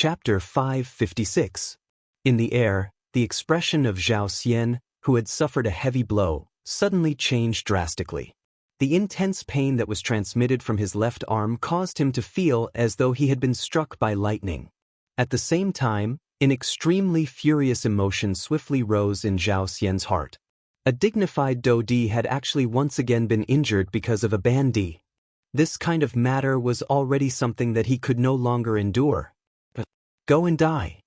Chapter 556. In the air, the expression of Zhao Xian, who had suffered a heavy blow, suddenly changed drastically. The intense pain that was transmitted from his left arm caused him to feel as though he had been struck by lightning. At the same time, an extremely furious emotion swiftly rose in Zhao Xian's heart. A dignified Dodi had actually once again been injured because of a bandi. This kind of matter was already something that he could no longer endure. Go and die.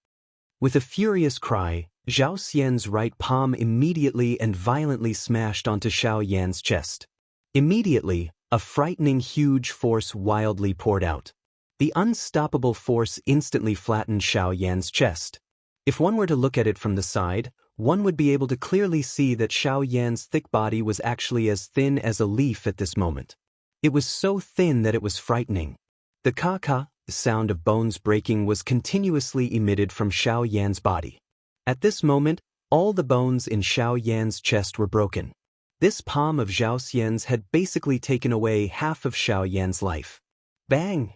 With a furious cry, Zhao Xian's right palm immediately and violently smashed onto Xiao Yan's chest. Immediately, a frightening huge force wildly poured out. The unstoppable force instantly flattened Xiao Yan's chest. If one were to look at it from the side, one would be able to clearly see that Xiao Yan's thick body was actually as thin as a leaf at this moment. It was so thin that it was frightening. The ka-ka, the sound of bones breaking, was continuously emitted from Xiao Yan's body. At this moment, all the bones in Xiao Yan's chest were broken. This palm of Zhao Xian's had basically taken away half of Xiao Yan's life. Bang!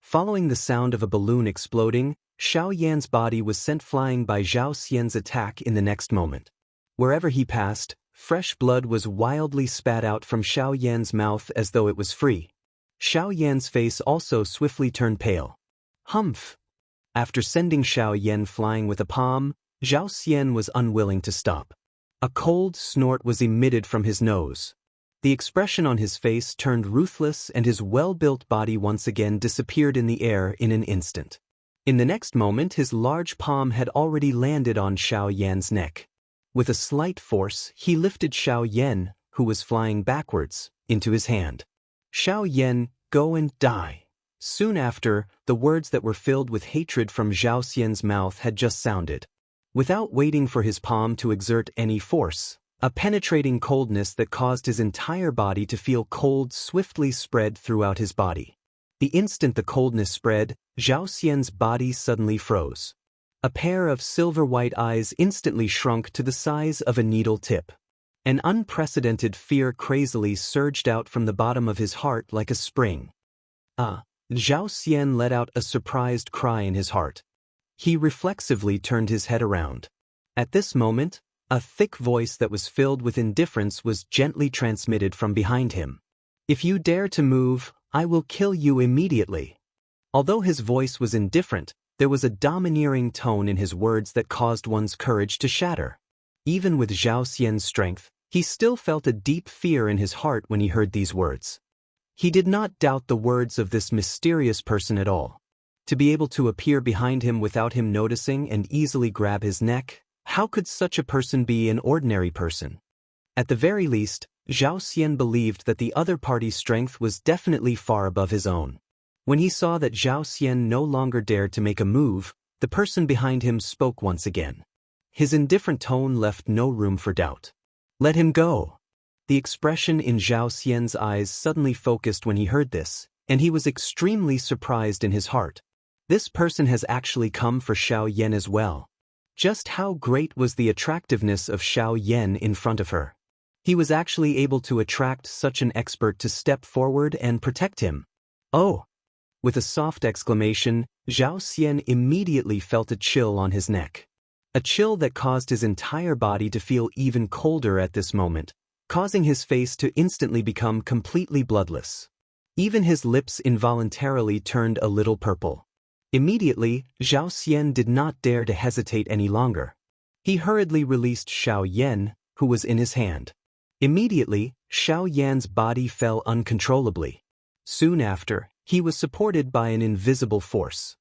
Following the sound of a balloon exploding, Xiao Yan's body was sent flying by Zhao Xian's attack in the next moment. Wherever he passed, fresh blood was wildly spat out from Xiao Yan's mouth as though it was free. Xiao Yan's face also swiftly turned pale. Humph! After sending Xiao Yan flying with a palm, Zhao Xian was unwilling to stop. A cold snort was emitted from his nose. The expression on his face turned ruthless and his well-built body once again disappeared in the air in an instant. In the next moment, his large palm had already landed on Xiao Yan's neck. With a slight force, he lifted Xiao Yan, who was flying backwards, into his hand. Xiao Yan, go and die. Soon after, the words that were filled with hatred from Zhao Xian's mouth had just sounded. Without waiting for his palm to exert any force, a penetrating coldness that caused his entire body to feel cold swiftly spread throughout his body. The instant the coldness spread, Zhao Xian's body suddenly froze. A pair of silver-white eyes instantly shrunk to the size of a needle tip. An unprecedented fear crazily surged out from the bottom of his heart like a spring. Zhao Xian let out a surprised cry in his heart. He reflexively turned his head around. At this moment, a thick voice that was filled with indifference was gently transmitted from behind him. If you dare to move, I will kill you immediately. Although his voice was indifferent, there was a domineering tone in his words that caused one's courage to shatter. Even with Zhao Xian's strength, he still felt a deep fear in his heart when he heard these words. He did not doubt the words of this mysterious person at all. To be able to appear behind him without him noticing and easily grab his neck, how could such a person be an ordinary person? At the very least, Zhao Xian believed that the other party's strength was definitely far above his own. When he saw that Zhao Xian no longer dared to make a move, the person behind him spoke once again. His indifferent tone left no room for doubt. Let him go. The expression in Zhao Xian's eyes suddenly focused when he heard this, and he was extremely surprised in his heart. This person has actually come for Xiao Yan as well. Just how great was the attractiveness of Xiao Yan in front of her? He was actually able to attract such an expert to step forward and protect him. Oh! With a soft exclamation, Zhao Xian immediately felt a chill on his neck. A chill that caused his entire body to feel even colder at this moment, causing his face to instantly become completely bloodless. Even his lips involuntarily turned a little purple. Immediately, Zhao Xian did not dare to hesitate any longer. He hurriedly released Xiao Yan, who was in his hand. Immediately, Xiao Yan's body fell uncontrollably. Soon after, he was supported by an invisible force.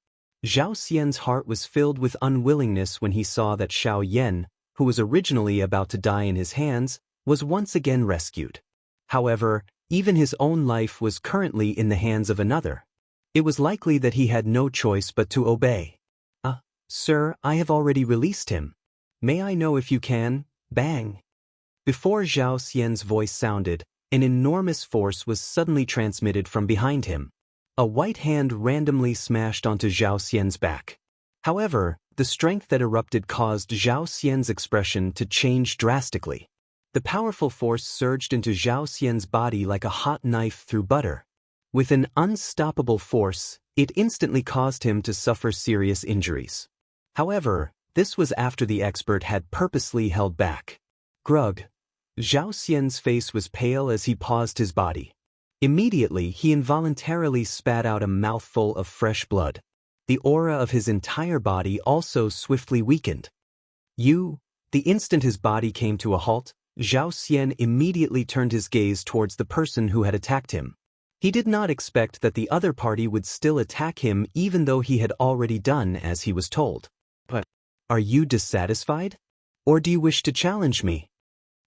Zhao Xian's heart was filled with unwillingness when he saw that Xiao Yan, who was originally about to die in his hands, was once again rescued. However, even his own life was currently in the hands of another. It was likely that he had no choice but to obey. Sir, I have already released him. May I know if you can? Bang! Before Zhao Xian's voice sounded, an enormous force was suddenly transmitted from behind him. A white hand randomly smashed onto Zhao Xian's back. However, the strength that erupted caused Zhao Xian's expression to change drastically. The powerful force surged into Zhao Xian's body like a hot knife through butter. With an unstoppable force, It instantly caused him to suffer serious injuries. However, this was after the expert had purposely held back. Grug. Zhao Xian's face was pale as he paused his body. Immediately, he involuntarily spat out a mouthful of fresh blood. The aura of his entire body also swiftly weakened. The instant his body came to a halt, Zhao Xian immediately turned his gaze towards the person who had attacked him. He did not expect that the other party would still attack him even though he had already done as he was told. But, are you dissatisfied? Or do you wish to challenge me?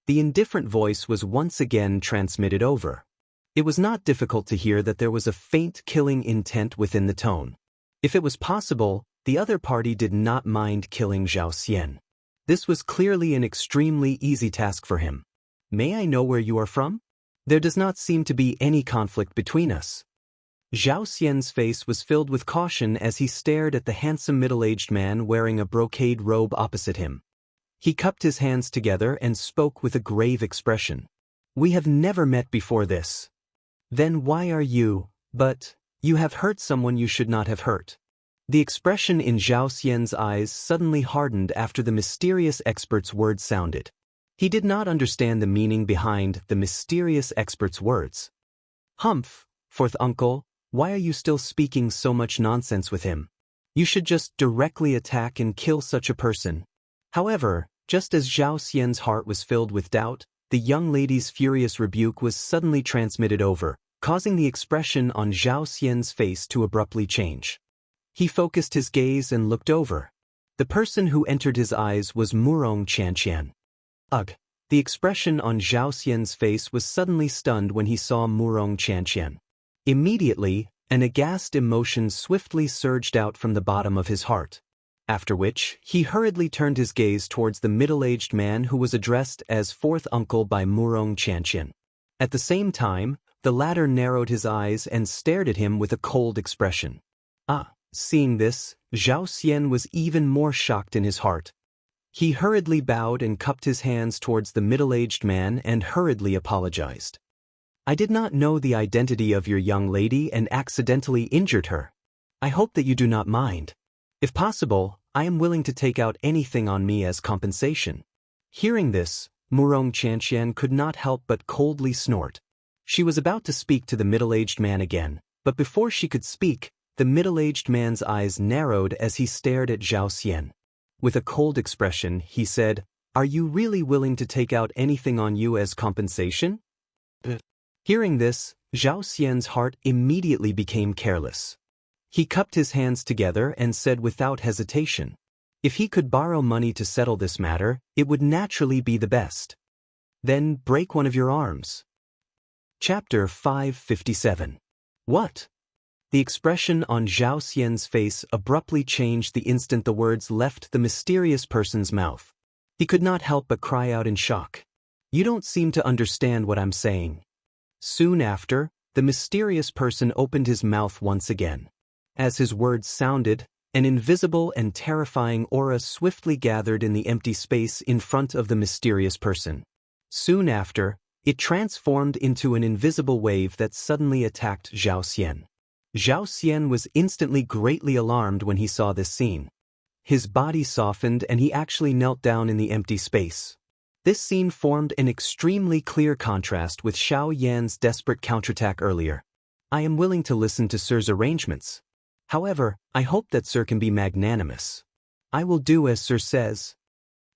The indifferent voice was once again transmitted over. It was not difficult to hear that there was a faint killing intent within the tone. If it was possible, the other party did not mind killing Zhao Xian. This was clearly an extremely easy task for him. May I know where you are from? There does not seem to be any conflict between us. Zhao Xian's face was filled with caution as he stared at the handsome middle-aged man wearing a brocade robe opposite him. He cupped his hands together and spoke with a grave expression. We have never met before this. Then why are you, you have hurt someone you should not have hurt. The expression in Zhao Xian's eyes suddenly hardened after the mysterious expert's words sounded. He did not understand the meaning behind the mysterious expert's words. Humph, fourth uncle, why are you still speaking so much nonsense with him? You should just directly attack and kill such a person. However, just as Zhao Xian's heart was filled with doubt, the young lady's furious rebuke was suddenly transmitted over, causing the expression on Zhao Xian's face to abruptly change. He focused his gaze and looked over. The person who entered his eyes was Murong Qianqian. Ugh! The expression on Zhao Xian's face was suddenly stunned when he saw Murong Qianqian. Immediately, an aghast emotion swiftly surged out from the bottom of his heart. After which, he hurriedly turned his gaze towards the middle-aged man who was addressed as fourth uncle by Murong Qianqian. At the same time, the latter narrowed his eyes and stared at him with a cold expression. Seeing this, Zhao Xian was even more shocked in his heart. He hurriedly bowed and cupped his hands towards the middle-aged man and hurriedly apologized. I did not know the identity of your young lady and accidentally injured her. I hope that you do not mind. If possible, I am willing to take out anything on me as compensation. Hearing this, Murong Qianqian could not help but coldly snort. She was about to speak to the middle-aged man again, but before she could speak, the middle-aged man's eyes narrowed as he stared at Zhao Xian. With a cold expression, he said, Are you really willing to take out anything on you as compensation? Hearing this, Zhao Xian's heart immediately became careless. He cupped his hands together and said without hesitation, if he could borrow money to settle this matter, it would naturally be the best. Then break one of your arms. Chapter 557. What? The expression on Zhao Xian's face abruptly changed the instant the words left the mysterious person's mouth. He could not help but cry out in shock. You don't seem to understand what I'm saying. Soon after, the mysterious person opened his mouth once again. As his words sounded, an invisible and terrifying aura swiftly gathered in the empty space in front of the mysterious person. Soon after, it transformed into an invisible wave that suddenly attacked Zhao Xian. Zhao Xian was instantly greatly alarmed when he saw this scene. His body softened and he actually knelt down in the empty space. This scene formed an extremely clear contrast with Xiao Yan's desperate counterattack earlier. I am willing to listen to Sir's arrangements. However, I hope that Sir can be magnanimous. I will do as Sir says.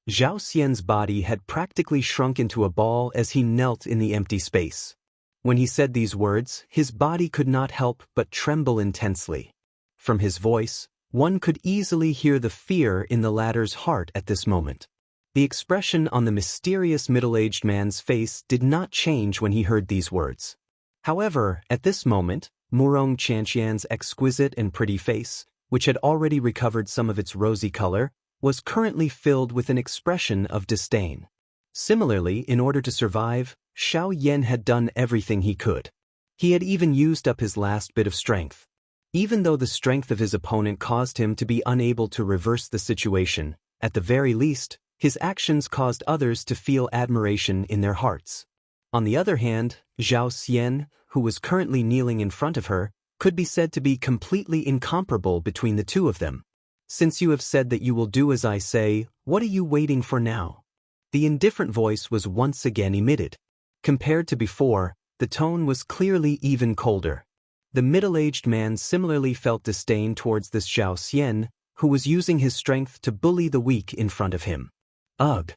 Zhao Xian's body had practically shrunk into a ball as he knelt in the empty space. When he said these words, his body could not help but tremble intensely. From his voice, one could easily hear the fear in the latter's heart at this moment. The expression on the mysterious middle-aged man's face did not change when he heard these words. However, at this moment, Murong Qianqian's exquisite and pretty face, which had already recovered some of its rosy color, was currently filled with an expression of disdain. Similarly, in order to survive, Xiao Yan had done everything he could. He had even used up his last bit of strength. Even though the strength of his opponent caused him to be unable to reverse the situation, at the very least, his actions caused others to feel admiration in their hearts. On the other hand, Zhao Xian, who was currently kneeling in front of her, could be said to be completely incomparable between the two of them. Since you have said that you will do as I say, what are you waiting for now? The indifferent voice was once again emitted. Compared to before, the tone was clearly even colder. The middle-aged man similarly felt disdain towards this Xianxia, who was using his strength to bully the weak in front of him. Ugh!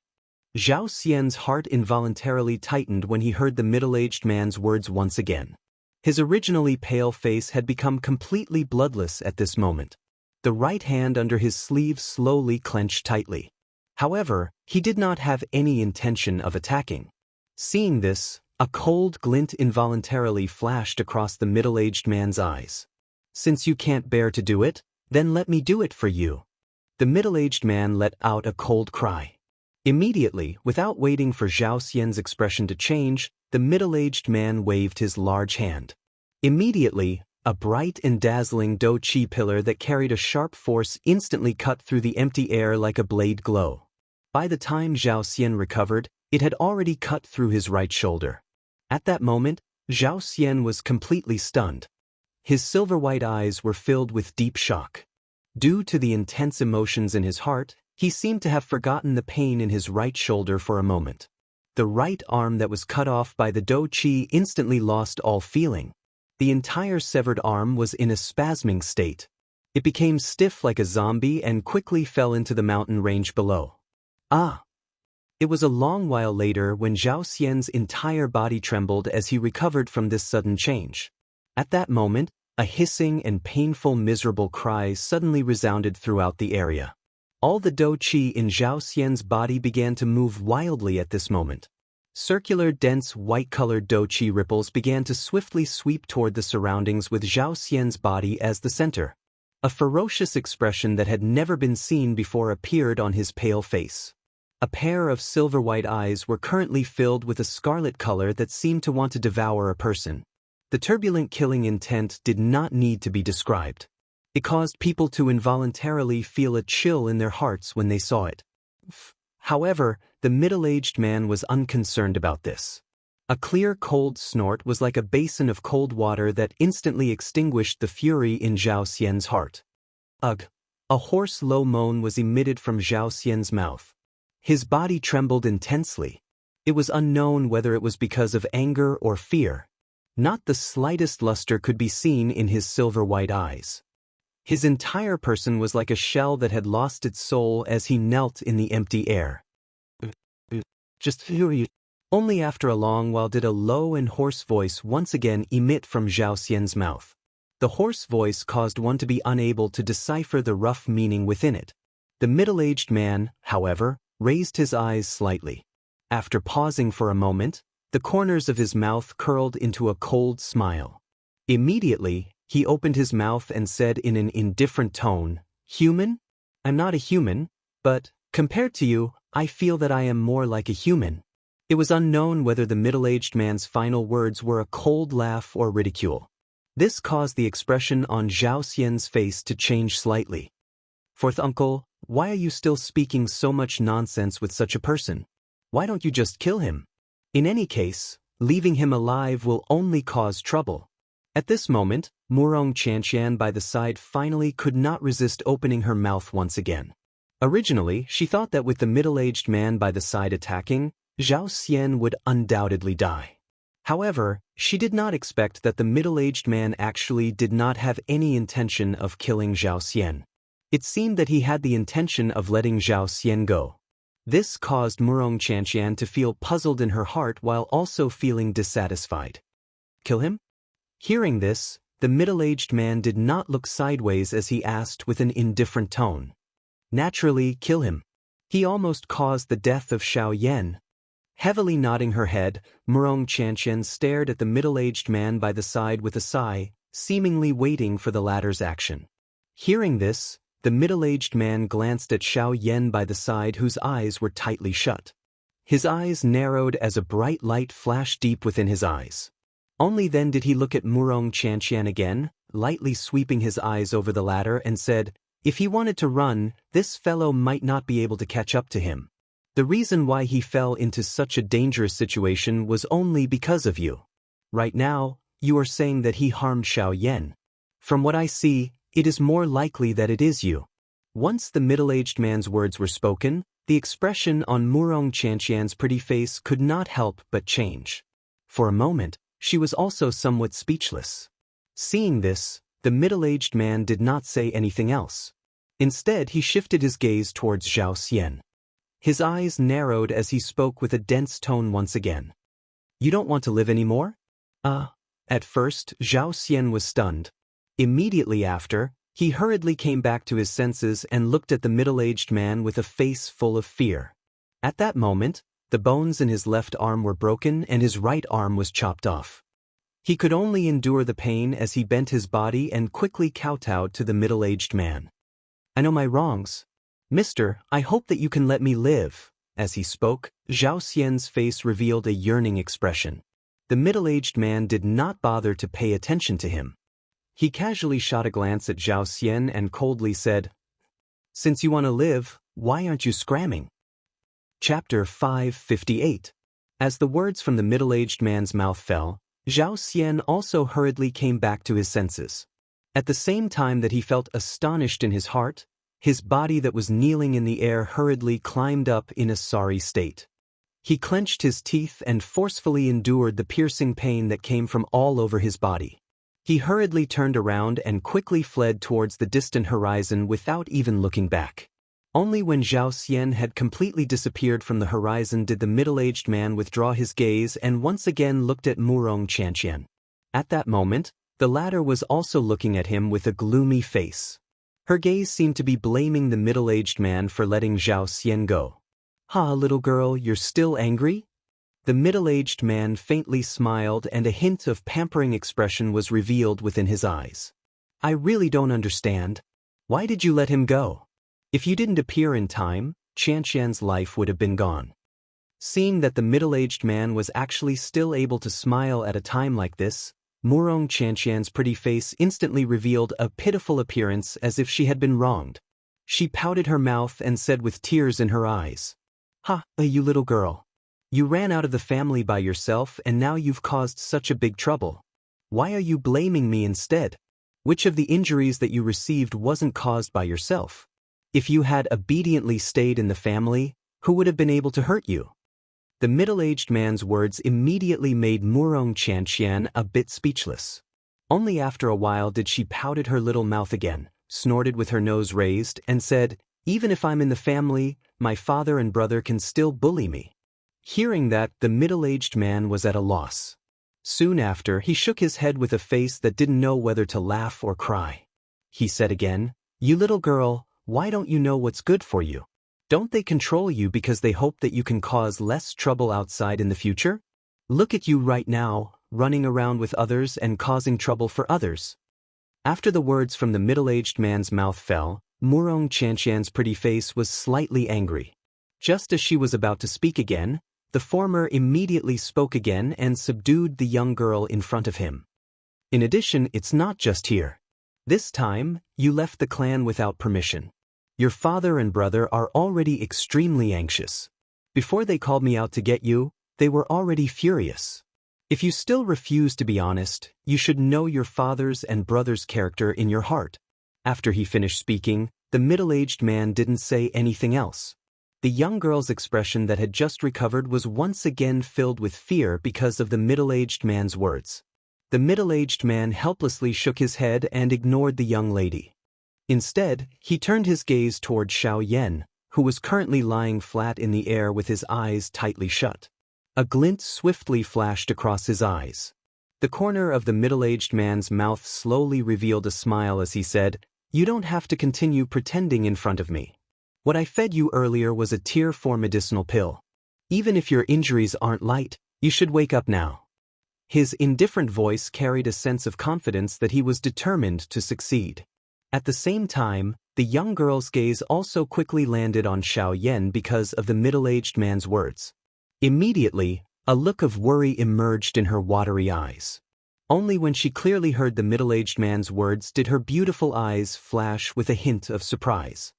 Xianxia's heart involuntarily tightened when he heard the middle-aged man's words once again. His originally pale face had become completely bloodless at this moment. The right hand under his sleeve slowly clenched tightly. However, he did not have any intention of attacking. Seeing this, a cold glint involuntarily flashed across the middle-aged man's eyes. Since you can't bear to do it, then let me do it for you. The middle-aged man let out a cold cry. Immediately, without waiting for Zhao Xian's expression to change, the middle-aged man waved his large hand. Immediately, a bright and dazzling Do Chi pillar that carried a sharp force instantly cut through the empty air like a blade glow. By the time Zhao Xian recovered, it had already cut through his right shoulder. At that moment, Zhao Xian was completely stunned. His silver-white eyes were filled with deep shock. Due to the intense emotions in his heart, he seemed to have forgotten the pain in his right shoulder for a moment. The right arm that was cut off by the Do Chi instantly lost all feeling. The entire severed arm was in a spasming state. It became stiff like a zombie and quickly fell into the mountain range below. Ah! It was a long while later when Zhao Xian's entire body trembled as he recovered from this sudden change. At that moment, a hissing and painful miserable cry suddenly resounded throughout the area. All the Do Chi in Zhao Xian's body began to move wildly at this moment. Circular, dense, white-colored Do Chi ripples began to swiftly sweep toward the surroundings with Zhao Xian's body as the center. A ferocious expression that had never been seen before appeared on his pale face. A pair of silver-white eyes were currently filled with a scarlet color that seemed to want to devour a person. The turbulent killing intent did not need to be described. It caused people to involuntarily feel a chill in their hearts when they saw it. However, the middle-aged man was unconcerned about this. A clear, cold snort was like a basin of cold water that instantly extinguished the fury in Zhao Xian's heart. Ugh! A hoarse, low moan was emitted from Zhao Xian's mouth. His body trembled intensely. It was unknown whether it was because of anger or fear. Not the slightest luster could be seen in his silver-white eyes. His entire person was like a shell that had lost its soul as he knelt in the empty air. Just fury. Only after a long while did a low and hoarse voice once again emit from Zhao Xian's mouth. The hoarse voice caused one to be unable to decipher the rough meaning within it. The middle-aged man, however, raised his eyes slightly. After pausing for a moment, the corners of his mouth curled into a cold smile. Immediately, he opened his mouth and said in an indifferent tone, "Human? I'm not a human, but, compared to you, I feel that I am more like a human." It was unknown whether the middle-aged man's final words were a cold laugh or ridicule. This caused the expression on Zhao Xian's face to change slightly. "Fourth uncle, why are you still speaking so much nonsense with such a person? Why don't you just kill him? In any case, leaving him alive will only cause trouble." At this moment, Murong Xianxian by the side finally could not resist opening her mouth once again. Originally, she thought that with the middle-aged man by the side attacking, Zhao Xian would undoubtedly die. However, she did not expect that the middle-aged man actually did not have any intention of killing Zhao Xian. It seemed that he had the intention of letting Zhao Xian go. This caused Murong Xianxian to feel puzzled in her heart while also feeling dissatisfied. Kill him? Hearing this, the middle-aged man did not look sideways as he asked with an indifferent tone. Naturally, kill him. He almost caused the death of Xiao Yan. Heavily nodding her head, Murong Xianxian stared at the middle-aged man by the side with a sigh, seemingly waiting for the latter's action. Hearing this, the middle-aged man glanced at Xiao Yan by the side whose eyes were tightly shut. His eyes narrowed as a bright light flashed deep within his eyes. Only then did he look at Murong Xianxian again, lightly sweeping his eyes over the latter and said, "If he wanted to run, this fellow might not be able to catch up to him. The reason why he fell into such a dangerous situation was only because of you. Right now, you are saying that he harmed Xiao Yan. From what I see, it is more likely that it is you. Once the middle-aged man's words were spoken, the expression on Murong Xianxian's pretty face could not help but change. For a moment, she was also somewhat speechless. Seeing this, the middle-aged man did not say anything else. Instead, he shifted his gaze towards Zhao Xian. His eyes narrowed as he spoke with a dense tone once again. You don't want to live anymore? At first, Zhao Xian was stunned. Immediately after, he hurriedly came back to his senses and looked at the middle-aged man with a face full of fear. At that moment, the bones in his left arm were broken and his right arm was chopped off. He could only endure the pain as he bent his body and quickly kowtowed to the middle-aged man. I know my wrongs. Mister, I hope that you can let me live. As he spoke, Zhao Xian's face revealed a yearning expression. The middle-aged man did not bother to pay attention to him. He casually shot a glance at Zhao Xian and coldly said, Since you want to live, why aren't you scramming? Chapter 558. As the words from the middle-aged man's mouth fell, Zhao Xian also hurriedly came back to his senses. At the same time that he felt astonished in his heart, his body that was kneeling in the air hurriedly climbed up in a sorry state. He clenched his teeth and forcefully endured the piercing pain that came from all over his body. He hurriedly turned around and quickly fled towards the distant horizon without even looking back. Only when Zhao Xian had completely disappeared from the horizon did the middle-aged man withdraw his gaze and once again looked at Murong Xianxian. At that moment, the latter was also looking at him with a gloomy face. Her gaze seemed to be blaming the middle-aged man for letting Zhao Xian go. Ha, little girl, you're still angry? The middle-aged man faintly smiled and a hint of pampering expression was revealed within his eyes. I really don't understand. Why did you let him go? If you didn't appear in time, Xianxian's life would have been gone. Seeing that the middle-aged man was actually still able to smile at a time like this, Murong Xianxian's pretty face instantly revealed a pitiful appearance as if she had been wronged. She pouted her mouth and said with tears in her eyes, Ha, you little girl. You ran out of the family by yourself and now you've caused such a big trouble. Why are you blaming me instead? Which of the injuries that you received wasn't caused by yourself? If you had obediently stayed in the family, who would have been able to hurt you? The middle-aged man's words immediately made Murong Xianxian a bit speechless. Only after a while did she pouted her little mouth again, snorted with her nose raised, and said, Even if I'm in the family, my father and brother can still bully me. Hearing that, the middle-aged man was at a loss. Soon after, he shook his head with a face that didn't know whether to laugh or cry. He said again, You little girl, why don't you know what's good for you? Don't they control you because they hope that you can cause less trouble outside in the future? Look at you right now, running around with others and causing trouble for others. After the words from the middle-aged man's mouth fell, Murong Xianxian's pretty face was slightly angry. Just as she was about to speak again, the former immediately spoke again and subdued the young girl in front of him. In addition, it's not just here. This time, you left the clan without permission. Your father and brother are already extremely anxious. Before they called me out to get you, they were already furious. If you still refuse to be honest, you should know your father's and brother's character in your heart. After he finished speaking, the middle-aged man didn't say anything else. The young girl's expression that had just recovered was once again filled with fear because of the middle-aged man's words. The middle-aged man helplessly shook his head and ignored the young lady. Instead, he turned his gaze toward Xiao Yan, who was currently lying flat in the air with his eyes tightly shut. A glint swiftly flashed across his eyes. The corner of the middle-aged man's mouth slowly revealed a smile as he said, You don't have to continue pretending in front of me. What I fed you earlier was a Tier 4 medicinal pill. Even if your injuries aren't light, you should wake up now. His indifferent voice carried a sense of confidence that he was determined to succeed. At the same time, the young girl's gaze also quickly landed on Xiao Yan because of the middle-aged man's words. Immediately, a look of worry emerged in her watery eyes. Only when she clearly heard the middle-aged man's words did her beautiful eyes flash with a hint of surprise.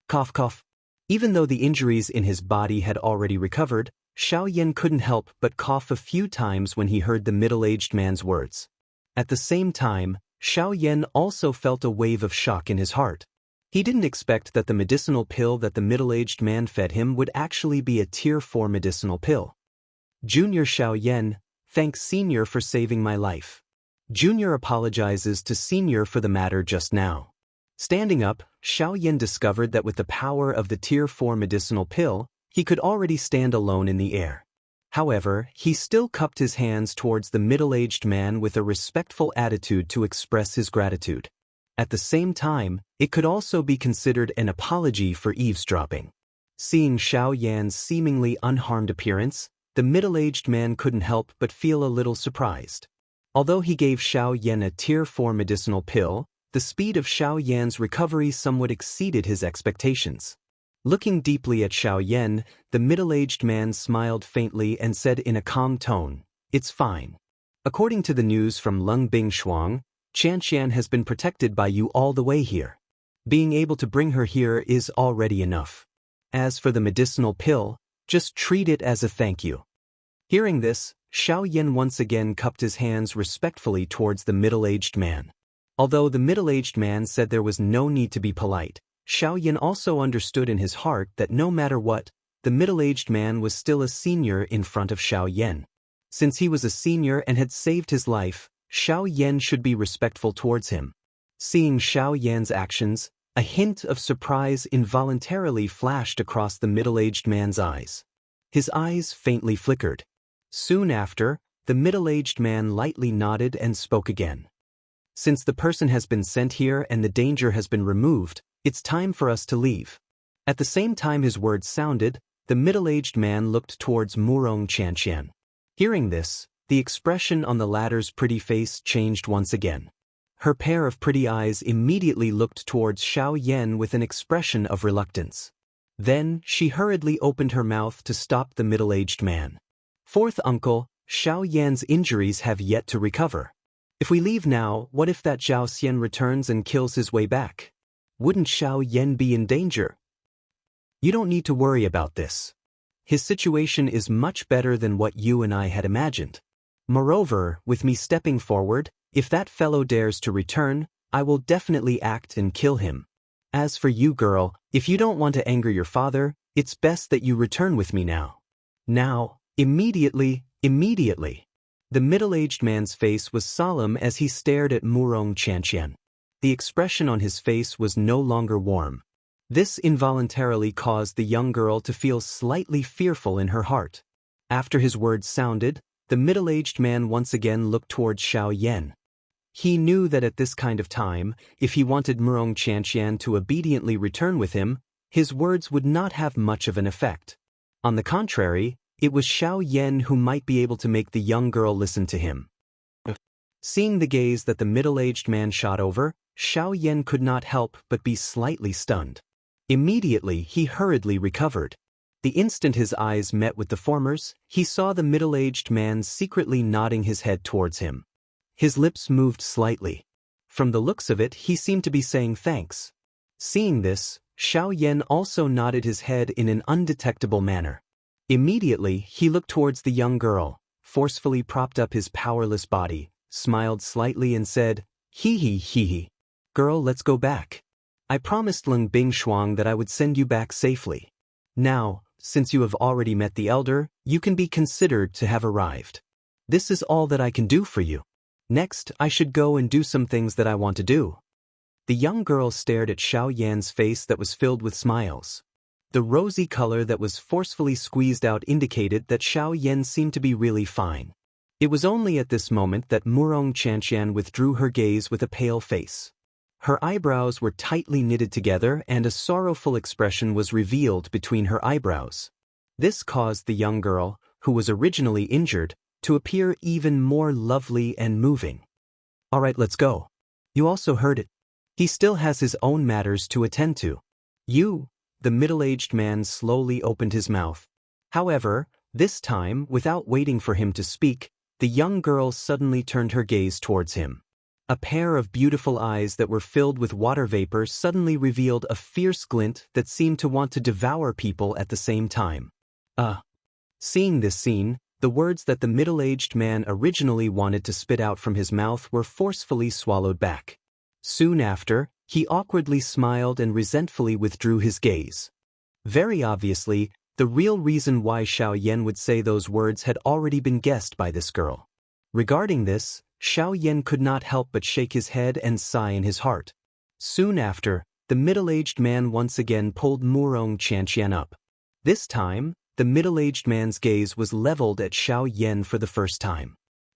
Cough cough. Even though the injuries in his body had already recovered, Xiao Yan couldn't help but cough a few times when he heard the middle-aged man's words. At the same time, Xiao Yan also felt a wave of shock in his heart. He didn't expect that the medicinal pill that the middle-aged man fed him would actually be a Tier 4 medicinal pill. Junior Xiao Yan, thanks Senior for saving my life. Junior apologizes to Senior for the matter just now. Standing up, Xiao Yan discovered that with the power of the Tier 4 medicinal pill, he could already stand alone in the air. However, he still cupped his hands towards the middle-aged man with a respectful attitude to express his gratitude. At the same time, it could also be considered an apology for eavesdropping. Seeing Xiao Yan's seemingly unharmed appearance, the middle-aged man couldn't help but feel a little surprised. Although he gave Xiao Yan a Tier 4 medicinal pill, the speed of Xiao Yan's recovery somewhat exceeded his expectations. Looking deeply at Xiao Yan, the middle-aged man smiled faintly and said in a calm tone, "It's fine. According to the news from Lung Bing Shuang, Xianxia has been protected by you all the way here. Being able to bring her here is already enough. As for the medicinal pill, just treat it as a thank you." Hearing this, Xiao Yan once again cupped his hands respectfully towards the middle-aged man. Although the middle-aged man said there was no need to be polite, Xiao Yan also understood in his heart that no matter what, the middle-aged man was still a senior in front of Xiao Yan. Since he was a senior and had saved his life, Xiao Yan should be respectful towards him. Seeing Xiao Yan's actions, a hint of surprise involuntarily flashed across the middle-aged man's eyes. His eyes faintly flickered. Soon after, the middle-aged man lightly nodded and spoke again. "Since the person has been sent here and the danger has been removed, it's time for us to leave." At the same time his words sounded, the middle-aged man looked towards Murong Qianxian. Hearing this, the expression on the latter's pretty face changed once again. Her pair of pretty eyes immediately looked towards Xiao Yan with an expression of reluctance. Then, she hurriedly opened her mouth to stop the middle-aged man. "Fourth uncle, Xiao Yan's injuries have yet to recover. If we leave now, what if that Zhao Xian returns and kills his way back? Wouldn't Xiao Yan be in danger? You don't need to worry about this. His situation is much better than what you and I had imagined. Moreover, with me stepping forward, if that fellow dares to return, I will definitely act and kill him. As for you, girl, if you don't want to anger your father, it's best that you return with me now. Now, immediately. The middle-aged man's face was solemn as he stared at Murong Qianxian. The expression on his face was no longer warm. This involuntarily caused the young girl to feel slightly fearful in her heart. After his words sounded, the middle-aged man once again looked towards Xiao Yan. He knew that at this kind of time, if he wanted Murong Qianxian to obediently return with him, his words would not have much of an effect. On the contrary, it was Xiao Yan who might be able to make the young girl listen to him. Seeing the gaze that the middle-aged man shot over, Xiao Yan could not help but be slightly stunned. Immediately, he hurriedly recovered. The instant his eyes met with the former's, he saw the middle-aged man secretly nodding his head towards him. His lips moved slightly. From the looks of it, he seemed to be saying thanks. Seeing this, Xiao Yan also nodded his head in an undetectable manner. Immediately, he looked towards the young girl, forcefully propped up his powerless body, smiled slightly and said, "Hee. Girl, let's go back. I promised Lung Bing Shuang that I would send you back safely. Now, since you have already met the elder, you can be considered to have arrived. This is all that I can do for you. Next, I should go and do some things that I want to do." The young girl stared at Xiao Yan's face that was filled with smiles. The rosy color that was forcefully squeezed out indicated that Xiao Yan seemed to be really fine. It was only at this moment that Murong Qianxian withdrew her gaze with a pale face. Her eyebrows were tightly knitted together and a sorrowful expression was revealed between her eyebrows. This caused the young girl, who was originally injured, to appear even more lovely and moving. "All right, let's go. You also heard it. He still has his own matters to attend to. The middle-aged man slowly opened his mouth. However, this time, without waiting for him to speak, the young girl suddenly turned her gaze towards him. A pair of beautiful eyes that were filled with water vapor suddenly revealed a fierce glint that seemed to want to devour people at the same time. Seeing this scene, the words that the middle-aged man originally wanted to spit out from his mouth were forcefully swallowed back. Soon after, he awkwardly smiled and resentfully withdrew his gaze. Very obviously, the real reason why Xiao Yan would say those words had already been guessed by this girl. Regarding this, Xiao Yan could not help but shake his head and sigh in his heart. Soon after, the middle-aged man once again pulled Murong Xianxia up. This time, the middle-aged man's gaze was leveled at Xiao Yan for the first time.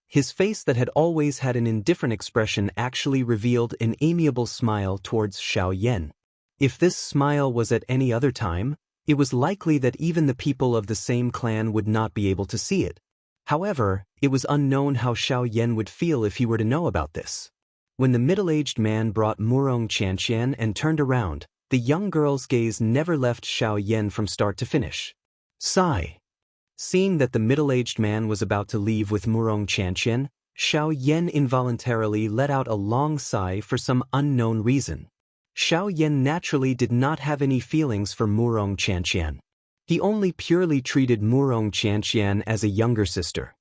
His face that had always had an indifferent expression actually revealed an amiable smile towards Xiao Yan. If this smile was at any other time, it was likely that even the people of the same clan would not be able to see it. However, it was unknown how Xiao Yan would feel if he were to know about this. When the middle-aged man brought Murong Xianxian and turned around, the young girl's gaze never left Xiao Yan from start to finish. Sigh. Seeing that the middle-aged man was about to leave with Murong Xianxian, Xiao Yan involuntarily let out a long sigh for some unknown reason. Xiao Yan naturally did not have any feelings for Murong Xianxian. He only purely treated Murong Xianxian as a younger sister.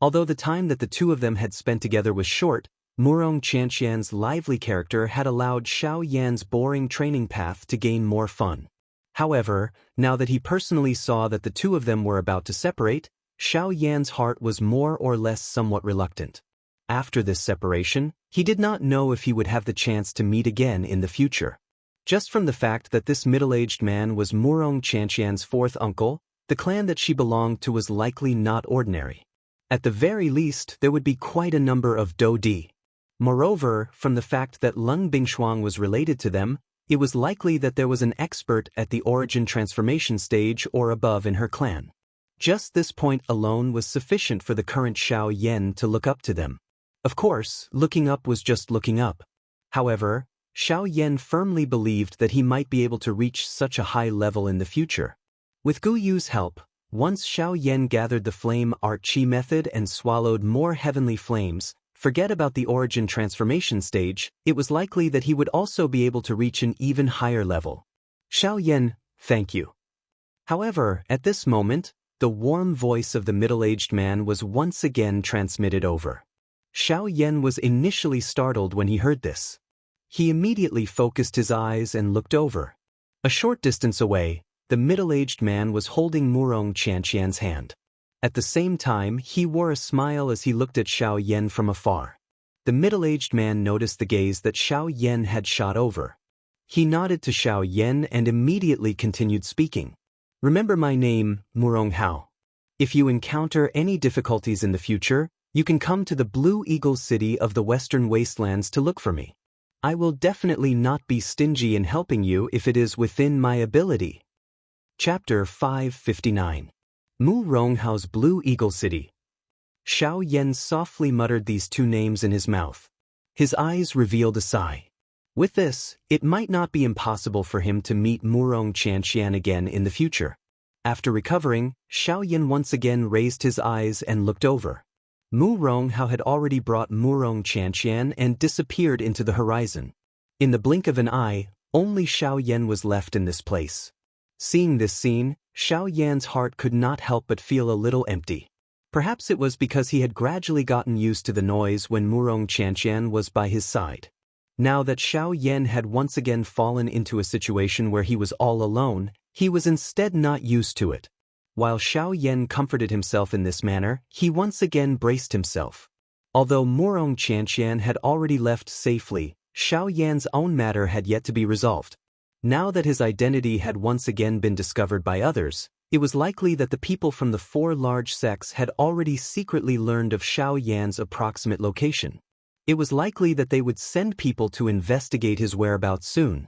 Although the time that the two of them had spent together was short, Murong Xianxian's lively character had allowed Xiao Yan's boring training path to gain more fun. However, now that he personally saw that the two of them were about to separate, Xiao Yan's heart was more or less somewhat reluctant. After this separation, he did not know if he would have the chance to meet again in the future. Just from the fact that this middle-aged man was Murong Xianxian's fourth uncle, the clan that she belonged to was likely not ordinary. At the very least, there would be quite a number of Dodi. Moreover, from the fact that Lung Bingshuang was related to them, it was likely that there was an expert at the origin transformation stage or above in her clan. Just this point alone was sufficient for the current Xiao Yan to look up to them. Of course, looking up was just looking up. However, Xiao Yan firmly believed that he might be able to reach such a high level in the future. With Gu Yu's help, once Xiao Yan gathered the flame art chi method and swallowed more heavenly flames, forget about the origin transformation stage, it was likely that he would also be able to reach an even higher level. Xiao Yan, thank you. However, at this moment, the warm voice of the middle-aged man was once again transmitted over. Xiao Yan was initially startled when he heard this. He immediately focused his eyes and looked over. A short distance away, the middle-aged man was holding Murong Xianxian's hand. At the same time, he wore a smile as he looked at Xiao Yan from afar. The middle-aged man noticed the gaze that Xiao Yan had shot over. He nodded to Xiao Yan and immediately continued speaking. Remember my name, Murong Hao. If you encounter any difficulties in the future, you can come to the Blue Eagle City of the Western Wastelands to look for me. I will definitely not be stingy in helping you if it is within my ability. Chapter 559. Murong Hao's Blue Eagle City. Xiao Yan softly muttered these two names in his mouth. His eyes revealed a sigh. With this, it might not be impossible for him to meet Murong Xianxian again in the future. After recovering, Xiao Yan once again raised his eyes and looked over. Murong Hao had already brought Murong Xianxian and disappeared into the horizon. In the blink of an eye, only Xiao Yan was left in this place. Seeing this scene, Xiao Yan's heart could not help but feel a little empty. Perhaps it was because he had gradually gotten used to the noise when Murong Xianxian was by his side. Now that Xiao Yan had once again fallen into a situation where he was all alone, he was instead not used to it. While Xiao Yan comforted himself in this manner, he once again braced himself. Although Murong Xianxian had already left safely, Xiao Yan's own matter had yet to be resolved. Now that his identity had once again been discovered by others, it was likely that the people from the 4 large sects had already secretly learned of Xiao Yan's approximate location. It was likely that they would send people to investigate his whereabouts soon.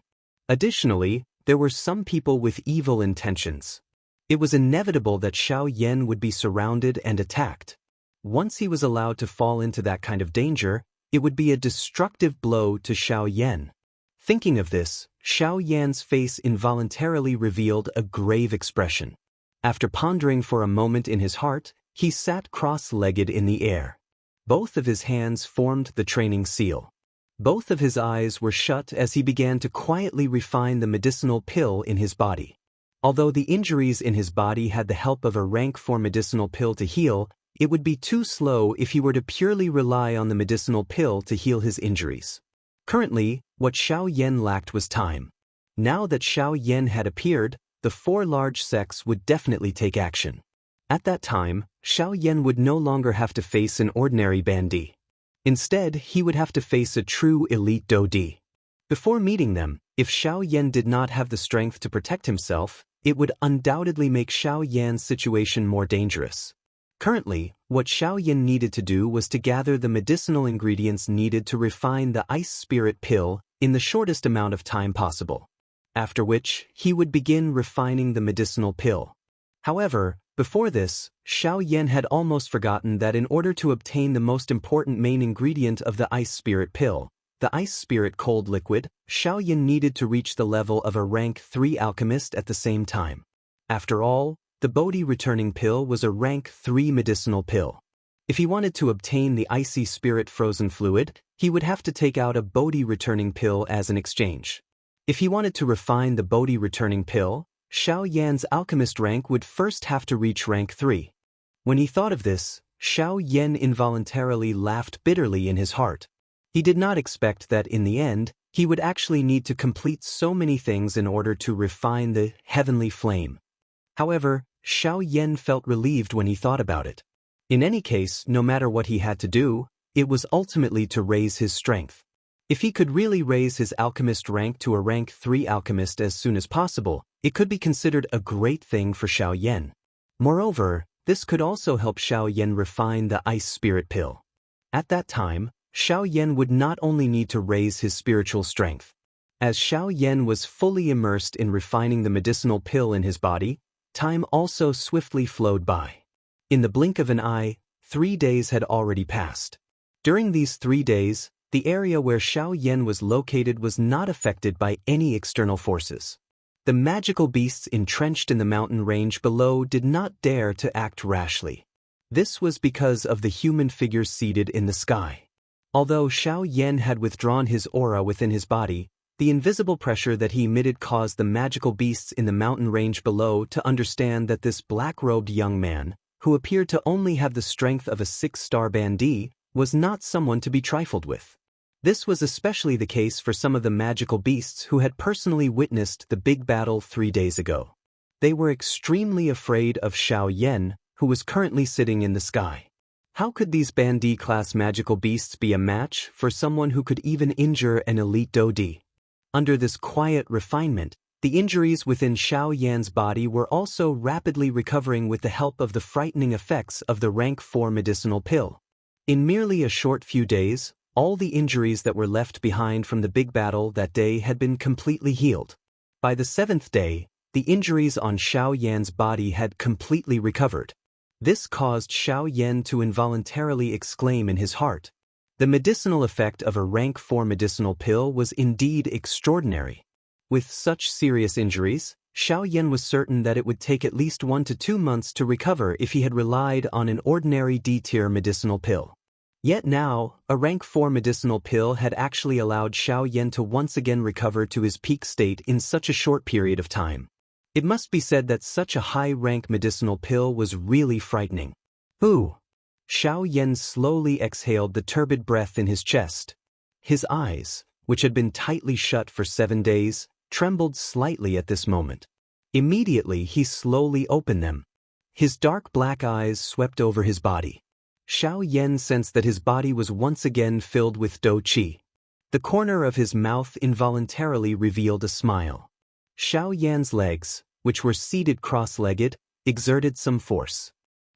Additionally, there were some people with evil intentions. It was inevitable that Xiao Yan would be surrounded and attacked. Once he was allowed to fall into that kind of danger, it would be a destructive blow to Xiao Yan. Thinking of this, Xiao Yan's face involuntarily revealed a grave expression. After pondering for a moment in his heart, he sat cross-legged in the air. Both of his hands formed the training seal. Both of his eyes were shut as he began to quietly refine the medicinal pill in his body. Although the injuries in his body had the help of a rank 4 medicinal pill to heal, It would be too slow if he were to purely rely on the medicinal pill to heal his injuries. Currently, what Xiao Yan lacked was time. Now that Xiao Yan had appeared, the 4 large sects would definitely take action. At that time, Xiao Yan would no longer have to face an ordinary bandit. Instead, he would have to face a true elite Dodi. Before meeting them, if Xiao Yan did not have the strength to protect himself, it would undoubtedly make Xiao Yan's situation more dangerous. Currently, what Xiao Yan needed to do was to gather the medicinal ingredients needed to refine the ice spirit pill in the shortest amount of time possible. After which, he would begin refining the medicinal pill. However, before this, Xiao Yan had almost forgotten that in order to obtain the most important main ingredient of the ice spirit pill, the ice spirit cold liquid, Xiao Yan needed to reach the level of a rank 3 alchemist at the same time. After all, the Bodhi returning pill was a rank 3 medicinal pill. If he wanted to obtain the icy spirit frozen fluid, he would have to take out a Bodhi returning pill as an exchange. If he wanted to refine the Bodhi returning pill, Xiao Yan's alchemist rank would first have to reach rank 3. When he thought of this, Xiao Yan involuntarily laughed bitterly in his heart. He did not expect that in the end, he would actually need to complete so many things in order to refine the heavenly flame. However, Xiao Yan felt relieved when he thought about it. In any case, no matter what he had to do, it was ultimately to raise his strength. If he could really raise his alchemist rank to a rank 3 alchemist as soon as possible, it could be considered a great thing for Xiao Yan. Moreover, this could also help Xiao Yan refine the ice spirit pill. At that time, Xiao Yan would not only need to raise his spiritual strength. As Xiao Yan was fully immersed in refining the medicinal pill in his body, time also swiftly flowed by. In the blink of an eye, 3 days had already passed. During these 3 days, the area where Xiao Yan was located was not affected by any external forces. The magical beasts entrenched in the mountain range below did not dare to act rashly. This was because of the human figures seated in the sky. Although Xiao Yan had withdrawn his aura within his body, the invisible pressure that he emitted caused the magical beasts in the mountain range below to understand that this black-robed young man, who appeared to only have the strength of a 6-star bandit, was not someone to be trifled with. This was especially the case for some of the magical beasts who had personally witnessed the big battle 3 days ago. They were extremely afraid of Xiao Yan, who was currently sitting in the sky. How could these bandit-class magical beasts be a match for someone who could even injure an elite Dodi? Under this quiet refinement, the injuries within Xiao Yan's body were also rapidly recovering with the help of the frightening effects of the rank 4 medicinal pill. In merely a short few days, all the injuries that were left behind from the big battle that day had been completely healed. By the 7th day, the injuries on Xiao Yan's body had completely recovered. This caused Xiao Yan to involuntarily exclaim in his heart. The medicinal effect of a rank 4 medicinal pill was indeed extraordinary. With such serious injuries, Xiao Yan was certain that it would take at least 1 to 2 months to recover if he had relied on an ordinary D-tier medicinal pill. Yet now, a rank 4 medicinal pill had actually allowed Xiao Yan to once again recover to his peak state in such a short period of time. It must be said that such a high-rank medicinal pill was really frightening. Ooh! Xiao Yan slowly exhaled the turbid breath in his chest. His eyes, which had been tightly shut for 7 days, trembled slightly at this moment. Immediately he slowly opened them. His dark black eyes swept over his body. Xiao Yan sensed that his body was once again filled with Do Qi. The corner of his mouth involuntarily revealed a smile. Xiao Yan's legs, which were seated cross-legged, exerted some force.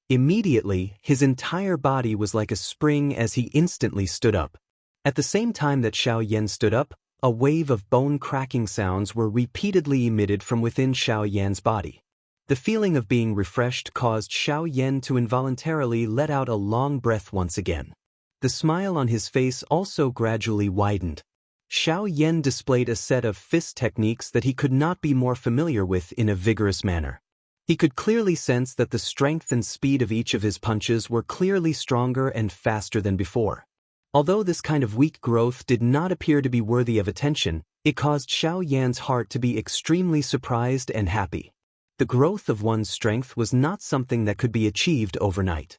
Immediately, his entire body was like a spring as he instantly stood up. At the same time that Xiao Yan stood up, a wave of bone-cracking sounds were repeatedly emitted from within Xiao Yan's body. The feeling of being refreshed caused Xiao Yan to involuntarily let out a long breath once again. The smile on his face also gradually widened. Xiao Yan displayed a set of fist techniques that he could not be more familiar with in a vigorous manner. He could clearly sense that the strength and speed of each of his punches were clearly stronger and faster than before. Although this kind of weak growth did not appear to be worthy of attention, it caused Xiao Yan's heart to be extremely surprised and happy. The growth of one's strength was not something that could be achieved overnight.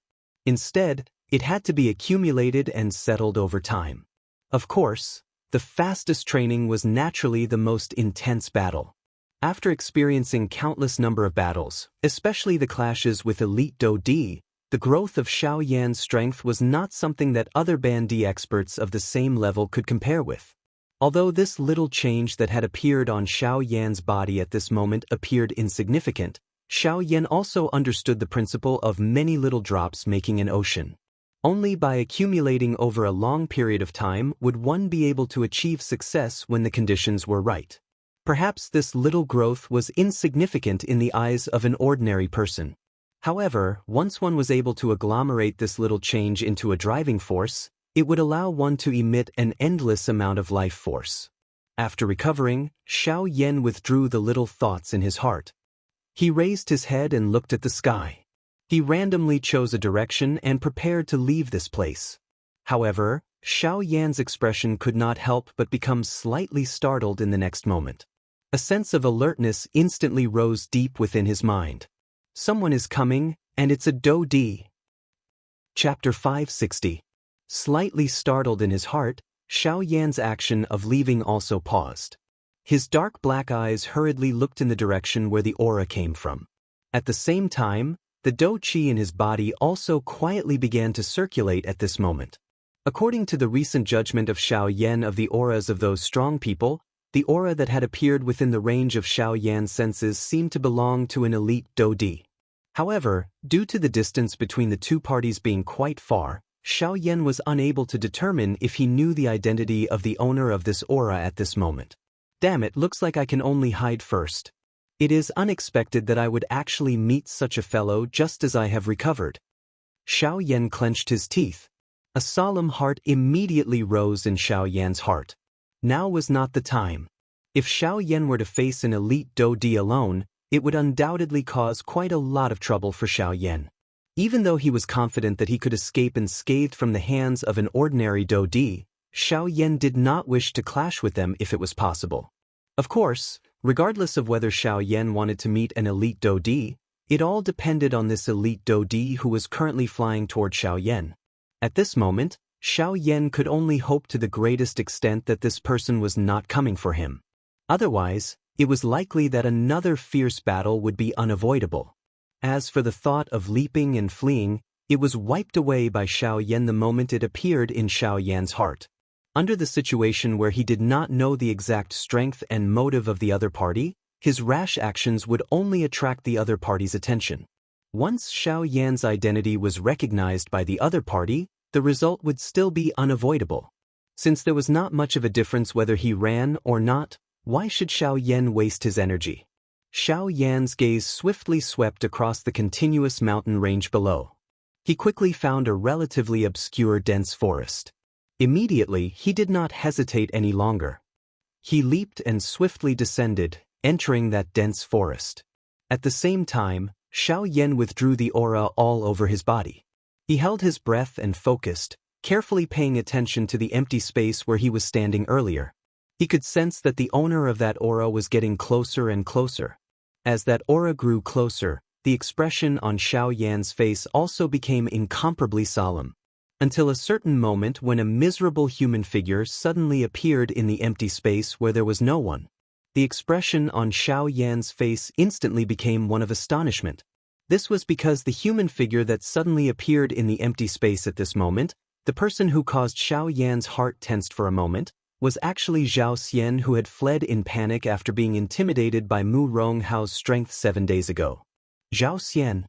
Instead, it had to be accumulated and settled over time. Of course, the fastest training was naturally the most intense battle. After experiencing countless number of battles, especially the clashes with elite Do Di, the growth of Xiao Yan's strength was not something that other Ban Di experts of the same level could compare with. Although this little change that had appeared on Xiao Yan's body at this moment appeared insignificant, Xiao Yan also understood the principle of many little drops making an ocean. Only by accumulating over a long period of time would one be able to achieve success when the conditions were right. Perhaps this little growth was insignificant in the eyes of an ordinary person. However, once one was able to agglomerate this little change into a driving force, it would allow one to emit an endless amount of life force. After recovering, Xiao Yan withdrew the little thoughts in his heart. He raised his head and looked at the sky. He randomly chose a direction and prepared to leave this place. However, Xiao Yan's expression could not help but become slightly startled in the next moment. A sense of alertness instantly rose deep within his mind. Someone is coming, and it's a Do Di. Chapter 560. Slightly startled in his heart, Xiao Yan's action of leaving also paused. His dark black eyes hurriedly looked in the direction where the aura came from. At the same time, the Do Qi in his body also quietly began to circulate at this moment. According to the recent judgment of Xiao Yan of the auras of those strong people, the aura that had appeared within the range of Xiao Yan's senses seemed to belong to an elite Do Di. However, due to the distance between the two parties being quite far, Xiao Yan was unable to determine if he knew the identity of the owner of this aura at this moment. Damn it, looks like I can only hide first. It is unexpected that I would actually meet such a fellow just as I have recovered. Xiao Yan clenched his teeth. A solemn heart immediately rose in Xiao Yan's heart. Now was not the time. If Xiao Yan were to face an elite Do Di alone, it would undoubtedly cause quite a lot of trouble for Xiao Yan. Even though he was confident that he could escape unscathed from the hands of an ordinary Do Di, Xiao Yan did not wish to clash with them if it was possible. Of course, regardless of whether Xiao Yan wanted to meet an elite Do Di, it all depended on this elite Do Di who was currently flying toward Xiao Yan. At this moment, Xiao Yan could only hope to the greatest extent that this person was not coming for him. Otherwise, it was likely that another fierce battle would be unavoidable. As for the thought of leaping and fleeing, it was wiped away by Xiao Yan the moment it appeared in Xiao Yan's heart. Under the situation where he did not know the exact strength and motive of the other party, his rash actions would only attract the other party's attention. Once Xiao Yan's identity was recognized by the other party, the result would still be unavoidable. Since there was not much of a difference whether he ran or not, why should Xiao Yan waste his energy? Xiao Yan's gaze swiftly swept across the continuous mountain range below. He quickly found a relatively obscure dense forest. Immediately, he did not hesitate any longer. He leaped and swiftly descended, entering that dense forest. At the same time, Xiao Yan withdrew the aura all over his body. He held his breath and focused, carefully paying attention to the empty space where he was standing earlier. He could sense that the owner of that aura was getting closer and closer. As that aura grew closer, the expression on Xiao Yan's face also became incomparably solemn. Until a certain moment when a miserable human figure suddenly appeared in the empty space where there was no one. The expression on Xiao Yan's face instantly became one of astonishment. This was because the human figure that suddenly appeared in the empty space at this moment, the person who caused Xiao Yan's heart tensed for a moment, was actually Zhao Xian, who had fled in panic after being intimidated by Mu Ronghao's strength 7 days ago. Zhao Xian.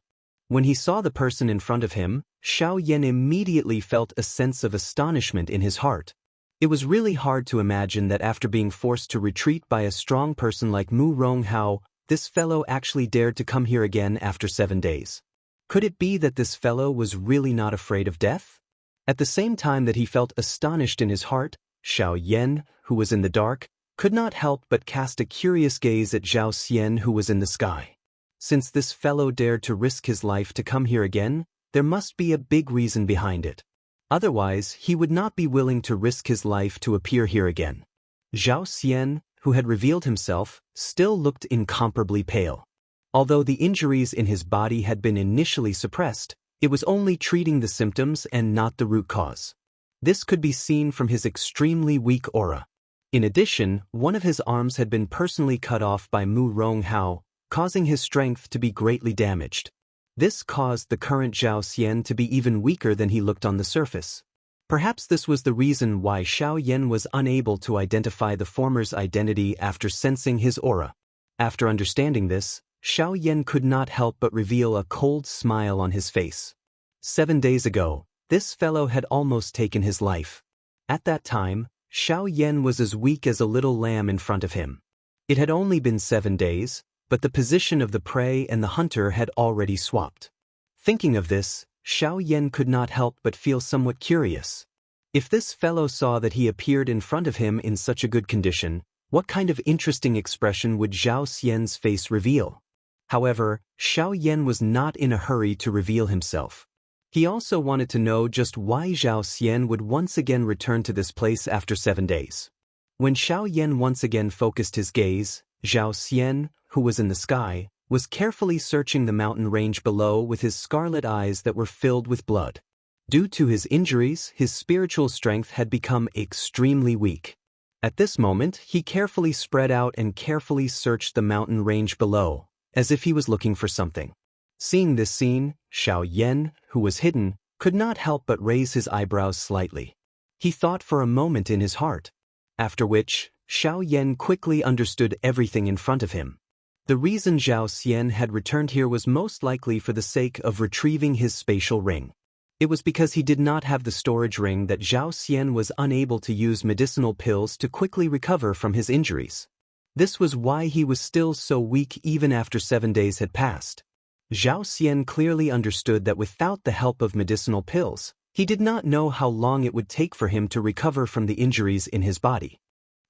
When he saw the person in front of him, Xiao Yan immediately felt a sense of astonishment in his heart. It was really hard to imagine that after being forced to retreat by a strong person like Mu Ronghao, this fellow actually dared to come here again after 7 days. Could it be that this fellow was really not afraid of death? At the same time that he felt astonished in his heart, Xiao Yan, who was in the dark, could not help but cast a curious gaze at Zhao Xian, who was in the sky. Since this fellow dared to risk his life to come here again, there must be a big reason behind it. Otherwise, he would not be willing to risk his life to appear here again. Zhao Xian, who had revealed himself, still looked incomparably pale. Although the injuries in his body had been initially suppressed, It was only treating the symptoms and not the root cause. This could be seen from his extremely weak aura. In addition, one of his arms had been personally cut off by Mu Ronghao, causing his strength to be greatly damaged. This caused the current Zhao Xian to be even weaker than he looked on the surface. Perhaps this was the reason why Xiao Yan was unable to identify the former's identity after sensing his aura. After understanding this, Xiao Yan could not help but reveal a cold smile on his face. 7 days ago, this fellow had almost taken his life. At that time, Xiao Yan was as weak as a little lamb in front of him. It had only been 7 days, but the position of the prey and the hunter had already swapped. Thinking of this, Xiao Yan could not help but feel somewhat curious. If this fellow saw that he appeared in front of him in such a good condition, what kind of interesting expression would Zhao Xian's face reveal? However, Xiao Yan was not in a hurry to reveal himself. He also wanted to know just why Zhao Xian would once again return to this place after 7 days. When Xiao Yan once again focused his gaze, Zhao Xian, who was in the sky, was carefully searching the mountain range below with his scarlet eyes that were filled with blood. Due to his injuries, his spiritual strength had become extremely weak. At this moment, he carefully spread out and carefully searched the mountain range below, as if he was looking for something. Seeing this scene, Xiao Yan, who was hidden, could not help but raise his eyebrows slightly. He thought for a moment in his heart. After which, Xiao Yan quickly understood everything in front of him. The reason Zhao Xian had returned here was most likely for the sake of retrieving his spatial ring. It was because he did not have the storage ring that Zhao Xian was unable to use medicinal pills to quickly recover from his injuries. This was why he was still so weak even after 7 days had passed. Zhao Xian clearly understood that without the help of medicinal pills, he did not know how long it would take for him to recover from the injuries in his body.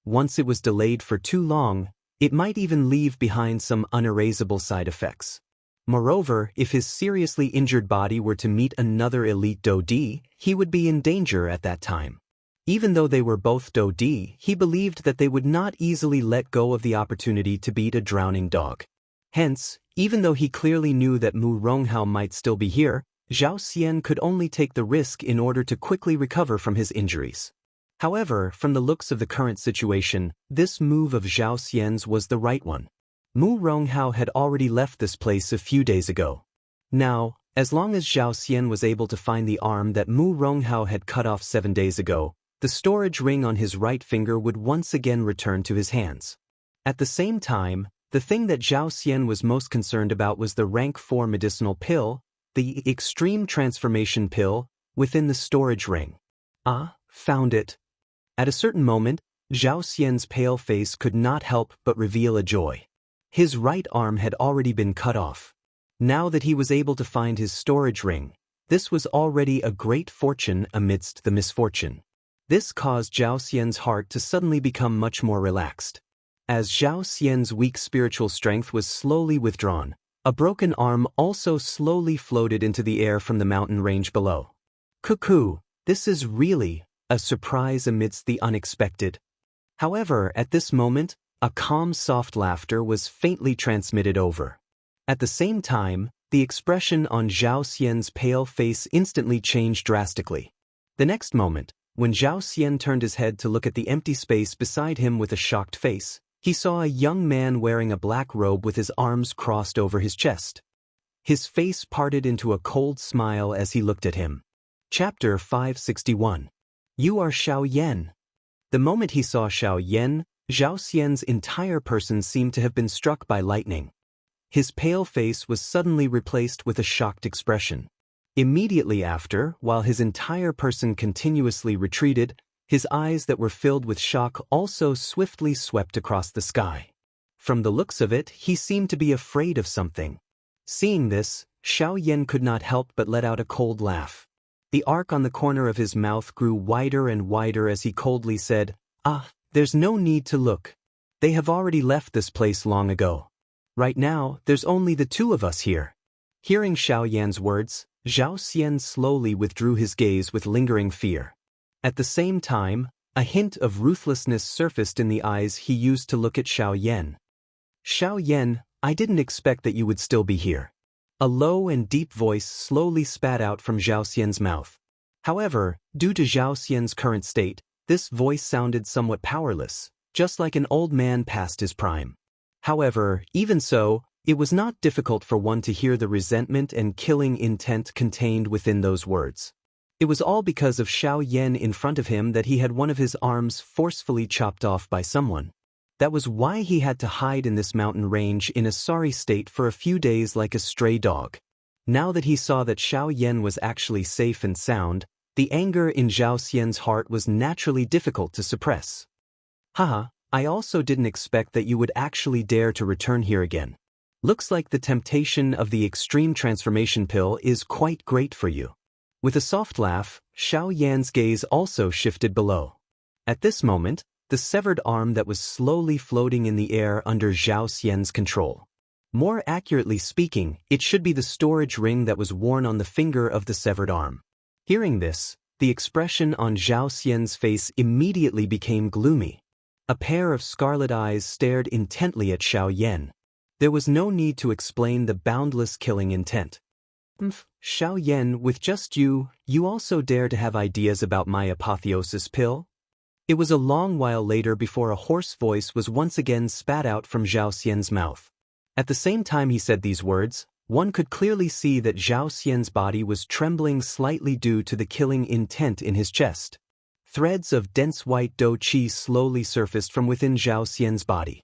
Once it was delayed for too long, it might even leave behind some unerasable side effects. Moreover, if his seriously injured body were to meet another elite Dodi, he would be in danger at that time. Even though they were both Dodi, he believed that they would not easily let go of the opportunity to beat a drowning dog. Hence, even though he clearly knew that Mu Ronghao might still be here, Zhao Xian could only take the risk in order to quickly recover from his injuries. However, from the looks of the current situation, this move of Zhao Xian's was the right one. Mu Ronghao had already left this place a few days ago. Now, as long as Zhao Xian was able to find the arm that Mu Ronghao had cut off 7 days ago, the storage ring on his right finger would once again return to his hands. At the same time, the thing that Zhao Xian was most concerned about was the rank 4 medicinal pill, the extreme transformation pill, within the storage ring. Ah, found it. At a certain moment, Zhao Xian's pale face could not help but reveal a joy. His right arm had already been cut off. Now that he was able to find his storage ring, this was already a great fortune amidst the misfortune. This caused Zhao Xian's heart to suddenly become much more relaxed. As Zhao Xian's weak spiritual strength was slowly withdrawn, a broken arm also slowly floated into the air from the mountain range below. Cuckoo, this is really a surprise amidst the unexpected. However, at this moment, a calm soft laughter was faintly transmitted over. At the same time, the expression on Zhao Xian's pale face instantly changed drastically. The next moment, when Zhao Xian turned his head to look at the empty space beside him with a shocked face, he saw a young man wearing a black robe with his arms crossed over his chest. His face parted into a cold smile as he looked at him. Chapter 561. You are Xiao Yan. The moment he saw Xiao Yan, Zhao Xian's entire person seemed to have been struck by lightning. His pale face was suddenly replaced with a shocked expression. Immediately after, while his entire person continuously retreated, his eyes that were filled with shock also swiftly swept across the sky. From the looks of it, he seemed to be afraid of something. Seeing this, Xiao Yan could not help but let out a cold laugh. The arc on the corner of his mouth grew wider and wider as he coldly said, "Ah, there's no need to look. They have already left this place long ago. Right now, there's only the two of us here." Hearing Xiao Yan's words, Zhao Xian slowly withdrew his gaze with lingering fear. At the same time, a hint of ruthlessness surfaced in the eyes he used to look at Xiao Yan. "Xiao Yan, I didn't expect that you would still be here." A low and deep voice slowly spat out from Zhao Xian's mouth. However, due to Zhao Xian's current state, this voice sounded somewhat powerless, just like an old man past his prime. However, even so, it was not difficult for one to hear the resentment and killing intent contained within those words. It was all because of Xiao Yan in front of him that he had one of his arms forcefully chopped off by someone. That was why he had to hide in this mountain range in a sorry state for a few days like a stray dog. Now that he saw that Xiao Yan was actually safe and sound, the anger in Zhao Xian's heart was naturally difficult to suppress. Haha, I also didn't expect that you would actually dare to return here again. Looks like the temptation of the extreme transformation pill is quite great for you. With a soft laugh, Xiao Yan's gaze also shifted below. At this moment, the severed arm that was slowly floating in the air under Zhao Xian's control. More accurately speaking, it should be the storage ring that was worn on the finger of the severed arm. Hearing this, the expression on Zhao Xian's face immediately became gloomy. A pair of scarlet eyes stared intently at Xiao Yan. There was no need to explain the boundless killing intent. Xiao Yan, with just you also dare to have ideas about my apotheosis pill? It was a long while later before a hoarse voice was once again spat out from Zhao Xian's mouth. At the same time he said these words, one could clearly see that Zhao Xian's body was trembling slightly due to the killing intent in his chest. Threads of dense white dou qi slowly surfaced from within Zhao Xian's body.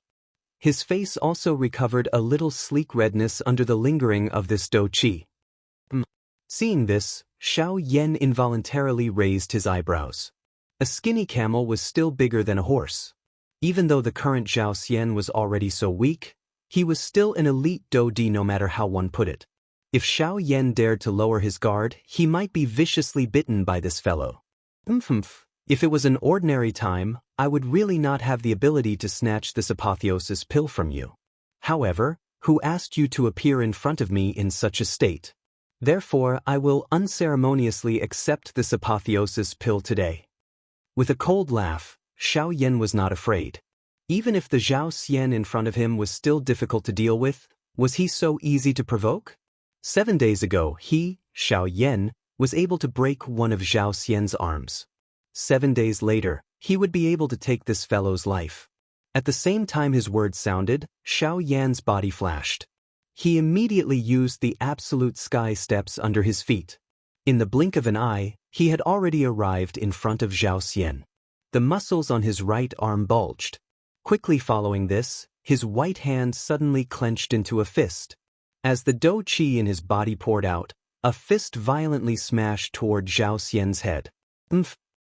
His face also recovered a little sleek redness under the lingering of this dou qi. Seeing this, Xiao Yan involuntarily raised his eyebrows. A skinny camel was still bigger than a horse. Even though the current Zhao Xian was already so weak, he was still an elite dou di no matter how one put it. If Xiao Yan dared to lower his guard, he might be viciously bitten by this fellow. If it was an ordinary time, I would really not have the ability to snatch this apotheosis pill from you. However, who asked you to appear in front of me in such a state? Therefore, I will unceremoniously accept this apotheosis pill today. With a cold laugh, Xiao Yan was not afraid. Even if the Zhao Xian in front of him was still difficult to deal with, was he so easy to provoke? 7 days ago he, Xiao Yan, was able to break one of Zhao Xian's arms. 7 days later, he would be able to take this fellow's life. At the same time his words sounded, Xiao Yan's body flashed. He immediately used the absolute sky steps under his feet. In the blink of an eye, he had already arrived in front of Zhao Xian. The muscles on his right arm bulged. Quickly following this, his white hand suddenly clenched into a fist. As the dou qi in his body poured out, a fist violently smashed toward Zhao Xian's head.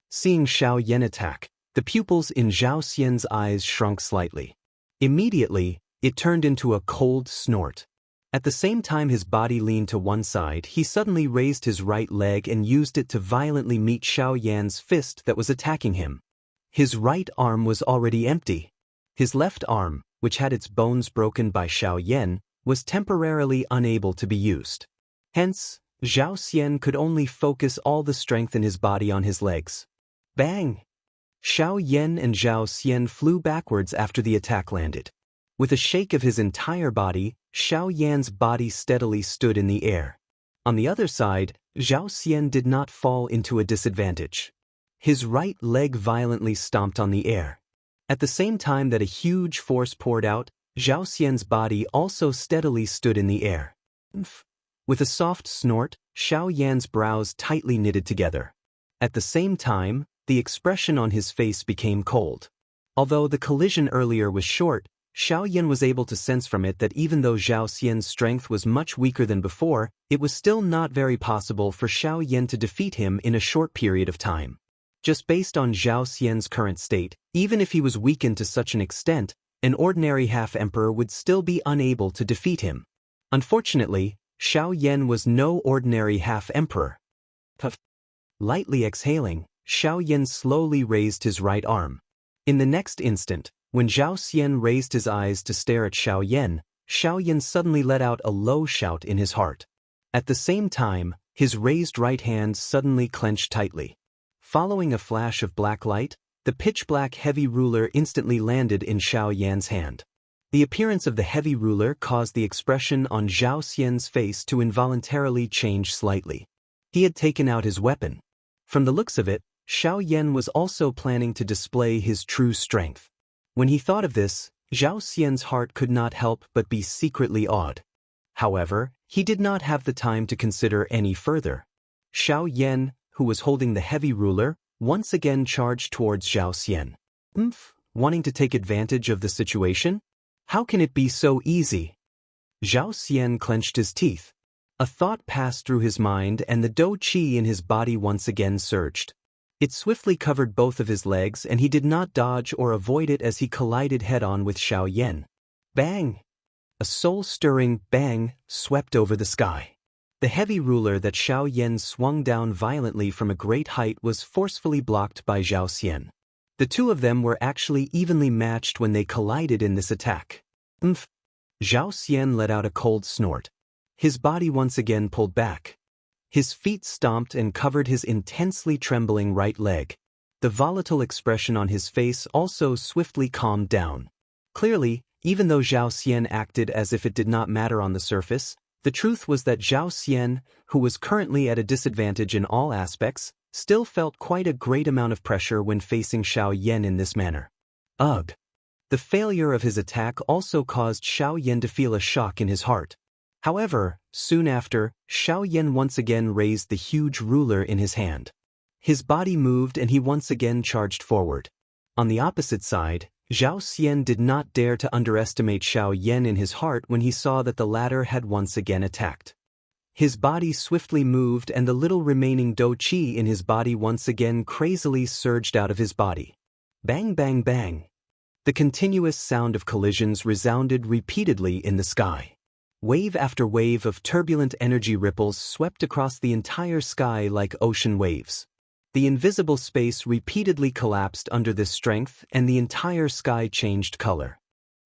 Seeing Xiao Yan attack, the pupils in Zhao Xian's eyes shrunk slightly. Immediately, it turned into a cold snort. At the same time his body leaned to one side, he suddenly raised his right leg and used it to violently meet Xiao Yan's fist that was attacking him. His right arm was already empty. His left arm, which had its bones broken by Xiao Yan, was temporarily unable to be used. Hence, Zhao Xian could only focus all the strength in his body on his legs. Bang! Xiao Yan and Zhao Xian flew backwards after the attack landed. With a shake of his entire body, Xiao Yan's body steadily stood in the air. On the other side, Zhao Xian did not fall into a disadvantage. His right leg violently stomped on the air. At the same time that a huge force poured out, Zhao Xian's body also steadily stood in the air. With a soft snort, Xiao Yan's brows tightly knitted together. At the same time, the expression on his face became cold. Although the collision earlier was short, Xiao Yan was able to sense from it that even though Zhao Xian's strength was much weaker than before, it was still not very possible for Xiao Yan to defeat him in a short period of time. Just based on Zhao Xian's current state, even if he was weakened to such an extent, an ordinary half-emperor would still be unable to defeat him. Unfortunately, Xiao Yan was no ordinary half-emperor. Lightly exhaling, Xiao Yan slowly raised his right arm. In the next instant, when Zhao Xian raised his eyes to stare at Xiao Yan suddenly let out a low shout in his heart. At the same time, his raised right hand suddenly clenched tightly. Following a flash of black light, the pitch-black heavy ruler instantly landed in Xiao Yan's hand. The appearance of the heavy ruler caused the expression on Zhao Xian's face to involuntarily change slightly. He had taken out his weapon. From the looks of it, Xiao Yan was also planning to display his true strength. When he thought of this, Zhao Xian's heart could not help but be secretly awed. However, he did not have the time to consider any further. Xiao Yan, who was holding the heavy ruler, once again charged towards Zhao Xian. Wanting to take advantage of the situation? How can it be so easy? Zhao Xian clenched his teeth. A thought passed through his mind and the dou qi in his body once again surged. It swiftly covered both of his legs and he did not dodge or avoid it as he collided head-on with Xiao Yan. Bang! A soul-stirring bang swept over the sky. The heavy ruler that Xiao Yan swung down violently from a great height was forcefully blocked by Zhao Xian. The two of them were actually evenly matched when they collided in this attack. Zhao Xian let out a cold snort. His body once again pulled back. His feet stomped and covered his intensely trembling right leg. The volatile expression on his face also swiftly calmed down. Clearly, even though Zhao Xian acted as if it did not matter on the surface, the truth was that Zhao Xian, who was currently at a disadvantage in all aspects, still felt quite a great amount of pressure when facing Xiao Yan in this manner. Ugh! The failure of his attack also caused Xiao Yan to feel a shock in his heart. However, soon after, Xiao Yan once again raised the huge ruler in his hand. His body moved and he once again charged forward. On the opposite side, Zhao Xian did not dare to underestimate Xiao Yan in his heart when he saw that the latter had once again attacked. His body swiftly moved and the little remaining dou qi in his body once again crazily surged out of his body. Bang bang bang. The continuous sound of collisions resounded repeatedly in the sky. Wave after wave of turbulent energy ripples swept across the entire sky like ocean waves. The invisible space repeatedly collapsed under this strength and the entire sky changed color.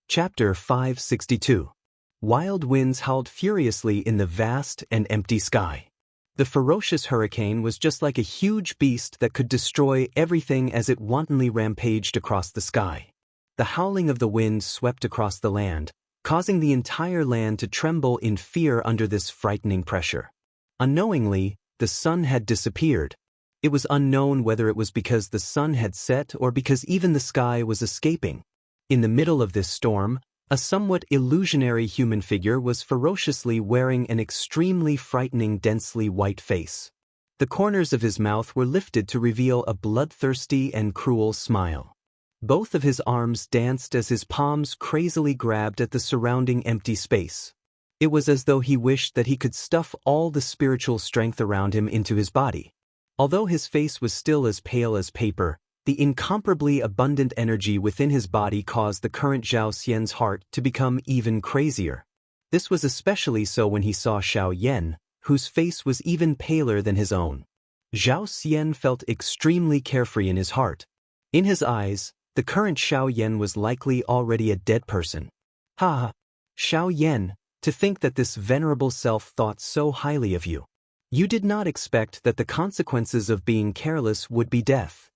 Chapter 562. Wild winds howled furiously in the vast and empty sky. The ferocious hurricane was just like a huge beast that could destroy everything as it wantonly rampaged across the sky. The howling of the wind swept across the land, causing the entire land to tremble in fear under this frightening pressure. Unknowingly, the sun had disappeared. It was unknown whether it was because the sun had set or because even the sky was escaping. In the middle of this storm, a somewhat illusionary human figure was ferociously wearing an extremely frightening densely white face. The corners of his mouth were lifted to reveal a bloodthirsty and cruel smile. Both of his arms danced as his palms crazily grabbed at the surrounding empty space. It was as though he wished that he could stuff all the spiritual strength around him into his body. Although his face was still as pale as paper, the incomparably abundant energy within his body caused the current Zhao Xian's heart to become even crazier. This was especially so when he saw Xiao Yan, whose face was even paler than his own. Zhao Xian felt extremely carefree in his heart. In his eyes, the current Xiao Yan was likely already a dead person. Ha! Xiao Yan, to think that this venerable self thought so highly of you. You did not expect that the consequences of being careless would be death.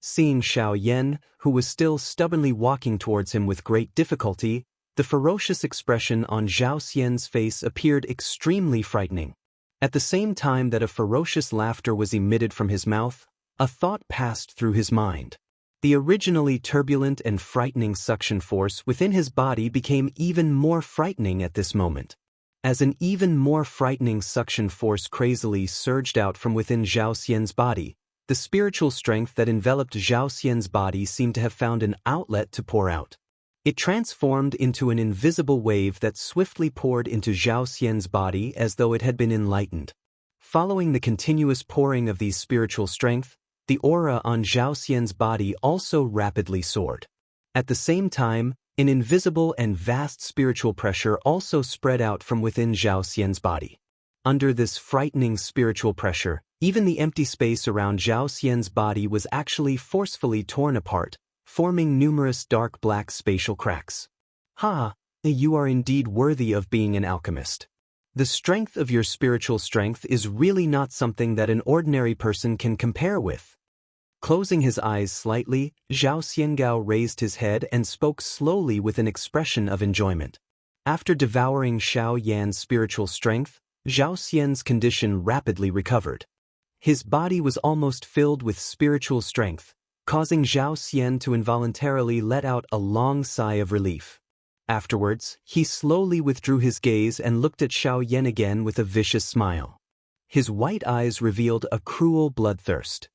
Seeing Xiao Yan, who was still stubbornly walking towards him with great difficulty, the ferocious expression on Zhao Xian's face appeared extremely frightening. At the same time that a ferocious laughter was emitted from his mouth, a thought passed through his mind. The originally turbulent and frightening suction force within his body became even more frightening at this moment. As an even more frightening suction force crazily surged out from within Zhao Xian's body, the spiritual strength that enveloped Zhao Xian's body seemed to have found an outlet to pour out. It transformed into an invisible wave that swiftly poured into Zhao Xian's body as though it had been enlightened. Following the continuous pouring of these spiritual strength, the aura on Zhao Xian's body also rapidly soared. At the same time, an invisible and vast spiritual pressure also spread out from within Zhao Xian's body. Under this frightening spiritual pressure, even the empty space around Zhao Xian's body was actually forcefully torn apart, forming numerous dark black spatial cracks. Ha! You are indeed worthy of being an alchemist. The strength of your spiritual strength is really not something that an ordinary person can compare with. Closing his eyes slightly, Zhao Xiangao raised his head and spoke slowly with an expression of enjoyment. After devouring Xiao Yan's spiritual strength, Zhao Xian's condition rapidly recovered. His body was almost filled with spiritual strength, causing Zhao Xian to involuntarily let out a long sigh of relief. Afterwards, he slowly withdrew his gaze and looked at Xiao Yan again with a vicious smile. His white eyes revealed a cruel bloodthirst.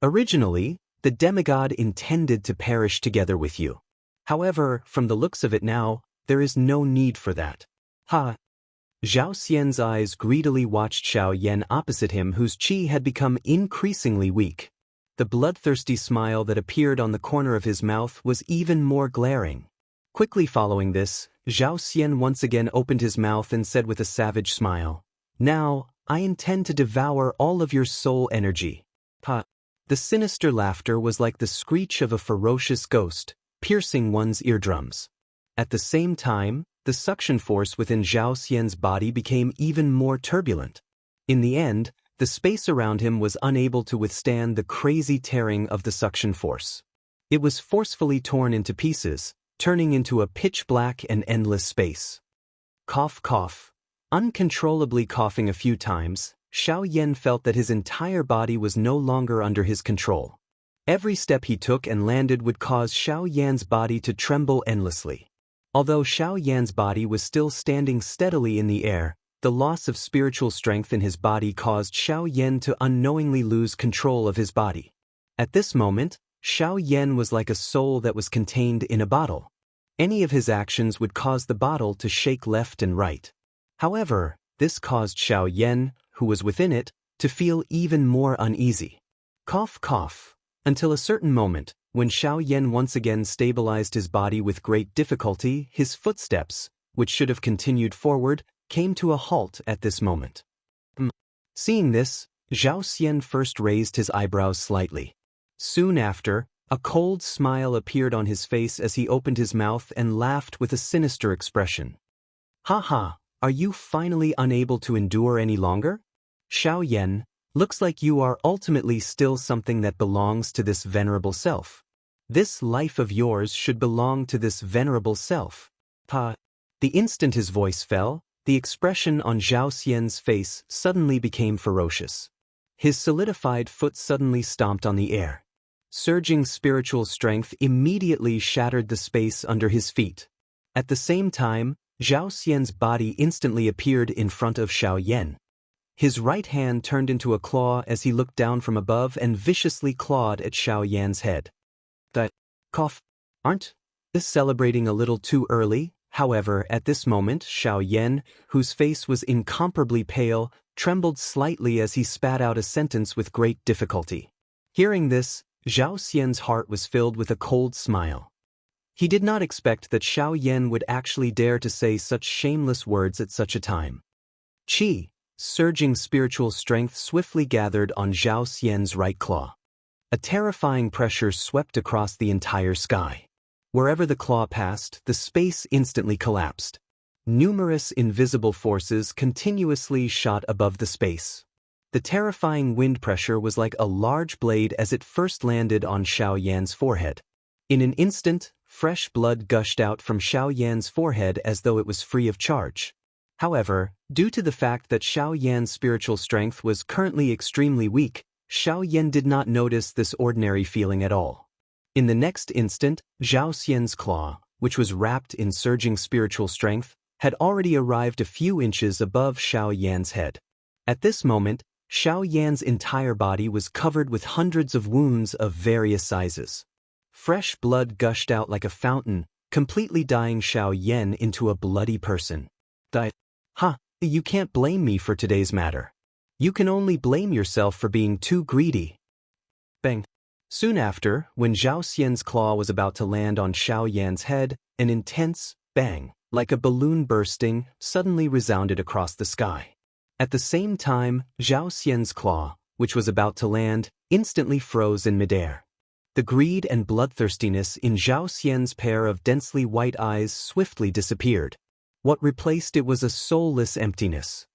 Originally, the demigod intended to perish together with you. However, from the looks of it now, there is no need for that. Ha! Zhao Xian's eyes greedily watched Xiao Yan opposite him, whose qi had become increasingly weak. The bloodthirsty smile that appeared on the corner of his mouth was even more glaring. Quickly following this, Zhao Xian once again opened his mouth and said with a savage smile, "Now, I intend to devour all of your soul energy." Ha! The sinister laughter was like the screech of a ferocious ghost, piercing one's eardrums. At the same time, the suction force within Zhao Xian's body became even more turbulent. In the end, the space around him was unable to withstand the crazy tearing of the suction force. It was forcefully torn into pieces, turning into a pitch-black and endless space. Cough, cough. Uncontrollably coughing a few times, Xiao Yan felt that his entire body was no longer under his control. Every step he took and landed would cause Xiao Yan's body to tremble endlessly. Although Xiao Yan's body was still standing steadily in the air, the loss of spiritual strength in his body caused Xiao Yan to unknowingly lose control of his body. At this moment, Xiao Yan was like a soul that was contained in a bottle. Any of his actions would cause the bottle to shake left and right. However, this caused Xiao Yan, who was within it, to feel even more uneasy. Cough, cough. Until a certain moment, when Xiao Yan once again stabilized his body with great difficulty, his footsteps, which should have continued forward, came to a halt at this moment. Seeing this, Zhao Xian first raised his eyebrows slightly. Soon after, a cold smile appeared on his face as he opened his mouth and laughed with a sinister expression. "Ha ha, are you finally unable to endure any longer? Xiao Yan, looks like you are ultimately still something that belongs to this venerable self. This life of yours should belong to this venerable self." Ha! The instant his voice fell, the expression on Zhao Xian's face suddenly became ferocious. His solidified foot suddenly stomped on the air. Surging spiritual strength immediately shattered the space under his feet. At the same time, Zhao Xian's body instantly appeared in front of Xiao Yan. His right hand turned into a claw as he looked down from above and viciously clawed at Xiao Yan's head. Cough. Aren't this celebrating a little too early? However, at this moment, Xiao Yan, whose face was incomparably pale, trembled slightly as he spat out a sentence with great difficulty. Hearing this, Zhao Xian's heart was filled with a cold smile. He did not expect that Xiao Yan would actually dare to say such shameless words at such a time. Qi, surging spiritual strength swiftly gathered on Zhao Xian's right claw. A terrifying pressure swept across the entire sky. Wherever the claw passed, the space instantly collapsed. Numerous invisible forces continuously shot above the space. The terrifying wind pressure was like a large blade as it first landed on Xiao Yan's forehead. In an instant, fresh blood gushed out from Xiao Yan's forehead as though it was free of charge. However, due to the fact that Xiao Yan's spiritual strength was currently extremely weak, Xiao Yan did not notice this ordinary feeling at all. In the next instant, Zhao Xian's claw, which was wrapped in surging spiritual strength, had already arrived a few inches above Xiao Yan's head. At this moment, Xiao Yan's entire body was covered with hundreds of wounds of various sizes. Fresh blood gushed out like a fountain, completely dyeing Xiao Yan into a bloody person. You can't blame me for today's matter. You can only blame yourself for being too greedy. Bang. Soon after, when Zhao Xian's claw was about to land on Xiao Yan's head, an intense bang, like a balloon bursting, suddenly resounded across the sky. At the same time, Zhao Xian's claw, which was about to land, instantly froze in midair. The greed and bloodthirstiness in Zhao Xian's pair of densely white eyes swiftly disappeared. What replaced it was a soulless emptiness.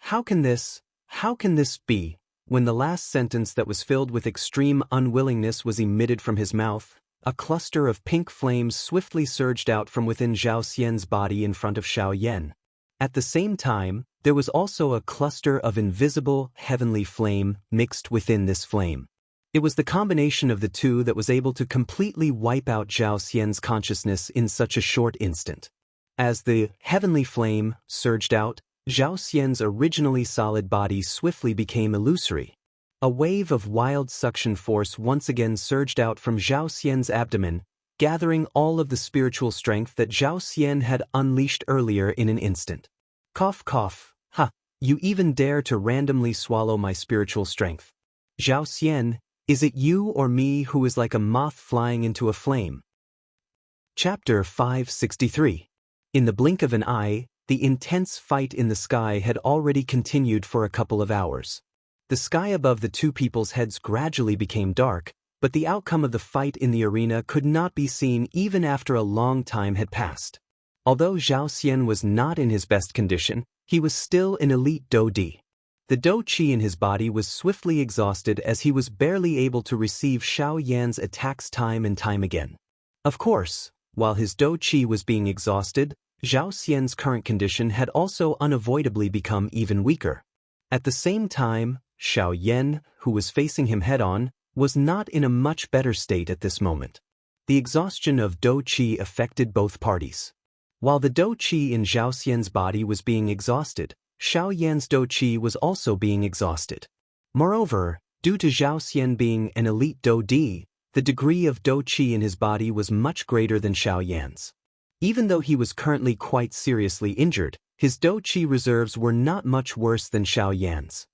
How can this be? When the last sentence that was filled with extreme unwillingness was emitted from his mouth, a cluster of pink flames swiftly surged out from within Zhao Xian's body in front of Xiao Yan. At the same time, there was also a cluster of invisible, heavenly flame mixed within this flame. It was the combination of the two that was able to completely wipe out Zhao Xian's consciousness in such a short instant. As the heavenly flame surged out, Zhao Xian's originally solid body swiftly became illusory. A wave of wild suction force once again surged out from Zhao Xian's abdomen, gathering all of the spiritual strength that Zhao Xian had unleashed earlier in an instant. Cough cough, ha, you even dare to randomly swallow my spiritual strength. Zhao Xian, is it you or me who is like a moth flying into a flame? Chapter 563. In the blink of an eye, the intense fight in the sky had already continued for a couple of hours. The sky above the two people's heads gradually became dark, but the outcome of the fight in the arena could not be seen even after a long time had passed. Although Zhao Xian was not in his best condition, he was still an elite Do Di. The Do Qi in his body was swiftly exhausted as he was barely able to receive Xiao Yan's attacks time and time again. Of course, while his Do Qi was being exhausted, Zhao Xian's current condition had also unavoidably become even weaker. At the same time, Xiao Yan, who was facing him head-on, was not in a much better state at this moment. The exhaustion of Do Qi affected both parties. While the Do Qi in Zhao Xian's body was being exhausted, Xiao Yan's Do Qi was also being exhausted. Moreover, due to Zhao Xian being an elite Do Di, the degree of Do Qi in his body was much greater than Xiao Yan's. Even though he was currently quite seriously injured, his Do Qi reserves were not much worse than Xiao Yan's.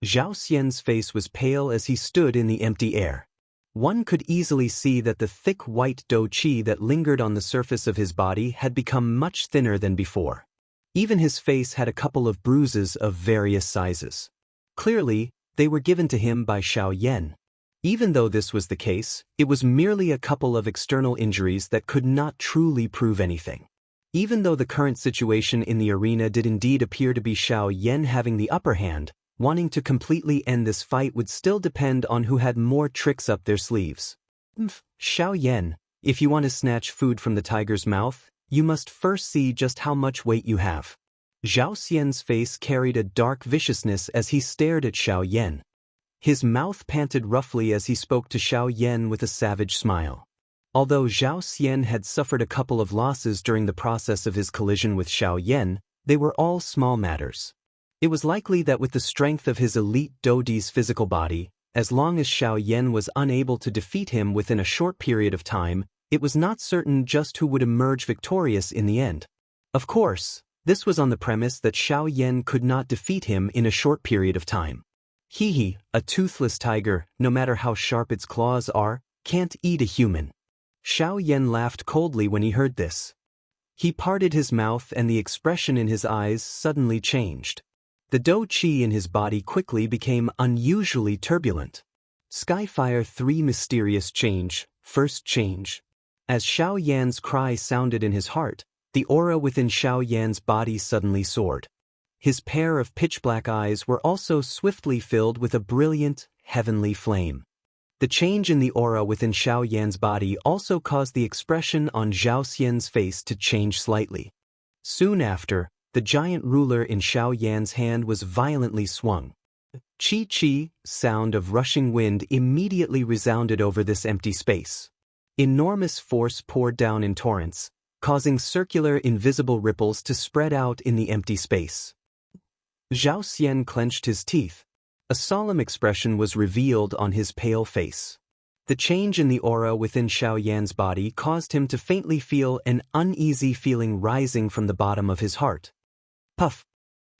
Zhao Xian's face was pale as he stood in the empty air. One could easily see that the thick white Do Qi that lingered on the surface of his body had become much thinner than before. Even his face had a couple of bruises of various sizes. Clearly, they were given to him by Xiao Yan. Even though this was the case, it was merely a couple of external injuries that could not truly prove anything. Even though the current situation in the arena did indeed appear to be Xiao Yan having the upper hand, wanting to completely end this fight would still depend on who had more tricks up their sleeves. Xiao Yan, if you want to snatch food from the tiger's mouth, you must first see just how much weight you have. Zhao Xian's face carried a dark viciousness as he stared at Xiao Yan. His mouth panted roughly as he spoke to Xiao Yan with a savage smile. Although Zhao Xian had suffered a couple of losses during the process of his collision with Xiao Yan, they were all small matters. It was likely that with the strength of his elite Do Di's physical body, as long as Xiao Yan was unable to defeat him within a short period of time, it was not certain just who would emerge victorious in the end. Of course, this was on the premise that Xiao Yan could not defeat him in a short period of time. Hee, a toothless tiger, no matter how sharp its claws are, can't eat a human. Xiao Yan laughed coldly when he heard this. He parted his mouth and the expression in his eyes suddenly changed. The Do Qi in his body quickly became unusually turbulent. Skyfire 3 Mysterious Change, First Change. As Xiao Yan's cry sounded in his heart, the aura within Xiao Yan's body suddenly soared. His pair of pitch-black eyes were also swiftly filled with a brilliant, heavenly flame. The change in the aura within Xiao Yan's body also caused the expression on Zhao Xian's face to change slightly. Soon after, the giant ruler in Xiao Yan's hand was violently swung. Chi-chi, sound of rushing wind immediately resounded over this empty space. Enormous force poured down in torrents, causing circular invisible ripples to spread out in the empty space. Zhao Xian clenched his teeth. A solemn expression was revealed on his pale face. The change in the aura within Xiao Yan's body caused him to faintly feel an uneasy feeling rising from the bottom of his heart. Puff!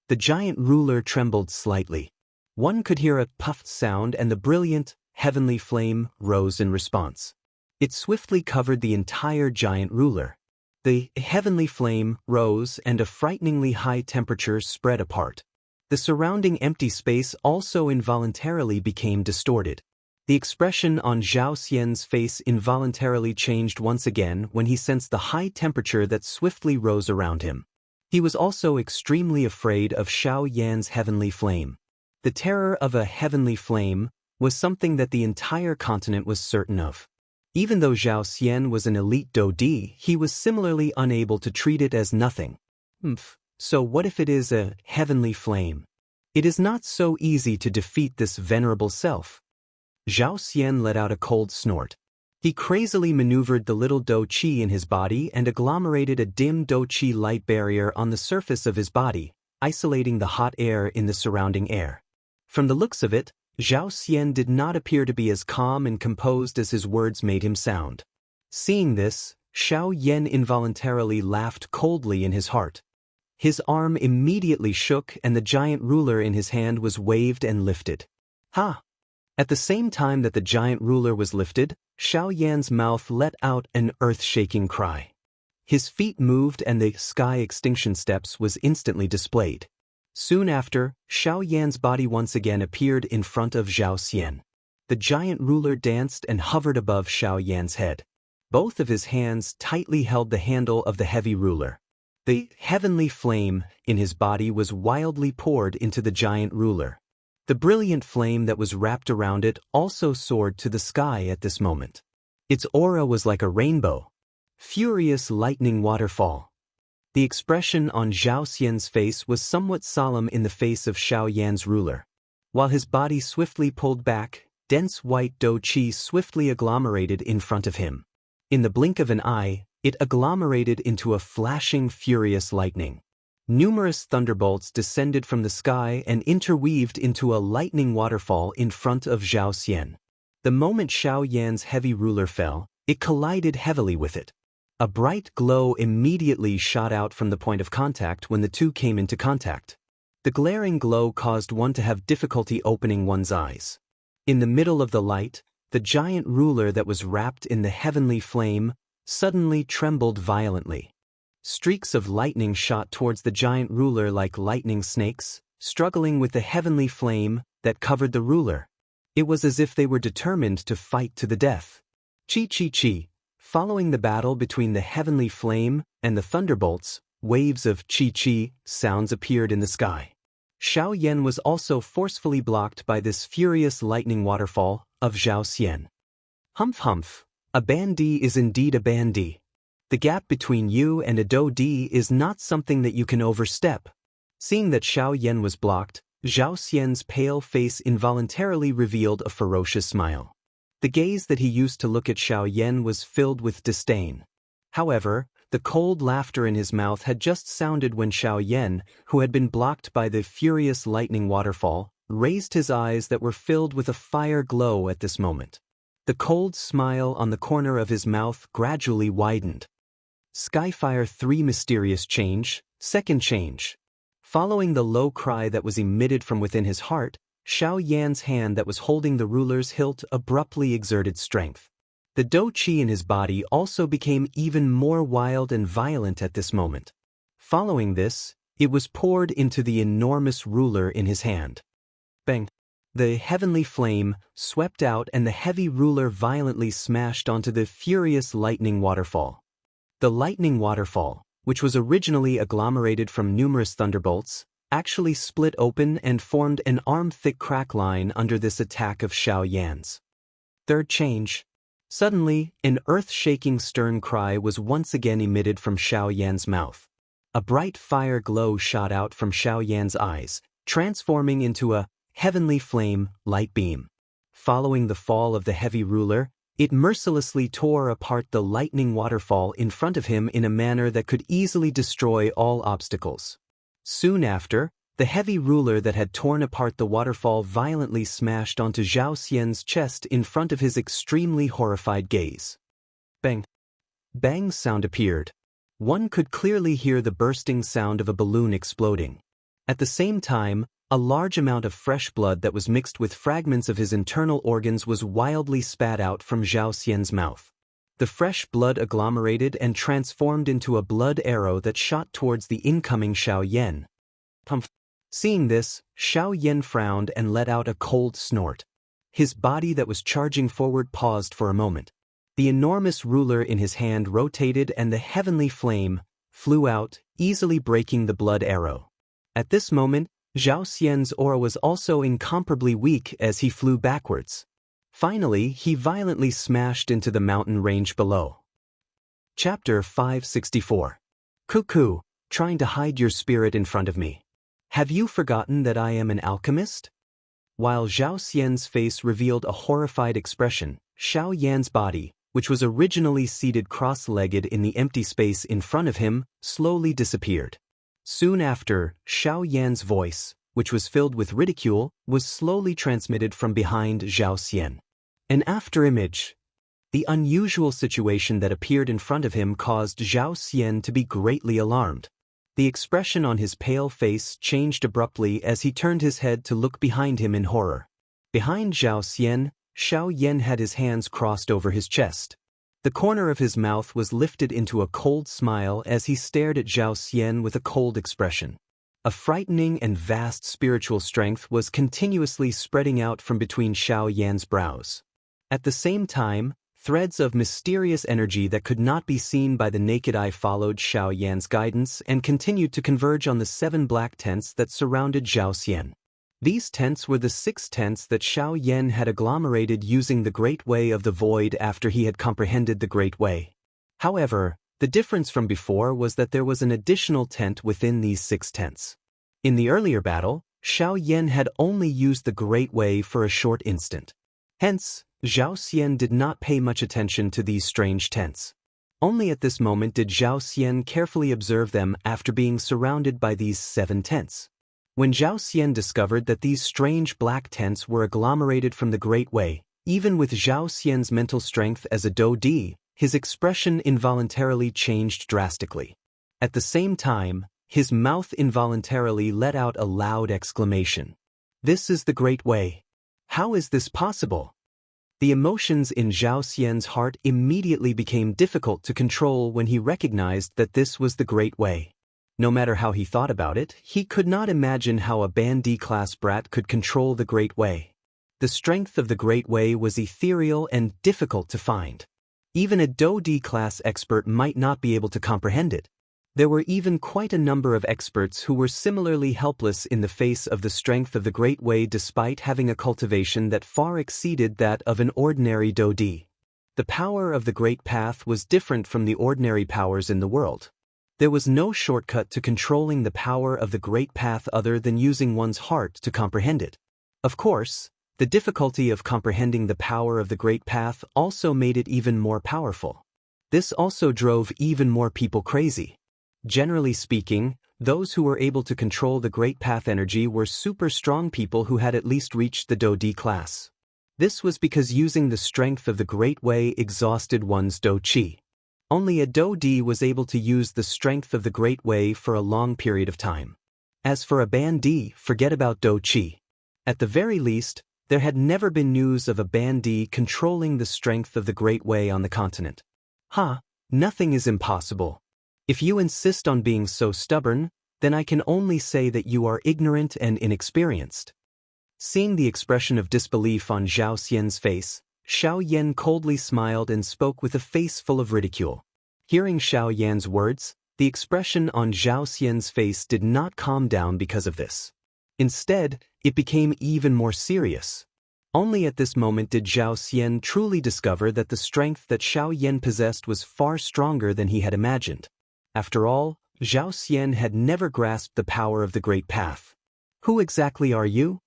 The giant ruler trembled slightly. One could hear a puffed sound and the brilliant, heavenly flame rose in response. It swiftly covered the entire giant ruler. The heavenly flame rose and a frighteningly high temperature spread apart. The surrounding empty space also involuntarily became distorted. The expression on Zhao Xian's face involuntarily changed once again when he sensed the high temperature that swiftly rose around him. He was also extremely afraid of Xiao Yan's heavenly flame. The terror of a heavenly flame was something that the entire continent was certain of. Even though Zhao Xian was an elite Dodi, he was similarly unable to treat it as nothing. So what if it is a heavenly flame? It is not so easy to defeat this venerable self. Zhao Xian let out a cold snort. He crazily maneuvered the little Do Qi in his body and agglomerated a dim Do Qi light barrier on the surface of his body, isolating the hot air in the surrounding air. From the looks of it, Zhao Xian did not appear to be as calm and composed as his words made him sound. Seeing this, Xiao Yan involuntarily laughed coldly in his heart. His arm immediately shook and the giant ruler in his hand was waved and lifted. Ha! At the same time that the giant ruler was lifted, Xiao Yan's mouth let out an earth-shaking cry. His feet moved and the sky extinction steps was instantly displayed. Soon after, Xiao Yan's body once again appeared in front of Zhao Xian. The giant ruler danced and hovered above Xiao Yan's head. Both of his hands tightly held the handle of the heavy ruler. The heavenly flame in his body was wildly poured into the giant ruler. The brilliant flame that was wrapped around it also soared to the sky at this moment. Its aura was like a rainbow. Furious lightning waterfall. The expression on Zhao Xian's face was somewhat solemn in the face of Xiao Yan's ruler. While his body swiftly pulled back, dense white Do Qi swiftly agglomerated in front of him. In the blink of an eye, it agglomerated into a flashing, furious lightning. Numerous thunderbolts descended from the sky and interweaved into a lightning waterfall in front of Zhao Xian. The moment Xiao Yan's heavy ruler fell, it collided heavily with it. A bright glow immediately shot out from the point of contact when the two came into contact. The glaring glow caused one to have difficulty opening one's eyes. In the middle of the light, the giant ruler that was wrapped in the heavenly flame suddenly trembled violently. Streaks of lightning shot towards the giant ruler like lightning snakes, struggling with the heavenly flame that covered the ruler. It was as if they were determined to fight to the death. Chi chi chi. Following the battle between the heavenly flame and the thunderbolts, waves of chi chi sounds appeared in the sky. Xiao Yan was also forcefully blocked by this furious lightning waterfall of Zhao Xian. Humph humph. A bandi is indeed a bandi. The gap between you and a Dodi is not something that you can overstep. Seeing that Xiao Yan was blocked, Zhao Xian's pale face involuntarily revealed a ferocious smile. The gaze that he used to look at Xiao Yan was filled with disdain. However, the cold laughter in his mouth had just sounded when Xiao Yan, who had been blocked by the furious lightning waterfall, raised his eyes that were filled with a fire glow at this moment. The cold smile on the corner of his mouth gradually widened. Skyfire 3 Mysterious Change, Second Change. Following the low cry that was emitted from within his heart, Xiao Yan's hand that was holding the ruler's hilt abruptly exerted strength. The Do Qi in his body also became even more wild and violent at this moment. Following this, it was poured into the enormous ruler in his hand. Bang! The heavenly flame swept out and the heavy ruler violently smashed onto the furious lightning waterfall. The lightning waterfall, which was originally agglomerated from numerous thunderbolts, actually split open and formed an arm-thick crack line under this attack of Xiao Yan's. Third change. Suddenly, an earth-shaking stern cry was once again emitted from Xiao Yan's mouth. A bright fire glow shot out from Xiao Yan's eyes, transforming into a heavenly flame light beam. Following the fall of the heavy ruler, it mercilessly tore apart the lightning waterfall in front of him in a manner that could easily destroy all obstacles. Soon after, the heavy ruler that had torn apart the waterfall violently smashed onto Zhao Xian's chest in front of his extremely horrified gaze. Bang! Bang sound appeared. One could clearly hear the bursting sound of a balloon exploding. At the same time, a large amount of fresh blood that was mixed with fragments of his internal organs was wildly spat out from Zhao Xian's mouth. The fresh blood agglomerated and transformed into a blood arrow that shot towards the incoming Xiao Yan. Pumph! Seeing this, Xiao Yan frowned and let out a cold snort. His body that was charging forward paused for a moment. The enormous ruler in his hand rotated and the heavenly flame flew out, easily breaking the blood arrow. At this moment, Zhao Xian's aura was also incomparably weak as he flew backwards. Finally, he violently smashed into the mountain range below. Chapter 564. Cuckoo, trying to hide your spirit in front of me. Have you forgotten that I am an alchemist? While Zhao Xian's face revealed a horrified expression, Xiao Yan's body, which was originally seated cross-legged in the empty space in front of him, slowly disappeared. Soon after, Xiao Yan's voice, which was filled with ridicule, was slowly transmitted from behind Zhao Xian. An afterimage. The unusual situation that appeared in front of him caused Zhao Xian to be greatly alarmed. The expression on his pale face changed abruptly as he turned his head to look behind him in horror. Behind Zhao Xian, Xiao Yan had his hands crossed over his chest. The corner of his mouth was lifted into a cold smile as he stared at Zhao Xian with a cold expression. A frightening and vast spiritual strength was continuously spreading out from between Xiao Yan's brows. At the same time, threads of mysterious energy that could not be seen by the naked eye followed Xiao Yan's guidance and continued to converge on the 7 black tents that surrounded Zhao Xian. These tents were the 6 tents that Xiao Yan had agglomerated using the Great Way of the Void after he had comprehended the Great Way. However, the difference from before was that there was an additional tent within these 6 tents. In the earlier battle, Xiao Yan had only used the Great Way for a short instant. Hence, Zhao Xian did not pay much attention to these strange tents. Only at this moment did Zhao Xian carefully observe them after being surrounded by these 7 tents. When Zhao Xian discovered that these strange black tents were agglomerated from the Great Way, even with Zhao Xian's mental strength as a Do Di, his expression involuntarily changed drastically. At the same time, his mouth involuntarily let out a loud exclamation. This is the Great Way. How is this possible? The emotions in Zhao Xian's heart immediately became difficult to control when he recognized that this was the Great Way. No matter how he thought about it, he could not imagine how a Bandi-class brat could control the Great Way. The strength of the Great Way was ethereal and difficult to find. Even a Do-Di-class expert might not be able to comprehend it. There were even quite a number of experts who were similarly helpless in the face of the strength of the Great Way despite having a cultivation that far exceeded that of an ordinary Do-Di. The power of the Great Path was different from the ordinary powers in the world. There was no shortcut to controlling the power of the Great Path other than using one's heart to comprehend it. Of course, the difficulty of comprehending the power of the Great Path also made it even more powerful. This also drove even more people crazy. Generally speaking, those who were able to control the Great Path energy were super strong people who had at least reached the Do-Di class. This was because using the strength of the Great Way exhausted one's Do-Chi. Only a Do-Di was able to use the strength of the Great Way for a long period of time. As for a Bandi, forget about Do-Chi. At the very least, there had never been news of a Bandi controlling the strength of the Great Way on the continent. Nothing is impossible. If you insist on being so stubborn, then I can only say that you are ignorant and inexperienced. Seeing the expression of disbelief on Zhao Xian's face, Xiao Yan coldly smiled and spoke with a face full of ridicule. Hearing Xiao Yan's words, the expression on Zhao Xian's face did not calm down because of this. Instead, it became even more serious. Only at this moment did Zhao Xian truly discover that the strength that Xiao Yan possessed was far stronger than he had imagined. After all, Zhao Xian had never grasped the power of the Great Path. Who exactly are you?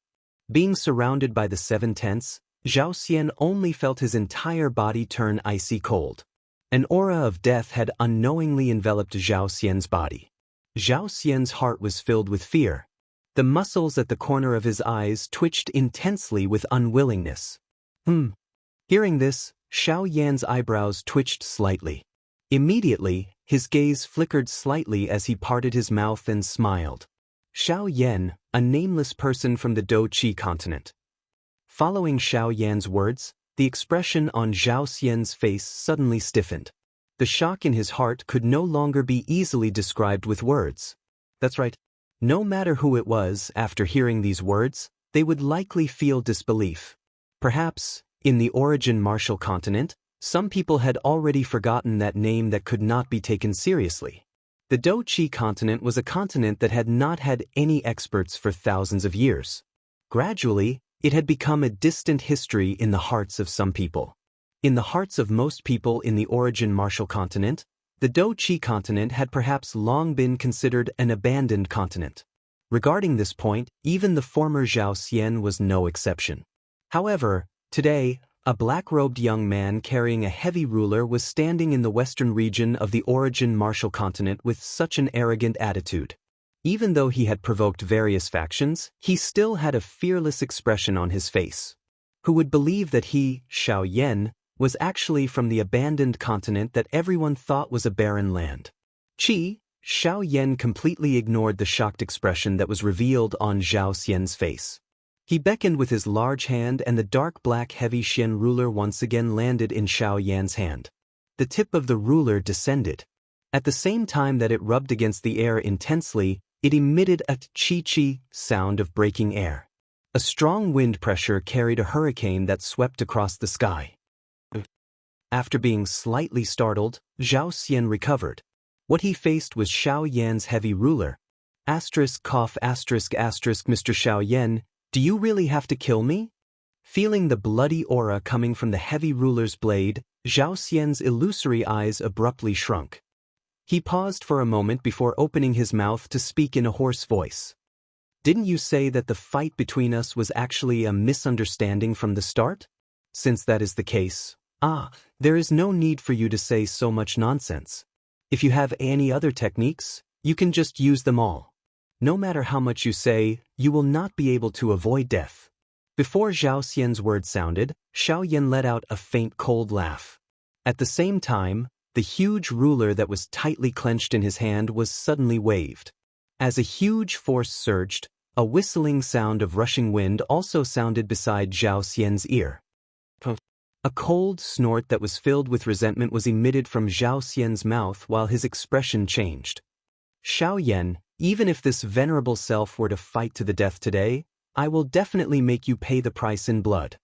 Being surrounded by the 7 tents, Zhao Xian only felt his entire body turn icy cold. An aura of death had unknowingly enveloped Zhao Xian's body. Zhao Xian's heart was filled with fear. The muscles at the corner of his eyes twitched intensely with unwillingness. Hearing this, Xiao Yan's eyebrows twitched slightly. Immediately, his gaze flickered slightly as he parted his mouth and smiled. Xiao Yan, a nameless person from the Do-Chi continent. Following Xiao Yan's words, the expression on Zhao Xian's face suddenly stiffened. The shock in his heart could no longer be easily described with words. That's right. No matter who it was, after hearing these words, they would likely feel disbelief. Perhaps, in the origin martial continent, some people had already forgotten that name that could not be taken seriously. The Do-Chi continent was a continent that had not had any experts for thousands of years. Gradually, it had become a distant history in the hearts of some people. In the hearts of most people in the origin martial continent, the Do-Chi continent had perhaps long been considered an abandoned continent. Regarding this point, even the former Zhao Xian was no exception. However, today, a black-robed young man carrying a heavy ruler was standing in the western region of the origin martial continent with such an arrogant attitude. Even though he had provoked various factions, he still had a fearless expression on his face. Who would believe that he, Xiao Yan, was actually from the abandoned continent that everyone thought was a barren land? Xiao Yan completely ignored the shocked expression that was revealed on Zhao Xian's face. He beckoned with his large hand and the dark black heavy Xian ruler once again landed in Xiao Yan's hand. The tip of the ruler descended. At the same time that it rubbed against the air intensely, it emitted a chi-chi sound of breaking air. A strong wind pressure carried a hurricane that swept across the sky. After being slightly startled, Zhao Xian recovered. What he faced was Xiao Yan's heavy ruler. Mr. Xiao Yan, do you really have to kill me? Feeling the bloody aura coming from the heavy ruler's blade, Zhao Xian's illusory eyes abruptly shrunk. He paused for a moment before opening his mouth to speak in a hoarse voice. Didn't you say that the fight between us was actually a misunderstanding from the start? Since that is the case, there is no need for you to say so much nonsense. If you have any other techniques, you can just use them all. No matter how much you say, you will not be able to avoid death. Before Zhao Xian's words sounded, Xiao Yan let out a faint cold laugh. At the same time, the huge ruler that was tightly clenched in his hand was suddenly waved. As a huge force surged, a whistling sound of rushing wind also sounded beside Zhao Xian's ear. A cold snort that was filled with resentment was emitted from Zhao Xian's mouth while his expression changed. Xiao Yan, even if this venerable self were to fight to the death today, I will definitely make you pay the price in blood.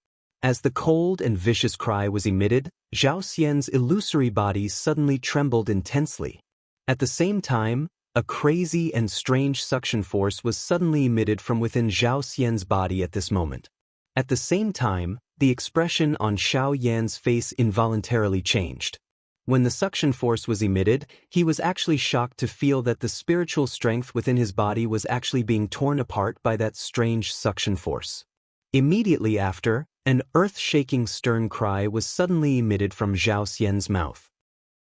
As the cold and vicious cry was emitted, Zhao Xian's illusory body suddenly trembled intensely. At the same time, a crazy and strange suction force was suddenly emitted from within Zhao Xian's body at this moment. At the same time, the expression on Xiao Yan's face involuntarily changed. When the suction force was emitted, he was actually shocked to feel that the spiritual strength within his body was actually being torn apart by that strange suction force. Immediately after, an earth-shaking stern cry was suddenly emitted from Zhao Xian's mouth.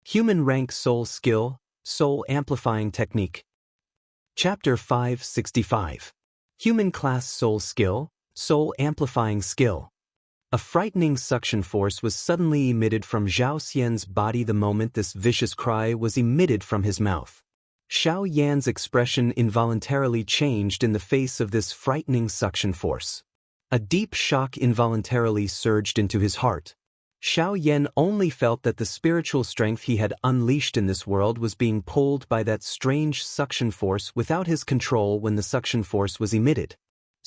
Human rank soul skill, soul amplifying technique. Chapter 565. Human class soul skill, soul amplifying skill. A frightening suction force was suddenly emitted from Zhao Xian's body the moment this vicious cry was emitted from his mouth. Xiao Yan's expression involuntarily changed in the face of this frightening suction force. A deep shock involuntarily surged into his heart. Xiao Yan only felt that the spiritual strength he had unleashed in this world was being pulled by that strange suction force without his control when the suction force was emitted.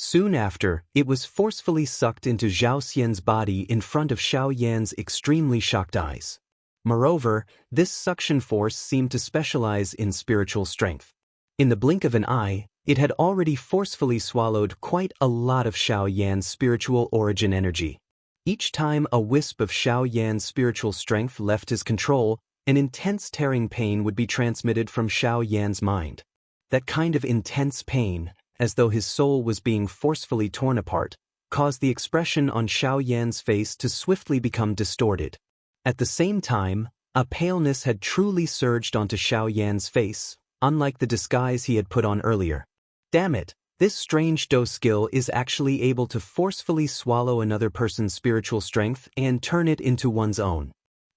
Soon after, it was forcefully sucked into Zhao Xian's body in front of Xiao Yan's extremely shocked eyes. Moreover, this suction force seemed to specialize in spiritual strength. In the blink of an eye, it had already forcefully swallowed quite a lot of Xiao Yan's spiritual origin energy. Each time a wisp of Xiao Yan's spiritual strength left his control, an intense tearing pain would be transmitted from Xiao Yan's mind. That kind of intense pain, as though his soul was being forcefully torn apart, caused the expression on Xiao Yan's face to swiftly become distorted. At the same time, a paleness had truly surged onto Xiao Yan's face, unlike the disguise he had put on earlier. Damn it, this strange Do skill is actually able to forcefully swallow another person's spiritual strength and turn it into one's own.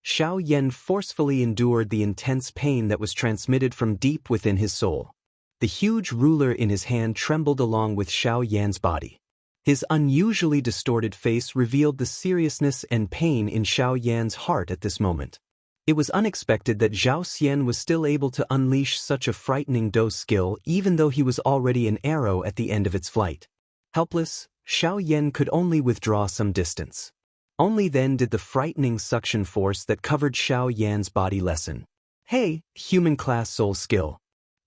Xiao Yan forcefully endured the intense pain that was transmitted from deep within his soul. The huge ruler in his hand trembled along with Xiao Yan's body. His unusually distorted face revealed the seriousness and pain in Xiao Yan's heart at this moment. It was unexpected that Zhao Xian was still able to unleash such a frightening Do skill even though he was already an arrow at the end of its flight. Helpless, Xiao Yan could only withdraw some distance. Only then did the frightening suction force that covered Xiao Yan's body lessen. Hey, human class soul skill.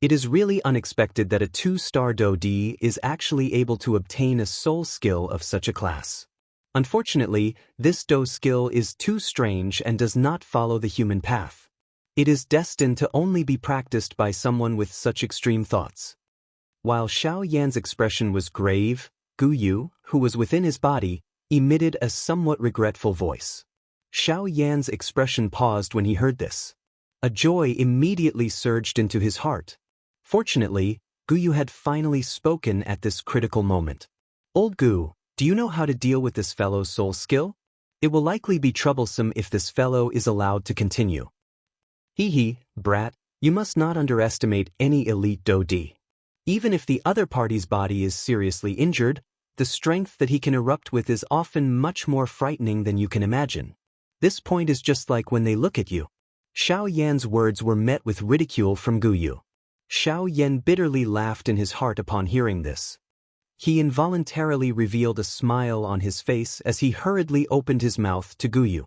It is really unexpected that a 2-star Do-D is actually able to obtain a soul skill of such a class. Unfortunately, this Do skill is too strange and does not follow the human path. It is destined to only be practiced by someone with such extreme thoughts. While Xiao Yan's expression was grave, Gu Yu, who was within his body, emitted a somewhat regretful voice. Xiao Yan's expression paused when he heard this. A joy immediately surged into his heart. Fortunately, Gu Yu had finally spoken at this critical moment. "Old Gu, do you know how to deal with this fellow's soul skill? It will likely be troublesome if this fellow is allowed to continue." "Hee, brat, you must not underestimate any elite Do-D. Even if the other party's body is seriously injured, the strength that he can erupt with is often much more frightening than you can imagine. This point is just like when they look at you." Xiao Yan's words were met with ridicule from Gu Yu. Xiao Yan bitterly laughed in his heart upon hearing this. He involuntarily revealed a smile on his face as he hurriedly opened his mouth to Gu Yu.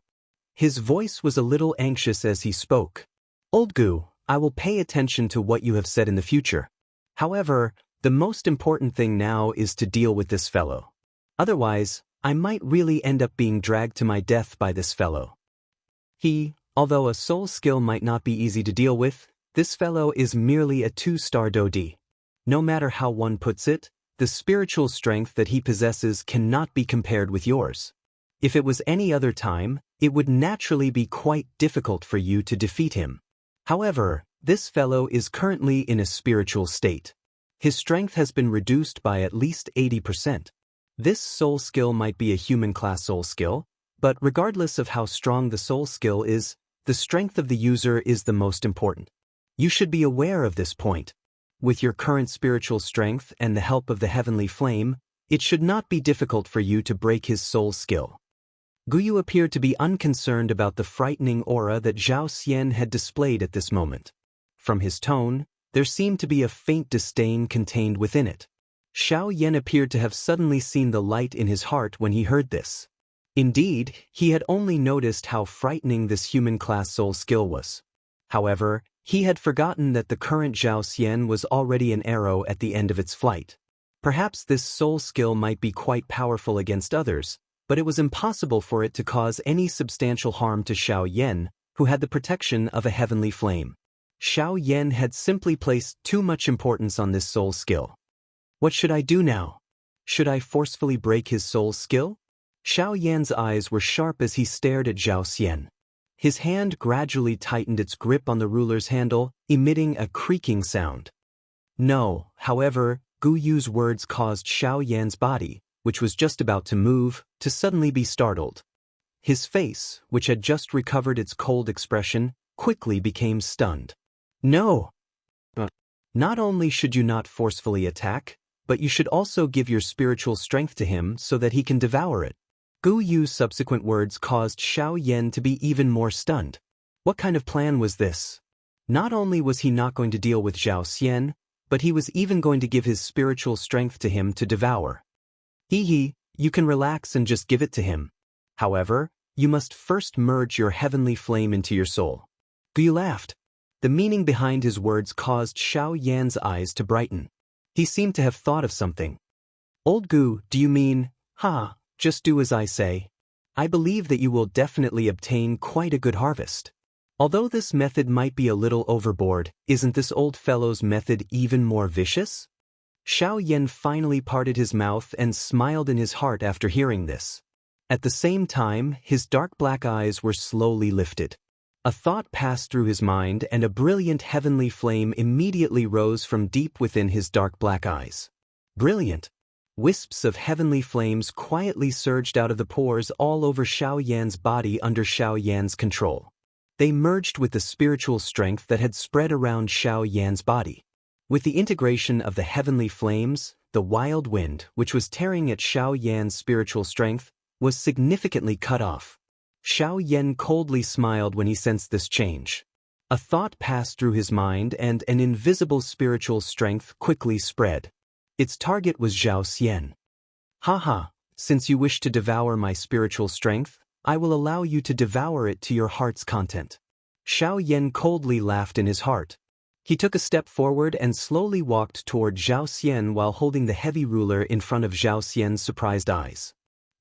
His voice was a little anxious as he spoke. "Old Gu, I will pay attention to what you have said in the future. However, the most important thing now is to deal with this fellow. Otherwise, I might really end up being dragged to my death by this fellow. Although a soul skill might not be easy to deal with, this fellow is merely a 2-star Do-D. No matter how one puts it, the spiritual strength that he possesses cannot be compared with yours. If it was any other time, it would naturally be quite difficult for you to defeat him. However, this fellow is currently in a spiritual state. His strength has been reduced by at least 80%. This soul skill might be a human class soul skill, but regardless of how strong the soul skill is, the strength of the user is the most important. You should be aware of this point. With your current spiritual strength and the help of the heavenly flame, it should not be difficult for you to break his soul skill." Gu Yu appeared to be unconcerned about the frightening aura that Zhao Xian had displayed at this moment. From his tone, there seemed to be a faint disdain contained within it. Xiao Yan appeared to have suddenly seen the light in his heart when he heard this. Indeed, he had only noticed how frightening this human class soul skill was. However, he had forgotten that the current Zhao Xian was already an arrow at the end of its flight. Perhaps this soul skill might be quite powerful against others, but it was impossible for it to cause any substantial harm to Xiao Yan, who had the protection of a heavenly flame. Xiao Yan had simply placed too much importance on this soul skill. What should I do now? Should I forcefully break his soul skill? Xiao Yan's eyes were sharp as he stared at Zhao Xian. His hand gradually tightened its grip on the ruler's handle, emitting a creaking sound. No, however, Gu Yu's words caused Xiao Yan's body, which was just about to move, to suddenly be startled. His face, which had just recovered its cold expression, quickly became stunned. "No! Not only should you not forcefully attack, but you should also give your spiritual strength to him so that he can devour it." Gu Yu's subsequent words caused Xiao Yan to be even more stunned. What kind of plan was this? Not only was he not going to deal with Zhao Xian, but he was even going to give his spiritual strength to him to devour. You can relax and just give it to him. However, you must first merge your heavenly flame into your soul. Gu Yu laughed. The meaning behind his words caused Xiao Yan's eyes to brighten. He seemed to have thought of something. "Old Gu, do you mean, just do as I say? I believe that you will definitely obtain quite a good harvest. Although this method might be a little overboard, isn't this old fellow's method even more vicious?" Xiao Yan finally parted his mouth and smiled in his heart after hearing this. At the same time, his dark black eyes were slowly lifted. A thought passed through his mind and a brilliant heavenly flame immediately rose from deep within his dark black eyes. Brilliant! Wisps of heavenly flames quietly surged out of the pores all over Xiao Yan's body under Xiao Yan's control. They merged with the spiritual strength that had spread around Xiao Yan's body. With the integration of the heavenly flames, the wild wind, which was tearing at Xiao Yan's spiritual strength, was significantly cut off. Xiao Yan coldly smiled when he sensed this change. A thought passed through his mind and an invisible spiritual strength quickly spread. Its target was Zhao Xian. Since you wish to devour my spiritual strength, I will allow you to devour it to your heart's content." Xiao Yan coldly laughed in his heart. He took a step forward and slowly walked toward Zhao Xian while holding the heavy ruler in front of Zhao Xian's surprised eyes.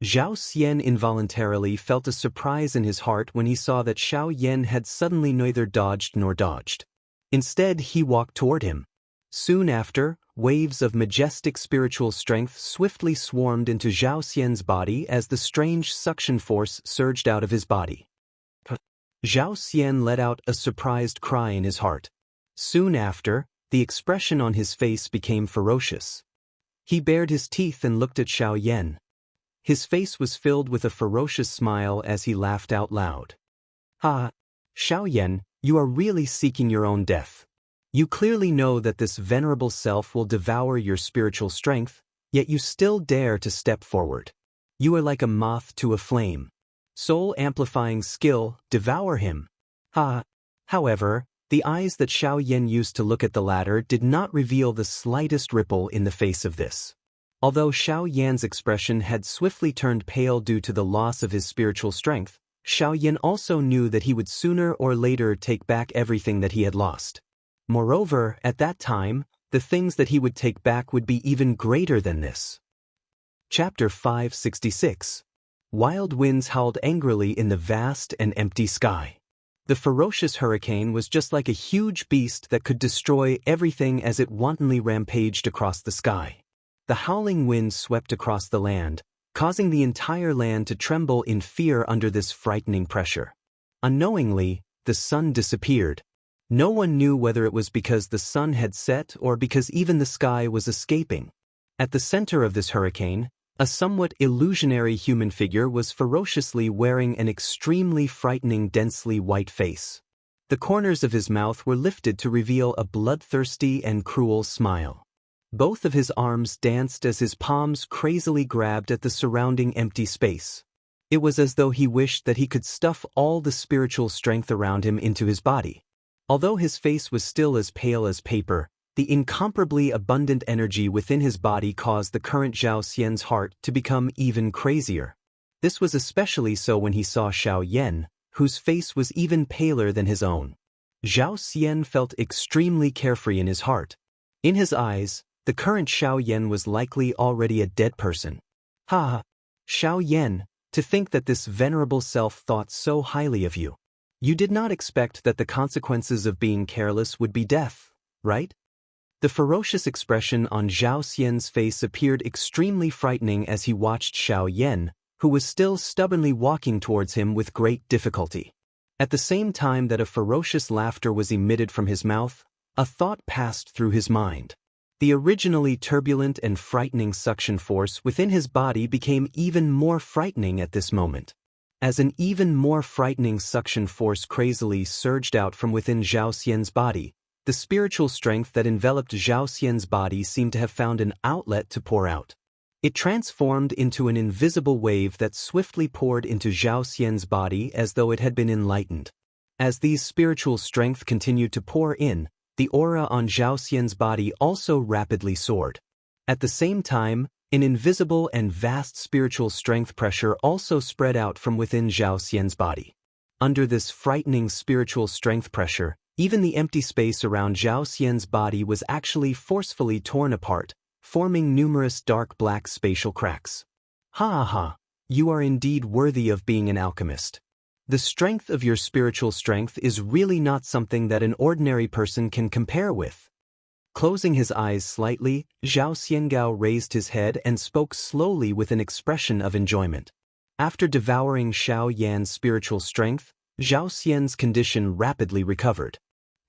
Zhao Xian involuntarily felt a surprise in his heart when he saw that Xiao Yan had suddenly neither dodged nor dodged. Instead, he walked toward him. Soon after, waves of majestic spiritual strength swiftly swarmed into Zhao Xian's body as the strange suction force surged out of his body. Zhao Xian let out a surprised cry in his heart. Soon after, the expression on his face became ferocious. He bared his teeth and looked at Xiao Yan. His face was filled with a ferocious smile as he laughed out loud. "Ha! Xiao Yan, you are really seeking your own death. You clearly know that this venerable self will devour your spiritual strength, yet you still dare to step forward. You are like a moth to a flame. Soul-amplifying skill, devour him." Ha! However, the eyes that Xiao Yan used to look at the latter did not reveal the slightest ripple in the face of this. Although Xiao Yan's expression had swiftly turned pale due to the loss of his spiritual strength, Xiao Yan also knew that he would sooner or later take back everything that he had lost. Moreover, at that time, the things that he would take back would be even greater than this. Chapter 566. Wild winds howled angrily in the vast and empty sky. The ferocious hurricane was just like a huge beast that could destroy everything as it wantonly rampaged across the sky. The howling wind swept across the land, causing the entire land to tremble in fear under this frightening pressure. Unknowingly, the sun disappeared. No one knew whether it was because the sun had set or because even the sky was escaping. At the center of this hurricane, a somewhat illusionary human figure was ferociously wearing an extremely frightening densely white face. The corners of his mouth were lifted to reveal a bloodthirsty and cruel smile. Both of his arms danced as his palms crazily grabbed at the surrounding empty space. It was as though he wished that he could stuff all the spiritual strength around him into his body. Although his face was still as pale as paper, the incomparably abundant energy within his body caused the current Zhao Xian's heart to become even crazier. This was especially so when he saw Xiao Yan, whose face was even paler than his own. Zhao Xian felt extremely carefree in his heart. In his eyes, the current Xiao Yan was likely already a dead person. Ha! Xiao Yan, to think that this venerable self thought so highly of you. You did not expect that the consequences of being careless would be death, right? The ferocious expression on Zhao Xian's face appeared extremely frightening as he watched Xiao Yan, who was still stubbornly walking towards him with great difficulty. At the same time that a ferocious laughter was emitted from his mouth, a thought passed through his mind. The originally turbulent and frightening suction force within his body became even more frightening at this moment. As an even more frightening suction force crazily surged out from within Zhao Xian's body, the spiritual strength that enveloped Zhao Xian's body seemed to have found an outlet to pour out. It transformed into an invisible wave that swiftly poured into Zhao Xian's body as though it had been enlightened. As these spiritual strength continued to pour in, the aura on Zhao Xian's body also rapidly soared. At the same time, an invisible and vast spiritual strength pressure also spread out from within Zhao Xian's body. Under this frightening spiritual strength pressure, even the empty space around Zhao Xian's body was actually forcefully torn apart, forming numerous dark black spatial cracks. Ha ha! You are indeed worthy of being an alchemist. The strength of your spiritual strength is really not something that an ordinary person can compare with. Closing his eyes slightly, Zhao Xiangao raised his head and spoke slowly with an expression of enjoyment. After devouring Xiao Yan's spiritual strength, Zhao Xian's condition rapidly recovered.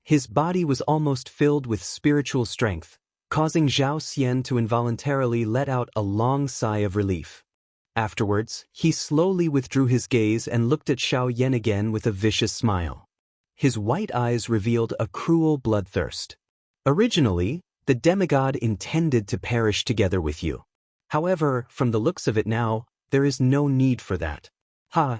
His body was almost filled with spiritual strength, causing Zhao Xian to involuntarily let out a long sigh of relief. Afterwards, he slowly withdrew his gaze and looked at Xiao Yan again with a vicious smile. His white eyes revealed a cruel bloodthirst. Originally, the demigod intended to perish together with you. However, from the looks of it now, there is no need for that. Ha!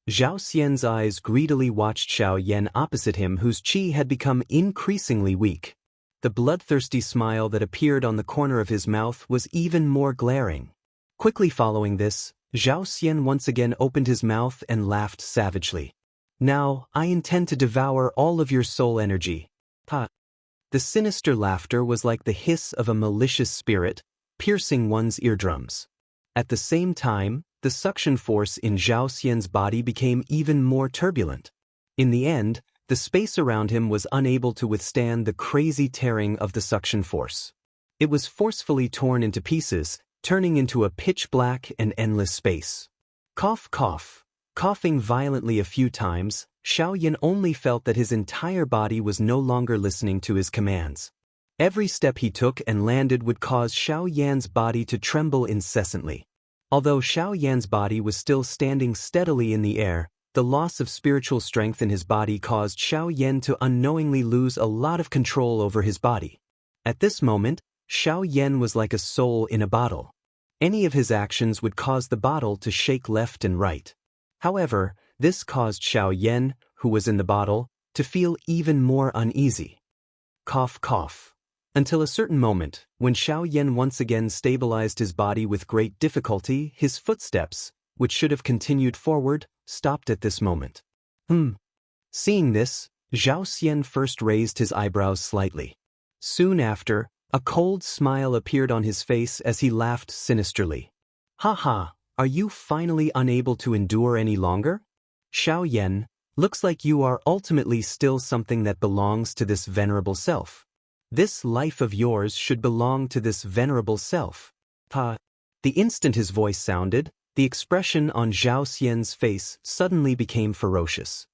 Zhao Xian's eyes greedily watched Xiao Yan opposite him, whose qi had become increasingly weak. The bloodthirsty smile that appeared on the corner of his mouth was even more glaring. Quickly following this, Zhao Xian once again opened his mouth and laughed savagely. Now, I intend to devour all of your soul energy. Ha! The sinister laughter was like the hiss of a malicious spirit, piercing one's eardrums. At the same time, the suction force in Zhao Xian's body became even more turbulent. In the end, the space around him was unable to withstand the crazy tearing of the suction force. It was forcefully torn into pieces, turning into a pitch-black and endless space. Cough, cough. Coughing violently a few times, Xiaoyan only felt that his entire body was no longer listening to his commands. Every step he took and landed would cause Xiaoyan's body to tremble incessantly. Although Xiaoyan's body was still standing steadily in the air, the loss of spiritual strength in his body caused Xiaoyan to unknowingly lose a lot of control over his body. At this moment, Xiaoyan was like a soul in a bottle. Any of his actions would cause the bottle to shake left and right. However, this caused Xiaoyan, who was in the bottle, to feel even more uneasy. Cough, cough. Until a certain moment, when Xiaoyan once again stabilized his body with great difficulty, his footsteps, which should have continued forward, stopped at this moment. Seeing this, Zhao Xian first raised his eyebrows slightly. Soon after, a cold smile appeared on his face as he laughed sinisterly. Ha ha, are you finally unable to endure any longer? Xiaoyan, looks like you are ultimately still something that belongs to this venerable self. This life of yours should belong to this venerable self. Ha! The instant his voice sounded, the expression on Zhao Xian's face suddenly became ferocious.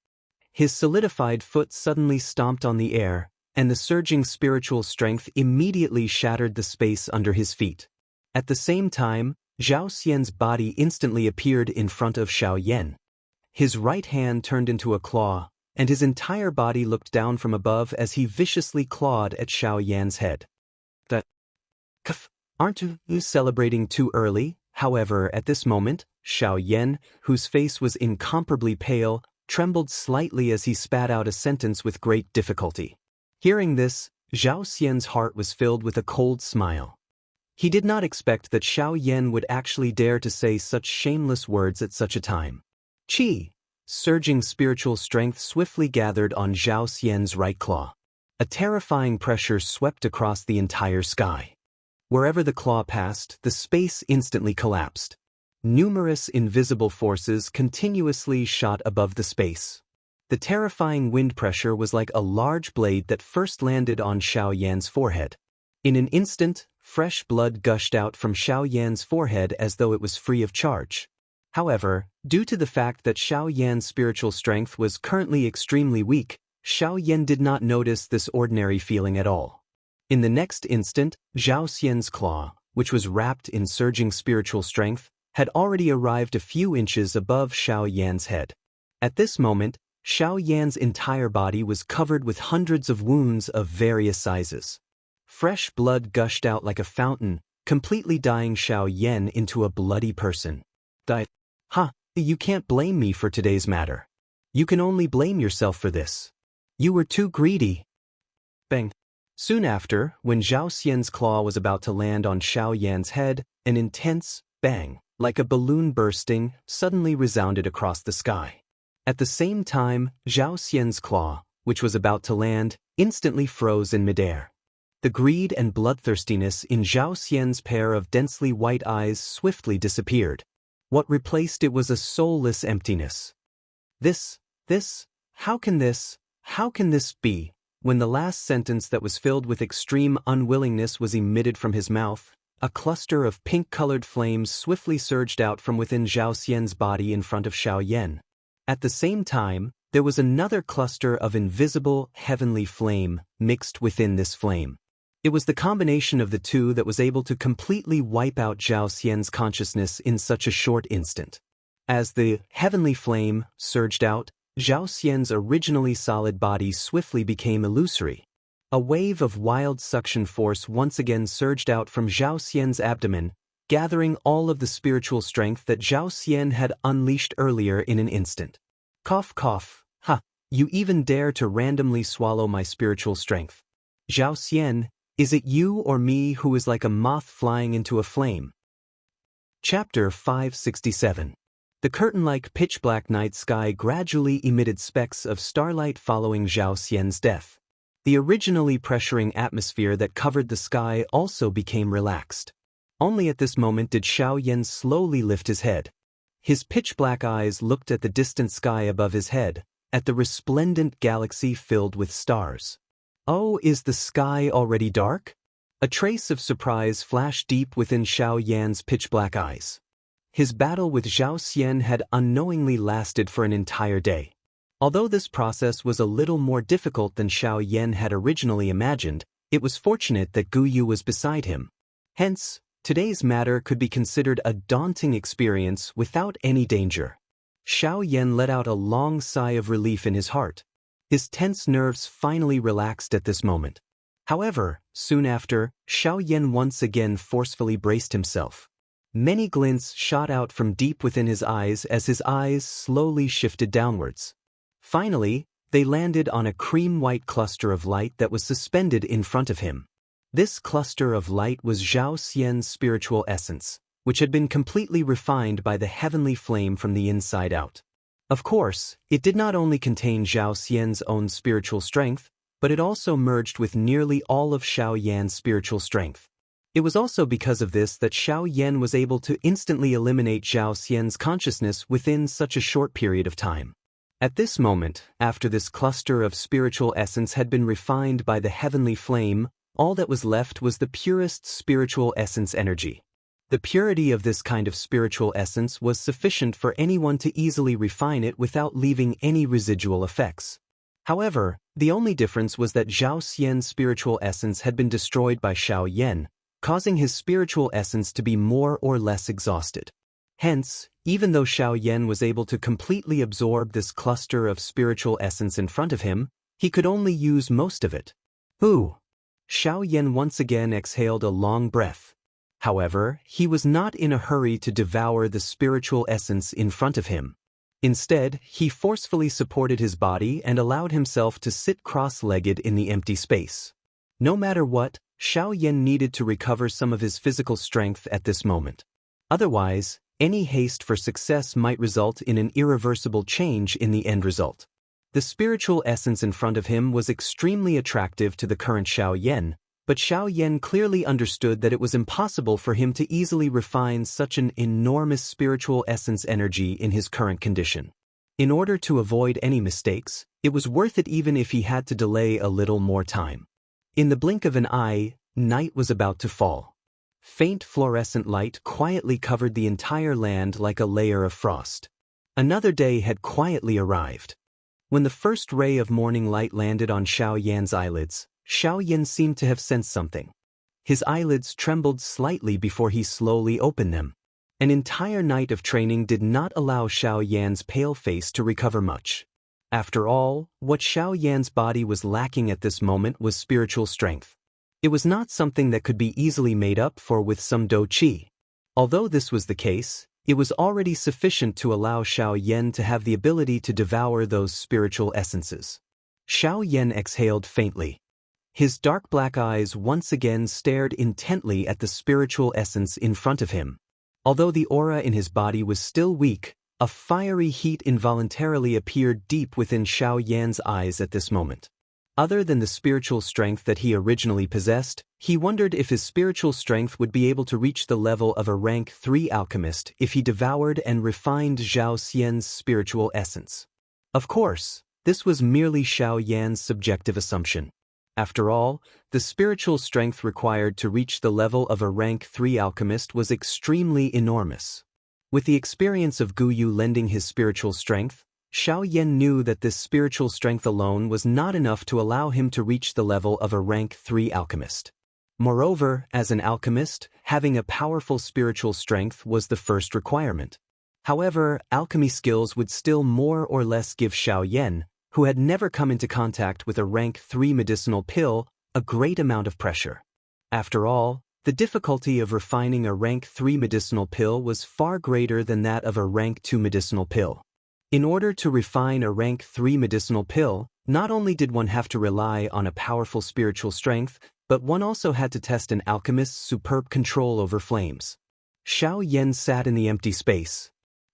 His solidified foot suddenly stomped on the air, and the surging spiritual strength immediately shattered the space under his feet. At the same time, Zhao Xian's body instantly appeared in front of Xiaoyan. His right hand turned into a claw, and his entire body looked down from above as he viciously clawed at Xiaoyan's head. Aren't you celebrating too early? However, at this moment, Xiaoyan, whose face was incomparably pale, trembled slightly as he spat out a sentence with great difficulty. Hearing this, Zhao Xian's heart was filled with a cold smile. He did not expect that Xiaoyan would actually dare to say such shameless words at such a time. Qi! Surging spiritual strength swiftly gathered on Zhao Xian's right claw. A terrifying pressure swept across the entire sky. Wherever the claw passed, the space instantly collapsed. Numerous invisible forces continuously shot above the space. The terrifying wind pressure was like a large blade that first landed on Xiaoyan's forehead. In an instant, fresh blood gushed out from Xiaoyan's forehead as though it was free of charge. However, due to the fact that Xiaoyan's spiritual strength was currently extremely weak, Xiaoyan did not notice this ordinary feeling at all. In the next instant, Zhao Xian's claw, which was wrapped in surging spiritual strength, had already arrived a few inches above Xiaoyan's head. At this moment, Xiaoyan's entire body was covered with hundreds of wounds of various sizes. Fresh blood gushed out like a fountain, completely dyeing Xiaoyan into a bloody person. You can't blame me for today's matter. You can only blame yourself for this. You were too greedy. Bang. Soon after, when Zhao Xian's claw was about to land on Xiaoyan's head, an intense bang, like a balloon bursting, suddenly resounded across the sky. At the same time, Zhao Xian's claw, which was about to land, instantly froze in midair. The greed and bloodthirstiness in Zhao Xian's pair of densely white eyes swiftly disappeared. What replaced it was a soulless emptiness. How can this be? When the last sentence that was filled with extreme unwillingness was emitted from his mouth, a cluster of pink-colored flames swiftly surged out from within Zhao Xian's body in front of Xiaoyan. At the same time, there was another cluster of invisible, heavenly flame mixed within this flame. It was the combination of the two that was able to completely wipe out Zhao Xian's consciousness in such a short instant. As the heavenly flame surged out, Zhao Xian's originally solid body swiftly became illusory. A wave of wild suction force once again surged out from Zhao Xian's abdomen, gathering all of the spiritual strength that Zhao Xian had unleashed earlier in an instant. Cough, cough. You even dare to randomly swallow my spiritual strength. Zhao Xian, is it you or me who is like a moth flying into a flame? Chapter 567. The curtain-like pitch-black night sky gradually emitted specks of starlight following Zhao Xian's death. The originally pressuring atmosphere that covered the sky also became relaxed. Only at this moment did Xiaoyan slowly lift his head. His pitch-black eyes looked at the distant sky above his head, at the resplendent galaxy filled with stars. Oh, is the sky already dark? A trace of surprise flashed deep within Xiaoyan's pitch-black eyes. His battle with Zhao Xian had unknowingly lasted for an entire day. Although this process was a little more difficult than Xiaoyan had originally imagined, it was fortunate that Gu Yu was beside him. Hence, today's matter could be considered a daunting experience without any danger. Xiaoyan let out a long sigh of relief in his heart. His tense nerves finally relaxed at this moment. However, soon after, Xiaoyan once again forcefully braced himself. Many glints shot out from deep within his eyes as his eyes slowly shifted downwards. Finally, they landed on a cream-white cluster of light that was suspended in front of him. This cluster of light was Zhao Xian's spiritual essence, which had been completely refined by the heavenly flame from the inside out. Of course, it did not only contain Zhao Xian's own spiritual strength, but it also merged with nearly all of Xiaoyan's spiritual strength. It was also because of this that Xiaoyan was able to instantly eliminate Zhao Xian's consciousness within such a short period of time. At this moment, after this cluster of spiritual essence had been refined by the heavenly flame, all that was left was the purest spiritual essence energy. The purity of this kind of spiritual essence was sufficient for anyone to easily refine it without leaving any residual effects. However, the only difference was that Zhao Xian's spiritual essence had been destroyed by Xiaoyan, causing his spiritual essence to be more or less exhausted. Hence, even though Xiaoyan was able to completely absorb this cluster of spiritual essence in front of him, he could only use most of it. Ooh! Xiaoyan once again exhaled a long breath. However, he was not in a hurry to devour the spiritual essence in front of him. Instead, he forcefully supported his body and allowed himself to sit cross-legged in the empty space. No matter what, Xiaoyan needed to recover some of his physical strength at this moment. Otherwise, any haste for success might result in an irreversible change in the end result. The spiritual essence in front of him was extremely attractive to the current Xiaoyan, but Xiaoyan clearly understood that it was impossible for him to easily refine such an enormous spiritual essence energy in his current condition. In order to avoid any mistakes, it was worth it even if he had to delay a little more time. In the blink of an eye, night was about to fall. Faint fluorescent light quietly covered the entire land like a layer of frost. Another day had quietly arrived. When the first ray of morning light landed on Xiaoyan's eyelids, Xiaoyan seemed to have sensed something. His eyelids trembled slightly before he slowly opened them. An entire night of training did not allow Xiaoyan's pale face to recover much. After all, what Xiaoyan's body was lacking at this moment was spiritual strength. It was not something that could be easily made up for with some dou qi. Although this was the case, it was already sufficient to allow Xiaoyan to have the ability to devour those spiritual essences. Xiaoyan exhaled faintly. His dark black eyes once again stared intently at the spiritual essence in front of him. Although the aura in his body was still weak, a fiery heat involuntarily appeared deep within Xiaoyan's eyes at this moment. Other than the spiritual strength that he originally possessed, he wondered if his spiritual strength would be able to reach the level of a rank 3 alchemist if he devoured and refined Zhao Xian's spiritual essence. Of course, this was merely Xiaoyan's subjective assumption. After all, the spiritual strength required to reach the level of a rank 3 alchemist was extremely enormous. With the experience of Gu Yu lending his spiritual strength, Xiaoyan knew that this spiritual strength alone was not enough to allow him to reach the level of a rank 3 alchemist. Moreover, as an alchemist, having a powerful spiritual strength was the first requirement. However, alchemy skills would still more or less give Xiaoyan, who had never come into contact with a rank 3 medicinal pill, a great amount of pressure. After all, the difficulty of refining a rank 3 medicinal pill was far greater than that of a rank 2 medicinal pill. In order to refine a rank 3 medicinal pill, not only did one have to rely on a powerful spiritual strength, but one also had to test an alchemist's superb control over flames. Xiaoyan sat in the empty space.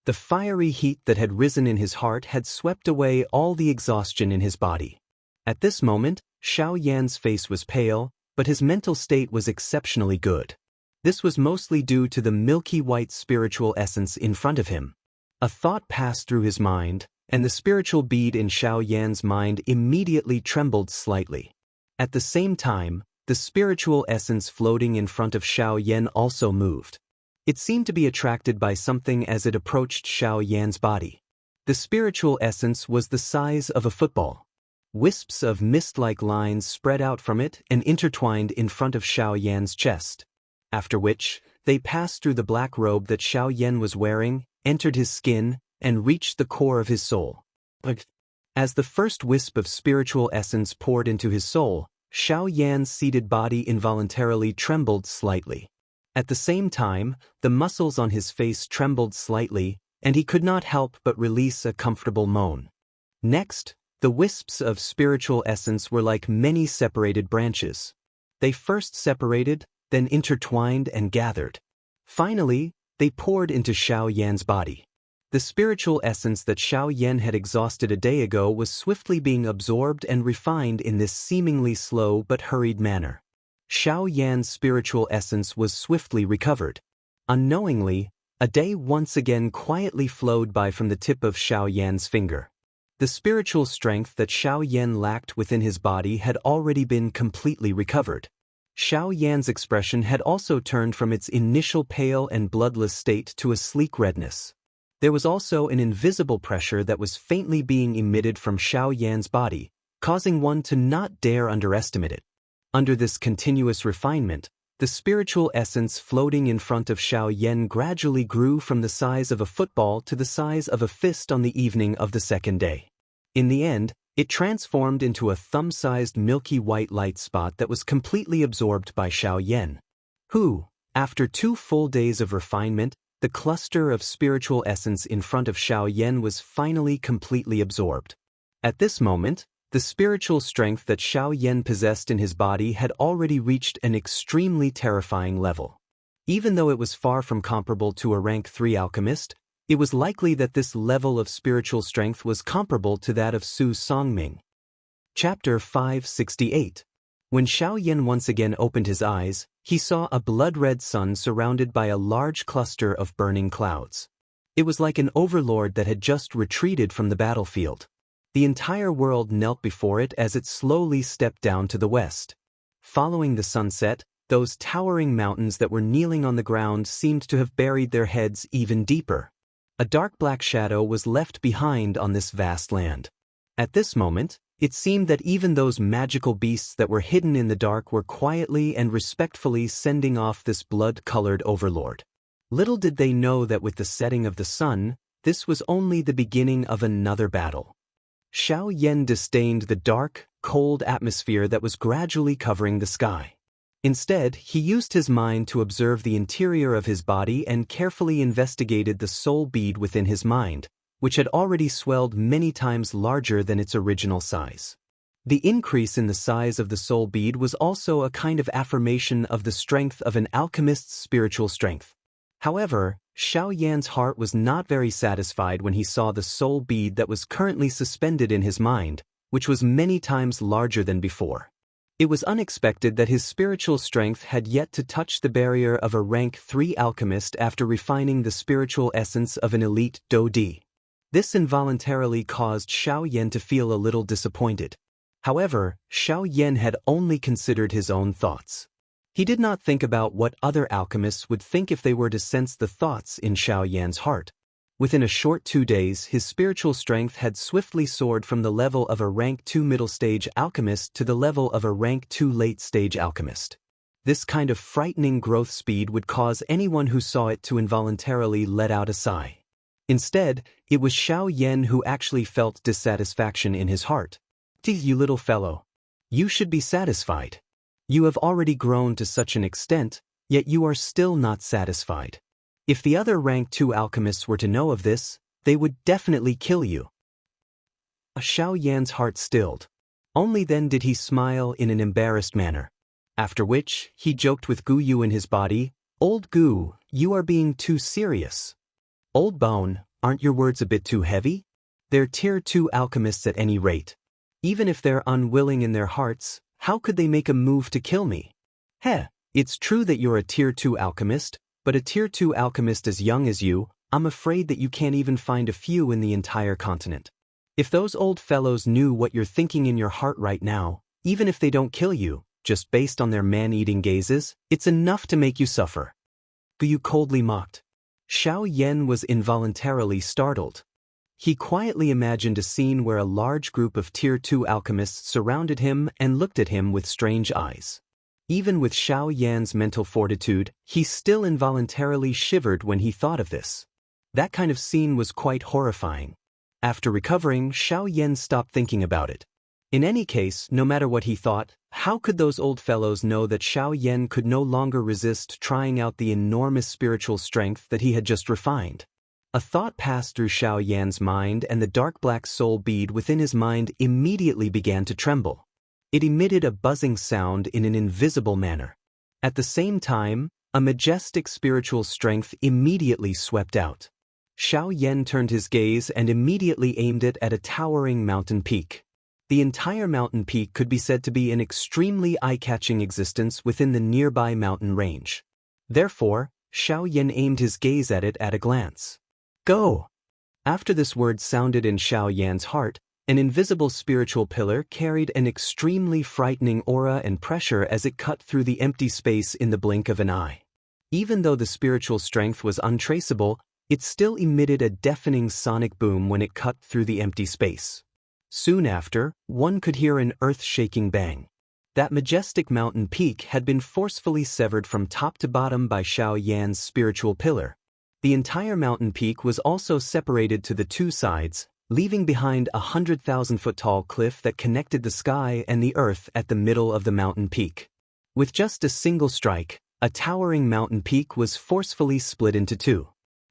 The fiery heat that had risen in his heart had swept away all the exhaustion in his body. At this moment, Xiao Yan's face was pale, but his mental state was exceptionally good. This was mostly due to the milky white spiritual essence in front of him. A thought passed through his mind, and the spiritual bead in Xiao Yan's mind immediately trembled slightly. At the same time, the spiritual essence floating in front of Xiao Yan also moved. It seemed to be attracted by something as it approached Xiao Yan's body. The spiritual essence was the size of a football. Wisps of mist-like lines spread out from it and intertwined in front of Xiao Yan's chest. After which, they passed through the black robe that Xiao Yan was wearing, entered his skin, and reached the core of his soul. As the first wisp of spiritual essence poured into his soul, Xiao Yan's seated body involuntarily trembled slightly. At the same time, the muscles on his face trembled slightly, and he could not help but release a comfortable moan. Next, the wisps of spiritual essence were like many separated branches. They first separated, then intertwined and gathered. Finally, they poured into Xiao Yan's body. The spiritual essence that Xiao Yan had exhausted a day ago was swiftly being absorbed and refined in this seemingly slow but hurried manner. Xiao Yan's spiritual essence was swiftly recovered. Unknowingly, a day once again quietly flowed by from the tip of Xiao Yan's finger. The spiritual strength that Xiao Yan lacked within his body had already been completely recovered. Xiao Yan's expression had also turned from its initial pale and bloodless state to a sleek redness. There was also an invisible pressure that was faintly being emitted from Xiao Yan's body, causing one to not dare underestimate it. Under this continuous refinement, the spiritual essence floating in front of Xiao Yan gradually grew from the size of a football to the size of a fist on the evening of the second day. In the end, it transformed into a thumb-sized milky white light spot that was completely absorbed by Xiao Yan, who, after 2 full days of refinement, the cluster of spiritual essence in front of Xiao Yan was finally completely absorbed. At this moment, the spiritual strength that Xiao Yan possessed in his body had already reached an extremely terrifying level. Even though it was far from comparable to a rank 3 alchemist, it was likely that this level of spiritual strength was comparable to that of Su Songming. Chapter 568. When Xiao Yan once again opened his eyes, he saw a blood-red sun surrounded by a large cluster of burning clouds. It was like an overlord that had just retreated from the battlefield. The entire world knelt before it as it slowly stepped down to the west. Following the sunset, those towering mountains that were kneeling on the ground seemed to have buried their heads even deeper. A dark black shadow was left behind on this vast land. At this moment, it seemed that even those magical beasts that were hidden in the dark were quietly and respectfully sending off this blood-colored overlord. Little did they know that with the setting of the sun, this was only the beginning of another battle. Xiao Yan disdained the dark, cold atmosphere that was gradually covering the sky. Instead, he used his mind to observe the interior of his body and carefully investigated the soul bead within his mind, which had already swelled many times larger than its original size. The increase in the size of the soul bead was also a kind of affirmation of the strength of an alchemist's spiritual strength. However, Xiao Yan's heart was not very satisfied when he saw the soul bead that was currently suspended in his mind, which was many times larger than before. It was unexpected that his spiritual strength had yet to touch the barrier of a rank 3 alchemist after refining the spiritual essence of an elite Dodi. This involuntarily caused Xiao Yan to feel a little disappointed. However, Xiao Yan had only considered his own thoughts. He did not think about what other alchemists would think if they were to sense the thoughts in Xiao Yan's heart. Within a short 2 days, his spiritual strength had swiftly soared from the level of a rank 2 middle-stage alchemist to the level of a rank 2 late-stage alchemist. This kind of frightening growth speed would cause anyone who saw it to involuntarily let out a sigh. Instead, it was Xiao Yan who actually felt dissatisfaction in his heart. "You little fellow. You should be satisfied. You have already grown to such an extent, yet you are still not satisfied. If the other rank 2 alchemists were to know of this, they would definitely kill you." Xiao Yan's heart stilled. Only then did he smile in an embarrassed manner. After which, he joked with Gu Yu in his body, "Old Gu, you are being too serious. Old Bone, aren't your words a bit too heavy? They're tier 2 alchemists at any rate. Even if they're unwilling in their hearts, how could they make a move to kill me? Heh, it's true that you're a Tier 2 alchemist, but a Tier 2 alchemist as young as you, I'm afraid that you can't even find a few in the entire continent. If those old fellows knew what you're thinking in your heart right now, even if they don't kill you, just based on their man-eating gazes, it's enough to make you suffer. Guyu coldly mocked. Xianxia was involuntarily startled. He quietly imagined a scene where a large group of Tier 2 alchemists surrounded him and looked at him with strange eyes. Even with Xianxia's mental fortitude, he still involuntarily shivered when he thought of this. That kind of scene was quite horrifying. After recovering, Xianxia stopped thinking about it. In any case, no matter what he thought, how could those old fellows know that Xianxia could no longer resist trying out the enormous spiritual strength that he had just refined? A thought passed through Xianxia's mind, and the dark black soul bead within his mind immediately began to tremble. It emitted a buzzing sound in an invisible manner. At the same time, a majestic spiritual strength immediately swept out. Xianxia turned his gaze and immediately aimed it at a towering mountain peak. The entire mountain peak could be said to be an extremely eye-catching existence within the nearby mountain range. Therefore, Xianxia aimed his gaze at it at a glance. Go! After this word sounded in Xianxia's heart, an invisible spiritual pillar carried an extremely frightening aura and pressure as it cut through the empty space in the blink of an eye. Even though the spiritual strength was untraceable, it still emitted a deafening sonic boom when it cut through the empty space. Soon after, one could hear an earth-shaking bang. That majestic mountain peak had been forcefully severed from top to bottom by Xianxia's spiritual pillar. The entire mountain peak was also separated to the two sides, leaving behind a 100,000-foot-tall cliff that connected the sky and the earth at the middle of the mountain peak. With just a single strike, a towering mountain peak was forcefully split into two.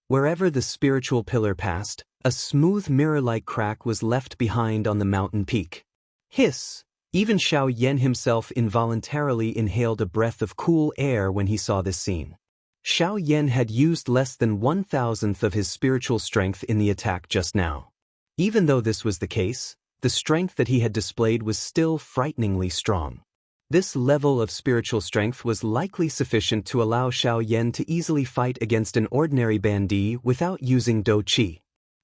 Wherever the spiritual pillar passed, a smooth mirror-like crack was left behind on the mountain peak. Hiss! Even Xianxia himself involuntarily inhaled a breath of cool air when he saw this scene. Xianxia had used less than 1,000th of his spiritual strength in the attack just now. Even though this was the case, the strength that he had displayed was still frighteningly strong. This level of spiritual strength was likely sufficient to allow Xianxia to easily fight against an ordinary bandit without using Do Qi.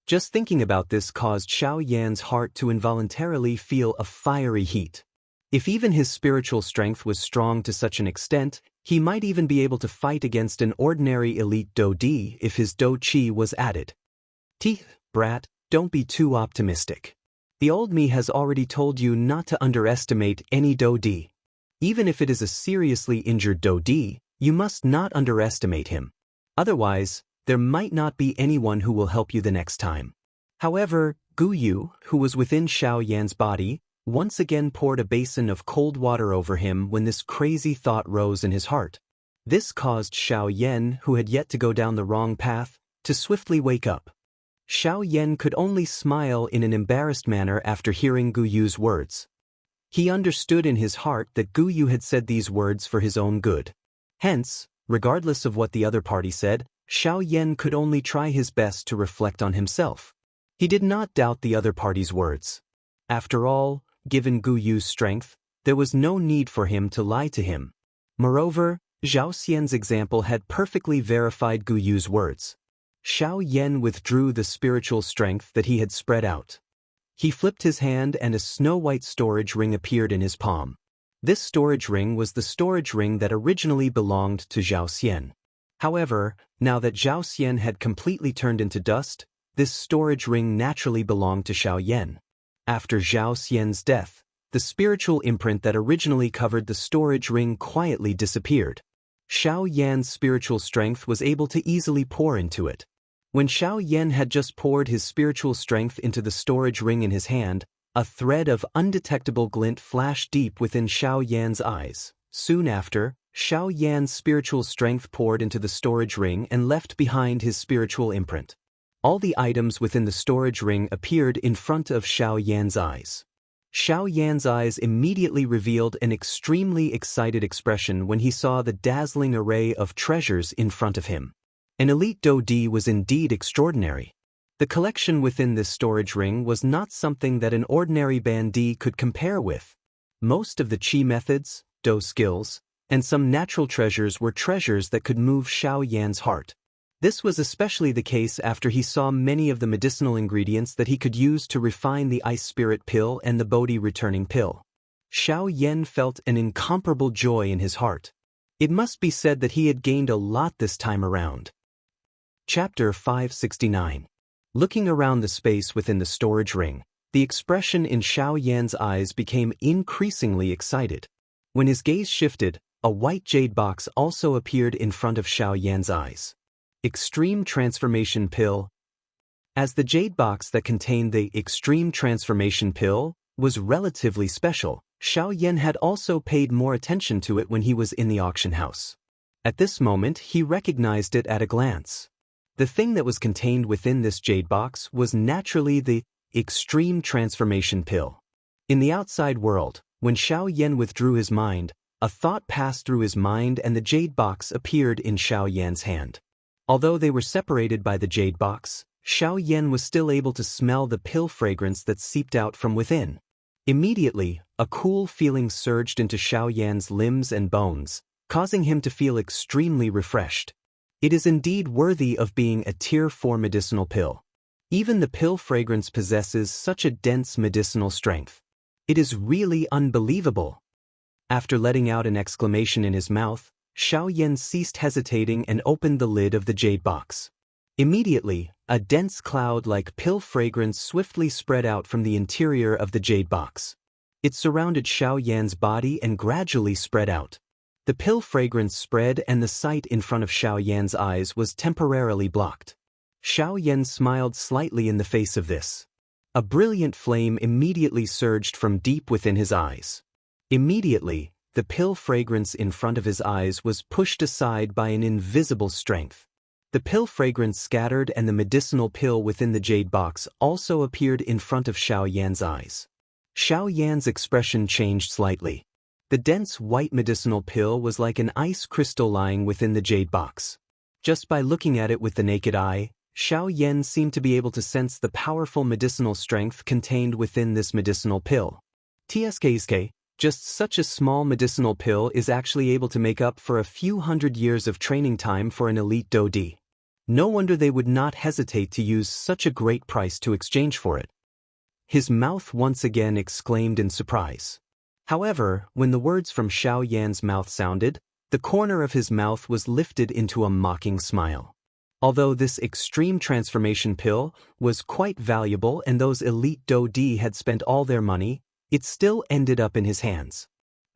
Just thinking about this caused Xianxia's heart to involuntarily feel a fiery heat. If even his spiritual strength was strong to such an extent, he might even be able to fight against an ordinary elite Do Di if his Do Qi was added. Teeth, brat, don't be too optimistic. The old me has already told you not to underestimate any Do Di. Even if it is a seriously injured Do Di, you must not underestimate him. Otherwise, there might not be anyone who will help you the next time. However, Guyu, who was within Xianxia's body, once again poured a basin of cold water over him when this crazy thought rose in his heart. This caused Xianxia, who had yet to go down the wrong path, to swiftly wake up. Xianxia could only smile in an embarrassed manner after hearing Guyu's words. He understood in his heart that Guyu had said these words for his own good. Hence, regardless of what the other party said, Xianxia could only try his best to reflect on himself. He did not doubt the other party's words. After all, given Guyu's strength, there was no need for him to lie to him. Moreover, Zhao Xian's example had perfectly verified Guyu's words. Xianxia withdrew the spiritual strength that he had spread out. He flipped his hand and a snow-white storage ring appeared in his palm. This storage ring was the storage ring that originally belonged to Zhao Xian. However, now that Zhao Xian had completely turned into dust, this storage ring naturally belonged to Xianxia. After Zhao Xian's death, the spiritual imprint that originally covered the storage ring quietly disappeared. Xianxia's spiritual strength was able to easily pour into it. When Xianxia had just poured his spiritual strength into the storage ring in his hand, a thread of undetectable glint flashed deep within Xianxia's eyes. Soon after, Xianxia's spiritual strength poured into the storage ring and left behind his spiritual imprint. All the items within the storage ring appeared in front of Xianxia's eyes. Xianxia's eyes immediately revealed an extremely excited expression when he saw the dazzling array of treasures in front of him. An elite Do Di was indeed extraordinary. The collection within this storage ring was not something that an ordinary bandit could compare with. Most of the chi methods, do skills, and some natural treasures were treasures that could move Xiao Yan's heart. This was especially the case after he saw many of the medicinal ingredients that he could use to refine the ice spirit pill and the Bodhi returning pill. Xiao Yan felt an incomparable joy in his heart. It must be said that he had gained a lot this time around. Chapter 569. Looking around the space within the storage ring, the expression in Xiao Yan's eyes became increasingly excited. When his gaze shifted, a white jade box also appeared in front of Xiao Yan's eyes. Extreme Transformation Pill. As the jade box that contained the Extreme Transformation Pill was relatively special, Xiao Yan had also paid more attention to it when he was in the auction house. At this moment, he recognized it at a glance. The thing that was contained within this jade box was naturally the Extreme Transformation Pill. In the outside world, when Xiao Yan withdrew his mind, a thought passed through his mind and the jade box appeared in Xiao Yan's hand. Although they were separated by the jade box, Xiao Yan was still able to smell the pill fragrance that seeped out from within. Immediately, a cool feeling surged into Xiao Yan's limbs and bones, causing him to feel extremely refreshed. It is indeed worthy of being a Tier 4 medicinal pill. Even the pill fragrance possesses such a dense medicinal strength. It is really unbelievable. After letting out an exclamation in his mouth, Xiao Yan ceased hesitating and opened the lid of the jade box. Immediately, a dense cloud-like pill fragrance swiftly spread out from the interior of the jade box. It surrounded Xiao Yan's body and gradually spread out. The pill fragrance spread and the sight in front of Xiao Yan's eyes was temporarily blocked. Xiao Yan smiled slightly in the face of this. A brilliant flame immediately surged from deep within his eyes. Immediately, the pill fragrance in front of his eyes was pushed aside by an invisible strength. The pill fragrance scattered and the medicinal pill within the jade box also appeared in front of Xiao Yan's eyes. Xiao Yan's expression changed slightly. The dense white medicinal pill was like an ice crystal lying within the jade box. Just by looking at it with the naked eye, Xiao Yan seemed to be able to sense the powerful medicinal strength contained within this medicinal pill. TSKSK, just such a small medicinal pill is actually able to make up for a few hundred years of training time for an elite Dodi. No wonder they would not hesitate to use such a great price to exchange for it. His mouth once again exclaimed in surprise. However, when the words from Xiao Yan's mouth sounded, the corner of his mouth was lifted into a mocking smile. Although this extreme transformation pill was quite valuable and those elite Dodi had spent all their money, it still ended up in his hands.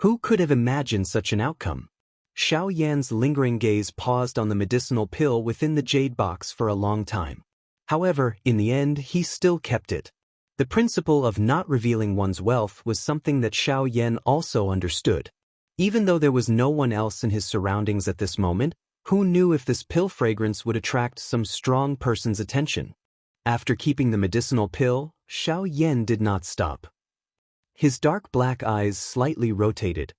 Who could have imagined such an outcome? Xiao Yan's lingering gaze paused on the medicinal pill within the jade box for a long time. However, in the end, he still kept it. The principle of not revealing one's wealth was something that Xiao Yan also understood. Even though there was no one else in his surroundings at this moment, who knew if this pill fragrance would attract some strong person's attention? After keeping the medicinal pill, Xiao Yan did not stop. His dark black eyes slightly rotated.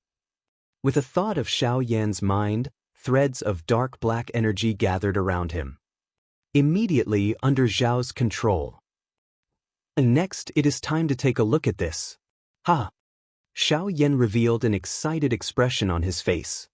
With a thought of Xiao Yan's mind, threads of dark black energy gathered around him. Immediately under Zhao's control. And next, it is time to take a look at this. Ha! Xiao Yan revealed an excited expression on his face.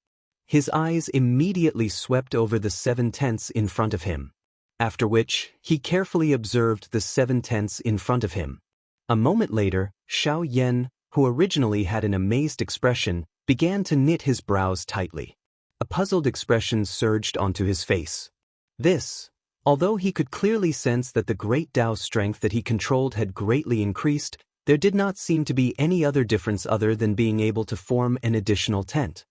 His eyes immediately swept over the 7 tents in front of him. After which, he carefully observed the 7 tents in front of him. A moment later, Xiao Yan, who originally had an amazed expression, began to knit his brows tightly. A puzzled expression surged onto his face. This, although he could clearly sense that the great Tao strength that he controlled had greatly increased, there did not seem to be any other difference other than being able to form an additional tent.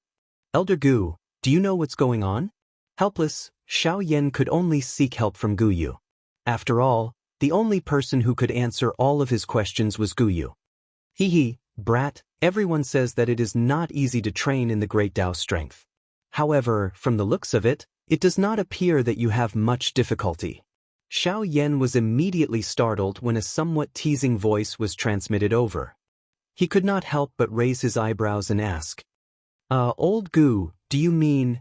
Elder Gu, do you know what's going on? Helpless, Xiao Yan could only seek help from Gu Yu. After all, the only person who could answer all of his questions was Gu Yu. Hee, brat, everyone says that it is not easy to train in the great Tao strength. However, from the looks of it, it does not appear that you have much difficulty. Xiao Yan was immediately startled when a somewhat teasing voice was transmitted over. He could not help but raise his eyebrows and ask, Old Gu, do you mean,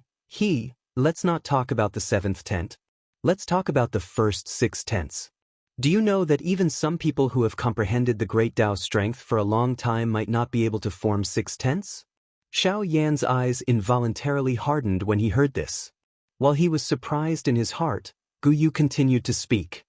let's not talk about the 7th tent. Let's talk about the first 6 tents. Do you know that even some people who have comprehended the great Tao strength for a long time might not be able to form 6/10? Xiao Yan's eyes involuntarily hardened when he heard this. While he was surprised in his heart, Gu Yu continued to speak.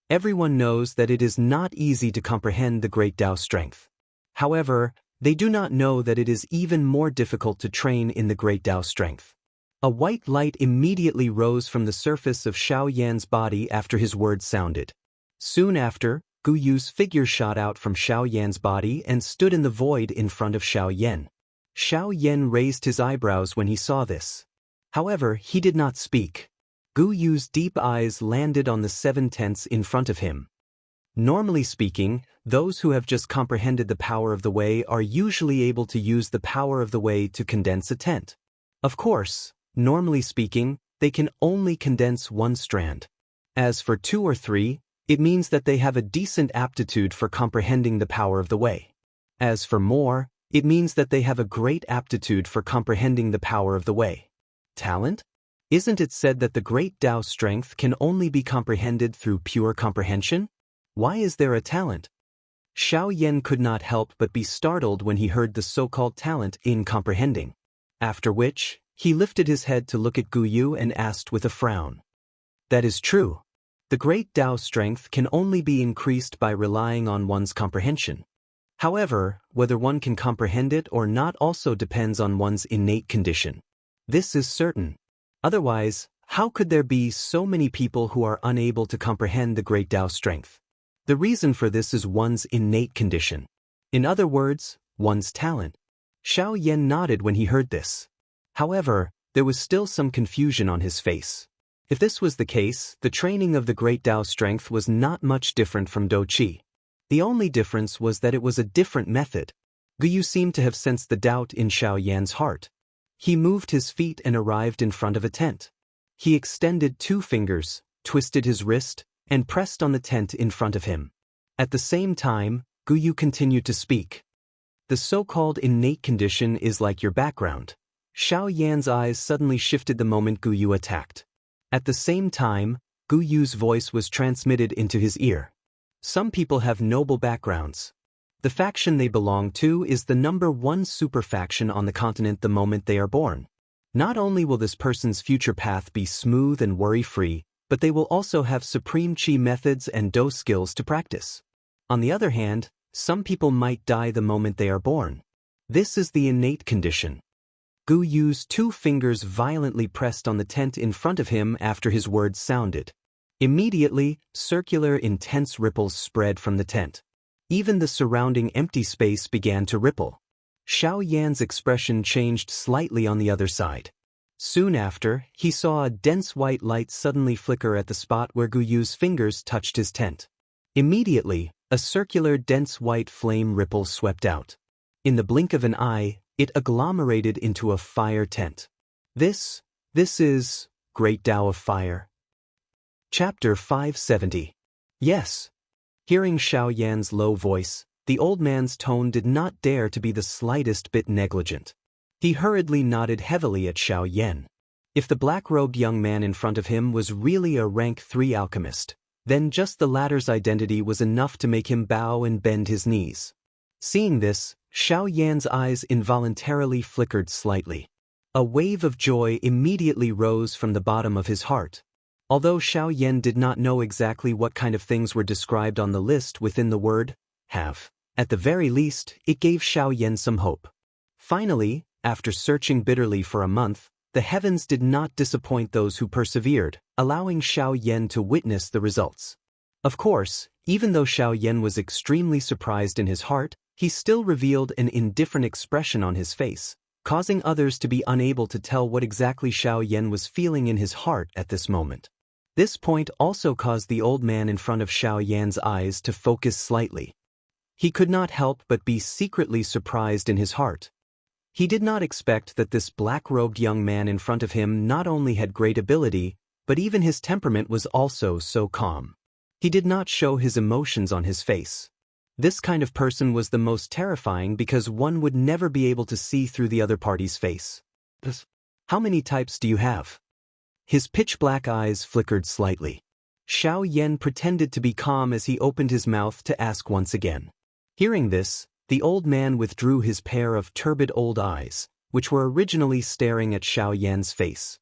Everyone knows that it is not easy to comprehend the great Tao strength. However, they do not know that it is even more difficult to train in the great Tao strength. A white light immediately rose from the surface of Xiao Yan's body after his words sounded. Soon after, Gu Yu's figure shot out from Xiao Yan's body and stood in the void in front of Xiao Yan. Xiao Yan raised his eyebrows when he saw this. However, he did not speak. Gu Yu's deep eyes landed on the 7 tents in front of him. Normally speaking, those who have just comprehended the power of the Way are usually able to use the power of the Way to condense a tent. Of course, normally speaking, they can only condense one strand. As for 2 or 3, it means that they have a decent aptitude for comprehending the power of the Way. As for more, it means that they have a great aptitude for comprehending the power of the Way. Talent? Isn't it said that the great Tao strength can only be comprehended through pure comprehension? Why is there a talent? Xiao Yan could not help but be startled when he heard the so-called talent in comprehending. After which, he lifted his head to look at Gu Yu and asked with a frown. That is true. The great Tao strength can only be increased by relying on one's comprehension. However, whether one can comprehend it or not also depends on one's innate condition. This is certain. Otherwise, how could there be so many people who are unable to comprehend the great Tao strength? The reason for this is one's innate condition. In other words, one's talent. Xiao Yan nodded when he heard this. However, there was still some confusion on his face. If this was the case, the training of the great Tao strength was not much different from Do Qi. The only difference was that it was a different method. Gu Yu seemed to have sensed the doubt in Xiao Yan's heart. He moved his feet and arrived in front of a tent. He extended 2 fingers, twisted his wrist, and pressed on the tent in front of him. At the same time, Gu Yu continued to speak. The so-called innate condition is like your background. Xiao Yan's eyes suddenly shifted the moment Gu Yu attacked. At the same time, Gu Yu's voice was transmitted into his ear. Some people have noble backgrounds. The faction they belong to is the #1 super faction on the continent the moment they are born. Not only will this person's future path be smooth and worry-free, but they will also have supreme Qi methods and Do skills to practice. On the other hand, some people might die the moment they are born. This is the innate condition. Gu Yu's 2 fingers violently pressed on the tent in front of him after his words sounded. Immediately, circular intense ripples spread from the tent. Even the surrounding empty space began to ripple. Xiao Yan's expression changed slightly on the other side. Soon after, he saw a dense white light suddenly flicker at the spot where Gu Yu's fingers touched his tent. Immediately, a circular dense white flame ripple swept out. In the blink of an eye, it agglomerated into a fire tent. This is Great Tao of Fire. Chapter 570. Yes. Hearing Xiao Yan's low voice, the old man's tone did not dare to be the slightest bit negligent. He hurriedly nodded heavily at Xiao Yan. If the black-robed young man in front of him was really a rank 3 alchemist, then just the latter's identity was enough to make him bow and bend his knees. Seeing this, Xiao Yan's eyes involuntarily flickered slightly. A wave of joy immediately rose from the bottom of his heart. Although Xiao Yan did not know exactly what kind of things were described on the list within the word have, at the very least, it gave Xiao Yan some hope. Finally, after searching bitterly for a month, the heavens did not disappoint those who persevered, allowing Xiao Yan to witness the results. Of course, even though Xiao Yan was extremely surprised in his heart, he still revealed an indifferent expression on his face, causing others to be unable to tell what exactly Xiao Yan was feeling in his heart at this moment. This point also caused the old man in front of Xiao Yan's eyes to focus slightly. He could not help but be secretly surprised in his heart. He did not expect that this black-robed young man in front of him not only had great ability, but even his temperament was also so calm. He did not show his emotions on his face. This kind of person was the most terrifying because one would never be able to see through the other party's face. How many types do you have? His pitch-black eyes flickered slightly. Xiao Yan pretended to be calm as he opened his mouth to ask once again. Hearing this, the old man withdrew his pair of turbid old eyes, which were originally staring at Xiao Yan's face.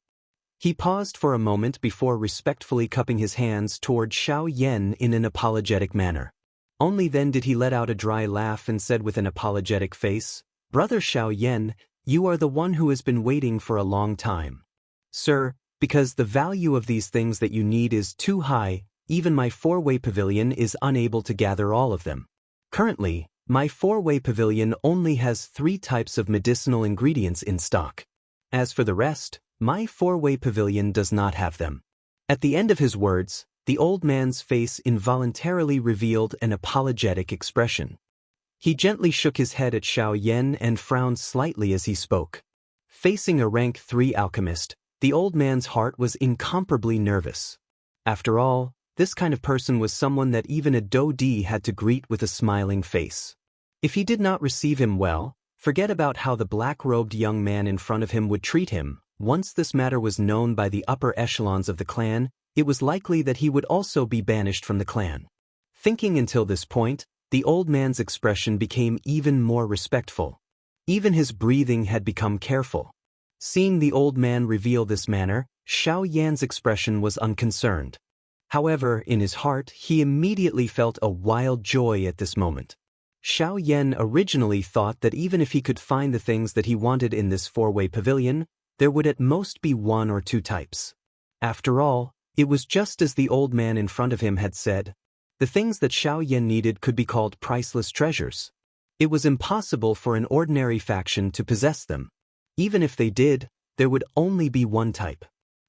He paused for a moment before respectfully cupping his hands toward Xiao Yan in an apologetic manner. Only then did he let out a dry laugh and said with an apologetic face, "Brother Xiao Yan, you are the one who has been waiting for a long time. Sir, because the value of these things that you need is too high, even my four-way pavilion is unable to gather all of them. Currently, my four-way pavilion only has 3 types of medicinal ingredients in stock. As for the rest, my four-way pavilion does not have them." At the end of his words, the old man's face involuntarily revealed an apologetic expression. He gently shook his head at Xiao Yan and frowned slightly as he spoke. Facing a rank 3 alchemist, the old man's heart was incomparably nervous. After all, this kind of person was someone that even a Dodi had to greet with a smiling face. If he did not receive him well, forget about how the black-robed young man in front of him would treat him. Once this matter was known by the upper echelons of the clan, it was likely that he would also be banished from the clan. Thinking until this point, the old man's expression became even more respectful. Even his breathing had become careful. Seeing the old man reveal this manner, Xiao Yan's expression was unconcerned. However, in his heart, he immediately felt a wild joy at this moment. Xiao Yan originally thought that even if he could find the things that he wanted in this four-way pavilion, there would at most be 1 or 2 types. After all, it was just as the old man in front of him had said. The things that Xiao Yan needed could be called priceless treasures. It was impossible for an ordinary faction to possess them. Even if they did, there would only be 1 type.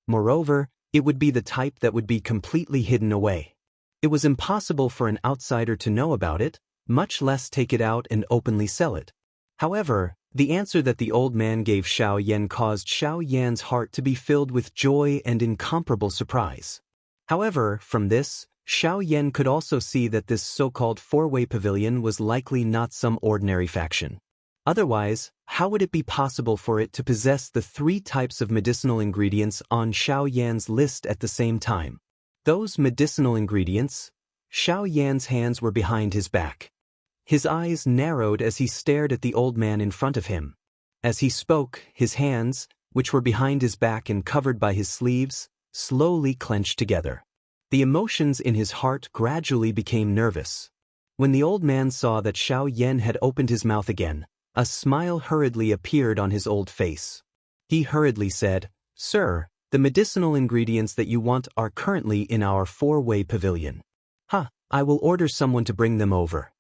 Moreover, it would be the type that would be completely hidden away. It was impossible for an outsider to know about it, much less take it out and openly sell it. However, the answer that the old man gave Xiao Yan caused Xiao Yan's heart to be filled with joy and incomparable surprise. However, from this, Xiao Yan could also see that this so-called four-way pavilion was likely not some ordinary faction. Otherwise, how would it be possible for it to possess the 3 types of medicinal ingredients on Xiao Yan's list at the same time? Those medicinal ingredients? Xiao Yan's hands were behind his back. His eyes narrowed as he stared at the old man in front of him. As he spoke, his hands, which were behind his back and covered by his sleeves, slowly clenched together. The emotions in his heart gradually became nervous. When the old man saw that Xiao Yan had opened his mouth again, a smile hurriedly appeared on his old face. He hurriedly said, "Sir, the medicinal ingredients that you want are currently in our four-way pavilion. I will order someone to bring them over."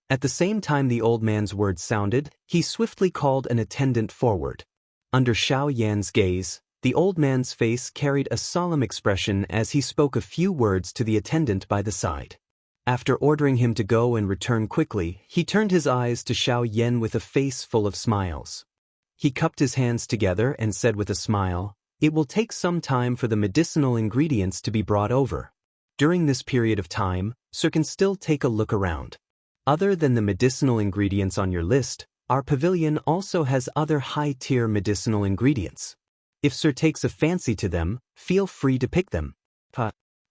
At the same time the old man's words sounded, he swiftly called an attendant forward. Under Xiao Yan's gaze, the old man's face carried a solemn expression as he spoke a few words to the attendant by the side. After ordering him to go and return quickly, he turned his eyes to Xiao Yan with a face full of smiles. He cupped his hands together and said with a smile, "It will take some time for the medicinal ingredients to be brought over. During this period of time, Sir can still take a look around. Other than the medicinal ingredients on your list, our pavilion also has other high-tier medicinal ingredients. If Sir takes a fancy to them, feel free to pick them."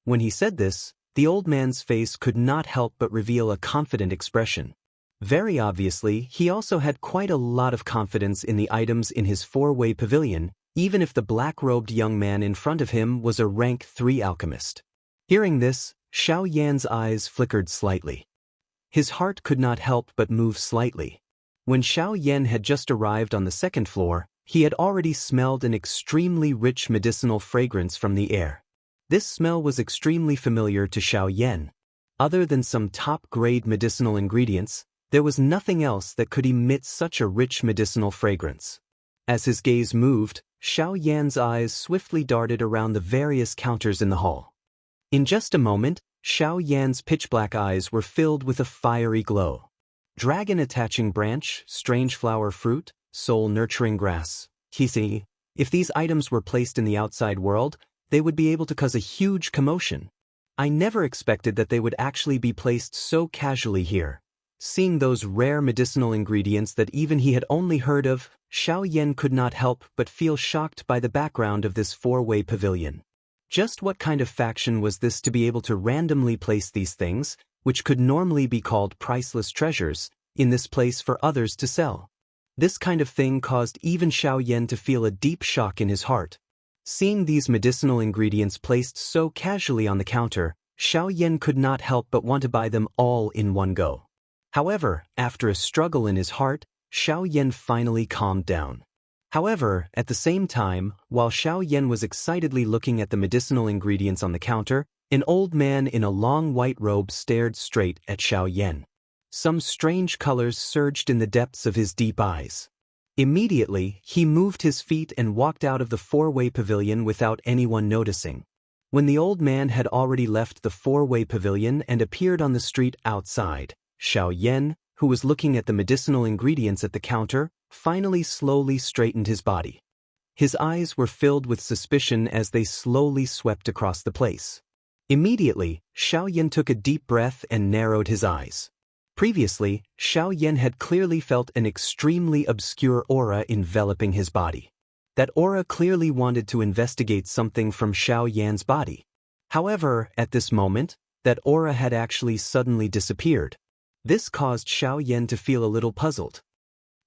When he said this, the old man's face could not help but reveal a confident expression. Very obviously, he also had quite a lot of confidence in the items in his four-way pavilion, even if the black-robed young man in front of him was a rank 3 alchemist. Hearing this, Xiao Yan's eyes flickered slightly. His heart could not help but move slightly. When Xiao Yan had just arrived on the 2nd floor, he had already smelled an extremely rich medicinal fragrance from the air. This smell was extremely familiar to Xiao Yan. Other than some top-grade medicinal ingredients, there was nothing else that could emit such a rich medicinal fragrance. As his gaze moved, Xiao Yan's eyes swiftly darted around the various counters in the hall. In just a moment, Xiao Yan's pitch-black eyes were filled with a fiery glow. Dragon-attaching branch, strange flower fruit, soul-nurturing grass. Kisi. If these items were placed in the outside world, they would be able to cause a huge commotion. I never expected that they would actually be placed so casually here. Seeing those rare medicinal ingredients that even he had only heard of, Xiao Yan could not help but feel shocked by the background of this four-way pavilion. Just what kind of faction was this to be able to randomly place these things, which could normally be called priceless treasures, in this place for others to sell? This kind of thing caused even Xiaoyan to feel a deep shock in his heart. Seeing these medicinal ingredients placed so casually on the counter, Xiaoyan could not help but want to buy them all in one go. However, after a struggle in his heart, Xiaoyan finally calmed down. However, at the same time, while Xiaoyan was excitedly looking at the medicinal ingredients on the counter, an old man in a long white robe stared straight at Xiaoyan. Some strange colors surged in the depths of his deep eyes. Immediately, he moved his feet and walked out of the four-way pavilion without anyone noticing. When the old man had already left the four-way pavilion and appeared on the street outside, Xiaoyan, who was looking at the medicinal ingredients at the counter, finally slowly straightened his body. His eyes were filled with suspicion as they slowly swept across the place. Immediately, Xiaoyan took a deep breath and narrowed his eyes. Previously, Xiaoyan had clearly felt an extremely obscure aura enveloping his body. That aura clearly wanted to investigate something from Xiaoyan's body. However, at this moment, that aura had actually suddenly disappeared. This caused Xiaoyan to feel a little puzzled.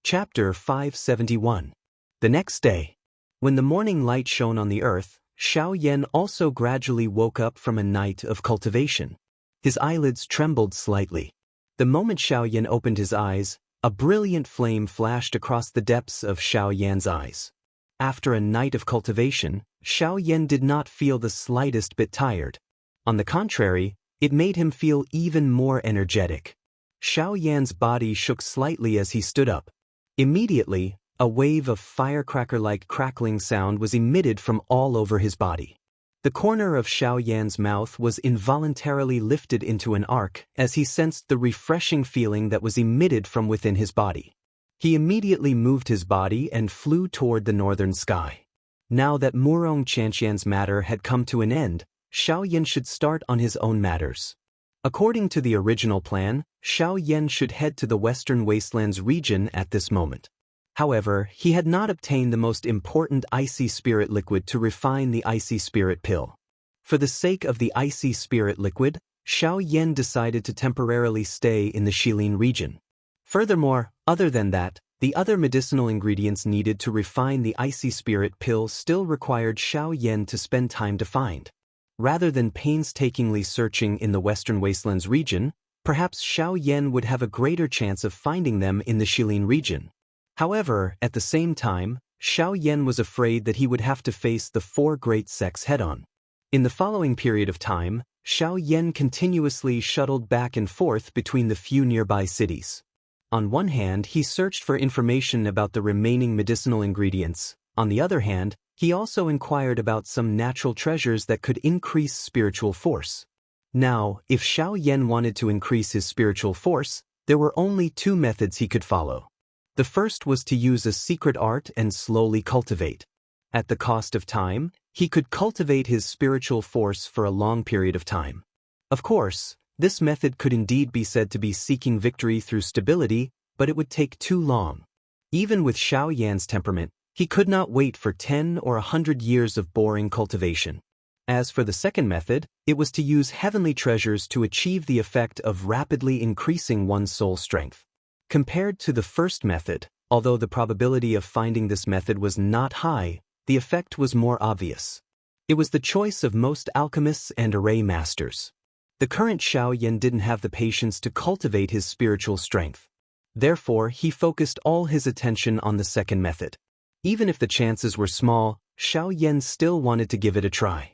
Chapter 571. The next day. When the morning light shone on the earth, Xiaoyan also gradually woke up from a night of cultivation. His eyelids trembled slightly. The moment Xiaoyan opened his eyes, a brilliant flame flashed across the depths of Xiaoyan's eyes. After a night of cultivation, Xiaoyan did not feel the slightest bit tired. On the contrary, it made him feel even more energetic. Xiaoyan's body shook slightly as he stood up. Immediately, a wave of firecracker-like crackling sound was emitted from all over his body. The corner of Xiaoyan's mouth was involuntarily lifted into an arc as he sensed the refreshing feeling that was emitted from within his body. He immediately moved his body and flew toward the northern sky. Now that Murong Xianxian's matter had come to an end, Xiaoyan should start on his own matters. According to the original plan, Xiaoyan should head to the Western Wastelands region at this moment. However, he had not obtained the most important icy spirit liquid to refine the icy spirit pill. For the sake of the icy spirit liquid, Xiaoyan decided to temporarily stay in the Xilin region. Furthermore, other than that, the other medicinal ingredients needed to refine the icy spirit pill still required Xiaoyan to spend time to find. Rather than painstakingly searching in the Western Wastelands region, perhaps Xiaoyan would have a greater chance of finding them in the Xilin region. However, at the same time, Xiaoyan was afraid that he would have to face the four great sects head-on. In the following period of time, Xiaoyan continuously shuttled back and forth between the few nearby cities. On one hand, he searched for information about the remaining medicinal ingredients. On the other hand, he also inquired about some natural treasures that could increase spiritual force. Now, if Xiaoyan wanted to increase his spiritual force, there were only two methods he could follow. The first was to use a secret art and slowly cultivate. At the cost of time, he could cultivate his spiritual force for a long period of time. Of course, this method could indeed be said to be seeking victory through stability, but it would take too long. Even with Xiaoyan's temperament, he could not wait for 10 or 100 years of boring cultivation. As for the second method, it was to use heavenly treasures to achieve the effect of rapidly increasing one's soul strength. Compared to the first method, although the probability of finding this method was not high, the effect was more obvious. It was the choice of most alchemists and array masters. The current Xiaoyan didn't have the patience to cultivate his spiritual strength. Therefore, he focused all his attention on the second method. Even if the chances were small, Xiaoyan still wanted to give it a try.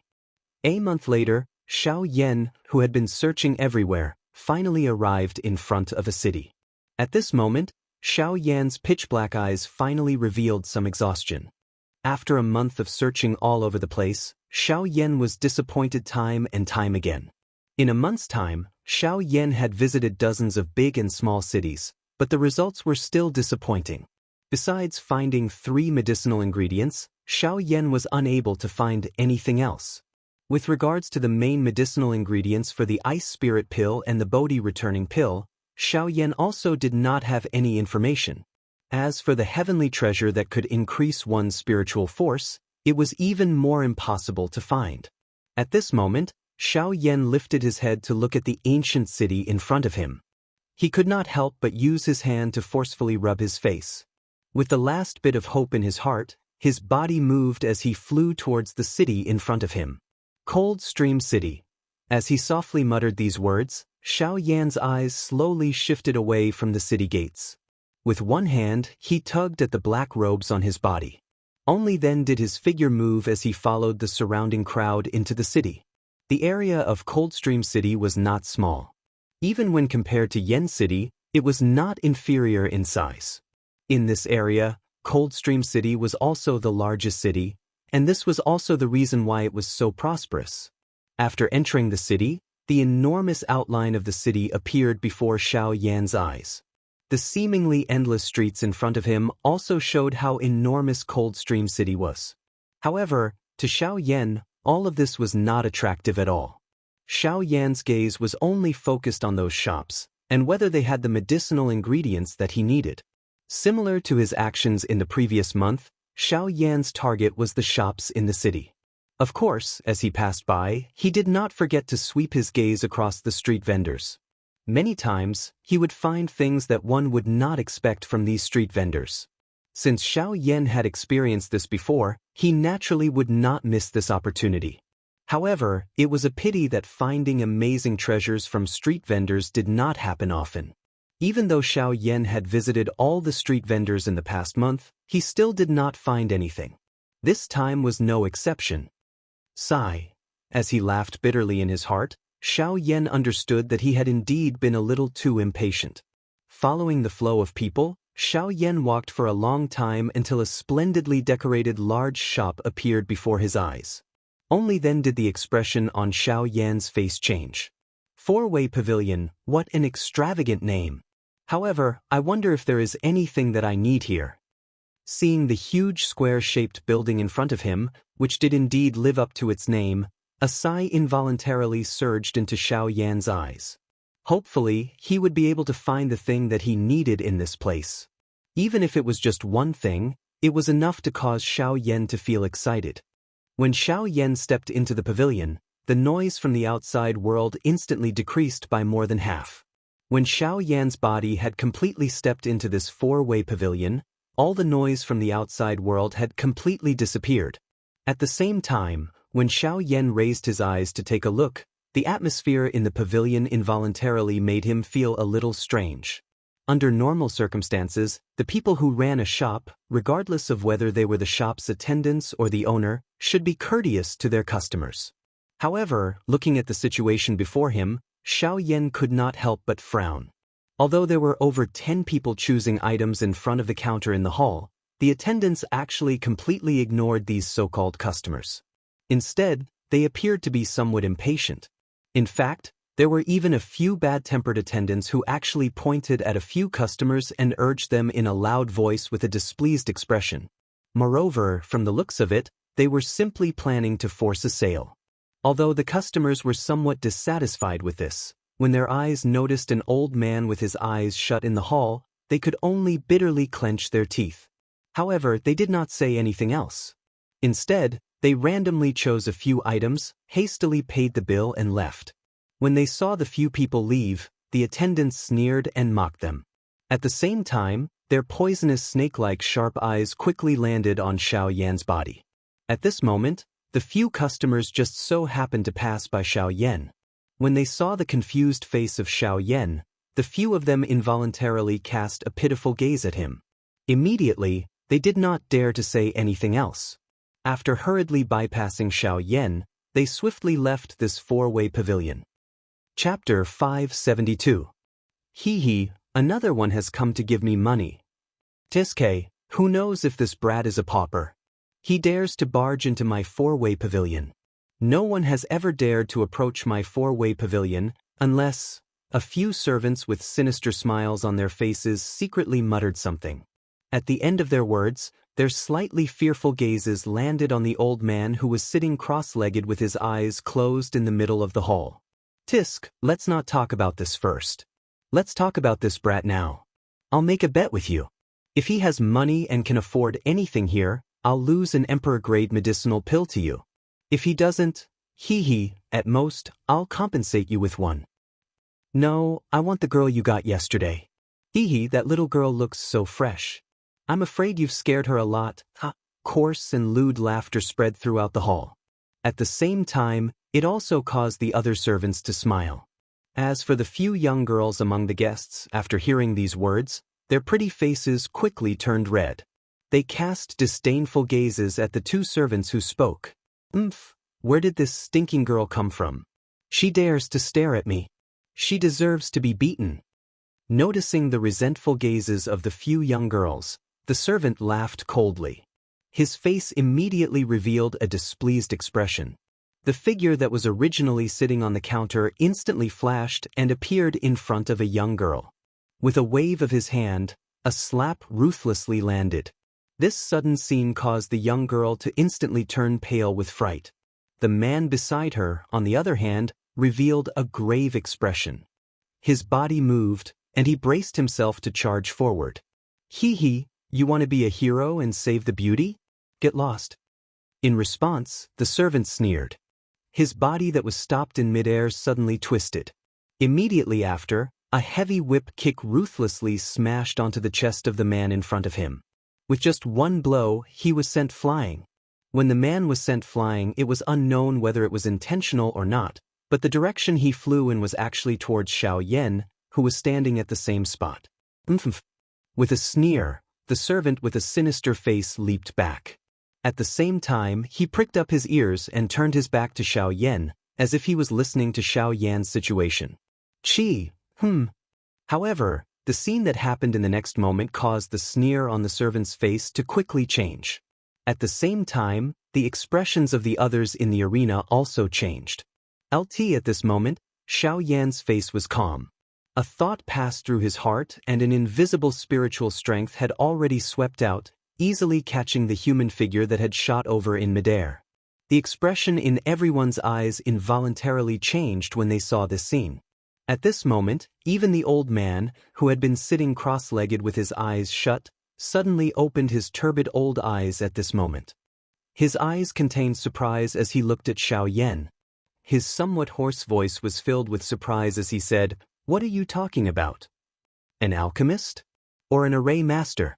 A month later, Xiaoyan, who had been searching everywhere, finally arrived in front of a city. At this moment, Xiaoyan's pitch-black eyes finally revealed some exhaustion. After a month of searching all over the place, Xiaoyan was disappointed time and time again. In a month's time, Xiaoyan had visited dozens of big and small cities, but the results were still disappointing. Besides finding 3 medicinal ingredients, Xiaoyan was unable to find anything else. With regards to the main medicinal ingredients for the Ice Spirit Pill and the Bodhi Returning Pill, Xiaoyan also did not have any information. As for the heavenly treasure that could increase one's spiritual force, it was even more impossible to find. At this moment, Xiao Yan lifted his head to look at the ancient city in front of him. He could not help but use his hand to forcefully rub his face. With the last bit of hope in his heart, his body moved as he flew towards the city in front of him. Cold Stream City. As he softly muttered these words, Xiao Yan's eyes slowly shifted away from the city gates. With one hand, he tugged at the black robes on his body. Only then did his figure move as he followed the surrounding crowd into the city. The area of Coldstream City was not small. Even when compared to Yen City, it was not inferior in size. In this area, Coldstream City was also the largest city, and this was also the reason why it was so prosperous. After entering the city, the enormous outline of the city appeared before Xiao Yan's eyes. The seemingly endless streets in front of him also showed how enormous Coldstream City was. However, to Xiao Yan, all of this was not attractive at all. Xiao Yan's gaze was only focused on those shops, and whether they had the medicinal ingredients that he needed. Similar to his actions in the previous month, Xiao Yan's target was the shops in the city. Of course, as he passed by, he did not forget to sweep his gaze across the street vendors. Many times, he would find things that one would not expect from these street vendors. Since Xiao Yan had experienced this before, he naturally would not miss this opportunity. However, it was a pity that finding amazing treasures from street vendors did not happen often. Even though Xiao Yan had visited all the street vendors in the past month, he still did not find anything. This time was no exception. Sigh. As he laughed bitterly in his heart, Xiao Yan understood that he had indeed been a little too impatient. Following the flow of people, Xiao Yan walked for a long time until a splendidly decorated large shop appeared before his eyes. Only then did the expression on Xiao Yan's face change. Four-way pavilion, what an extravagant name. However, I wonder if there is anything that I need here. Seeing the huge square-shaped building in front of him, which did indeed live up to its name, a sigh involuntarily surged into Xiao Yan's eyes. Hopefully, he would be able to find the thing that he needed in this place. Even if it was just one thing, it was enough to cause Xiao Yan to feel excited. When Xiao Yan stepped into the pavilion, the noise from the outside world instantly decreased by more than half. When Xiao Yan's body had completely stepped into this four-way pavilion, all the noise from the outside world had completely disappeared. At the same time, when Xiao Yan raised his eyes to take a look, the atmosphere in the pavilion involuntarily made him feel a little strange. Under normal circumstances, the people who ran a shop, regardless of whether they were the shop's attendants or the owner, should be courteous to their customers. However, looking at the situation before him, Xiao Yan could not help but frown. Although there were over 10 people choosing items in front of the counter in the hall, the attendants actually completely ignored these so-called customers. Instead, they appeared to be somewhat impatient. In fact, there were even a few bad-tempered attendants who actually pointed at a few customers and urged them in a loud voice with a displeased expression. Moreover, from the looks of it, they were simply planning to force a sale. Although the customers were somewhat dissatisfied with this, when their eyes noticed an old man with his eyes shut in the hall, they could only bitterly clench their teeth. However, they did not say anything else. Instead, they randomly chose a few items, hastily paid the bill and left. When they saw the few people leave, the attendants sneered and mocked them. At the same time, their poisonous snake-like sharp eyes quickly landed on Xiao Yan's body. At this moment, the few customers just so happened to pass by Xiao Yan. When they saw the confused face of Xiao Yan, the few of them involuntarily cast a pitiful gaze at him. Immediately, they did not dare to say anything else. After hurriedly bypassing Xiao Yan, they swiftly left this four-way pavilion. Chapter 572. Hee, another one has come to give me money. Tiske, who knows if this brat is a pauper? He dares to barge into my four-way pavilion. No one has ever dared to approach my four-way pavilion, unless a few servants with sinister smiles on their faces secretly muttered something. At the end of their words, their slightly fearful gazes landed on the old man who was sitting cross-legged with his eyes closed in the middle of the hall. Tisk, let's not talk about this first. Let's talk about this brat now. I'll make a bet with you. If he has money and can afford anything here, I'll lose an emperor-grade medicinal pill to you. If he doesn't, Hee hee, at most, I'll compensate you with one. No, I want the girl you got yesterday. Hee hee, that little girl looks so fresh. I'm afraid you've scared her a lot. Ha! Coarse and lewd laughter spread throughout the hall. At the same time, it also caused the other servants to smile. As for the few young girls among the guests, after hearing these words, their pretty faces quickly turned red. They cast disdainful gazes at the two servants who spoke. Where did this stinking girl come from? She dares to stare at me. She deserves to be beaten. Noticing the resentful gazes of the few young girls, the servant laughed coldly. His face immediately revealed a displeased expression. The figure that was originally sitting on the counter instantly flashed and appeared in front of a young girl. With a wave of his hand, a slap ruthlessly landed. This sudden scene caused the young girl to instantly turn pale with fright. The man beside her, on the other hand, revealed a grave expression. His body moved, and he braced himself to charge forward. Hee hee, you want to be a hero and save the beauty? Get lost. In response, the servant sneered. His body that was stopped in midair suddenly twisted. Immediately after, a heavy whip kick ruthlessly smashed onto the chest of the man in front of him. With just one blow, he was sent flying. When the man was sent flying, it was unknown whether it was intentional or not, but the direction he flew in was actually towards Xianxia, who was standing at the same spot. With a sneer, the servant with a sinister face leaped back. At the same time, he pricked up his ears and turned his back to Xianxia, as if he was listening to Xianxia's situation. However, the scene that happened in the next moment caused the sneer on the servant's face to quickly change. At the same time, the expressions of the others in the arena also changed. At this moment, Xianxia's face was calm. A thought passed through his heart, and an invisible spiritual strength had already swept out, easily catching the human figure that had shot over in midair. The expression in everyone's eyes involuntarily changed when they saw this scene. At this moment, even the old man, who had been sitting cross-legged with his eyes shut, suddenly opened his turbid old eyes at this moment. His eyes contained surprise as he looked at Xianxia. His somewhat hoarse voice was filled with surprise as he said, "What are you talking about? An alchemist? Or an array master?"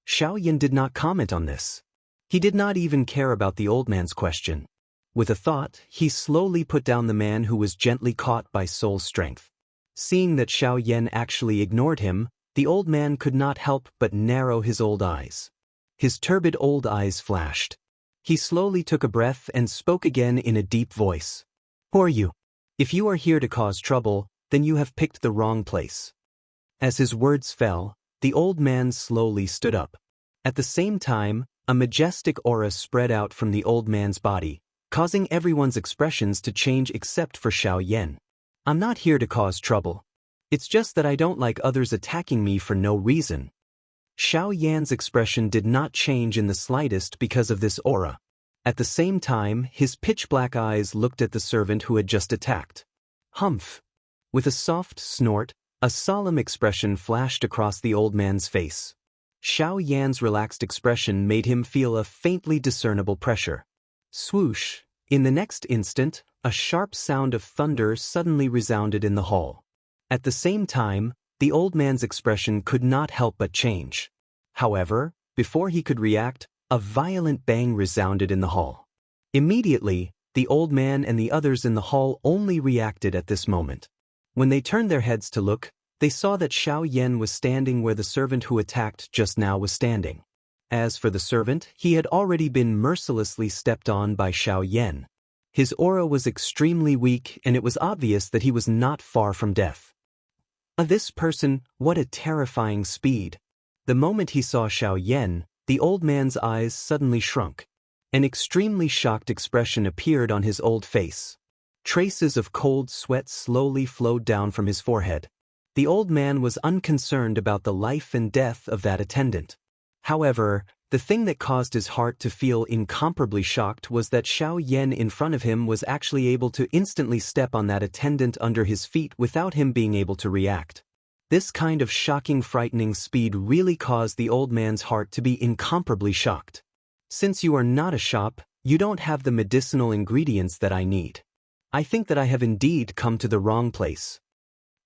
Xianxia did not comment on this. He did not even care about the old man's question. With a thought, he slowly put down the man who was gently caught by soul strength. Seeing that Xianxia actually ignored him, the old man could not help but narrow his old eyes. His turbid old eyes flashed. He slowly took a breath and spoke again in a deep voice. "Who are you? If you are here to cause trouble, then you have picked the wrong place." As his words fell, the old man slowly stood up. At the same time, a majestic aura spread out from the old man's body, causing everyone's expressions to change except for Xianxia. "I'm not here to cause trouble. It's just that I don't like others attacking me for no reason." Xianxia's expression did not change in the slightest because of this aura. At the same time, his pitch-black eyes looked at the servant who had just attacked. Humph! With a soft snort, a solemn expression flashed across the old man's face. Xianxia's relaxed expression made him feel a faintly discernible pressure. Swoosh! In the next instant, a sharp sound of thunder suddenly resounded in the hall. At the same time, the old man's expression could not help but change. However, before he could react, a violent bang resounded in the hall. Immediately, the old man and the others in the hall only reacted at this moment. When they turned their heads to look, they saw that Xianxia was standing where the servant who attacked just now was standing. As for the servant, he had already been mercilessly stepped on by Xianxia. His aura was extremely weak, and it was obvious that he was not far from death. This person, what a terrifying speed! The moment he saw Xianxia, the old man's eyes suddenly shrunk. An extremely shocked expression appeared on his old face. Traces of cold sweat slowly flowed down from his forehead. The old man was unconcerned about the life and death of that attendant. However, the thing that caused his heart to feel incomparably shocked was that Xianxia in front of him was actually able to instantly step on that attendant under his feet without him being able to react. This kind of shocking, frightening speed really caused the old man's heart to be incomparably shocked. "Since you are not a shop, You don't have the medicinal ingredients that I need. I think that I have indeed come to the wrong place."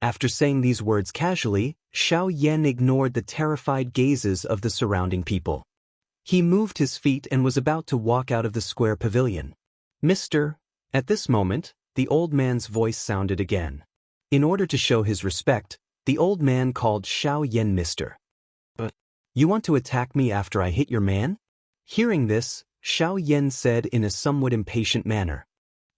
After saying these words casually, Xiao Yan ignored the terrified gazes of the surrounding people. He moved his feet and was about to walk out of the square pavilion. "Mr." At this moment, the old man's voice sounded again. In order to show his respect, the old man called Xiao Yan Mr. "But you want to attack me after I hit your man?" Hearing this, Xiao Yan said in a somewhat impatient manner.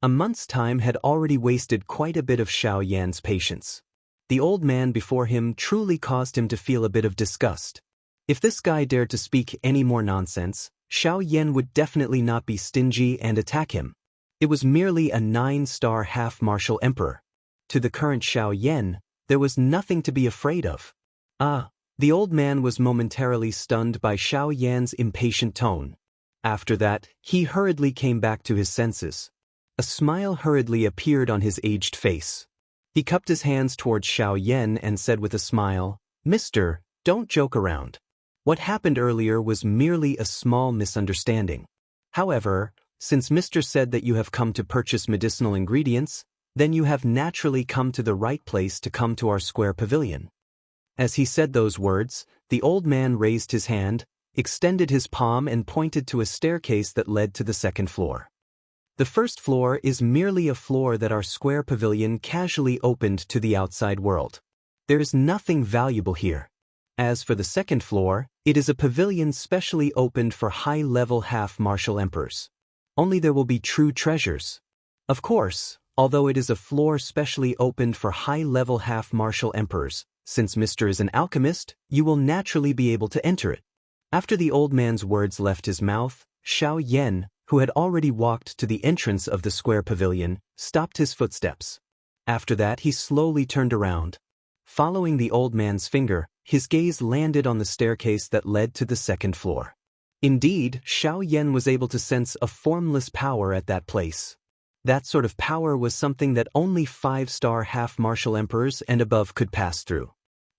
A month's time had already wasted quite a bit of Xiao Yan's patience. The old man before him truly caused him to feel a bit of disgust. If this guy dared to speak any more nonsense, Xiao Yan would definitely not be stingy and attack him. It was merely a 9-star half-martial emperor. To the current Xiao Yan, there was nothing to be afraid of. The old man was momentarily stunned by Xiao Yan's impatient tone. After that, he hurriedly came back to his senses. A smile hurriedly appeared on his aged face. He cupped his hands towards Xiao Yan and said with a smile, "Mister, don't joke around. What happened earlier was merely a small misunderstanding. However, since Mister said that you have come to purchase medicinal ingredients, then you have naturally come to the right place to come to our square pavilion." As he said those words, the old man raised his hand, extended his palm and pointed to a staircase that led to the second floor. "The first floor is merely a floor that our square pavilion casually opened to the outside world. There is nothing valuable here. As for the second floor, it is a pavilion specially opened for high-level half-martial emperors. Only there will be true treasures. Of course, although it is a floor specially opened for high-level half-martial emperors, since Mr. is an alchemist, you will naturally be able to enter it." After the old man's words left his mouth, Xiao Yan, who had already walked to the entrance of the square pavilion, stopped his footsteps. After that he slowly turned around. Following the old man's finger, his gaze landed on the staircase that led to the second floor. Indeed, Xiao Yan was able to sense a formless power at that place. That sort of power was something that only 5-star half-martial emperors and above could pass through.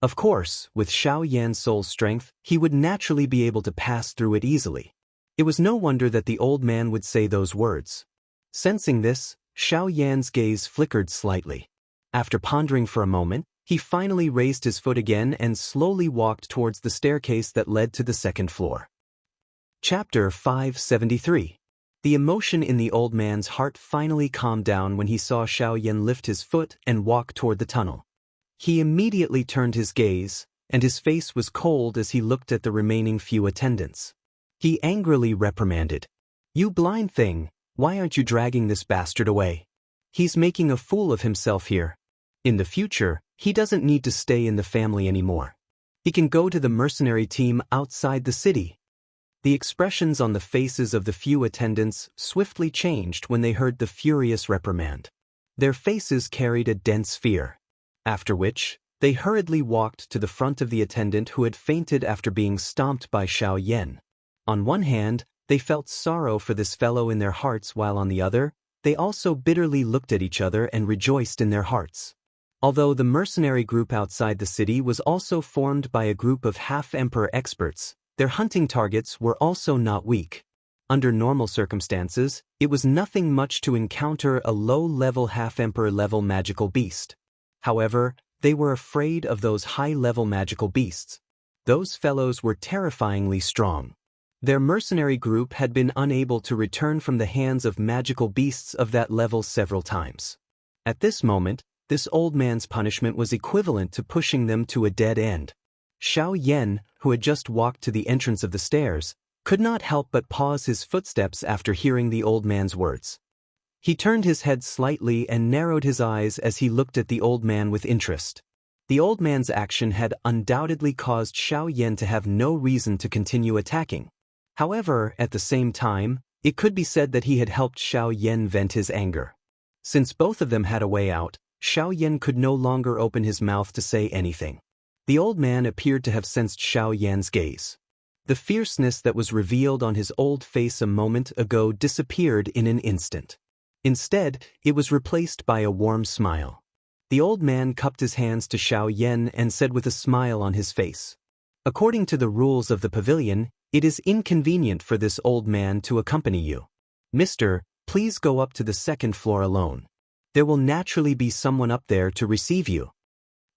Of course, with Xiao Yan's soul strength, he would naturally be able to pass through it easily. It was no wonder that the old man would say those words. Sensing this, Xiao Yan's gaze flickered slightly. After pondering for a moment, he finally raised his foot again and slowly walked towards the staircase that led to the second floor. Chapter 573. The emotion in the old man's heart finally calmed down when he saw Xiao Yan lift his foot and walk toward the tunnel. He immediately turned his gaze, and his face was cold as he looked at the remaining few attendants. He angrily reprimanded, "You blind thing, why aren't you dragging this bastard away? He's making a fool of himself here. In the future, he doesn't need to stay in the family anymore. He can go to the mercenary team outside the city." The expressions on the faces of the few attendants swiftly changed when they heard the furious reprimand. Their faces carried a dense fear. After which, they hurriedly walked to the front of the attendant who had fainted after being stomped by Xiao Yan. On one hand, they felt sorrow for this fellow in their hearts, while on the other, they also bitterly looked at each other and rejoiced in their hearts. Although the mercenary group outside the city was also formed by a group of half-emperor experts, their hunting targets were also not weak. Under normal circumstances, it was nothing much to encounter a low-level half-emperor level magical beast. However, they were afraid of those high-level magical beasts. Those fellows were terrifyingly strong. Their mercenary group had been unable to return from the hands of magical beasts of that level several times. At this moment, this old man's punishment was equivalent to pushing them to a dead end. Xiao Yan, who had just walked to the entrance of the stairs, could not help but pause his footsteps after hearing the old man's words. He turned his head slightly and narrowed his eyes as he looked at the old man with interest. The old man's action had undoubtedly caused Xiao Yan to have no reason to continue attacking. However, at the same time, it could be said that he had helped Xiao Yan vent his anger. Since both of them had a way out, Xiao Yan could no longer open his mouth to say anything. The old man appeared to have sensed Xiao Yan's gaze. The fierceness that was revealed on his old face a moment ago disappeared in an instant. Instead, it was replaced by a warm smile. The old man cupped his hands to Xiao Yan and said with a smile on his face, "According to the rules of the pavilion, it is inconvenient for this old man to accompany you. "Mister, please go up to the second floor alone. There will naturally be someone up there to receive you."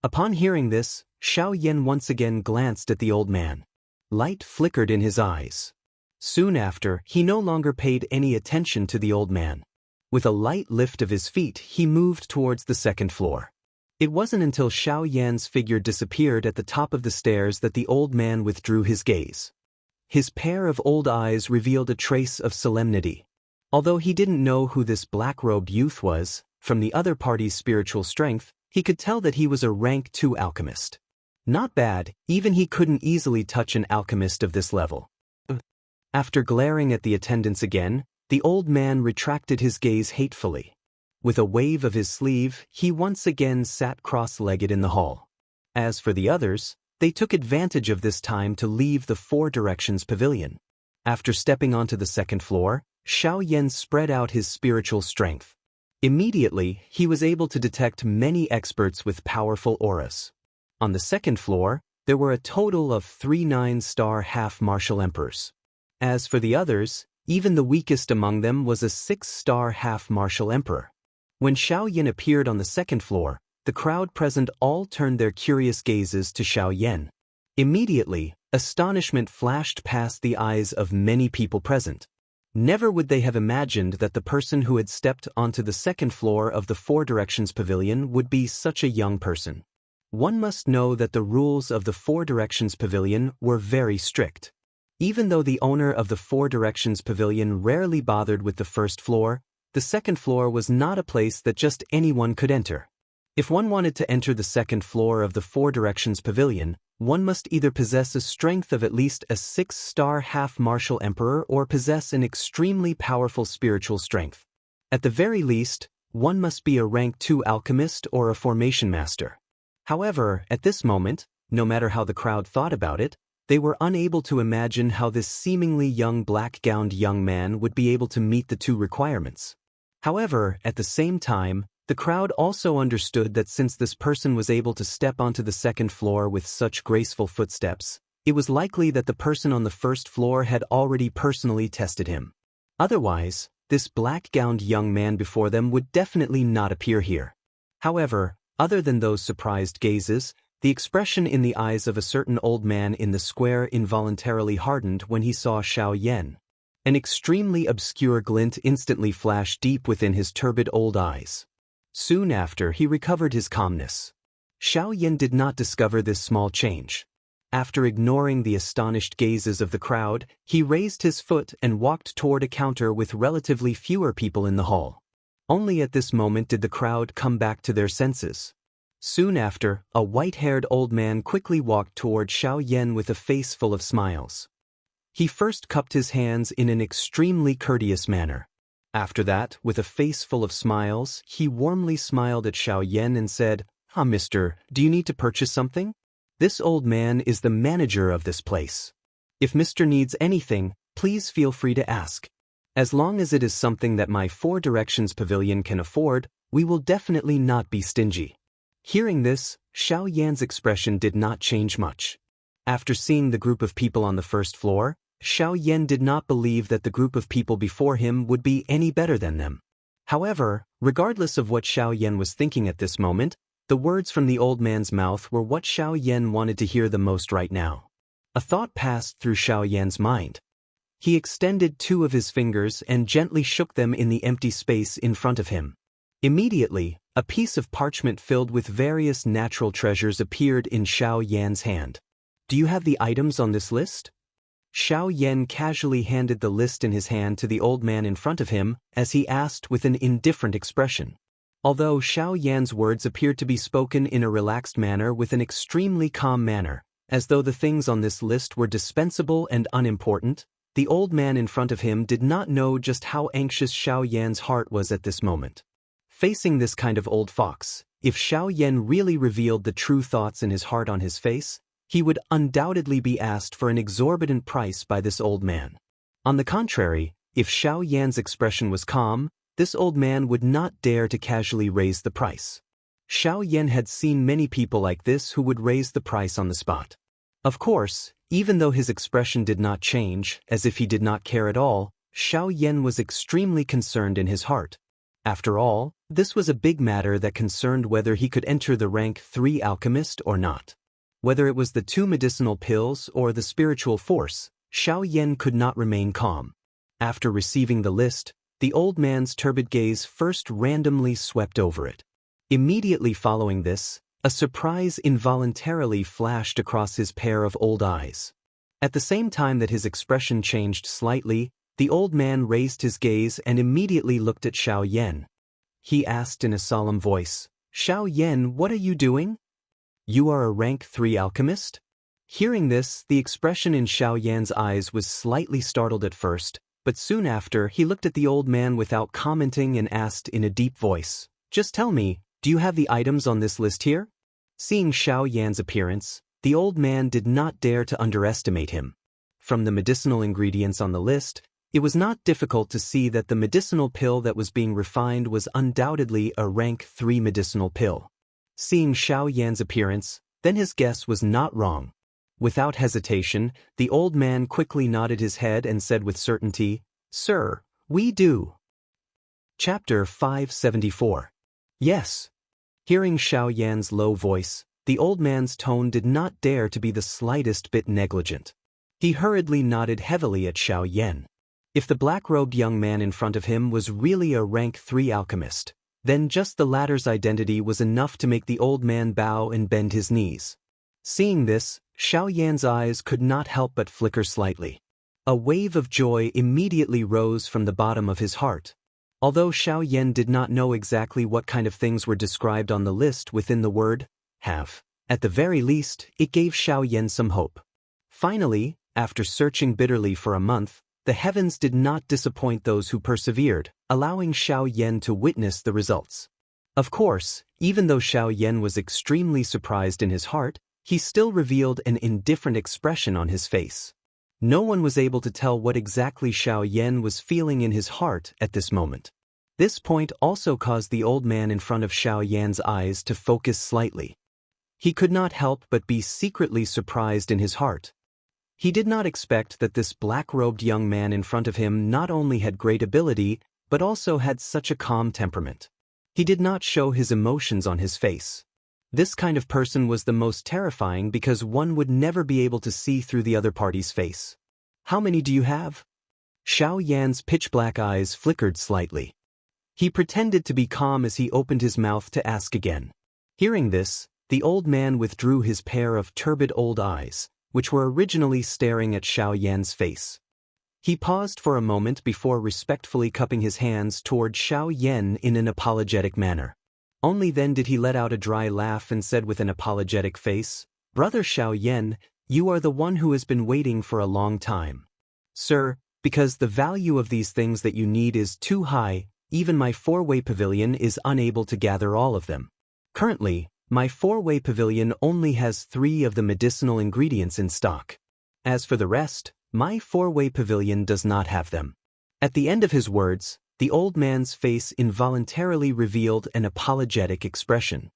Upon hearing this, Xiaoyan once again glanced at the old man. Light flickered in his eyes. Soon after, he no longer paid any attention to the old man. With a light lift of his feet, he moved towards the second floor. It wasn't until Xiaoyan's figure disappeared at the top of the stairs that the old man withdrew his gaze. His pair of old eyes revealed a trace of solemnity. Although he didn't know who this black-robed youth was, from the other party's spiritual strength, he could tell that he was a rank 2 alchemist. Not bad, even he couldn't easily touch an alchemist of this level. After glaring at the attendants again, the old man retracted his gaze hatefully. With a wave of his sleeve, he once again sat cross-legged in the hall. As for the others, they took advantage of this time to leave the Four Directions Pavilion. After stepping onto the second floor, Xiaoyan spread out his spiritual strength. Immediately, he was able to detect many experts with powerful auras. On the second floor, there were a total of 3 9-star half-martial emperors. As for the others, even the weakest among them was a 6-star half-martial emperor. When Xiaoyan appeared on the second floor, the crowd present all turned their curious gazes to Xiaoyan. Immediately, astonishment flashed past the eyes of many people present. Never would they have imagined that the person who had stepped onto the second floor of the Four Directions Pavilion would be such a young person. One must know that the rules of the Four Directions Pavilion were very strict. Even though the owner of the Four Directions Pavilion rarely bothered with the first floor, the second floor was not a place that just anyone could enter. If one wanted to enter the second floor of the Four Directions Pavilion, one must either possess a strength of at least a 6-star half-martial emperor or possess an extremely powerful spiritual strength. At the very least, one must be a rank 2 alchemist or a formation master. However, at this moment, no matter how the crowd thought about it, they were unable to imagine how this seemingly young black-gowned young man would be able to meet the two requirements. However, at the same time, the crowd also understood that since this person was able to step onto the second floor with such graceful footsteps, it was likely that the person on the first floor had already personally tested him. Otherwise, this black-gowned young man before them would definitely not appear here. However, other than those surprised gazes, the expression in the eyes of a certain old man in the square involuntarily hardened when he saw Xiaoyan. An extremely obscure glint instantly flashed deep within his turbid old eyes. Soon after, he recovered his calmness. Xiaoyan did not discover this small change. After ignoring the astonished gazes of the crowd, he raised his foot and walked toward a counter with relatively fewer people in the hall. Only at this moment did the crowd come back to their senses. Soon after, a white-haired old man quickly walked toward Xiaoyan with a face full of smiles. He first cupped his hands in an extremely courteous manner. After that, with a face full of smiles, he warmly smiled at Xiaoyan and said, "Ah, mister, do you need to purchase something? This old man is the manager of this place. If mister needs anything, please feel free to ask. As long as it is something that my Four Directions Pavilion can afford, we will definitely not be stingy." Hearing this, Xiaoyan's expression did not change much. After seeing the group of people on the first floor, Xiaoyan did not believe that the group of people before him would be any better than them. However, regardless of what Xiaoyan was thinking at this moment, the words from the old man's mouth were what Xiaoyan wanted to hear the most right now. A thought passed through Xiaoyan's mind. He extended 2 of his fingers and gently shook them in the empty space in front of him. Immediately, a piece of parchment filled with various natural treasures appeared in Xiaoyan's hand. "Do you have the items on this list?" Xiaoyan casually handed the list in his hand to the old man in front of him as he asked with an indifferent expression. Although Xiaoyan's words appeared to be spoken in a relaxed manner with an extremely calm manner, as though the things on this list were dispensable and unimportant, the old man in front of him did not know just how anxious Xiaoyan's heart was at this moment. Facing this kind of old fox, if Xiaoyan really revealed the true thoughts in his heart on his face, he would undoubtedly be asked for an exorbitant price by this old man. On the contrary, if Xiaoyan's expression was calm, this old man would not dare to casually raise the price. Xiaoyan had seen many people like this who would raise the price on the spot. Of course, even though his expression did not change, as if he did not care at all, Xiao Yan was extremely concerned in his heart. After all, this was a big matter that concerned whether he could enter the rank 3 alchemist or not. Whether it was the 2 medicinal pills or the spiritual force, Xiao Yan could not remain calm. After receiving the list, the old man's turbid gaze first randomly swept over it. Immediately following this, a surprise involuntarily flashed across his pair of old eyes. At the same time that his expression changed slightly, the old man raised his gaze and immediately looked at Xiao Yan. He asked in a solemn voice, "Xiao Yan, what are you doing? You are a rank 3 alchemist?" Hearing this, the expression in Xiao Yan's eyes was slightly startled at first, but soon after he looked at the old man without commenting and asked in a deep voice, "Just tell me, do you have the items on this list here?" Seeing Xiao Yan's appearance, the old man did not dare to underestimate him. From the medicinal ingredients on the list, it was not difficult to see that the medicinal pill that was being refined was undoubtedly a rank 3 medicinal pill. Seeing Xiao Yan's appearance, then his guess was not wrong. Without hesitation, the old man quickly nodded his head and said with certainty, "Sir, we do." Chapter 574. Yes. Hearing Xiao Yan's low voice, the old man's tone did not dare to be the slightest bit negligent. He hurriedly nodded heavily at Xiao Yan. If the black-robed young man in front of him was really a rank 3 alchemist, then just the latter's identity was enough to make the old man bow and bend his knees. Seeing this, Xiao Yan's eyes could not help but flicker slightly. A wave of joy immediately rose from the bottom of his heart. Although Xiao Yan did not know exactly what kind of things were described on the list within the word have, at the very least, it gave Xiao Yan some hope. Finally, after searching bitterly for a month, the heavens did not disappoint those who persevered, allowing Xiao Yan to witness the results. Of course, even though Xiao Yan was extremely surprised in his heart, he still revealed an indifferent expression on his face. No one was able to tell what exactly Xiao Yan was feeling in his heart at this moment. This point also caused the old man in front of Xiao Yan's eyes to focus slightly. He could not help but be secretly surprised in his heart. He did not expect that this black-robed young man in front of him not only had great ability, but also had such a calm temperament. He did not show his emotions on his face. This kind of person was the most terrifying because one would never be able to see through the other party's face. "How many do you have?" Xiao Yan's pitch-black eyes flickered slightly. He pretended to be calm as he opened his mouth to ask again. Hearing this, the old man withdrew his pair of turbid old eyes, which were originally staring at Xiao Yan's face. He paused for a moment before respectfully cupping his hands toward Xiao Yan in an apologetic manner. Only then did he let out a dry laugh and said with an apologetic face, "Brother Xiao Yan, you are the one who has been waiting for a long time. Sir, because the value of these things that you need is too high, even my 4-way pavilion is unable to gather all of them. Currently, my 4-way pavilion only has 3 of the medicinal ingredients in stock. As for the rest, my 4-way pavilion does not have them." At the end of his words, the old man's face involuntarily revealed an apologetic expression.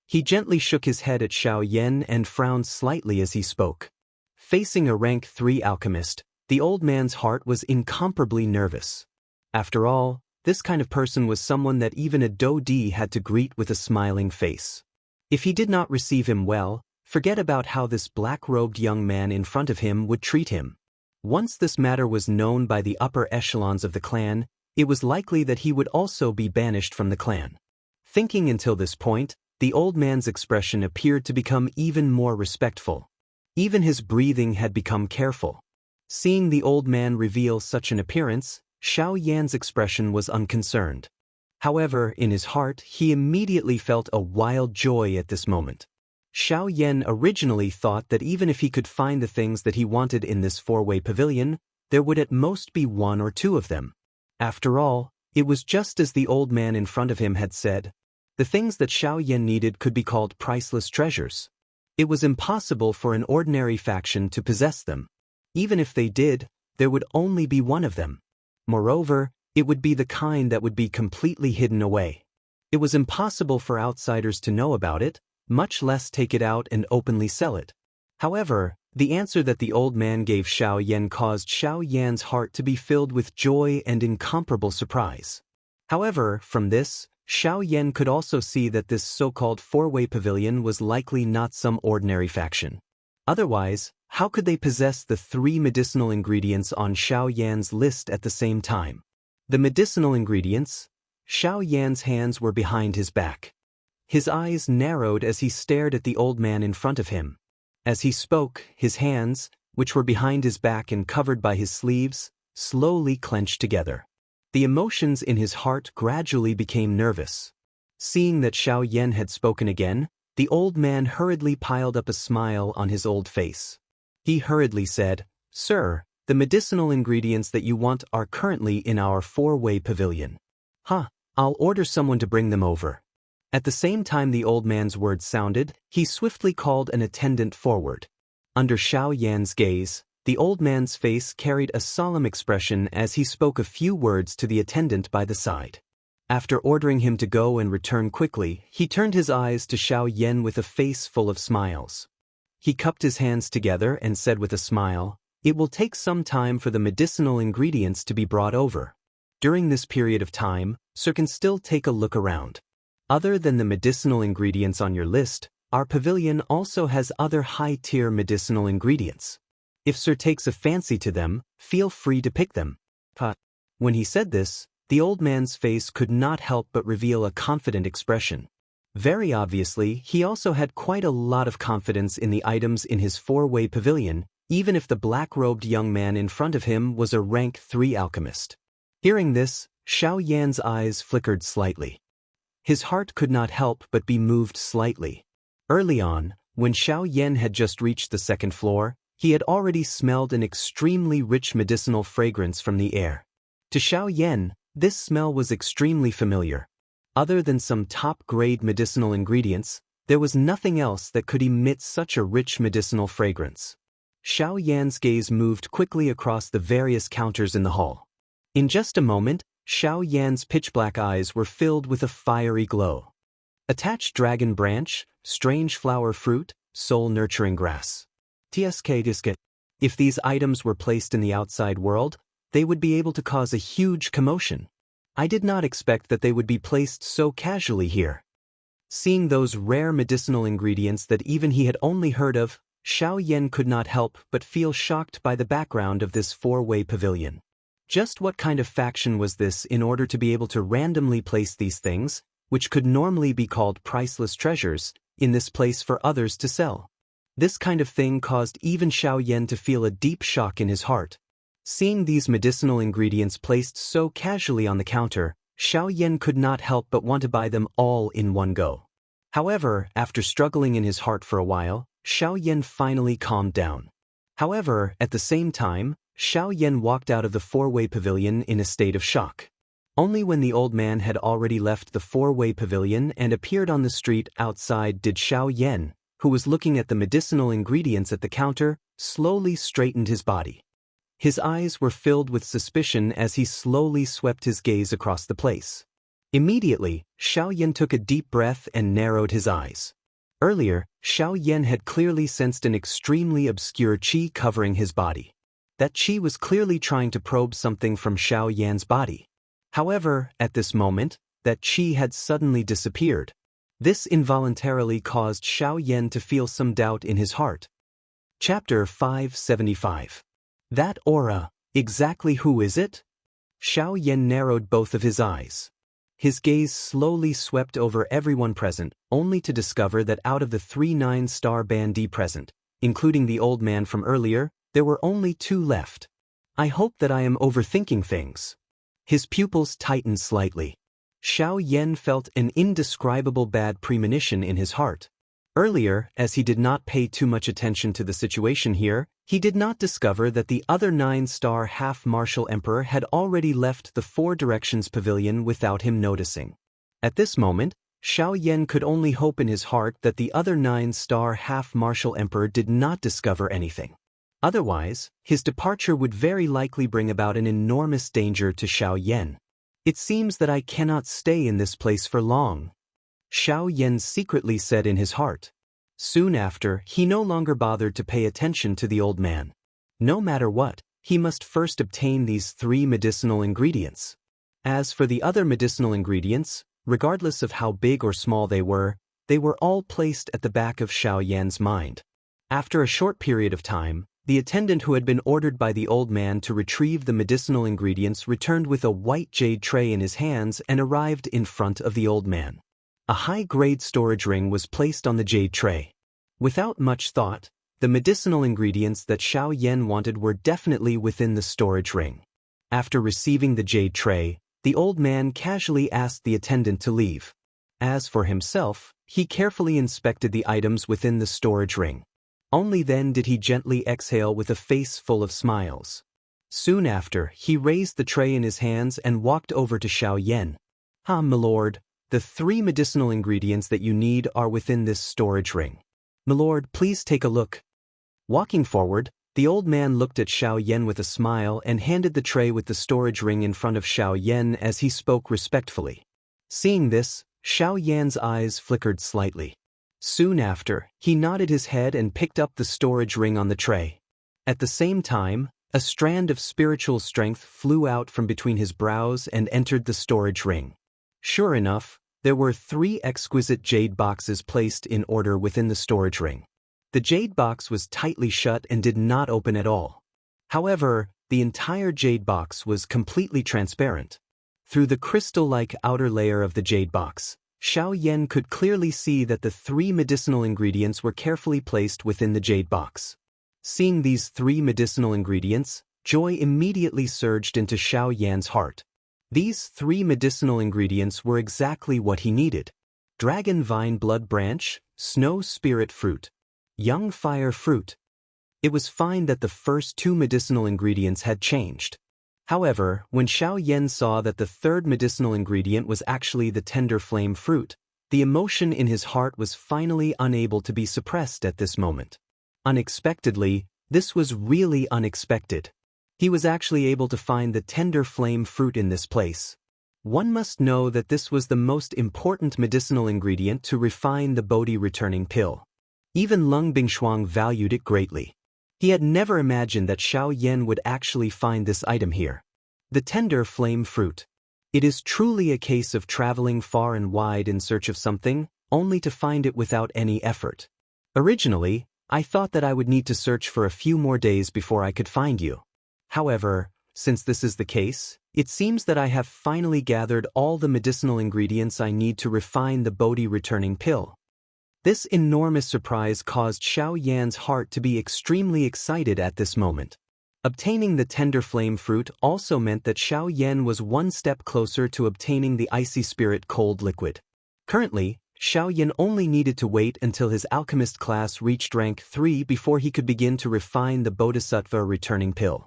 He gently shook his head at Xiao Yan and frowned slightly as he spoke. Facing a rank 3 alchemist, the old man's heart was incomparably nervous. After all, this kind of person was someone that even a Dodi had to greet with a smiling face. If he did not receive him well, forget about how this black-robed young man in front of him would treat him. Once this matter was known by the upper echelons of the clan, it was likely that he would also be banished from the clan. Thinking until this point, the old man's expression appeared to become even more respectful. Even his breathing had become careful. Seeing the old man reveal such an appearance, Xiao Yan's expression was unconcerned. However, in his heart, he immediately felt a wild joy at this moment. Xiao Yan originally thought that even if he could find the things that he wanted in this 4-way pavilion, there would at most be 1 or 2 of them. After all, it was just as the old man in front of him had said. The things that Xiao Yan needed could be called priceless treasures. It was impossible for an ordinary faction to possess them. Even if they did, there would only be 1 of them. Moreover, it would be the kind that would be completely hidden away. It was impossible for outsiders to know about it, much less take it out and openly sell it. However, The answer that the old man gave Xiao Yan caused Xiao Yan's heart to be filled with joy and incomparable surprise. However, from this, Xiao Yan could also see that this so-called four-way pavilion was likely not some ordinary faction. Otherwise, how could they possess the 3 medicinal ingredients on Xiao Yan's list at the same time? The medicinal ingredients? Xiao Yan's hands were behind his back. His eyes narrowed as he stared at the old man in front of him. As he spoke, his hands, which were behind his back and covered by his sleeves, slowly clenched together. The emotions in his heart gradually became nervous. Seeing that Xiao Yan had spoken again, the old man hurriedly piled up a smile on his old face. He hurriedly said, "Sir, the medicinal ingredients that you want are currently in our 4-way pavilion." I'll order someone to bring them over." At the same time the old man's words sounded, he swiftly called an attendant forward. Under Xiao Yan's gaze, the old man's face carried a solemn expression as he spoke a few words to the attendant by the side. After ordering him to go and return quickly, he turned his eyes to Xiao Yan with a face full of smiles. He cupped his hands together and said with a smile, "It will take some time for the medicinal ingredients to be brought over. During this period of time, Sir can still take a look around. Other than the medicinal ingredients on your list, our pavilion also has other high-tier medicinal ingredients. If Sir takes a fancy to them, feel free to pick them." When he said this, the old man's face could not help but reveal a confident expression. Very obviously, he also had quite a lot of confidence in the items in his 4-way pavilion, even if the black-robed young man in front of him was a rank 3 alchemist. Hearing this, Xiao Yan's eyes flickered slightly. His heart could not help but be moved slightly. Early on, when Xiao Yan had just reached the 2nd floor, he had already smelled an extremely rich medicinal fragrance from the air. To Xiao Yan, this smell was extremely familiar. Other than some top-grade medicinal ingredients, there was nothing else that could emit such a rich medicinal fragrance. Xiao Yan's gaze moved quickly across the various counters in the hall. In just a moment, Xiao Yan's pitch-black eyes were filled with a fiery glow. Attached dragon branch, strange flower fruit, soul-nurturing grass. TSK. If these items were placed in the outside world, they would be able to cause a huge commotion. I did not expect that they would be placed so casually here. Seeing those rare medicinal ingredients that even he had only heard of, Xiao Yan could not help but feel shocked by the background of this 4-way pavilion. Just what kind of faction was this in order to be able to randomly place these things, which could normally be called priceless treasures, in this place for others to sell? This kind of thing caused even Xiao Yan to feel a deep shock in his heart. Seeing these medicinal ingredients placed so casually on the counter, Xiao Yan could not help but want to buy them all in one go. However, after struggling in his heart for a while, Xiao Yan finally calmed down. However, at the same time, Xiao Yan walked out of the 4-way pavilion in a state of shock. Only when the old man had already left the 4-way pavilion and appeared on the street outside did Xiao Yan, who was looking at the medicinal ingredients at the counter, slowly straightened his body. His eyes were filled with suspicion as he slowly swept his gaze across the place. Immediately, Xiao Yan took a deep breath and narrowed his eyes. Earlier, Xiao Yan had clearly sensed an extremely obscure qi covering his body. That qi was clearly trying to probe something from Xiao Yan's body. However, at this moment, that qi had suddenly disappeared. This involuntarily caused Xiao Yan to feel some doubt in his heart. Chapter 575. That aura, exactly who is it? Xiao Yan narrowed both of his eyes. His gaze slowly swept over everyone present, only to discover that out of the 3 9-star bandits present, including the old man from earlier, there were only 2 left. I hope that I am overthinking things. His pupils tightened slightly. Xiao Yan felt an indescribable bad premonition in his heart. Earlier, as he did not pay too much attention to the situation here, he did not discover that the other 9-star half-martial emperor had already left the 4 Directions pavilion without him noticing. At this moment, Xiao Yan could only hope in his heart that the other 9-star half-martial emperor did not discover anything. Otherwise, his departure would very likely bring about an enormous danger to Xiao Yan. It seems that I cannot stay in this place for long, Xiao Yan secretly said in his heart. Soon after, he no longer bothered to pay attention to the old man. No matter what, he must first obtain these 3 medicinal ingredients. As for the other medicinal ingredients, regardless of how big or small they were all placed at the back of Xiao Yan's mind. After a short period of time, the attendant who had been ordered by the old man to retrieve the medicinal ingredients returned with a white jade tray in his hands and arrived in front of the old man. A high-grade storage ring was placed on the jade tray. Without much thought, the medicinal ingredients that Xiao Yan wanted were definitely within the storage ring. After receiving the jade tray, the old man casually asked the attendant to leave. As for himself, he carefully inspected the items within the storage ring. Only then did he gently exhale with a face full of smiles. Soon after, he raised the tray in his hands and walked over to Xiao Yan. "Ah, milord, the 3 medicinal ingredients that you need are within this storage ring. Milord, please take a look." Walking forward, the old man looked at Xiao Yan with a smile and handed the tray with the storage ring in front of Xiao Yan as he spoke respectfully. Seeing this, Xiao Yan's eyes flickered slightly. Soon after, he nodded his head and picked up the storage ring on the tray. At the same time, a strand of spiritual strength flew out from between his brows and entered the storage ring. Sure enough, there were 3 exquisite jade boxes placed in order within the storage ring. The jade box was tightly shut and did not open at all. However, the entire jade box was completely transparent. Through the crystal-like outer layer of the jade box, Xiao Yan could clearly see that the 3 medicinal ingredients were carefully placed within the jade box. Seeing these 3 medicinal ingredients, joy immediately surged into Xiao Yan's heart. These 3 medicinal ingredients were exactly what he needed: dragon vine blood branch, snow spirit fruit, young fire fruit. It was fine that the first 2 medicinal ingredients had changed. However, when Xiao Yan saw that the 3rd medicinal ingredient was actually the tender flame fruit, the emotion in his heart was finally unable to be suppressed at this moment. Unexpectedly, this was really unexpected. He was actually able to find the tender flame fruit in this place. One must know that this was the most important medicinal ingredient to refine the Bodhi returning pill. Even Lung Bingshuang valued it greatly. He had never imagined that Xiao Yan would actually find this item here. The tender flame fruit. It is truly a case of traveling far and wide in search of something, only to find it without any effort. Originally, I thought that I would need to search for a few more days before I could find you. However, since this is the case, it seems that I have finally gathered all the medicinal ingredients I need to refine the Bodhi returning pill. This enormous surprise caused Xiao Yan's heart to be extremely excited at this moment. Obtaining the tender flame fruit also meant that Xiao Yan was one step closer to obtaining the icy spirit cold liquid. Currently, Xiao Yan only needed to wait until his alchemist class reached rank 3 before he could begin to refine the Bodhisattva returning pill.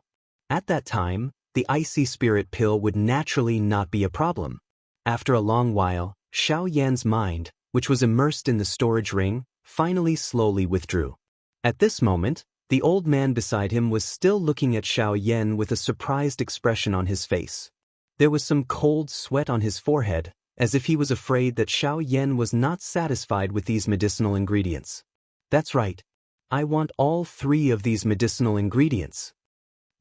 At that time, the icy spirit pill would naturally not be a problem. After a long while, Xiao Yan's mind, which was immersed in the storage ring, finally slowly withdrew. At this moment, the old man beside him was still looking at Xiao Yan with a surprised expression on his face. There was some cold sweat on his forehead, as if he was afraid that Xiao Yan was not satisfied with these medicinal ingredients. "That's right. I want all 3 of these medicinal ingredients."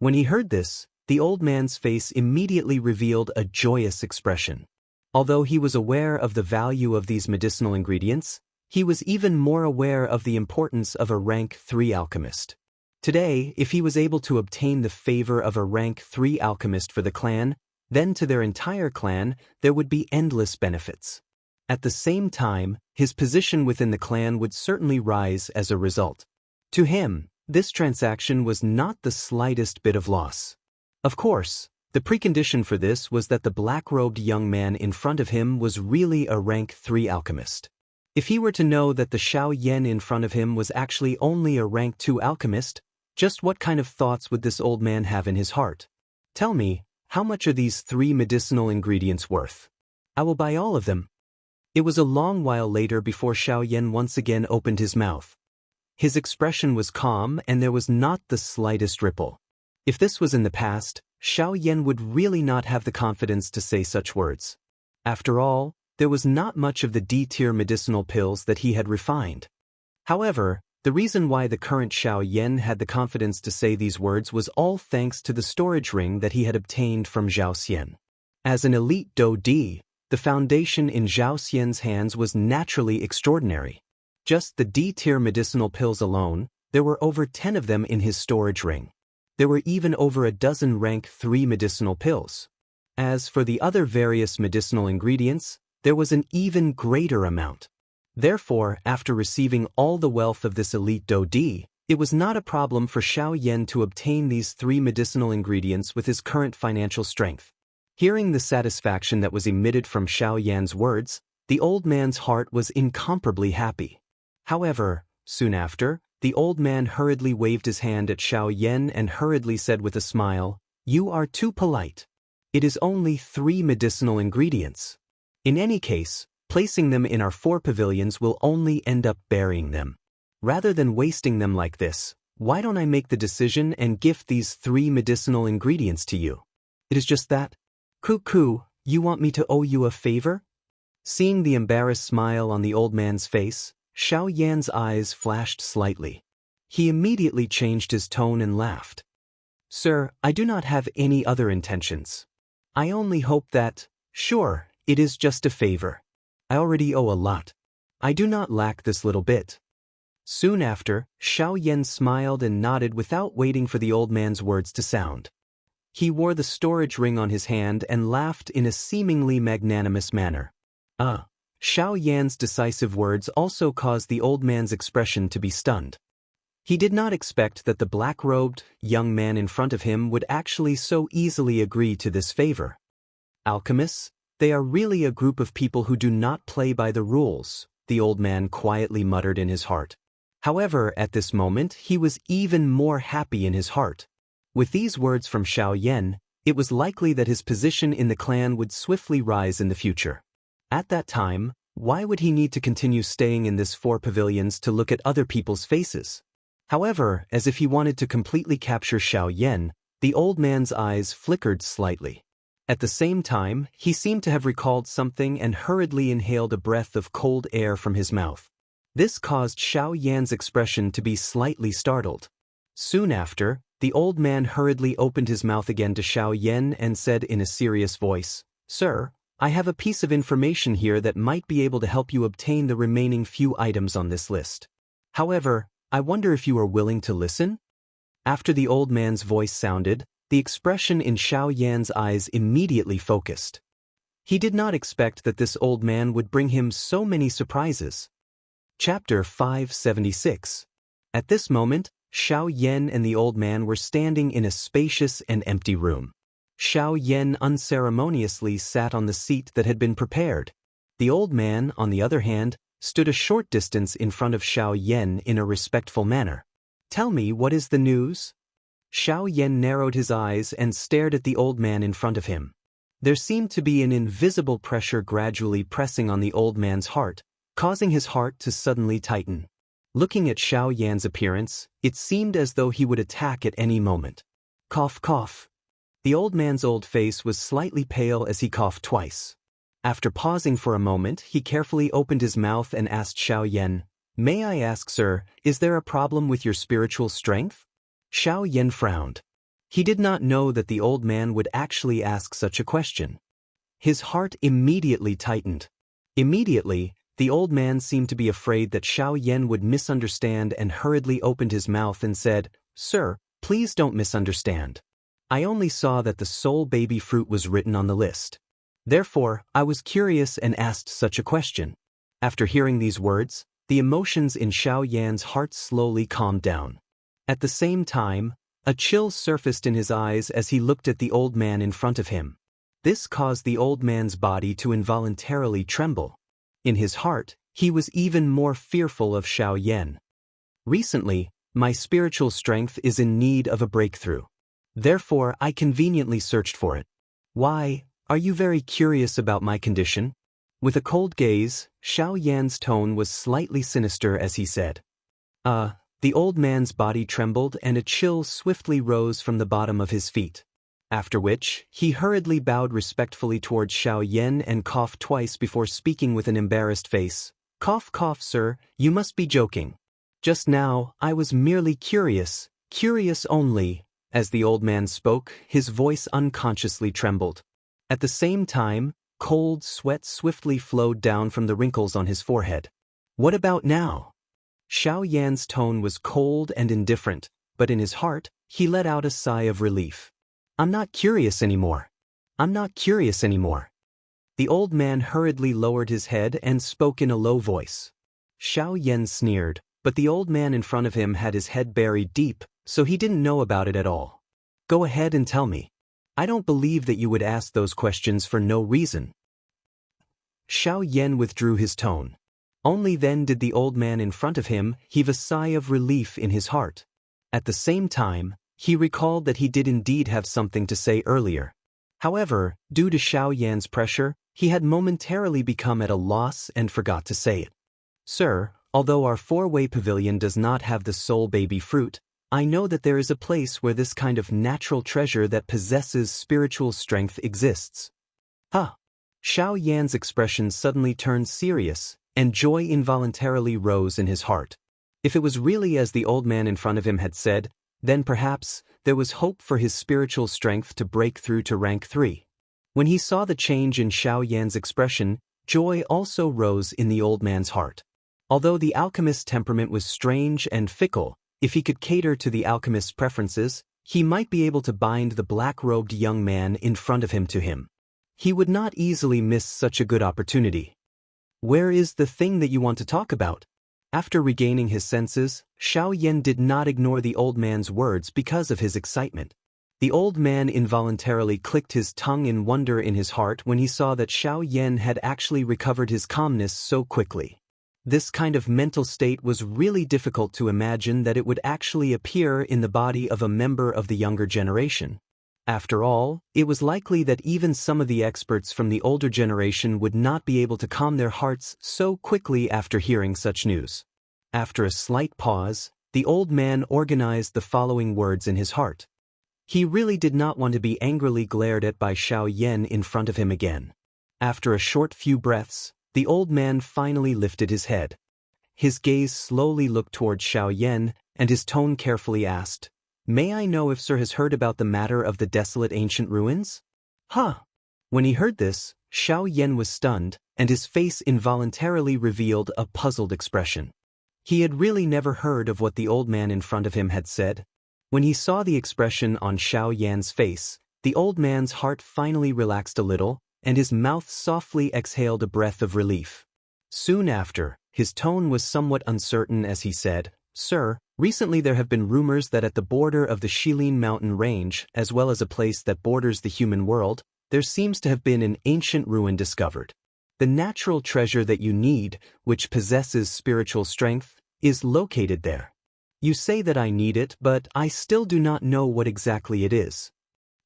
When he heard this, the old man's face immediately revealed a joyous expression. Although he was aware of the value of these medicinal ingredients, he was even more aware of the importance of a rank 3 alchemist. Today, if he was able to obtain the favor of a rank 3 alchemist for the clan, then to their entire clan, there would be endless benefits. At the same time, his position within the clan would certainly rise as a result. To him, this transaction was not the slightest bit of loss. Of course, the precondition for this was that the black-robed young man in front of him was really a rank 3 alchemist. If he were to know that the Xiao Yan in front of him was actually only a rank 2 alchemist, just what kind of thoughts would this old man have in his heart? "Tell me, how much are these 3 medicinal ingredients worth? I will buy all of them." It was a long while later before Xiao Yan once again opened his mouth. His expression was calm and there was not the slightest ripple. If this was in the past, Xiao Yan would really not have the confidence to say such words. After all, there was not much of the D-tier medicinal pills that he had refined. However, the reason why the current Xiao Yan had the confidence to say these words was all thanks to the storage ring that he had obtained from Zhao Xian. As an elite Do Di, the foundation in Zhao Xian's hands was naturally extraordinary. Just the D-tier medicinal pills alone, there were over 10 of them in his storage ring. There were even over a dozen rank 3 medicinal pills. As for the other various medicinal ingredients, there was an even greater amount. Therefore, after receiving all the wealth of this elite Do Di, it was not a problem for Xiao Yan to obtain these 3 medicinal ingredients with his current financial strength. Hearing the satisfaction that was emitted from Xiao Yan's words, the old man's heart was incomparably happy. However, soon after, the old man hurriedly waved his hand at Xiao Yan and hurriedly said with a smile, "You are too polite. It is only 3 medicinal ingredients. In any case, placing them in our 4 pavilions will only end up burying them. Rather than wasting them like this, why don't I make the decision and gift these 3 medicinal ingredients to you? It is just that. Cuckoo, you want me to owe you a favor?" Seeing the embarrassed smile on the old man's face, Xiao Yan's eyes flashed slightly. He immediately changed his tone and laughed. "Sir, I do not have any other intentions. I only hope that, sure, it is just a favor. I already owe a lot. I do not lack this little bit." Soon after, Xiao Yan smiled and nodded without waiting for the old man's words to sound. He wore the storage ring on his hand and laughed in a seemingly magnanimous manner. Xiao Yan's decisive words also caused the old man's expression to be stunned. He did not expect that the black-robed, young man in front of him would actually so easily agree to this favor. "Alchemists? They are really a group of people who do not play by the rules," the old man quietly muttered in his heart. However, at this moment, he was even more happy in his heart. With these words from Xiao Yan, it was likely that his position in the clan would swiftly rise in the future. At that time, why would he need to continue staying in this 4 pavilions to look at other people's faces? However, as if he wanted to completely capture Xiao Yan, the old man's eyes flickered slightly. At the same time, he seemed to have recalled something and hurriedly inhaled a breath of cold air from his mouth. This caused Xiao Yan's expression to be slightly startled. Soon after, the old man hurriedly opened his mouth again to Xiao Yan and said in a serious voice, "Sir, I have a piece of information here that might be able to help you obtain the remaining few items on this list. However, I wonder if you are willing to listen?" After the old man's voice sounded, the expression in Xiao Yan's eyes immediately focused. He did not expect that this old man would bring him so many surprises. Chapter 576. At this moment, Xiao Yan and the old man were standing in a spacious and empty room. Xiao Yan unceremoniously sat on the seat that had been prepared. The old man, on the other hand, stood a short distance in front of Xiao Yan in a respectful manner. "Tell me, what is the news?" Xiao Yan narrowed his eyes and stared at the old man in front of him. There seemed to be an invisible pressure gradually pressing on the old man's heart, causing his heart to suddenly tighten. Looking at Xiao Yan's appearance, it seemed as though he would attack at any moment. Cough, cough. The old man's old face was slightly pale as he coughed twice. After pausing for a moment, he carefully opened his mouth and asked Xiao Yan, "May I ask, sir, is there a problem with your spiritual strength?" Xiao Yan frowned. He did not know that the old man would actually ask such a question. His heart immediately tightened. Immediately, the old man seemed to be afraid that Xiao Yan would misunderstand and hurriedly opened his mouth and said, "Sir, please don't misunderstand. I only saw that the soul baby fruit was written on the list. Therefore, I was curious and asked such a question." After hearing these words, the emotions in Xiao Yan's heart slowly calmed down. At the same time, a chill surfaced in his eyes as he looked at the old man in front of him. This caused the old man's body to involuntarily tremble. In his heart, he was even more fearful of Xiao Yan. "Recently, my spiritual strength is in need of a breakthrough. Therefore, I conveniently searched for it. Why, are you very curious about my condition?" With a cold gaze, Xiao Yan's tone was slightly sinister as he said. The old man's body trembled and a chill swiftly rose from the bottom of his feet. After which, he hurriedly bowed respectfully towards Xiao Yan and coughed twice before speaking with an embarrassed face. "Cough, cough, sir, you must be joking. Just now, I was merely curious, curious only. As the old man spoke, his voice unconsciously trembled. At the same time, cold sweat swiftly flowed down from the wrinkles on his forehead. What about now? Xiao Yan's tone was cold and indifferent, but in his heart, he let out a sigh of relief. I'm not curious anymore. I'm not curious anymore. The old man hurriedly lowered his head and spoke in a low voice. Xiao Yan sneered, but the old man in front of him had his head buried deep, so he didn't know about it at all. Go ahead and tell me. I don't believe that you would ask those questions for no reason. Xiao Yan withdrew his tone. Only then did the old man in front of him heave a sigh of relief in his heart. At the same time, he recalled that he did indeed have something to say earlier. However, due to Xiao Yan's pressure, he had momentarily become at a loss and forgot to say it. Sir, although our four-way pavilion does not have the soul baby fruit, I know that there is a place where this kind of natural treasure that possesses spiritual strength exists. Huh. Xiao Yan's expression suddenly turned serious, and joy involuntarily rose in his heart. If it was really as the old man in front of him had said, then perhaps there was hope for his spiritual strength to break through to rank 3. When he saw the change in Xiao Yan's expression, joy also rose in the old man's heart. Although the alchemist's temperament was strange and fickle, if he could cater to the alchemist's preferences, he might be able to bind the black-robed young man in front of him to him. He would not easily miss such a good opportunity. Where is the thing that you want to talk about? After regaining his senses, Xiao Yan did not ignore the old man's words because of his excitement. The old man involuntarily clicked his tongue in wonder in his heart when he saw that Xiao Yan had actually recovered his calmness so quickly. This kind of mental state was really difficult to imagine that it would actually appear in the body of a member of the younger generation. After all, it was likely that even some of the experts from the older generation would not be able to calm their hearts so quickly after hearing such news. After a slight pause, the old man organized the following words in his heart. He really did not want to be angrily glared at by Xiao Yan in front of him again. After a short few breaths, the old man finally lifted his head. His gaze slowly looked toward Xiao Yan, and his tone carefully asked, "May I know if sir has heard about the matter of the desolate ancient ruins?" Huh! When he heard this, Xiao Yan was stunned, and his face involuntarily revealed a puzzled expression. He had really never heard of what the old man in front of him had said. When he saw the expression on Xiao Yan's face, the old man's heart finally relaxed a little, and his mouth softly exhaled a breath of relief. Soon after, his tone was somewhat uncertain as he said, "Sir, recently there have been rumors that at the border of the Shilin mountain range, as well as a place that borders the human world, there seems to have been an ancient ruin discovered. The natural treasure that you need, which possesses spiritual strength, is located there. You say that I need it, but I still do not know what exactly it is."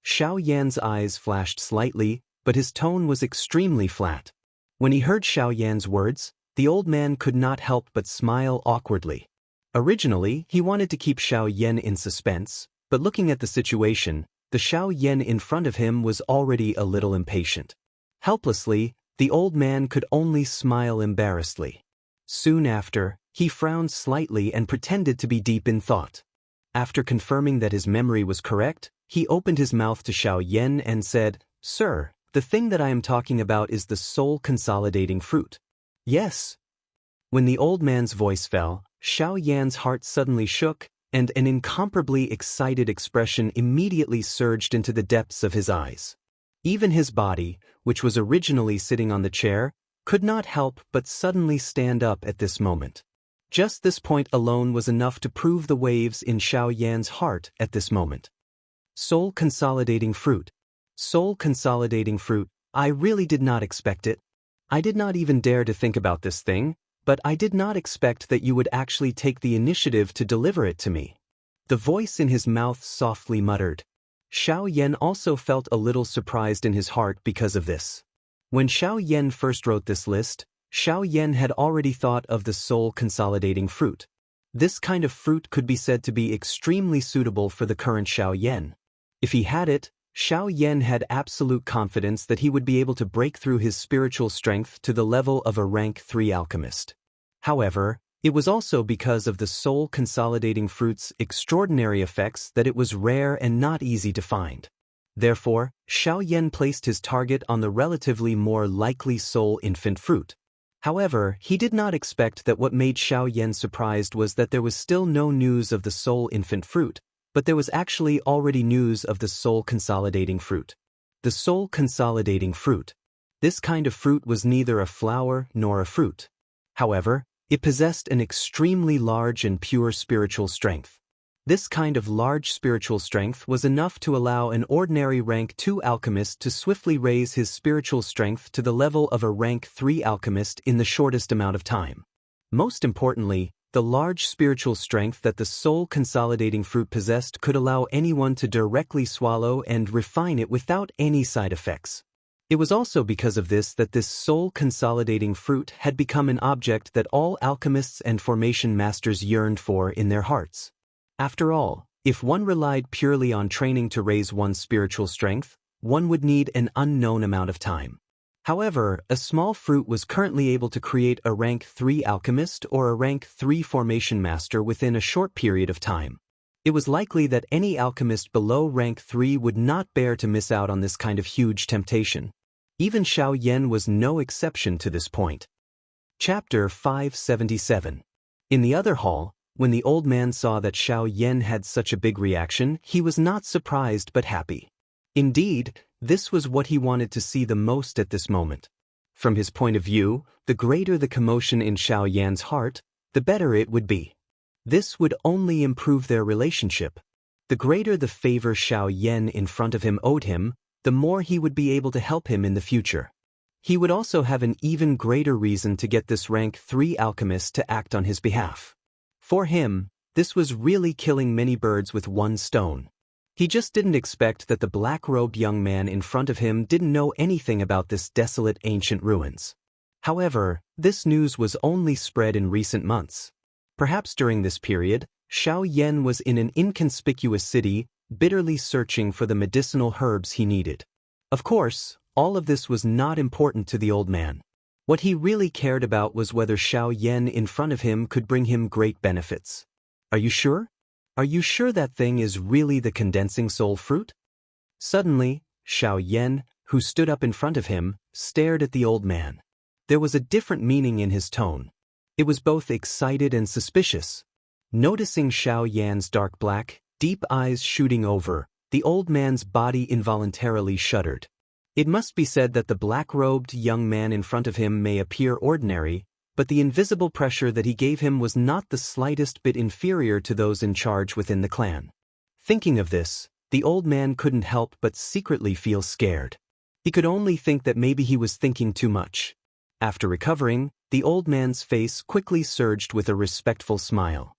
Xiao Yan's eyes flashed slightly, but his tone was extremely flat. When he heard Xiao Yan's words, the old man could not help but smile awkwardly. Originally, he wanted to keep Xiao Yan in suspense, but looking at the situation, the Xiao Yan in front of him was already a little impatient. Helplessly, the old man could only smile embarrassedly. Soon after, he frowned slightly and pretended to be deep in thought. After confirming that his memory was correct, he opened his mouth to Xiao Yan and said, "Sir, the thing that I am talking about is the soul-consolidating fruit." "Yes." When the old man's voice fell, Xiao Yan's heart suddenly shook, and an incomparably excited expression immediately surged into the depths of his eyes. Even his body, which was originally sitting on the chair, could not help but suddenly stand up at this moment. Just this point alone was enough to prove the waves in Xiao Yan's heart at this moment. Soul-consolidating fruit. Soul-consolidating fruit. I really did not expect it. I did not even dare to think about this thing, but I did not expect that you would actually take the initiative to deliver it to me. The voice in his mouth softly muttered. Xiao Yan also felt a little surprised in his heart because of this. When Xiao Yan first wrote this list, Xiao Yan had already thought of the soul-consolidating fruit. This kind of fruit could be said to be extremely suitable for the current Xiao Yan. If he had it, Xiao Yan had absolute confidence that he would be able to break through his spiritual strength to the level of a rank 3 alchemist. However, It was also because of the soul-consolidating fruit's extraordinary effects that it was rare and not easy to find. Therefore, Xiaoyan placed his target on the relatively more likely soul infant fruit. However, he did not expect that what made Xiaoyan surprised was that there was still no news of the soul infant fruit, but there was actually already news of the soul-consolidating fruit. The soul-consolidating fruit. This kind of fruit was neither a flower nor a fruit. However, it possessed an extremely large and pure spiritual strength. This kind of large spiritual strength was enough to allow an ordinary rank 2 alchemist to swiftly raise his spiritual strength to the level of a rank 3 alchemist in the shortest amount of time. Most importantly, the large spiritual strength that the soul-consolidating fruit possessed could allow anyone to directly swallow and refine it without any side effects. It was also because of this that this soul-consolidating fruit had become an object that all alchemists and formation masters yearned for in their hearts. After all, if one relied purely on training to raise one's spiritual strength, one would need an unknown amount of time. However, a small fruit was currently able to create a rank 3 alchemist or a rank 3 formation master within a short period of time. It was likely that any alchemist below rank 3 would not bear to miss out on this kind of huge temptation. Even Xiaoyan was no exception to this point. Chapter 577. In the other hall, when the old man saw that Xiaoyan had such a big reaction, he was not surprised but happy. Indeed, this was what he wanted to see the most at this moment. From his point of view, the greater the commotion in Xiaoyan's heart, the better it would be. This would only improve their relationship. The greater the favor Xiaoyan in front of him owed him, the more he would be able to help him in the future. He would also have an even greater reason to get this rank 3 alchemist to act on his behalf. For him, this was really killing many birds with one stone. He just didn't expect that the black-robed young man in front of him didn't know anything about this desolate ancient ruins. However, this news was only spread in recent months. Perhaps during this period, Xiaoyan was in an inconspicuous city, bitterly searching for the medicinal herbs he needed. Of course, all of this was not important to the old man. What he really cared about was whether Xiaoyan in front of him could bring him great benefits. Are you sure? Are you sure that thing is really the condensing soul fruit? Suddenly, Xiaoyan, who stood up in front of him, stared at the old man. There was a different meaning in his tone. It was both excited and suspicious. Noticing Xiaoyan's dark black, deep eyes shooting over, the old man's body involuntarily shuddered. It must be said that the black-robed young man in front of him may appear ordinary, but the invisible pressure that he gave him was not the slightest bit inferior to those in charge within the clan. Thinking of this, the old man couldn't help but secretly feel scared. He could only think that maybe he was thinking too much. After recovering, the old man's face quickly surged with a respectful smile.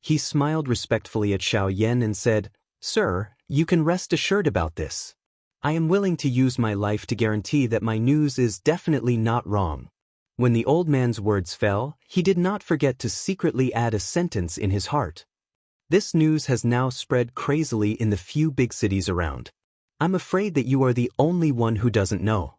He smiled respectfully at Xiaoyan and said, "Sir, you can rest assured about this. I am willing to use my life to guarantee that my news is definitely not wrong." When the old man's words fell, he did not forget to secretly add a sentence in his heart. "This news has now spread crazily in the few big cities around. I'm afraid that you are the only one who doesn't know."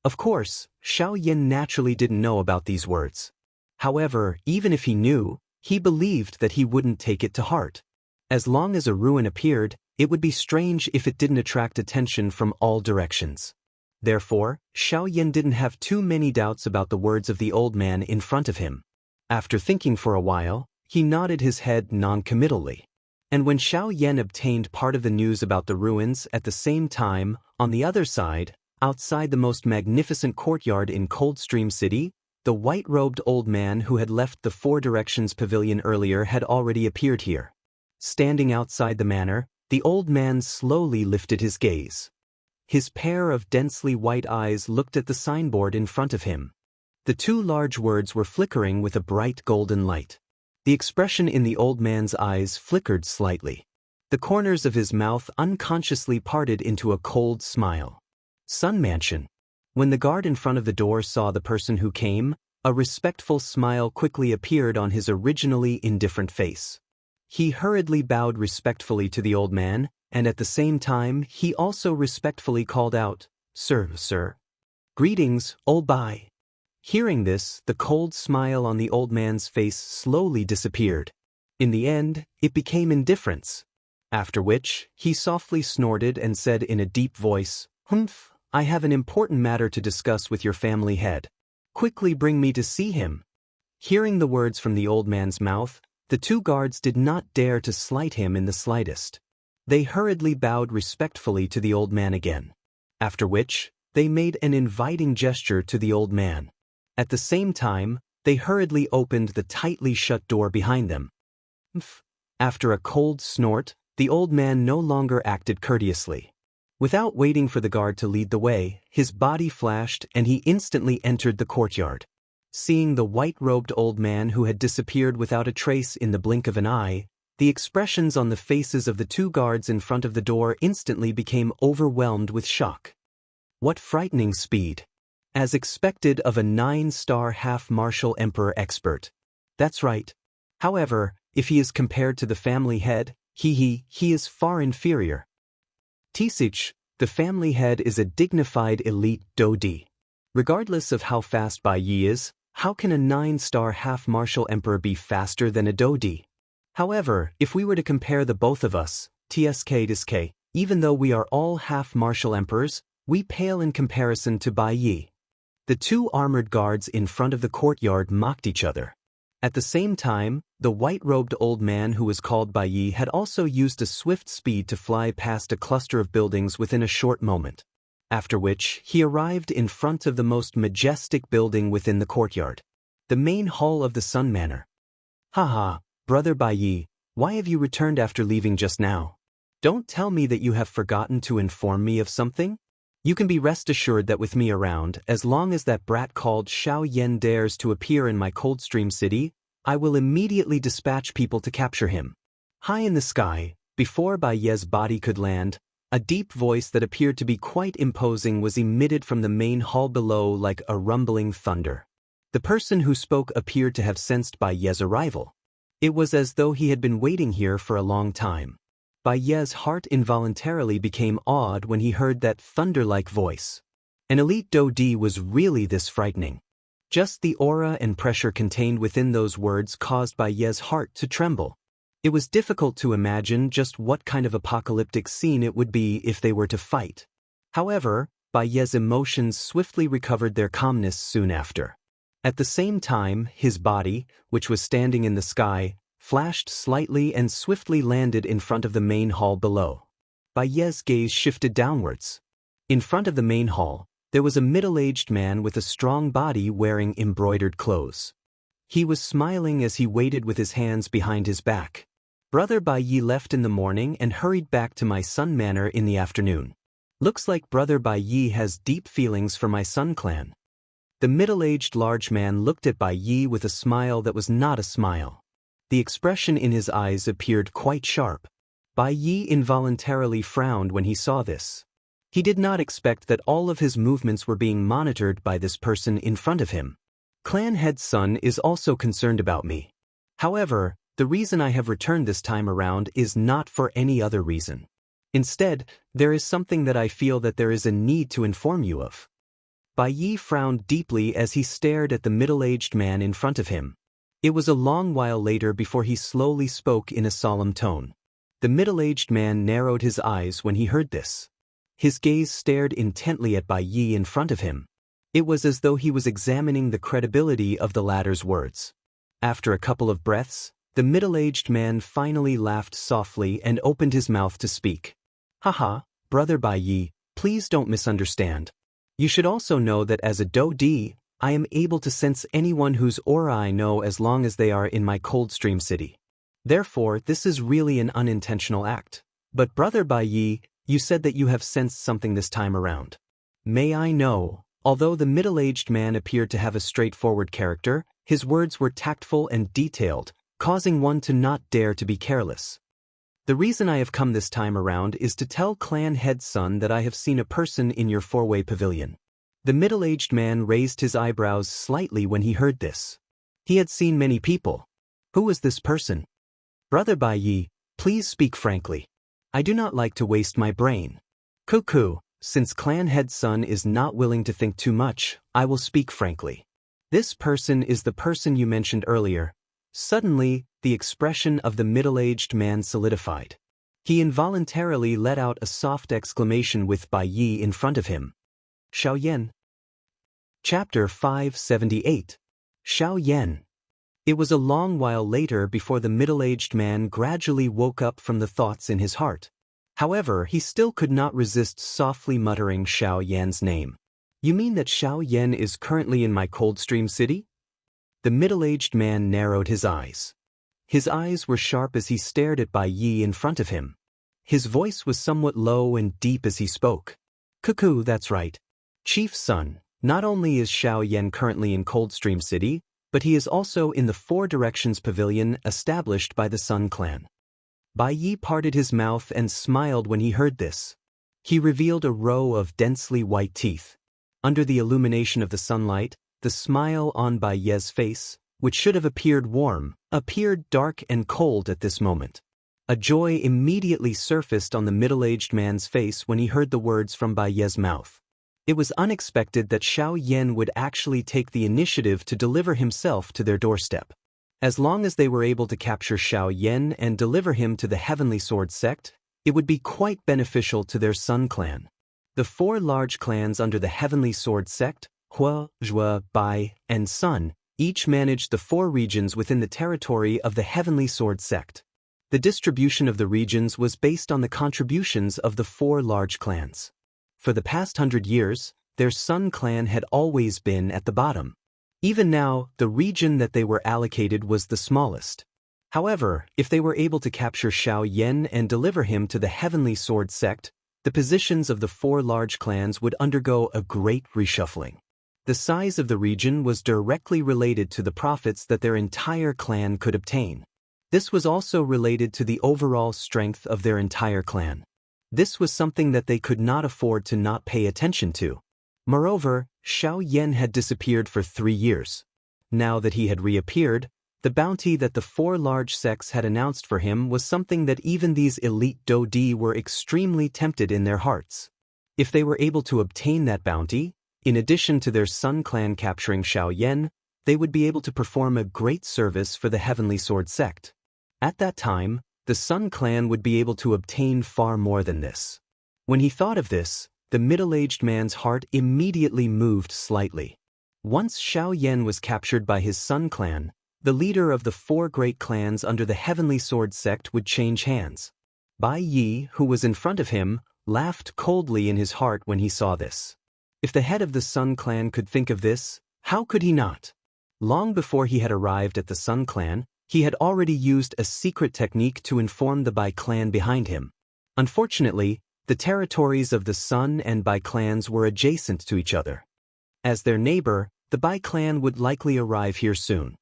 Of course, Xiaoyan naturally didn't know about these words. However, even if he knew, he believed that he wouldn't take it to heart. As long as a ruin appeared, it would be strange if it didn't attract attention from all directions. Therefore, Xiaoyan didn't have too many doubts about the words of the old man in front of him. After thinking for a while, he nodded his head non-committally. And when Xiaoyan obtained part of the news about the ruins at the same time, on the other side, outside the most magnificent courtyard in Coldstream City, the white-robed old man who had left the Four Directions Pavilion earlier had already appeared here. Standing outside the manor, the old man slowly lifted his gaze. His pair of densely white eyes looked at the signboard in front of him. The two large words were flickering with a bright golden light. The expression in the old man's eyes flickered slightly. The corners of his mouth unconsciously parted into a cold smile. Sun Mansion. When the guard in front of the door saw the person who came, a respectful smile quickly appeared on his originally indifferent face. He hurriedly bowed respectfully to the old man, and at the same time he also respectfully called out, "Sir, sir." "Greetings, old Bai." Hearing this, the cold smile on the old man's face slowly disappeared. In the end, it became indifference. After which, he softly snorted and said in a deep voice, "Humph, I have an important matter to discuss with your family head. Quickly bring me to see him." Hearing the words from the old man's mouth, the two guards did not dare to slight him in the slightest. They hurriedly bowed respectfully to the old man again. After which, they made an inviting gesture to the old man. At the same time, they hurriedly opened the tightly shut door behind them. After a cold snort, the old man no longer acted courteously. Without waiting for the guard to lead the way, his body flashed and he instantly entered the courtyard. Seeing the white-robed old man who had disappeared without a trace in the blink of an eye, the expressions on the faces of the two guards in front of the door instantly became overwhelmed with shock. What frightening speed! As expected of a 9-star half-martial emperor expert. That's right. However, if he is compared to the family head, he is far inferior. Tisich, the family head is a dignified elite Dodi. Regardless of how fast Bai Yi is, how can a 9-star half-martial emperor be faster than a Dodi? However, if we were to compare the both of us, TSK, even though we are all half-martial emperors, we pale in comparison to Bai Yi. The two armored guards in front of the courtyard mocked each other. At the same time, the white-robed old man who was called Bai Yi had also used a swift speed to fly past a cluster of buildings within a short moment. After which, he arrived in front of the most majestic building within the courtyard, the main hall of the Sun Manor. Haha, brother Bai Yi, why have you returned after leaving just now? Don't tell me that you have forgotten to inform me of something? You can be rest assured that with me around, as long as that brat called Xiao Yan dares to appear in my Coldstream City, I will immediately dispatch people to capture him. High in the sky, before Bai Ye's body could land, a deep voice that appeared to be quite imposing was emitted from the main hall below like a rumbling thunder. The person who spoke appeared to have sensed Bai Ye's arrival. It was as though he had been waiting here for a long time. Bai Ye's heart involuntarily became awed when he heard that thunder-like voice. An elite Dodi was really this frightening. Just the aura and pressure contained within those words caused Bai Ye's heart to tremble. It was difficult to imagine just what kind of apocalyptic scene it would be if they were to fight. However, Bai Ye's emotions swiftly recovered their calmness soon after. At the same time, his body, which was standing in the sky, flashed slightly and swiftly landed in front of the main hall below. Bai Ye's gaze shifted downwards. In front of the main hall, there was a middle-aged man with a strong body wearing embroidered clothes. He was smiling as he waited with his hands behind his back. Brother Bai Yi left in the morning and hurried back to my Sun Manor in the afternoon. Looks like Brother Bai Yi has deep feelings for my Sun clan. The middle-aged large man looked at Bai Yi with a smile that was not a smile. The expression in his eyes appeared quite sharp. Bai Yi involuntarily frowned when he saw this. He did not expect that all of his movements were being monitored by this person in front of him. Clan head son is also concerned about me. However, the reason I have returned this time around is not for any other reason. Instead, there is something that I feel that there is a need to inform you of. Bai Yi frowned deeply as he stared at the middle-aged man in front of him. It was a long while later before he slowly spoke in a solemn tone. The middle-aged man narrowed his eyes when he heard this. His gaze stared intently at Bai Yi in front of him. It was as though he was examining the credibility of the latter's words. After a couple of breaths, the middle-aged man finally laughed softly and opened his mouth to speak. Haha, brother Bai Yi, please don't misunderstand. You should also know that as a Dodi, I am able to sense anyone whose aura I know as long as they are in my Coldstream City. Therefore, this is really an unintentional act. But brother Bai Yi, you said that you have sensed something this time around. May I know? Although the middle-aged man appeared to have a straightforward character, his words were tactful and detailed, causing one to not dare to be careless. The reason I have come this time around is to tell clan head son that I have seen a person in your four-way pavilion. The middle-aged man raised his eyebrows slightly when he heard this. He had seen many people. Who was this person? Brother Bai Yi, please speak frankly. I do not like to waste my brain. Cuckoo, since clan head son is not willing to think too much, I will speak frankly. This person is the person you mentioned earlier. Suddenly, the expression of the middle-aged man solidified. He involuntarily let out a soft exclamation with Bai Yi in front of him. Xiaoyan. Chapter 578. Xiaoyan. It was a long while later before the middle-aged man gradually woke up from the thoughts in his heart. However, he still could not resist softly muttering Xiaoyan's name. You mean that Xiaoyan is currently in my Coldstream city? The middle-aged man narrowed his eyes. His eyes were sharp as he stared at Bai Yi in front of him. His voice was somewhat low and deep as he spoke. Cuckoo, that's right. Chief's son, not only is Xiaoyan currently in Coldstream City, but he is also in the Four Directions Pavilion established by the Sun Clan. Bai Yi parted his mouth and smiled when he heard this. He revealed a row of densely white teeth. Under the illumination of the sunlight, the smile on Bai Yi's face, which should have appeared warm, appeared dark and cold at this moment. A joy immediately surfaced on the middle-aged man's face when he heard the words from Bai Yi's mouth. It was unexpected that Xiaoyan would actually take the initiative to deliver himself to their doorstep. As long as they were able to capture Xiaoyan and deliver him to the Heavenly Sword sect, it would be quite beneficial to their Sun clan. The four large clans under the Heavenly Sword sect, Hua, Zhua, Bai, and Sun, each managed the four regions within the territory of the Heavenly Sword sect. The distribution of the regions was based on the contributions of the four large clans. For the past 100 years, their Sun clan had always been at the bottom. Even now, the region that they were allocated was the smallest. However, if they were able to capture Xiaoyan and deliver him to the Heavenly Sword sect, the positions of the four large clans would undergo a great reshuffling. The size of the region was directly related to the profits that their entire clan could obtain. This was also related to the overall strength of their entire clan. This was something that they could not afford to not pay attention to. Moreover, Xiaoyan had disappeared for 3 years. Now that he had reappeared, the bounty that the four large sects had announced for him was something that even these elite Dodi were extremely tempted in their hearts. If they were able to obtain that bounty, in addition to their Sun clan capturing Xiaoyan, they would be able to perform a great service for the Heavenly Sword sect. At that time, the Sun clan would be able to obtain far more than this. When he thought of this, the middle-aged man's heart immediately moved slightly. Once Xiaoyan was captured by his Sun clan, the leader of the four great clans under the Heavenly Sword sect would change hands. Bai Yi, who was in front of him, laughed coldly in his heart when he saw this. If the head of the Sun clan could think of this, how could he not? Long before he had arrived at the Sun clan, he had already used a secret technique to inform the Bai clan behind him. Unfortunately, the territories of the Sun and Bai clans were adjacent to each other. As their neighbor, the Bai clan would likely arrive here soon.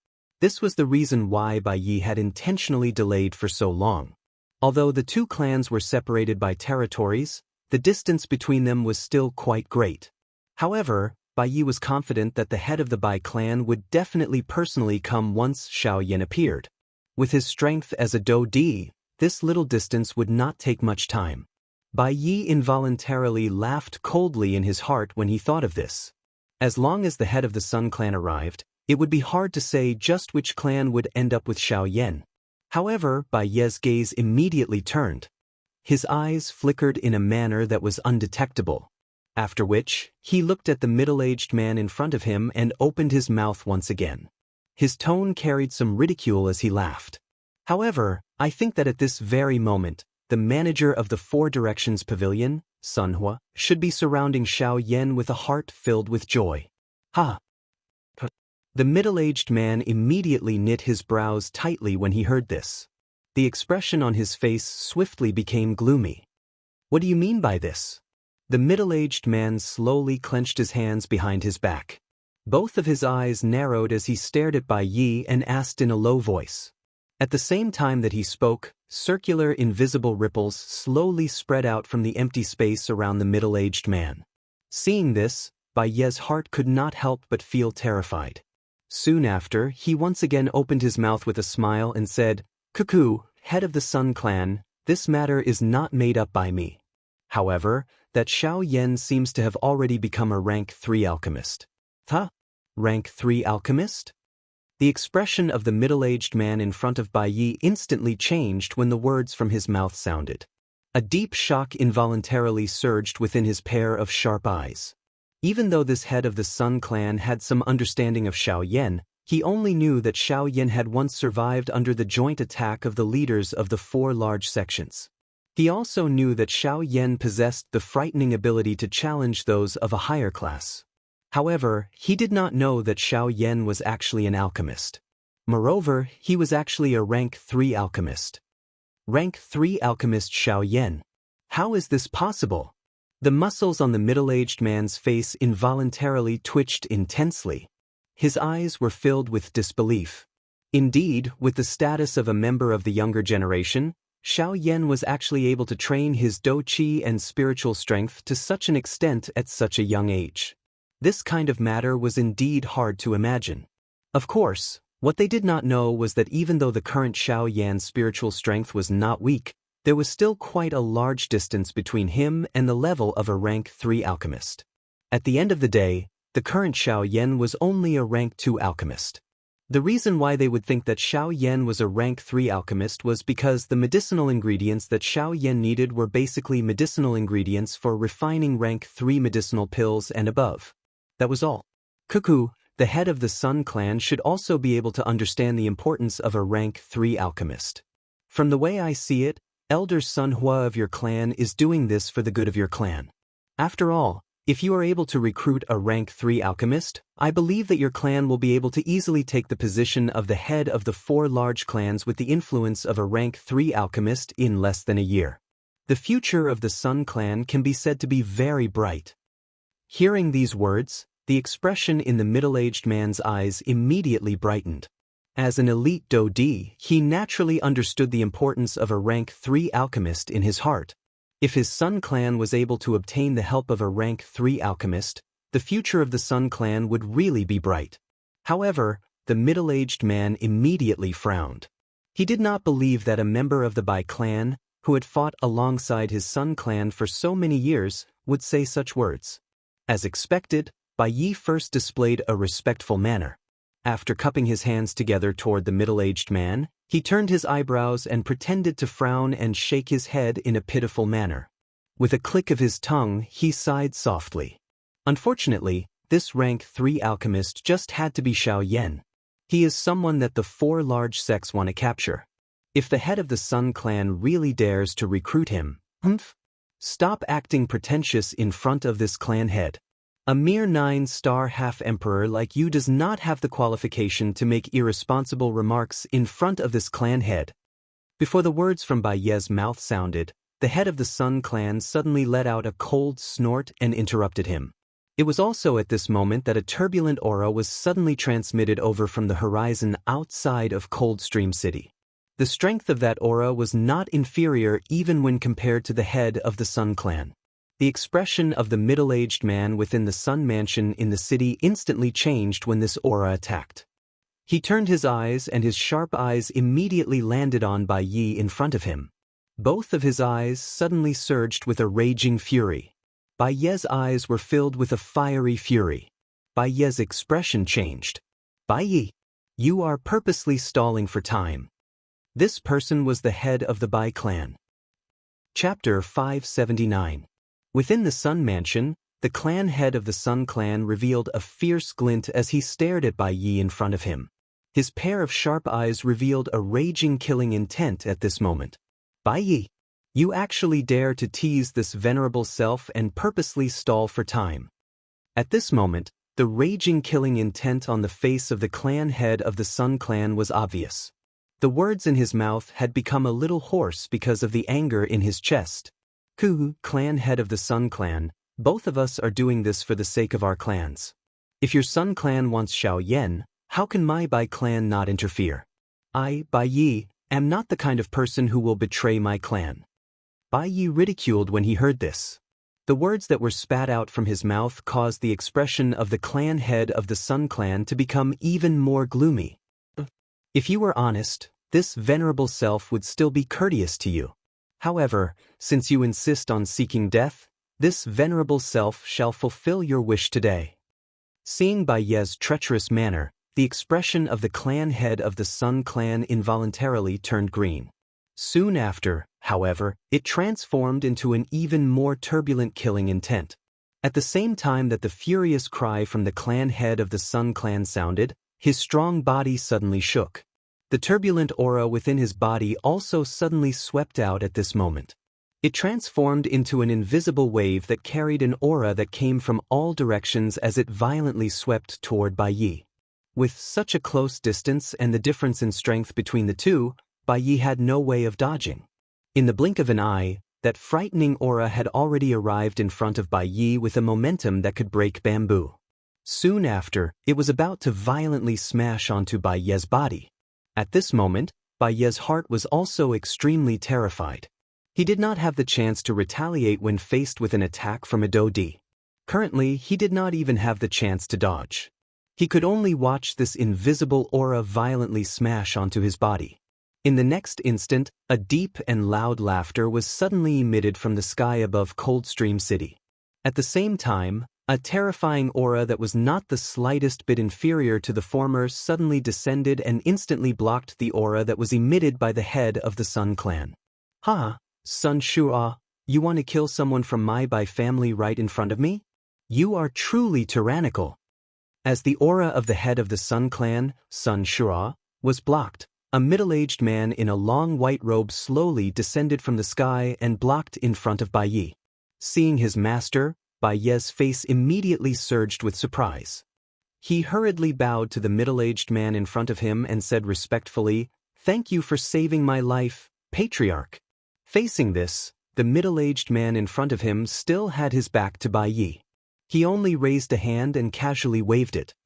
This was the reason why Bai Yi had intentionally delayed for so long. Although the two clans were separated by territories, the distance between them was still quite great. However, Bai Yi was confident that the head of the Bai clan would definitely personally come once Xiaoyan appeared. With his strength as a Dodi, this little distance would not take much time. Bai Yi involuntarily laughed coldly in his heart when he thought of this. As long as the head of the Sun clan arrived, it would be hard to say just which clan would end up with Xiaoyan. However, Bai Yi's gaze immediately turned. His eyes flickered in a manner that was undetectable. After which, he looked at the middle-aged man in front of him and opened his mouth once again. His tone carried some ridicule as he laughed. However, I think that at this very moment, the manager of the Four Directions Pavilion, Sunhua, should be surrounding Xiaoyan with a heart filled with joy. Ha! The middle-aged man immediately knit his brows tightly when he heard this. The expression on his face swiftly became gloomy. What do you mean by this? The middle-aged man slowly clenched his hands behind his back. Both of his eyes narrowed as he stared at Bai Yi and asked in a low voice. At the same time that he spoke, circular invisible ripples slowly spread out from the empty space around the middle-aged man. Seeing this, Bai Yi's heart could not help but feel terrified. Soon after, he once again opened his mouth with a smile and said, "Cuckoo, head of the Sun clan, this matter is not made up by me. However, that Xiaoyan seems to have already become a rank 3 alchemist." Huh? Rank 3 alchemist? The expression of the middle-aged man in front of Bai Yi instantly changed when the words from his mouth sounded. A deep shock involuntarily surged within his pair of sharp eyes. Even though this head of the Sun clan had some understanding of Xiao Yan, he only knew that Xiao Yan had once survived under the joint attack of the leaders of the 4 large sections. He also knew that Xiao Yan possessed the frightening ability to challenge those of a higher class. However, he did not know that Xiao Yan was actually an alchemist. Moreover, he was actually a rank 3 alchemist. Rank 3 alchemist Xiao Yan. How is this possible? The muscles on the middle-aged man's face involuntarily twitched intensely. His eyes were filled with disbelief. Indeed, with the status of a member of the younger generation, Xiao Yan was actually able to train his dou qi and spiritual strength to such an extent at such a young age. This kind of matter was indeed hard to imagine. Of course, what they did not know was that even though the current Xiao Yan's spiritual strength was not weak, there was still quite a large distance between him and the level of a rank 3 alchemist. At the end of the day, the current Xiao Yan was only a rank 2 alchemist. The reason why they would think that Xiao Yan was a rank 3 alchemist was because the medicinal ingredients that Xiao Yan needed were basically medicinal ingredients for refining rank 3 medicinal pills and above. That was all. Cuckoo, the head of the Sun clan, should also be able to understand the importance of a rank 3 alchemist. From the way I see it, Elder Sun Hua of your clan is doing this for the good of your clan. After all, if you are able to recruit a rank 3 alchemist, I believe that your clan will be able to easily take the position of the head of the 4 large clans with the influence of a rank 3 alchemist in less than a year. The future of the Sun clan can be said to be very bright. Hearing these words, the expression in the middle-aged man's eyes immediately brightened. As an elite dou di, he naturally understood the importance of a rank 3 alchemist in his heart. If his Sun clan was able to obtain the help of a rank 3 alchemist, the future of the Sun clan would really be bright. However, the middle-aged man immediately frowned. He did not believe that a member of the Bai clan, who had fought alongside his Sun clan for so many years, would say such words. As expected, Bai Yi first displayed a respectful manner. After cupping his hands together toward the middle-aged man, he turned his eyebrows and pretended to frown and shake his head in a pitiful manner. With a click of his tongue, he sighed softly. Unfortunately, this rank 3 alchemist just had to be Xiao Yan. He is someone that the 4 large sects want to capture. If the head of the Sun clan really dares to recruit him, stop acting pretentious in front of this clan head. A mere 9-star half-emperor like you does not have the qualification to make irresponsible remarks in front of this clan head. Before the words from Bai Ye's mouth sounded, the head of the Sun clan suddenly let out a cold snort and interrupted him. It was also at this moment that a turbulent aura was suddenly transmitted over from the horizon outside of Coldstream City. The strength of that aura was not inferior even when compared to the head of the Sun clan. The expression of the middle-aged man within the Sun mansion in the city instantly changed when this aura attacked. He turned his eyes and his sharp eyes immediately landed on Bai Yi in front of him. Both of his eyes suddenly surged with a raging fury. Bai Ye's eyes were filled with a fiery fury. Bai Ye's expression changed. Bai Yi, you are purposely stalling for time. This person was the head of the Bai clan. Chapter 579. Within the Sun mansion, the clan head of the Sun clan revealed a fierce glint as he stared at Bai Yi in front of him. His pair of sharp eyes revealed a raging killing intent at this moment. Bai Yi, you actually dare to tease this venerable self and purposely stall for time. At this moment, the raging killing intent on the face of the clan head of the Sun clan was obvious. The words in his mouth had become a little hoarse because of the anger in his chest. Clan head of the Sun clan, both of us are doing this for the sake of our clans. If your Sun clan wants Xiao Yan, how can my Bai clan not interfere? I, Bai Yi, am not the kind of person who will betray my clan. Bai Yi ridiculed when he heard this. The words that were spat out from his mouth caused the expression of the clan head of the Sun clan to become even more gloomy. If you were honest, this venerable self would still be courteous to you. However, since you insist on seeking death, this venerable self shall fulfill your wish today. Seeing Bai Ye's treacherous manner, the expression of the clan head of the Sun clan involuntarily turned green. Soon after, however, it transformed into an even more turbulent killing intent. At the same time that the furious cry from the clan head of the Sun clan sounded, his strong body suddenly shook. The turbulent aura within his body also suddenly swept out at this moment. It transformed into an invisible wave that carried an aura that came from all directions as it violently swept toward Bai Yi. With such a close distance and the difference in strength between the two, Bai Yi had no way of dodging. In the blink of an eye, that frightening aura had already arrived in front of Bai Yi with a momentum that could break bamboo. Soon after, it was about to violently smash onto Bai Ye's body. At this moment, Bai Ye's heart was also extremely terrified. He did not have the chance to retaliate when faced with an attack from a Dodi. Currently, he did not even have the chance to dodge. He could only watch this invisible aura violently smash onto his body. In the next instant, a deep and loud laughter was suddenly emitted from the sky above Coldstream City. At the same time, a terrifying aura that was not the slightest bit inferior to the former suddenly descended and instantly blocked the aura that was emitted by the head of the Sun clan. "Ha, Sun Shua, you want to kill someone from my Bai family right in front of me? You are truly tyrannical." As the aura of the head of the Sun clan, Sun Shua, was blocked, a middle-aged man in a long white robe slowly descended from the sky and blocked in front of Bai Yi. Seeing his master, Bai Ye's face immediately surged with surprise. He hurriedly bowed to the middle-aged man in front of him and said respectfully, "Thank you for saving my life, Patriarch." Facing this, the middle-aged man in front of him still had his back to Bai Yi. He only raised a hand and casually waved it.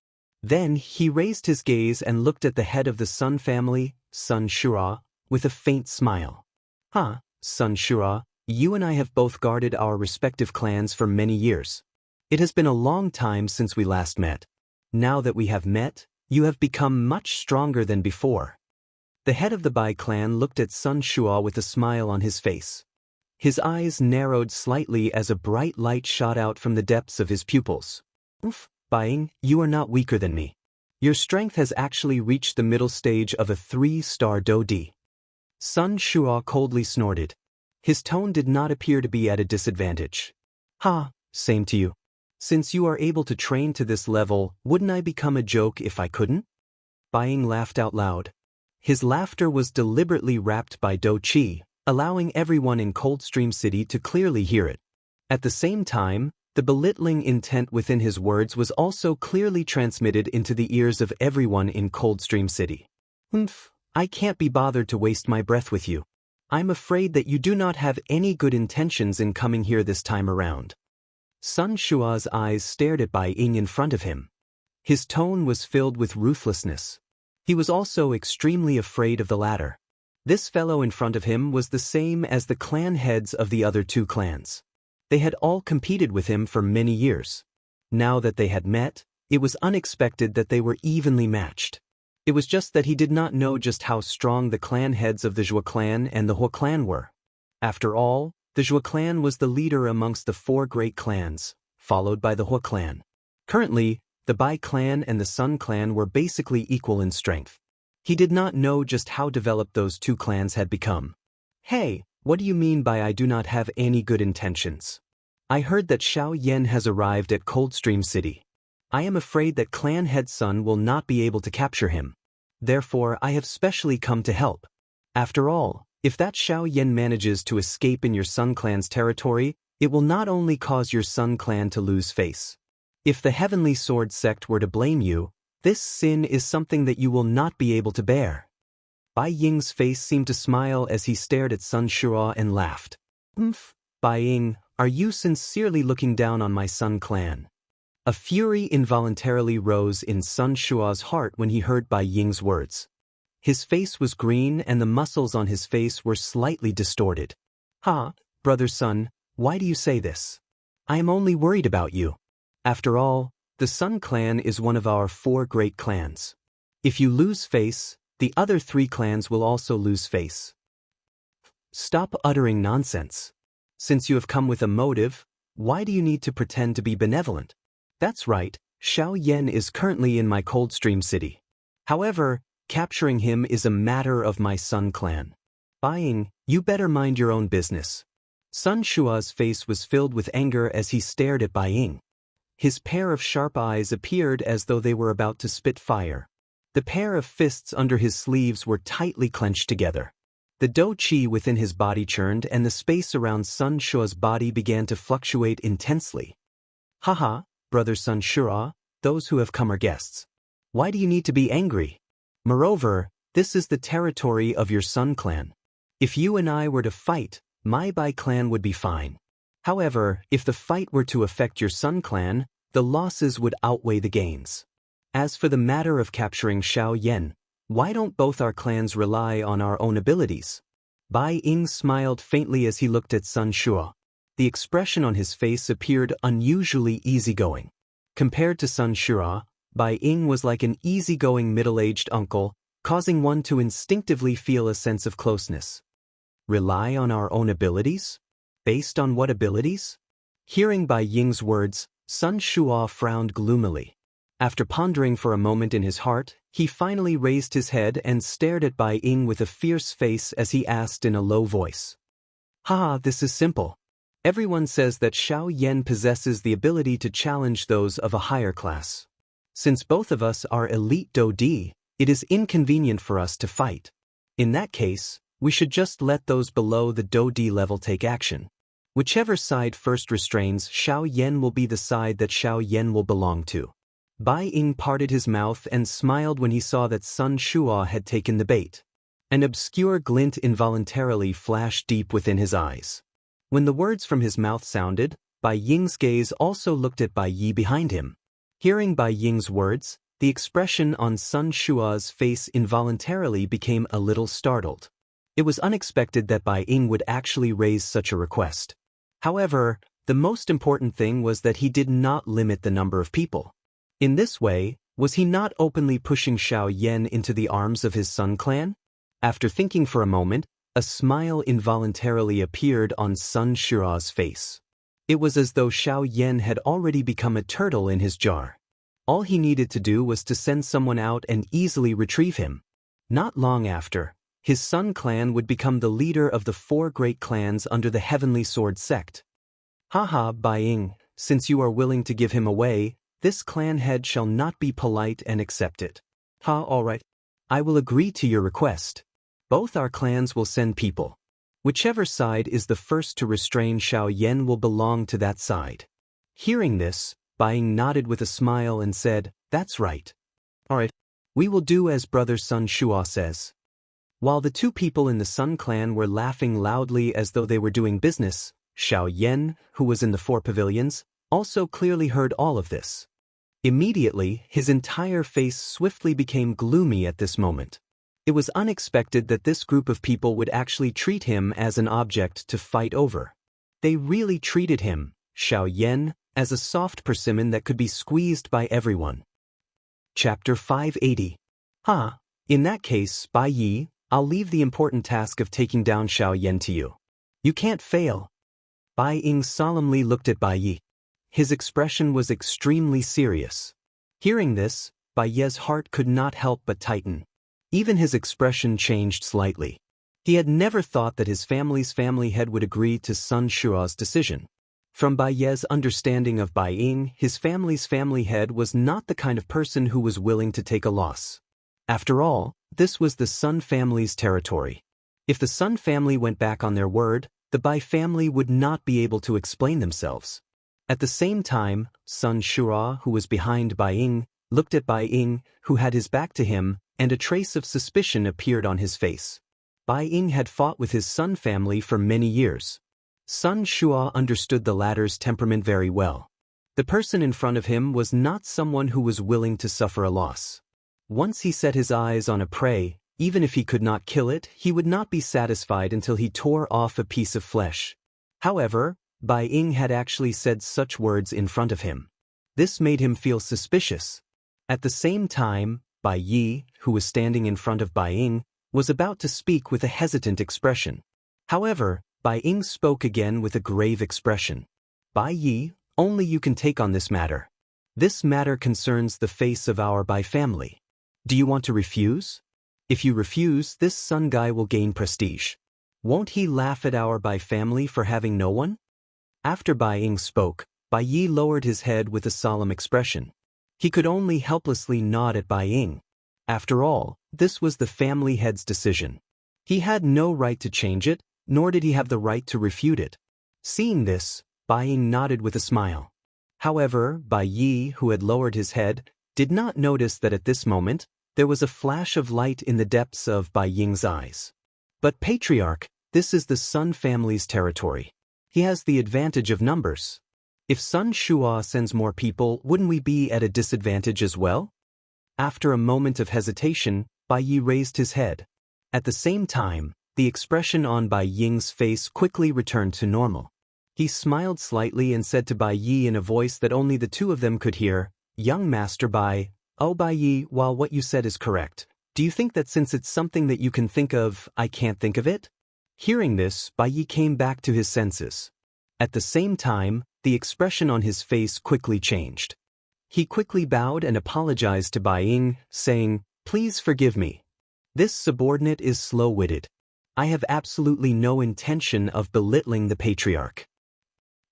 Then he raised his gaze and looked at the head of the Sun family, Sun Shura, with a faint smile. "Ha, Sun Shura, you and I have both guarded our respective clans for many years. It has been a long time since we last met. Now that we have met, you have become much stronger than before." The head of the Bai clan looked at Sun Shua with a smile on his face. His eyes narrowed slightly as a bright light shot out from the depths of his pupils. "Oof, Baiying, you are not weaker than me. Your strength has actually reached the middle stage of a 3-star Dodi." Sun Shua coldly snorted. His tone did not appear to be at a disadvantage. "Ha, same to you. Since you are able to train to this level, wouldn't I become a joke if I couldn't?" Baiying laughed out loud. His laughter was deliberately wrapped by Do Chi, allowing everyone in Coldstream City to clearly hear it. At the same time, the belittling intent within his words was also clearly transmitted into the ears of everyone in Coldstream City. "Humph, I can't be bothered to waste my breath with you. I'm afraid that you do not have any good intentions in coming here this time around." Sun Shua's eyes stared at Bai Ying in front of him. His tone was filled with ruthlessness. He was also extremely afraid of the latter. This fellow in front of him was the same as the clan heads of the other two clans. They had all competed with him for many years. Now that they had met, it was unexpected that they were evenly matched. It was just that he did not know just how strong the clan heads of the Zhou clan and the Hua clan were. After all, the Zhou clan was the leader amongst the 4 great clans, followed by the Hua clan. Currently, the Bai clan and the Sun clan were basically equal in strength. He did not know just how developed those two clans had become. "Hey, what do you mean by I do not have any good intentions? I heard that Xiao Yan has arrived at Coldstream City. I am afraid that clan head Sun will not be able to capture him. Therefore, I have specially come to help. After all, if that Xiao Yan manages to escape in your Sun clan's territory, it will not only cause your Sun clan to lose face. If the Heavenly Sword sect were to blame you, this sin is something that you will not be able to bear." Bai Ying's face seemed to smile as he stared at Sun Shua and laughed. "Humph, Bai Ying, are you sincerely looking down on my Sun clan?" A fury involuntarily rose in Sun Shua's heart when he heard Bai Ying's words. His face was green and the muscles on his face were slightly distorted. "Ha, brother Sun, why do you say this? I am only worried about you. After all, the Sun clan is one of our 4 great clans. If you lose face, the other 3 clans will also lose face. Stop uttering nonsense. Since you have come with a motive, why do you need to pretend to be benevolent? That's right, Xiao Yan is currently in my Coldstream city. However, capturing him is a matter of my Sun clan. Bai Ying, you better mind your own business. Sun Shua's face was filled with anger as he stared at Bai Ying. His pair of sharp eyes appeared as though they were about to spit fire. The pair of fists under his sleeves were tightly clenched together. The dou qi within his body churned and the space around Sun Shua's body began to fluctuate intensely. Haha, brother Sun Shua, those who have come are guests. Why do you need to be angry? Moreover, this is the territory of your Sun clan. If you and I were to fight, my Bai clan would be fine. However, if the fight were to affect your Sun clan, the losses would outweigh the gains. As for the matter of capturing Xiao Yan, why don't both our clans rely on our own abilities? Bai Ying smiled faintly as he looked at Sun Shua. The expression on his face appeared unusually easygoing. Compared to Sun Shua, Bai Ying was like an easygoing middle-aged uncle, causing one to instinctively feel a sense of closeness. Rely on our own abilities? Based on what abilities? Hearing Bai Ying's words, Sun Shua frowned gloomily. After pondering for a moment in his heart, he finally raised his head and stared at Bai Ying with a fierce face as he asked in a low voice. Haha, this is simple. Everyone says that Xiao Yan possesses the ability to challenge those of a higher class. Since both of us are elite dou di, it is inconvenient for us to fight. In that case, we should just let those below the dou di level take action. Whichever side first restrains Xiao Yan will be the side that Xiao Yan will belong to. Bai Ying parted his mouth and smiled when he saw that Sun Shua had taken the bait. An obscure glint involuntarily flashed deep within his eyes. When the words from his mouth sounded, Bai Ying's gaze also looked at Bai Yi behind him. Hearing Bai Ying's words, the expression on Sun Shua's face involuntarily became a little startled. It was unexpected that Bai Ying would actually raise such a request. However, the most important thing was that he did not limit the number of people. In this way, was he not openly pushing Xiao Yan into the arms of his Sun clan? After thinking for a moment, a smile involuntarily appeared on Sun Shua's face. It was as though Xiao Yan had already become a turtle in his jar. All he needed to do was to send someone out and easily retrieve him. Not long after, his Sun clan would become the leader of the 4 great clans under the Heavenly Sword sect. Haha, Bai Ying, since you are willing to give him away, this clan head shall not be polite and accept it. Alright. I will agree to your request. Both our clans will send people. Whichever side is the first to restrain Xiao Yan will belong to that side. Hearing this, Bai Ying nodded with a smile and said, That's right. Alright. We will do as brother Sun Shua says. While the 2 people in the Sun clan were laughing loudly as though they were doing business, Xiao Yan, who was in the 4 pavilions, also clearly heard all of this. Immediately, his entire face swiftly became gloomy at this moment. It was unexpected that this group of people would actually treat him as an object to fight over. They really treated him, Xiao Yan, as a soft persimmon that could be squeezed by everyone. Chapter 580. In that case, Bai Yi, I'll leave the important task of taking down Xiao Yan to you. You can't fail. Bai Ying solemnly looked at Bai Yi. His expression was extremely serious. Hearing this, Bai Yi's heart could not help but tighten. Even his expression changed slightly. He had never thought that his family's family head would agree to Sun Shua's decision. From Bai Yi's understanding of Bai Ying, his family's family head was not the kind of person who was willing to take a loss. After all, this was the Sun family's territory. If the Sun family went back on their word, the Bai family would not be able to explain themselves. At the same time, Sun Shua, who was behind Bai Ying, looked at Bai Ying, who had his back to him, and a trace of suspicion appeared on his face. Bai Ying had fought with his Sun family for many years. Sun Shua understood the latter's temperament very well. The person in front of him was not someone who was willing to suffer a loss. Once he set his eyes on a prey, even if he could not kill it, he would not be satisfied until he tore off a piece of flesh. However, Bai Ying had actually said such words in front of him. This made him feel suspicious. At the same time, Bai Yi, who was standing in front of Bai Ying, was about to speak with a hesitant expression. However, Bai Ying spoke again with a grave expression. Bai Yi, only you can take on this matter. This matter concerns the face of our Bai family. Do you want to refuse? If you refuse, this Sun guy will gain prestige. Won't he laugh at our Bai family for having no one? After Bai Ying spoke, Bai Yi lowered his head with a solemn expression. He could only helplessly nod at Bai Ying. After all, this was the family head's decision. He had no right to change it, nor did he have the right to refute it. Seeing this, Bai Ying nodded with a smile. However, Bai Yi, who had lowered his head, did not notice that at this moment, there was a flash of light in the depths of Bai Ying's eyes. But Patriarch, this is the Sun family's territory. He has the advantage of numbers. If Sun Shua sends more people, wouldn't we be at a disadvantage as well? After a moment of hesitation, Bai Yi raised his head. At the same time, the expression on Bai Ying's face quickly returned to normal. He smiled slightly and said to Bai Yi in a voice that only the two of them could hear, "Young Master Bai, oh Bai Yi, while what you said is correct, do you think that since it's something that you can think of, I can't think of it?" Hearing this, Bai Yi came back to his senses. At the same time, the expression on his face quickly changed. He quickly bowed and apologized to Bai Ying, saying, "Please forgive me. This subordinate is slow-witted. I have absolutely no intention of belittling the Patriarch."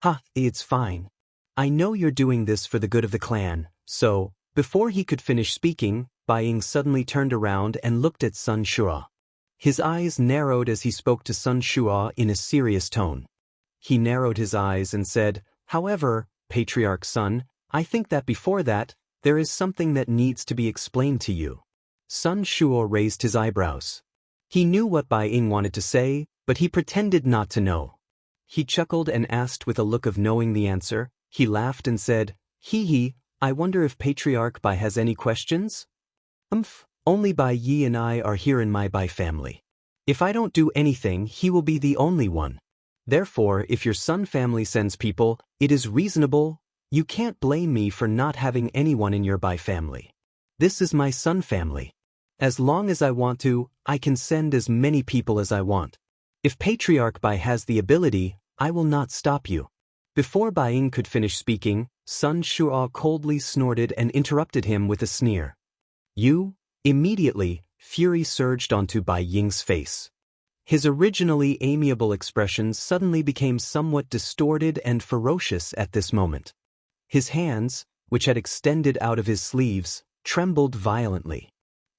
"Ha, it's fine. I know you're doing this for the good of the clan, so..." Before he could finish speaking, Bai Ying suddenly turned around and looked at Sun Shua. His eyes narrowed as he spoke to Sun Shua in a serious tone. He narrowed his eyes and said, "However, Patriarch Sun, I think that before that, there is something that needs to be explained to you." Sun Shua raised his eyebrows. He knew what Bai Ying wanted to say, but he pretended not to know. He chuckled and asked with a look of knowing the answer. He laughed and said, "Hee, I wonder if Patriarch Bai has any questions?" Only Bai Yi and I are here in my Bai family. If I don't do anything, he will be the only one. Therefore, if your Sun family sends people, it is reasonable. You can't blame me for not having anyone in your Bai family. This is my Sun family. As long as I want to, I can send as many people as I want. If Patriarch Bai has the ability, I will not stop you." Before Bai Ying could finish speaking, Sun Shua coldly snorted and interrupted him with a sneer. "You?" Immediately, fury surged onto Bai Ying's face. His originally amiable expression suddenly became somewhat distorted and ferocious at this moment. His hands, which had extended out of his sleeves, trembled violently.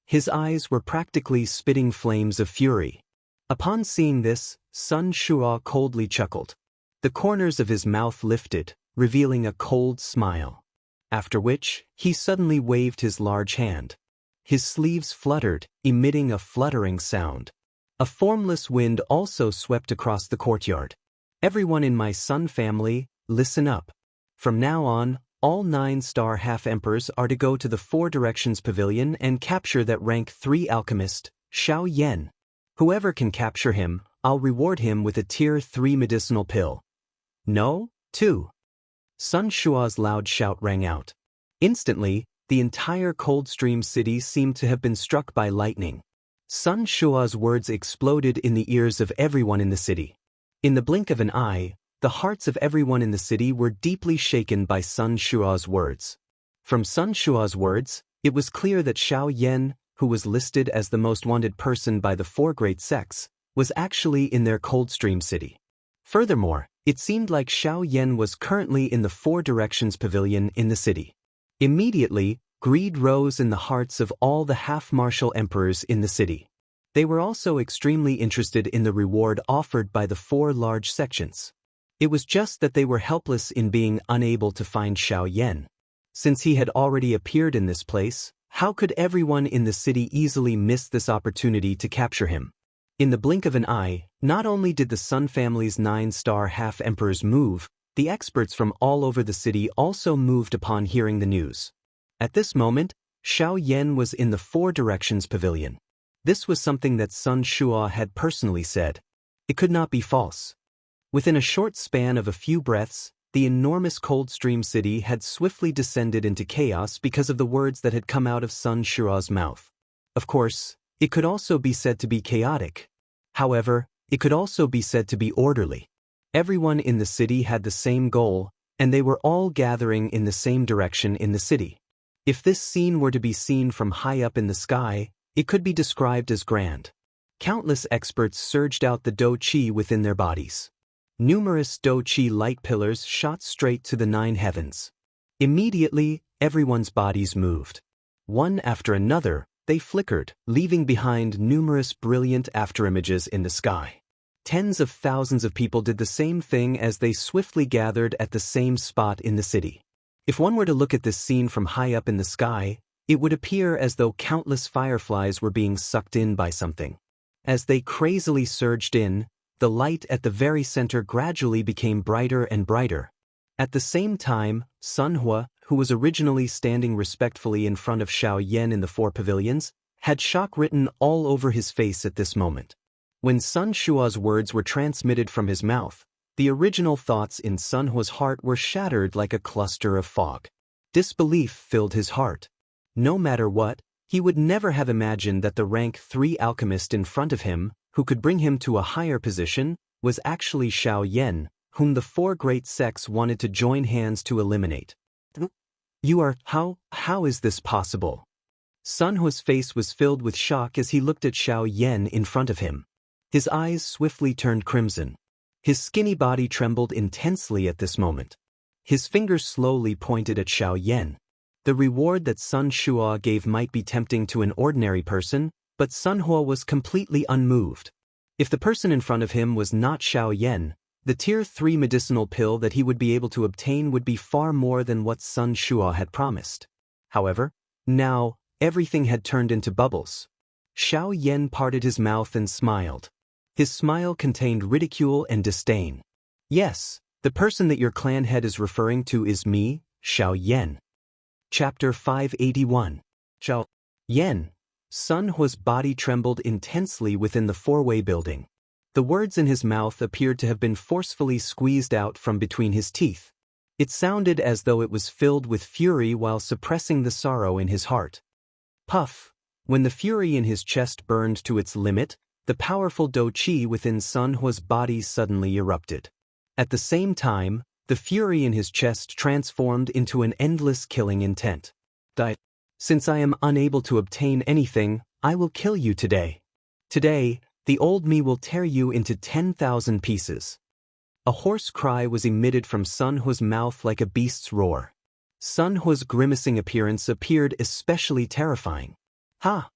His eyes were practically spitting flames of fury. Upon seeing this, Sun Shua coldly chuckled. The corners of his mouth lifted, revealing a cold smile. After which, he suddenly waved his large hand. His sleeves fluttered, emitting a fluttering sound. A formless wind also swept across the courtyard. "Everyone in my Sun family, listen up. From now on, all 9-star half-emperors are to go to the Four Directions Pavilion and capture that rank 3 alchemist, Xiao Yan. Whoever can capture him, I'll reward him with a tier 3 medicinal pill." "No, 2. Sun Shua's loud shout rang out. Instantly, the entire Coldstream city seemed to have been struck by lightning. Sun Shua's words exploded in the ears of everyone in the city. In the blink of an eye, the hearts of everyone in the city were deeply shaken by Sun Shua's words. From Sun Shua's words, it was clear that Xiao Yan, who was listed as the most wanted person by the 4 great sects, was actually in their Coldstream city. Furthermore, it seemed like Xiao Yan was currently in the Four Directions Pavilion in the city. Immediately, greed rose in the hearts of all the half-martial emperors in the city. They were also extremely interested in the reward offered by the 4 large sections. It was just that they were helpless in being unable to find Xiao Yan. Since he had already appeared in this place, how could everyone in the city easily miss this opportunity to capture him? In the blink of an eye, not only did the Sun family's 9-star half-emperors move, the experts from all over the city also moved upon hearing the news. At this moment, Xiao Yan was in the Four Directions Pavilion. This was something that Sun Shua had personally said. It could not be false. Within a short span of a few breaths, the enormous Coldstream city had swiftly descended into chaos because of the words that had come out of Sun Shua's mouth. Of course, it could also be said to be chaotic. However, it could also be said to be orderly. Everyone in the city had the same goal, and they were all gathering in the same direction in the city. If this scene were to be seen from high up in the sky, it could be described as grand. Countless experts surged out the Do Chi within their bodies. Numerous Do Chi light pillars shot straight to the 9 heavens. Immediately, everyone's bodies moved. One after another, they flickered, leaving behind numerous brilliant afterimages in the sky. Tens of thousands of people did the same thing as they swiftly gathered at the same spot in the city. If one were to look at this scene from high up in the sky, it would appear as though countless fireflies were being sucked in by something. As they crazily surged in, the light at the very center gradually became brighter and brighter. At the same time, Sun Hua, who was originally standing respectfully in front of Xiaoyan in the 4 pavilions, had shock written all over his face at this moment. When Sun Hua's words were transmitted from his mouth, the original thoughts in Sun Hua's heart were shattered like a cluster of fog. Disbelief filled his heart. No matter what, he would never have imagined that the rank 3 alchemist in front of him, who could bring him to a higher position, was actually Xiaoyan, whom the 4 great sects wanted to join hands to eliminate. You are, how is this possible? Sun Hua's face was filled with shock as he looked at Xiaoyan in front of him. His eyes swiftly turned crimson. His skinny body trembled intensely at this moment. His fingers slowly pointed at Xiaoyan. The reward that Sun Hua gave might be tempting to an ordinary person, but Sun Hua was completely unmoved. If the person in front of him was not Xiaoyan, the Tier 3 medicinal pill that he would be able to obtain would be far more than what Sun Hua had promised. However, now, everything had turned into bubbles. Xiaoyan parted his mouth and smiled. His smile contained ridicule and disdain. Yes, the person that your clan head is referring to is me, Xiaoyan. Chapter 581. Xiaoyan. Sun Hua's body trembled intensely within the 4-way building. The words in his mouth appeared to have been forcefully squeezed out from between his teeth. It sounded as though it was filled with fury while suppressing the sorrow in his heart. Puff! When the fury in his chest burned to its limit, the powerful Do Chi within Sun Hua's body suddenly erupted. At the same time, the fury in his chest transformed into an endless killing intent. Since I am unable to obtain anything, I will kill you today. Today, the old me will tear you into 10,000 pieces. A hoarse cry was emitted from Sun Hua's mouth like a beast's roar. Sun Hua's grimacing appearance appeared especially terrifying. Ha!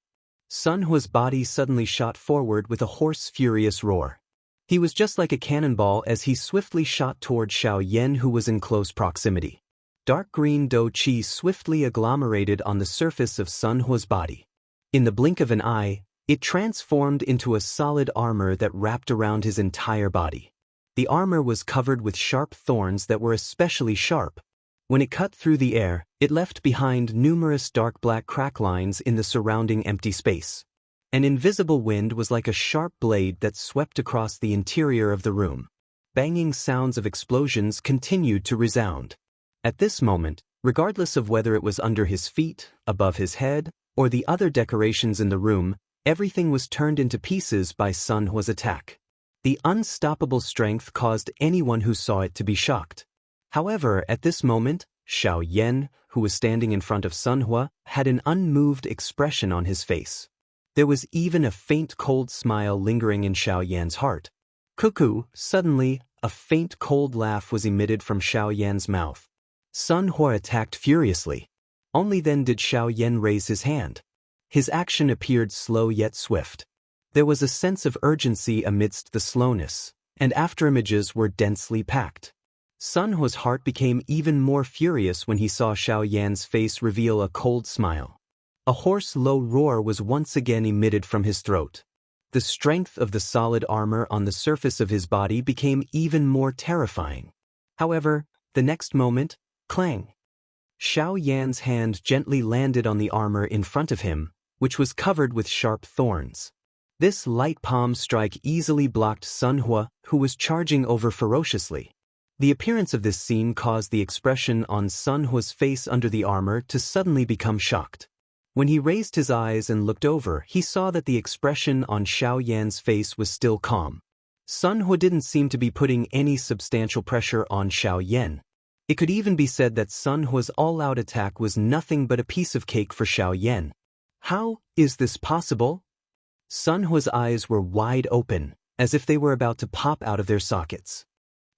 Sun Hua's body suddenly shot forward with a hoarse, furious roar. He was just like a cannonball as he swiftly shot toward Xiaoyan, who was in close proximity. Dark green Do Chi swiftly agglomerated on the surface of Sun Hua's body. In the blink of an eye, it transformed into a solid armor that wrapped around his entire body. The armor was covered with sharp thorns that were especially sharp. When it cut through the air, it left behind numerous dark black crack lines in the surrounding empty space. An invisible wind was like a sharp blade that swept across the interior of the room. Banging sounds of explosions continued to resound. At this moment, regardless of whether it was under his feet, above his head, or the other decorations in the room, everything was turned into pieces by Sun Hua's attack. The unstoppable strength caused anyone who saw it to be shocked. However, at this moment, Xiaoyan, who was standing in front of Sun Hua, had an unmoved expression on his face. There was even a faint cold smile lingering in Xiaoyan's heart. Cuckoo! Suddenly, a faint cold laugh was emitted from Xiaoyan's mouth. Sun Hua attacked furiously. Only then did Xiaoyan raise his hand. His action appeared slow yet swift. There was a sense of urgency amidst the slowness, and afterimages were densely packed. Sun Hua's heart became even more furious when he saw Xiaoyan's face reveal a cold smile. A hoarse low roar was once again emitted from his throat. The strength of the solid armor on the surface of his body became even more terrifying. However, the next moment, clang! Xiaoyan's hand gently landed on the armor in front of him, which was covered with sharp thorns. This light palm strike easily blocked Sun Hua, who was charging over ferociously. The appearance of this scene caused the expression on Sun Hua's face under the armor to suddenly become shocked. When he raised his eyes and looked over, he saw that the expression on Xiaoyan's face was still calm. Sun Hua didn't seem to be putting any substantial pressure on Xiaoyan. It could even be said that Sun Hua's all-out attack was nothing but a piece of cake for Xiao Yan. How is this possible? Sun Hua's eyes were wide open, as if they were about to pop out of their sockets.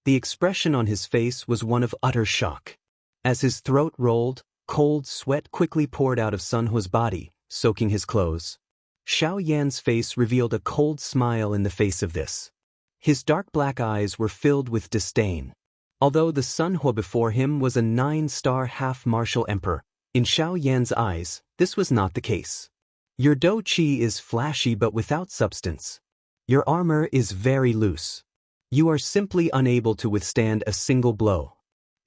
The expression on his face was one of utter shock. As his throat rolled, cold sweat quickly poured out of Sun Hua's body, soaking his clothes. Xiao Yan's face revealed a cold smile in the face of this. His dark black eyes were filled with disdain. Although the Sun Hua before him was a 9-star half-martial emperor, in Xiao Yan's eyes, this was not the case. Your dou qi is flashy but without substance. Your armor is very loose. You are simply unable to withstand a single blow.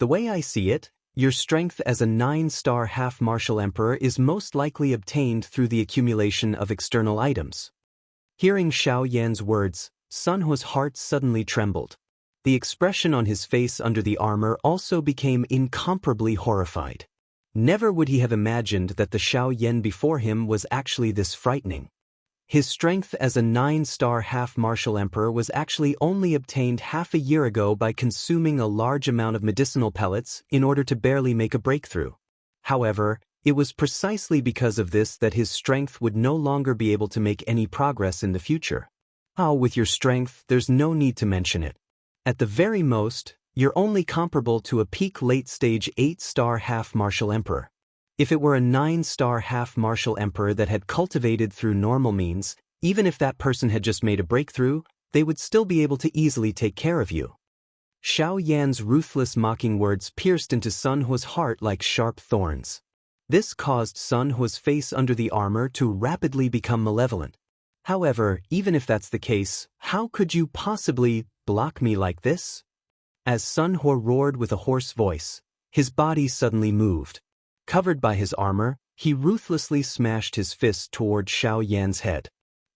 The way I see it, your strength as a 9-star half-martial emperor is most likely obtained through the accumulation of external items. Hearing Xiao Yan's words, Sun Hua's heart suddenly trembled. The expression on his face under the armor also became incomparably horrified. Never would he have imagined that the Xiao Yan before him was actually this frightening. His strength as a 9-star half-martial emperor was actually only obtained half a year ago by consuming a large amount of medicinal pellets in order to barely make a breakthrough. However, it was precisely because of this that his strength would no longer be able to make any progress in the future. With your strength, there's no need to mention it. At the very most, you're only comparable to a peak late-stage 8-star half-martial emperor. If it were a 9-star half-martial emperor that had cultivated through normal means, even if that person had just made a breakthrough, they would still be able to easily take care of you. Xiao Yan's ruthless mocking words pierced into Sun Hua's heart like sharp thorns. This caused Sun Hua's face under the armor to rapidly become malevolent. However, even if that's the case, how could you possibly block me like this? As Sun Hua roared with a hoarse voice, his body suddenly moved. Covered by his armor, he ruthlessly smashed his fist toward Xiao Yan's head.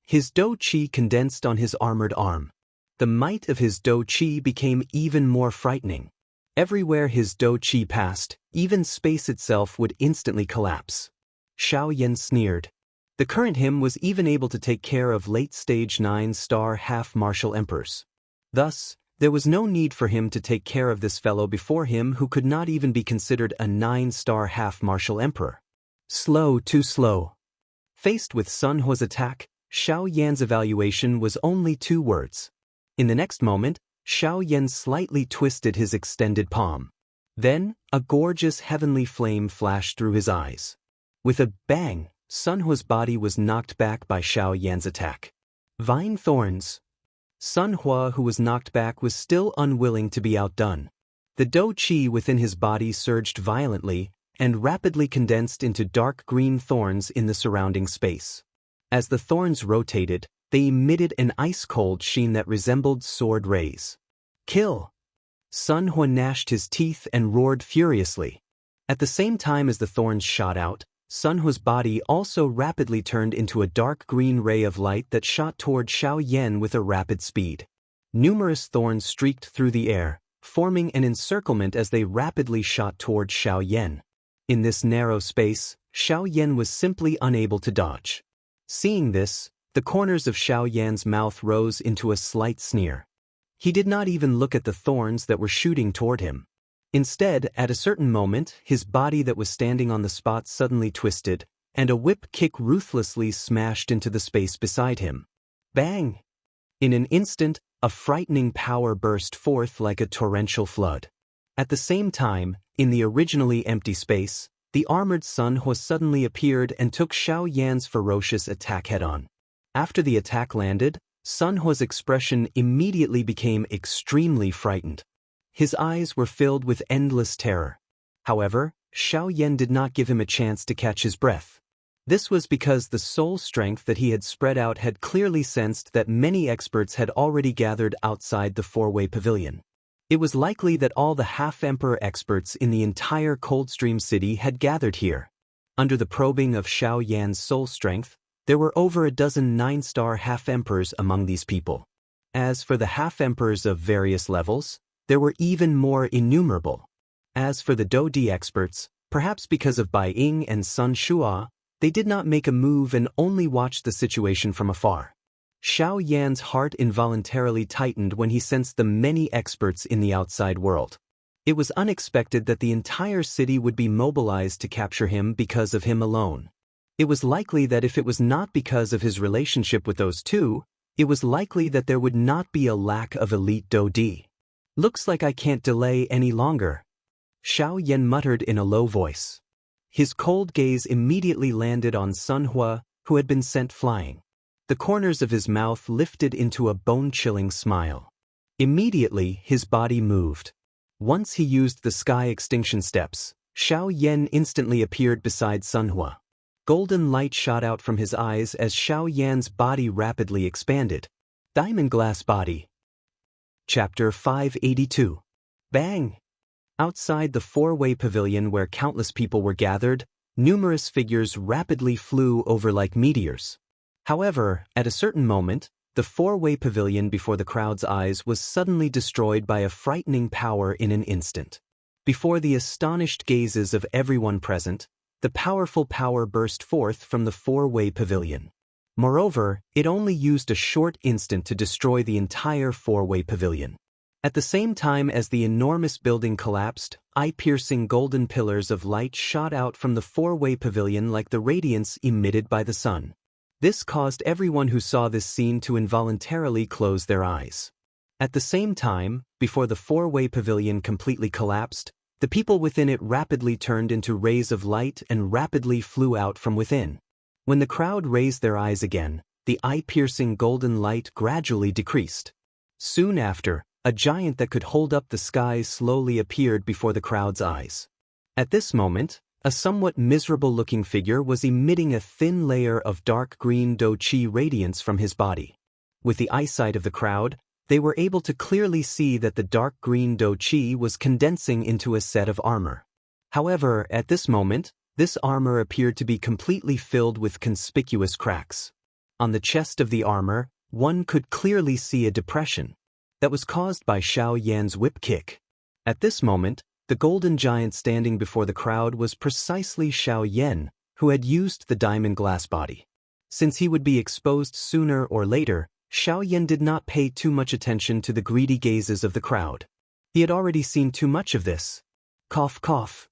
His dou qi condensed on his armored arm. The might of his dou qi became even more frightening. Everywhere his dou qi passed, even space itself would instantly collapse. Xiao Yan sneered. The current him was even able to take care of late-stage 9-star half-martial emperors. Thus, there was no need for him to take care of this fellow before him who could not even be considered a 9-star half-martial emperor. Slow, too slow. Faced with Sun Hua's attack, Xiao Yan's evaluation was only 2 words. In the next moment, Xiao Yan slightly twisted his extended palm. Then, a gorgeous heavenly flame flashed through his eyes. With a bang, Sun Hua's body was knocked back by Xiao Yan's attack. Vine thorns. Sun Hua, who was knocked back, was still unwilling to be outdone. The dou qi within his body surged violently and rapidly condensed into dark green thorns in the surrounding space. As the thorns rotated, they emitted an ice-cold sheen that resembled sword rays. Kill! Sun Hua gnashed his teeth and roared furiously. At the same time as the thorns shot out, Sun Hua's body also rapidly turned into a dark green ray of light that shot toward Xiao Yan with a rapid speed. Numerous thorns streaked through the air, forming an encirclement as they rapidly shot toward Xiao Yan. In this narrow space, Xiao Yan was simply unable to dodge. Seeing this, the corners of Xiao Yan's mouth rose into a slight sneer. He did not even look at the thorns that were shooting toward him. Instead, at a certain moment, his body that was standing on the spot suddenly twisted, and a whip kick ruthlessly smashed into the space beside him. Bang! In an instant, a frightening power burst forth like a torrential flood. At the same time, in the originally empty space, the armored Sun Hua suddenly appeared and took Xiao Yan's ferocious attack head-on. After the attack landed, Sun Hua's expression immediately became extremely frightened. His eyes were filled with endless terror. However, Xiao Yan did not give him a chance to catch his breath. This was because the soul strength that he had spread out had clearly sensed that many experts had already gathered outside the 4-way pavilion. It was likely that all the half-emperor experts in the entire Coldstream city had gathered here. Under the probing of Xiao Yan's soul strength, there were over a dozen 9-star half-emperors among these people. As for the half-emperors of various levels, there were even more innumerable. As for the dou di experts, perhaps because of Bai Ying and Sun Shua, they did not make a move and only watched the situation from afar. Xiao Yan's heart involuntarily tightened when he sensed the many experts in the outside world. It was unexpected that the entire city would be mobilized to capture him because of him alone. It was likely that if it was not because of his relationship with those two, it was likely that there would not be a lack of elite Dodi. Looks like I can't delay any longer, Xiao Yan muttered in a low voice. His cold gaze immediately landed on Sun Hua, who had been sent flying. The corners of his mouth lifted into a bone-chilling smile. Immediately, his body moved. Once he used the sky extinction steps, Xiao Yan instantly appeared beside Sun Hua. Golden light shot out from his eyes as Xiao Yan's body rapidly expanded. Diamond glass body. Chapter 582. Bang! Outside the four-way pavilion where countless people were gathered, numerous figures rapidly flew over like meteors. However, at a certain moment, the four-way pavilion before the crowd's eyes was suddenly destroyed by a frightening power in an instant. Before the astonished gazes of everyone present, the powerful power burst forth from the four-way pavilion. Moreover, it only used a short instant to destroy the entire four-way pavilion. At the same time as the enormous building collapsed, eye-piercing golden pillars of light shot out from the four-way pavilion like the radiance emitted by the sun. This caused everyone who saw this scene to involuntarily close their eyes. At the same time, before the four-way pavilion completely collapsed, the people within it rapidly turned into rays of light and rapidly flew out from within. When the crowd raised their eyes again, the eye-piercing golden light gradually decreased. Soon after, a giant that could hold up the sky slowly appeared before the crowd's eyes. At this moment, a somewhat miserable-looking figure was emitting a thin layer of dark green do-chi radiance from his body. With the eyesight of the crowd, they were able to clearly see that the dark green do-chi was condensing into a set of armor. However, at this moment, this armor appeared to be completely filled with conspicuous cracks. On the chest of the armor, one could clearly see a depression that was caused by Xiao Yan's whip kick. At this moment, the golden giant standing before the crowd was precisely Xiao Yan, who had used the diamond glass body. Since he would be exposed sooner or later, Xiao Yan did not pay too much attention to the greedy gazes of the crowd. He had already seen too much of this. Cough cough.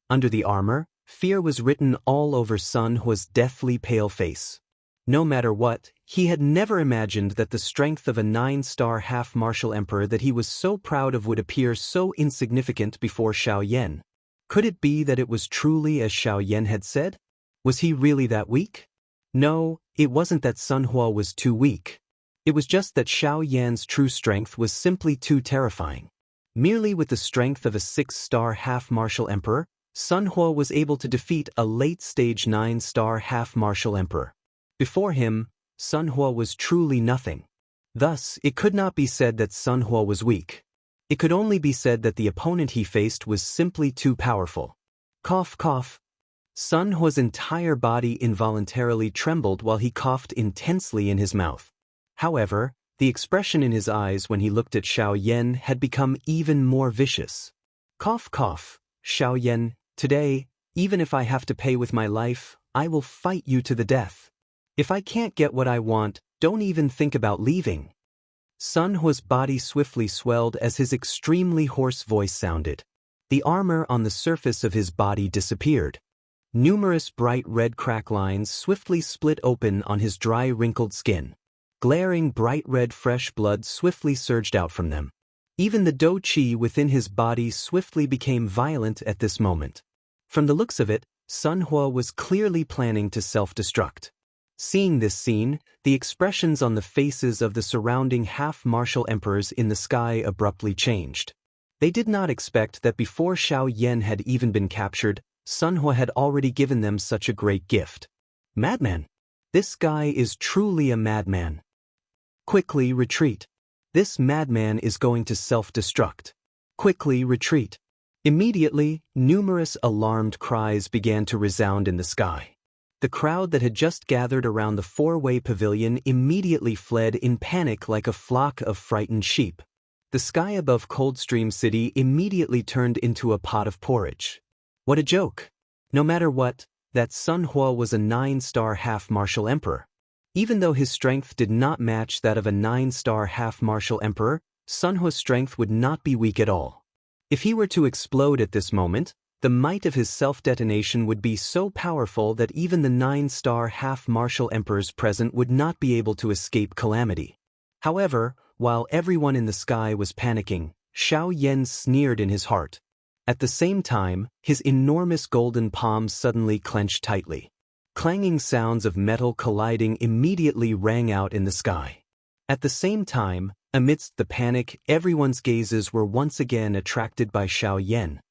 Under the armor, fear was written all over Sun Hua's deathly pale face. No matter what, he had never imagined that the strength of a 9-star half-martial emperor that he was so proud of would appear so insignificant before Xiao Yan. Could it be that it was truly as Xiao Yan had said? Was he really that weak? No, it wasn't that Sun Hua was too weak. It was just that Xiao Yan's true strength was simply too terrifying. Merely with the strength of a 6-star half-martial emperor, Sun Hua was able to defeat a late-stage 9-star half-martial emperor. Before him, Sun Hua was truly nothing. Thus, it could not be said that Sun Hua was weak. It could only be said that the opponent he faced was simply too powerful. Cough cough. Sun Hua's entire body involuntarily trembled while he coughed intensely in his mouth. However, the expression in his eyes when he looked at Xiao Yan had become even more vicious. Cough cough, Xiao Yan, today, even if I have to pay with my life, I will fight you to the death. If I can't get what I want, don't even think about leaving. Sun Hua's body swiftly swelled as his extremely hoarse voice sounded. The armor on the surface of his body disappeared. Numerous bright red crack lines swiftly split open on his dry wrinkled skin. Glaring bright red fresh blood swiftly surged out from them. Even the do-chi within his body swiftly became violent at this moment. From the looks of it, Sun Hua was clearly planning to self-destruct. Seeing this scene, the expressions on the faces of the surrounding half-martial emperors in the sky abruptly changed. They did not expect that before Xiao Yan had even been captured, Sun Hua had already given them such a great gift. Madman! This guy is truly a madman. Quickly retreat. This madman is going to self-destruct. Quickly retreat. Immediately, numerous alarmed cries began to resound in the sky. The crowd that had just gathered around the four-way pavilion immediately fled in panic like a flock of frightened sheep. The sky above Coldstream City immediately turned into a pot of porridge. What a joke! No matter what, that Sun Hua was a 9-star half-martial emperor. Even though his strength did not match that of a 9-star half-martial emperor, Sun Hua's strength would not be weak at all. If he were to explode at this moment, the might of his self-detonation would be so powerful that even the 9-star half-martial emperors present would not be able to escape calamity. However, while everyone in the sky was panicking, Xiao Yan sneered in his heart. At the same time, his enormous golden palms suddenly clenched tightly. Clanging sounds of metal colliding immediately rang out in the sky. At the same time, amidst the panic, everyone's gazes were once again attracted by Xiao Yan.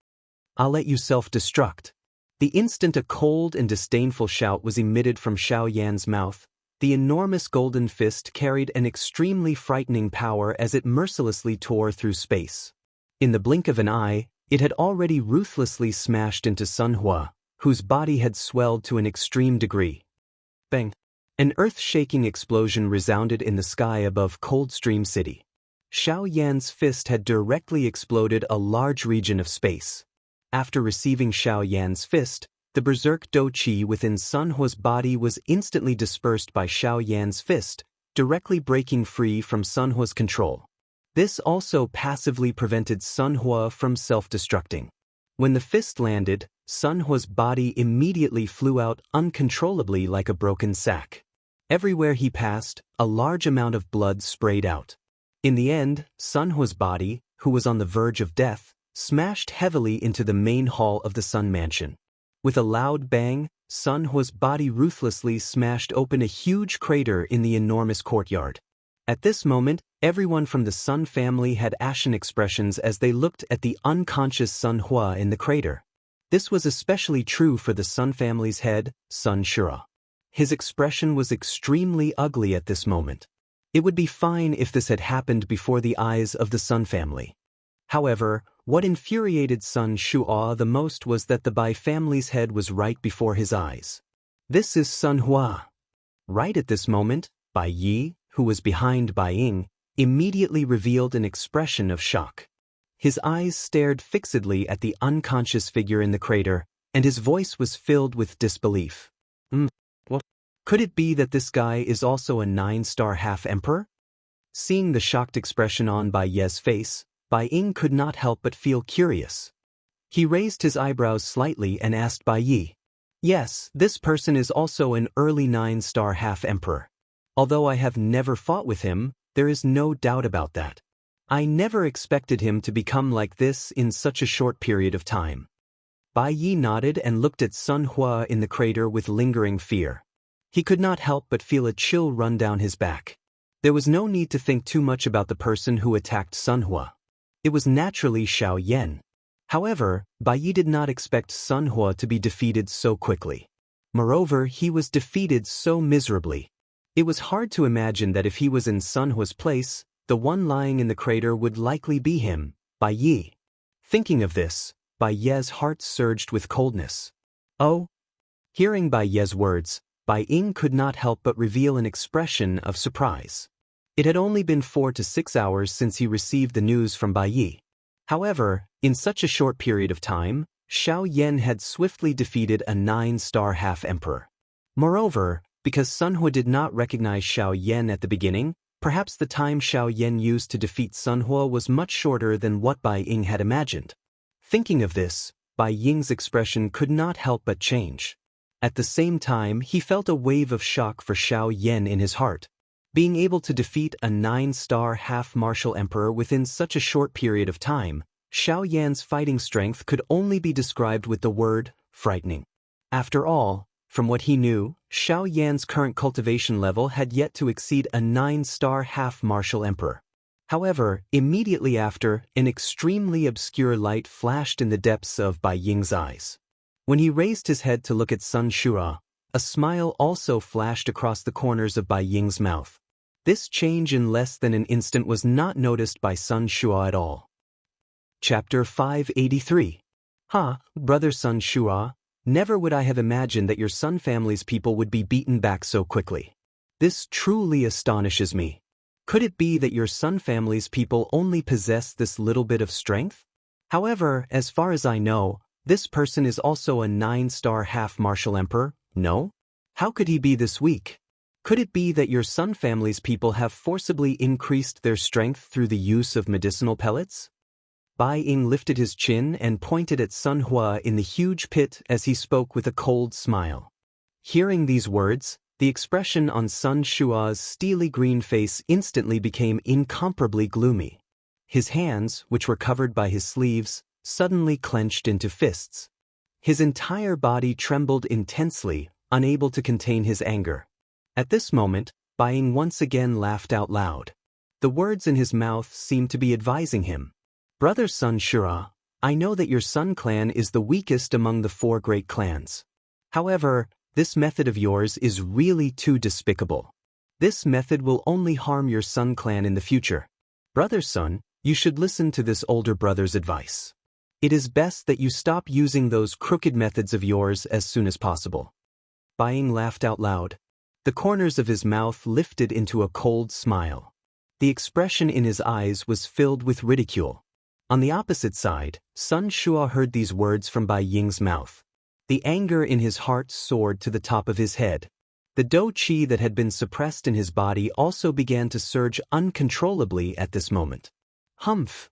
"I'll let you self-destruct." The instant a cold and disdainful shout was emitted from Xiao Yan's mouth, the enormous golden fist carried an extremely frightening power as it mercilessly tore through space. In the blink of an eye, it had already ruthlessly smashed into Sun Hua, whose body had swelled to an extreme degree. Bang! An earth-shaking explosion resounded in the sky above Coldstream City. Xiao Yan's fist had directly exploded a large region of space. After receiving Xiao Yan's fist, the berserk Do Qi within Sun Hua's body was instantly dispersed by Xiao Yan's fist, directly breaking free from Sun Hua's control. This also passively prevented Sun Hua from self-destructing. When the fist landed, Sun Hua's body immediately flew out uncontrollably like a broken sack. Everywhere he passed, a large amount of blood sprayed out. In the end, Sun Hua's body, who was on the verge of death, smashed heavily into the main hall of the Sun Mansion. With a loud bang, Sun Hua's body ruthlessly smashed open a huge crater in the enormous courtyard. At this moment, everyone from the Sun family had ashen expressions as they looked at the unconscious Sun Hua in the crater. This was especially true for the Sun family's head, Sun Shura. His expression was extremely ugly at this moment. It would be fine if this had happened before the eyes of the Sun family. However, what infuriated Sun Shua the most was that the Bai family's head was right before his eyes. "This is Sun Hua." Right at this moment, Bai Yi, who was behind Bai Ying, immediately revealed an expression of shock. His eyes stared fixedly at the unconscious figure in the crater, and his voice was filled with disbelief. What? Could it be that this guy is also a 9-star half-emperor? Seeing the shocked expression on Bai Ye's face, Bai Ying could not help but feel curious. He raised his eyebrows slightly and asked Bai Yi, "Yes, this person is also an early 9-star half-emperor. Although I have never fought with him, there is no doubt about that. I never expected him to become like this in such a short period of time." Bai Yi nodded and looked at Sun Hua in the crater with lingering fear. He could not help but feel a chill run down his back. There was no need to think too much about the person who attacked Sun Hua. It was naturally Xiao Yan. However, Bai Yi did not expect Sun Hua to be defeated so quickly. Moreover, he was defeated so miserably. It was hard to imagine that if he was in Sun Hua's place, the one lying in the crater would likely be him, Bai Yi. Thinking of this, Bai Ye's heart surged with coldness. "Oh?" Hearing Bai Ye's words, Bai Ying could not help but reveal an expression of surprise. It had only been 4 to 6 hours since he received the news from Bai Yi. However, in such a short period of time, Xiao Yan had swiftly defeated a 9-star half-emperor. Moreover, because Sun Hua did not recognize Xiao Yan at the beginning, perhaps the time Xiao Yan used to defeat Sun Hua was much shorter than what Bai Ying had imagined. Thinking of this, Bai Ying's expression could not help but change. At the same time, he felt a wave of shock for Xiao Yan in his heart. Being able to defeat a 9-star half-martial emperor within such a short period of time, Xiao Yan's fighting strength could only be described with the word frightening. After all, from what he knew, Xiao Yan's current cultivation level had yet to exceed a 9-star half-martial emperor. However, immediately after, an extremely obscure light flashed in the depths of Bai Ying's eyes. When he raised his head to look at Sun Shura, a smile also flashed across the corners of Bai Ying's mouth. This change in less than an instant was not noticed by Sun Shua at all. Chapter 583. Brother Sun Shua, never would I have imagined that your Sun family's people would be beaten back so quickly. This truly astonishes me. Could it be that your Sun family's people only possess this little bit of strength? However, as far as I know, this person is also a 9-star half-martial emperor, no? How could he be this weak? Could it be that your Sun family's people have forcibly increased their strength through the use of medicinal pellets? Bai Ying lifted his chin and pointed at Sun Hua in the huge pit as he spoke with a cold smile. Hearing these words, the expression on Sun Hua's steely green face instantly became incomparably gloomy. His hands, which were covered by his sleeves, suddenly clenched into fists. His entire body trembled intensely, unable to contain his anger. At this moment, Bai Ying once again laughed out loud. The words in his mouth seemed to be advising him. "Brother Sun Hua, I know that your Sun clan is the weakest among the 4 great clans. However, this method of yours is really too despicable. This method will only harm your Sun clan in the future. Brother Sun, you should listen to this older brother's advice. It is best that you stop using those crooked methods of yours as soon as possible." Bai Ying laughed out loud. The corners of his mouth lifted into a cold smile. The expression in his eyes was filled with ridicule. On the opposite side, Sun Hua heard these words from Bai Ying's mouth. The anger in his heart soared to the top of his head. The dou qi that had been suppressed in his body also began to surge uncontrollably at this moment. Humph!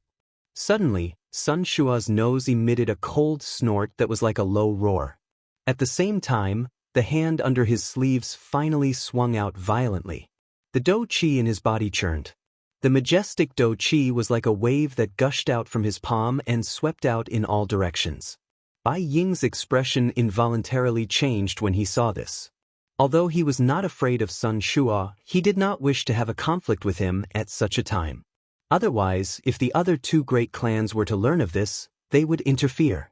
Suddenly, Sun Hua's nose emitted a cold snort that was like a low roar. At the same time, the hand under his sleeves finally swung out violently. The dou qi in his body churned. The majestic dou qi was like a wave that gushed out from his palm and swept out in all directions. Bai Ying's expression involuntarily changed when he saw this. Although he was not afraid of Sun Hua, he did not wish to have a conflict with him at such a time. Otherwise, if the other 2 great clans were to learn of this, they would interfere.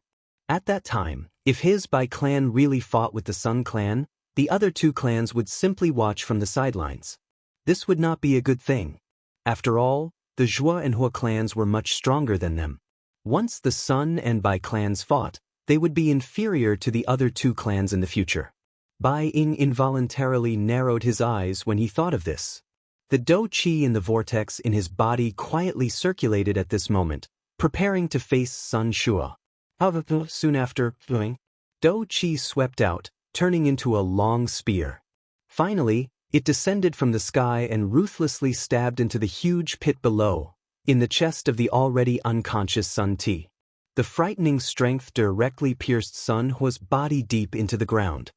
At that time, if his Bai clan really fought with the Sun clan, the other 2 clans would simply watch from the sidelines. This would not be a good thing. After all, the Zhua and Hua clans were much stronger than them. Once the Sun and Bai clans fought, they would be inferior to the other 2 clans in the future. Bai Ying involuntarily narrowed his eyes when he thought of this. The dou qi in the vortex in his body quietly circulated at this moment, preparing to face Sun Hua. However, soon after, dou qi swept out, turning into a long spear. Finally, it descended from the sky and ruthlessly stabbed into the huge pit below, in the chest of the already unconscious Sun Ti. The frightening strength directly pierced Sun Hua's body deep into the ground.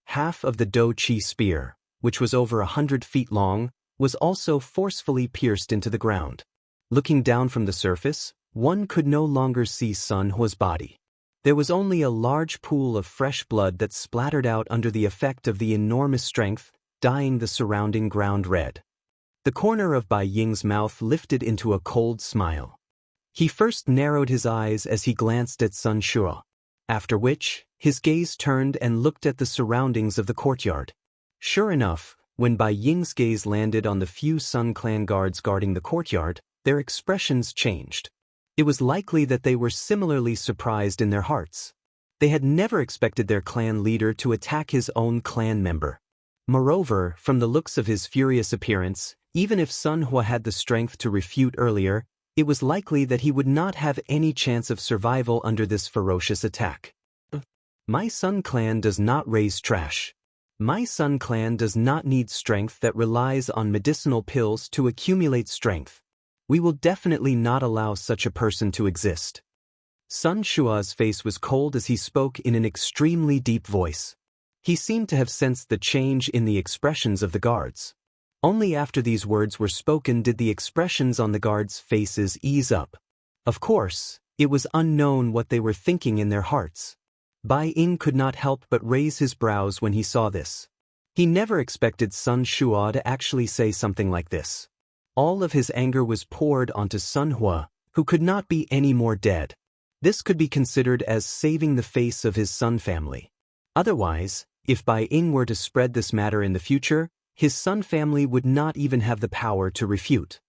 Half of the dou qi spear, which was over 100 feet long, was also forcefully pierced into the ground. Looking down from the surface, one could no longer see Sun Hua's body. There was only a large pool of fresh blood that splattered out under the effect of the enormous strength, dyeing the surrounding ground red. The corner of Bai Ying's mouth lifted into a cold smile. He first narrowed his eyes as he glanced at Sun Hua, after which, his gaze turned and looked at the surroundings of the courtyard. Sure enough, when Bai Ying's gaze landed on the few Sun clan guards guarding the courtyard, their expressions changed. It was likely that they were similarly surprised in their hearts. They had never expected their clan leader to attack his own clan member. Moreover, from the looks of his furious appearance, even if Sun Hua had the strength to refute earlier, it was likely that he would not have any chance of survival under this ferocious attack. My Sun clan does not raise trash. My Sun clan does not need strength that relies on medicinal pills to accumulate strength. We will definitely not allow such a person to exist. Sun Hua's face was cold as he spoke in an extremely deep voice. He seemed to have sensed the change in the expressions of the guards. Only after these words were spoken did the expressions on the guards' faces ease up. Of course, it was unknown what they were thinking in their hearts. Bai Ying could not help but raise his brows when he saw this. He never expected Sun Hua to actually say something like this. All of his anger was poured onto Sun Hua, who could not be any more dead. This could be considered as saving the face of his Sun family. Otherwise, if Bai Ying were to spread this matter in the future, his Sun family would not even have the power to refute.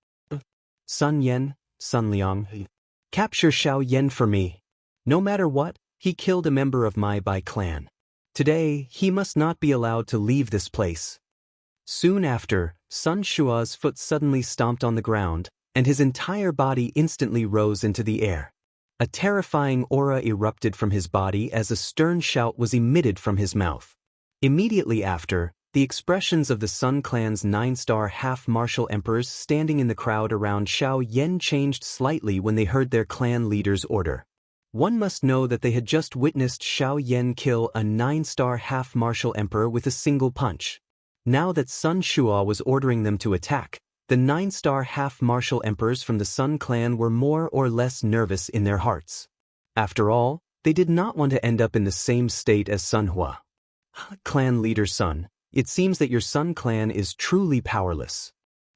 Sun Yan, Sun Liang, capture Xiao Yan for me. No matter what, he killed a member of my Bai clan. Today, he must not be allowed to leave this place. Soon after, Sun Hua's foot suddenly stomped on the ground, and his entire body instantly rose into the air. A terrifying aura erupted from his body as a stern shout was emitted from his mouth. Immediately after, the expressions of the Sun Clan's 9-star half-martial emperors standing in the crowd around Xianxia changed slightly when they heard their clan leader's order. One must know that they had just witnessed Xianxia kill a 9-star half-martial emperor with a single punch. Now that Sun Shua was ordering them to attack, the 9-star half-martial emperors from the Sun Clan were more or less nervous in their hearts. After all, they did not want to end up in the same state as Sun Hua. Clan leader Sun, it seems that your Sun Clan is truly powerless.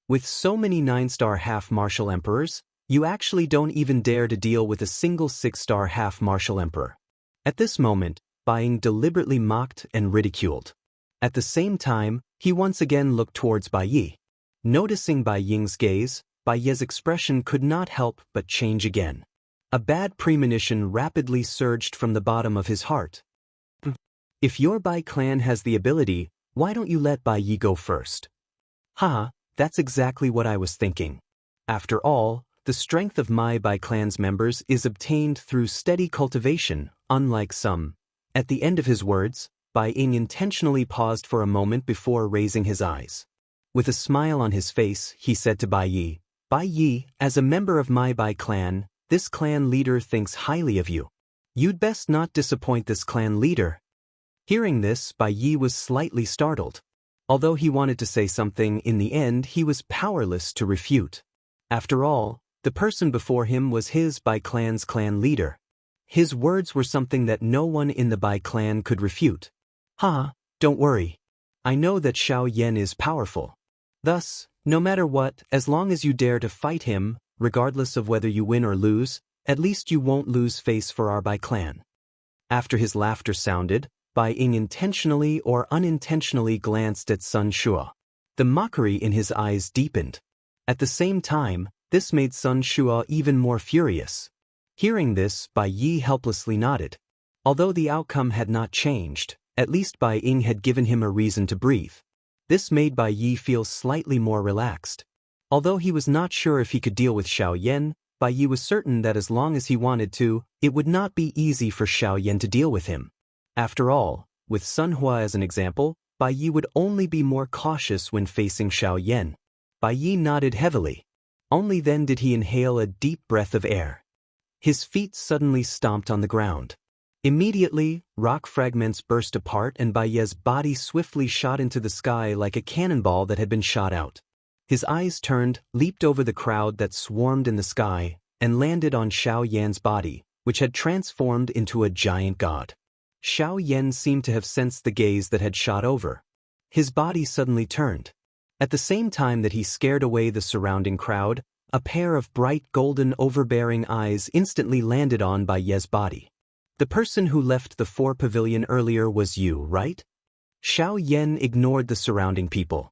With so many 9-star half-martial emperors, you actually don't even dare to deal with a single 6-star half-martial emperor. At this moment, Bai Ying deliberately mocked and ridiculed. At the same time, he once again looked towards Bai Yi. Noticing Bai Ying's gaze, Bai Ye's expression could not help but change again. A bad premonition rapidly surged from the bottom of his heart. If your Bai clan has the ability, why don't you let Bai Yi go first? Haha, that's exactly what I was thinking. After all, the strength of my Bai clan's members is obtained through steady cultivation, unlike some. At the end of his words, Bai Ying intentionally paused for a moment before raising his eyes. With a smile on his face, he said to Bai Yi, as a member of my Bai clan, this clan leader thinks highly of you. You'd best not disappoint this clan leader. Hearing this, Bai Yi was slightly startled. Although he wanted to say something, in the end he was powerless to refute. After all, the person before him was his Bai clan's clan leader. His words were something that no one in the Bai clan could refute. Don't worry. I know that Xianxia is powerful. Thus, no matter what, as long as you dare to fight him, regardless of whether you win or lose, at least you won't lose face for our Bai clan. After his laughter sounded, Bai Ying intentionally or unintentionally glanced at Sun Shua. The mockery in his eyes deepened. At the same time, this made Sun Shua even more furious. Hearing this, Bai Yi helplessly nodded. Although the outcome had not changed, at least Bai Ying had given him a reason to breathe. This made Bai Yi feel slightly more relaxed. Although he was not sure if he could deal with Xianxia, Bai Yi was certain that as long as he wanted to, it would not be easy for Xianxia to deal with him. After all, with Sun Hua as an example, Bai Yi would only be more cautious when facing Xianxia. Bai Yi nodded heavily. Only then did he inhale a deep breath of air. His feet suddenly stomped on the ground. Immediately, rock fragments burst apart and Bai Yi's body swiftly shot into the sky like a cannonball that had been shot out. His eyes turned, leaped over the crowd that swarmed in the sky, and landed on Xianxia's body, which had transformed into a giant god. Xianxia seemed to have sensed the gaze that had shot over. His body suddenly turned. At the same time that he scared away the surrounding crowd, a pair of bright golden overbearing eyes instantly landed on Bai Yi's body. The person who left the 4 pavilion earlier was you, right? Xianxia ignored the surrounding people.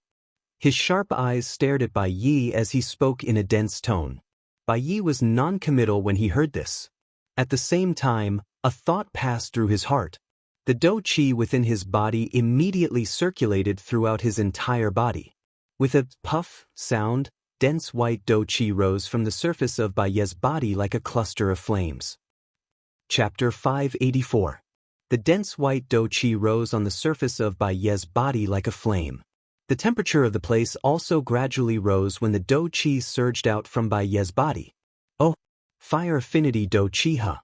His sharp eyes stared at Bai Yi as he spoke in a dense tone. Bai Yi was non-committal when he heard this. At the same time, a thought passed through his heart. The dou qi within his body immediately circulated throughout his entire body. With a puff sound, dense white dou qi rose from the surface of Bai Yi's body like a cluster of flames. Chapter 584. The dense white dou qi rose on the surface of Bai Yi's body like a flame. The temperature of the place also gradually rose when the dou qi surged out from Bai Yi's body. Oh, fire affinity dou qi ha.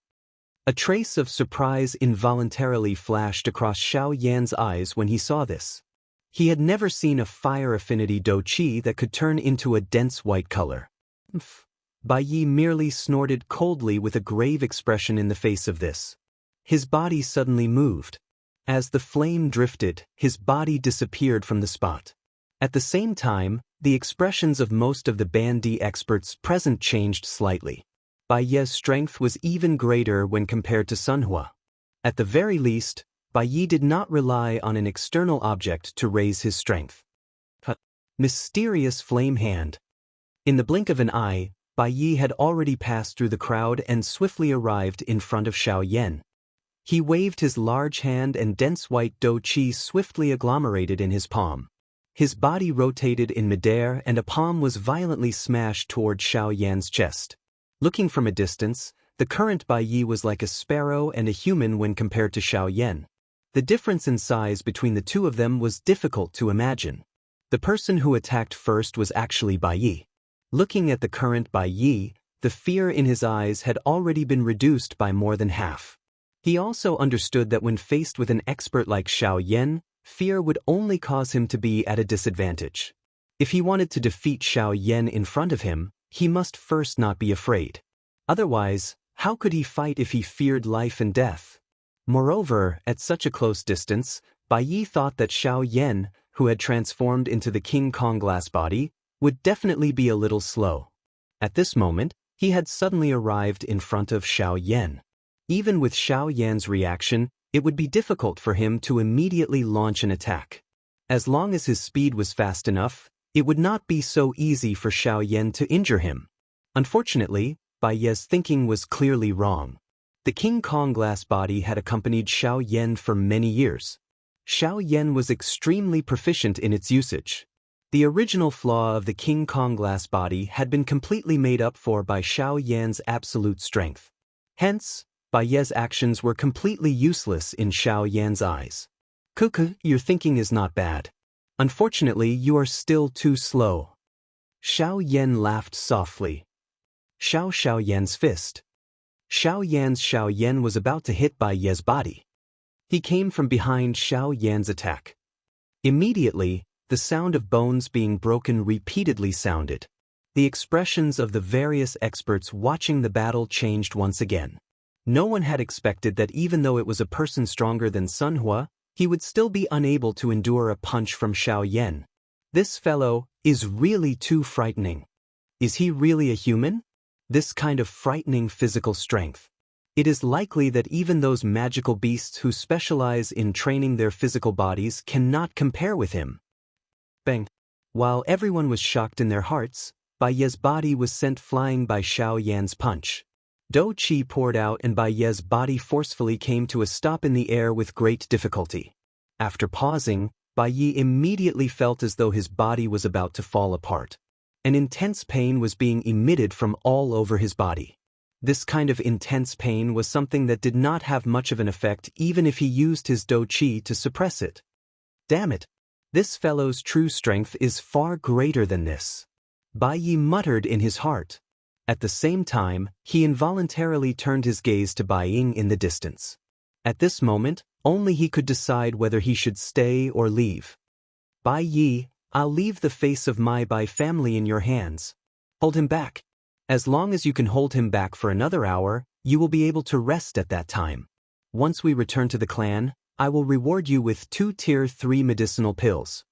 A trace of surprise involuntarily flashed across Xianxia's eyes when he saw this. He had never seen a fire affinity dou qi that could turn into a dense white color. Bai Yi merely snorted coldly with a grave expression in the face of this. His body suddenly moved. As the flame drifted, his body disappeared from the spot. At the same time, the expressions of most of the Bandi experts present changed slightly. Bai Yi's strength was even greater when compared to Sun Hua. At the very least, Bai Yi did not rely on an external object to raise his strength. Mysterious flame hand. In the blink of an eye, Bai Yi had already passed through the crowd and swiftly arrived in front of Xianxia. He waved his large hand and dense white dou qi swiftly agglomerated in his palm. His body rotated in midair and a palm was violently smashed toward Xianxia's chest. Looking from a distance, the current Bai Yi was like a sparrow and a human when compared to Xianxia. The difference in size between the two of them was difficult to imagine. The person who attacked first was actually Bai Yi. Looking at the current Bai Yi, the fear in his eyes had already been reduced by more than half. He also understood that when faced with an expert like Xiao Yan, fear would only cause him to be at a disadvantage. If he wanted to defeat Xiao Yan in front of him, he must first not be afraid. Otherwise, how could he fight if he feared life and death? Moreover, at such a close distance, Bai Yi thought that Xiao Yan, who had transformed into the King Kong glass body, would definitely be a little slow. At this moment, he had suddenly arrived in front of Xiao Yan. Even with Xiao Yan's reaction, it would be difficult for him to immediately launch an attack. As long as his speed was fast enough, it would not be so easy for Xiao Yan to injure him. Unfortunately, Bai Yi's thinking was clearly wrong. The King Kong glass body had accompanied Xiao Yan for many years. Xiao Yan was extremely proficient in its usage. The original flaw of the King Kong glass body had been completely made up for by Xiao Yan's absolute strength. Hence, Bai Yi's actions were completely useless in Xiao Yan's eyes. Kuku, your thinking is not bad. Unfortunately, you are still too slow. Xiao Yan laughed softly. Xiao Yan's fist. Xiao Yan was about to hit Bai Yi's body. He came from behind Xiao Yan's attack. Immediately, the sound of bones being broken repeatedly sounded. The expressions of the various experts watching the battle changed once again. No one had expected that even though it was a person stronger than Sun Hua, he would still be unable to endure a punch from Xiao Yan. This fellow is really too frightening. Is he really a human? This kind of frightening physical strength. It is likely that even those magical beasts who specialize in training their physical bodies cannot compare with him. Bang! While everyone was shocked in their hearts, Bai Yi's body was sent flying by Xiao Yan's punch. Do Qi poured out and Bai Yi's body forcefully came to a stop in the air with great difficulty. After pausing, Bai Yi immediately felt as though his body was about to fall apart. An intense pain was being emitted from all over his body. This kind of intense pain was something that did not have much of an effect even if he used his Do Qi to suppress it. Damn it! This fellow's true strength is far greater than this. Bai Yi muttered in his heart. At the same time, he involuntarily turned his gaze to Bai Ying in the distance. At this moment, only he could decide whether he should stay or leave. Bai Yi, I'll leave the face of my Bai family in your hands. Hold him back. As long as you can hold him back for another hour, you will be able to rest at that time. Once we return to the clan, I will reward you with 2 Tier 3 medicinal pills.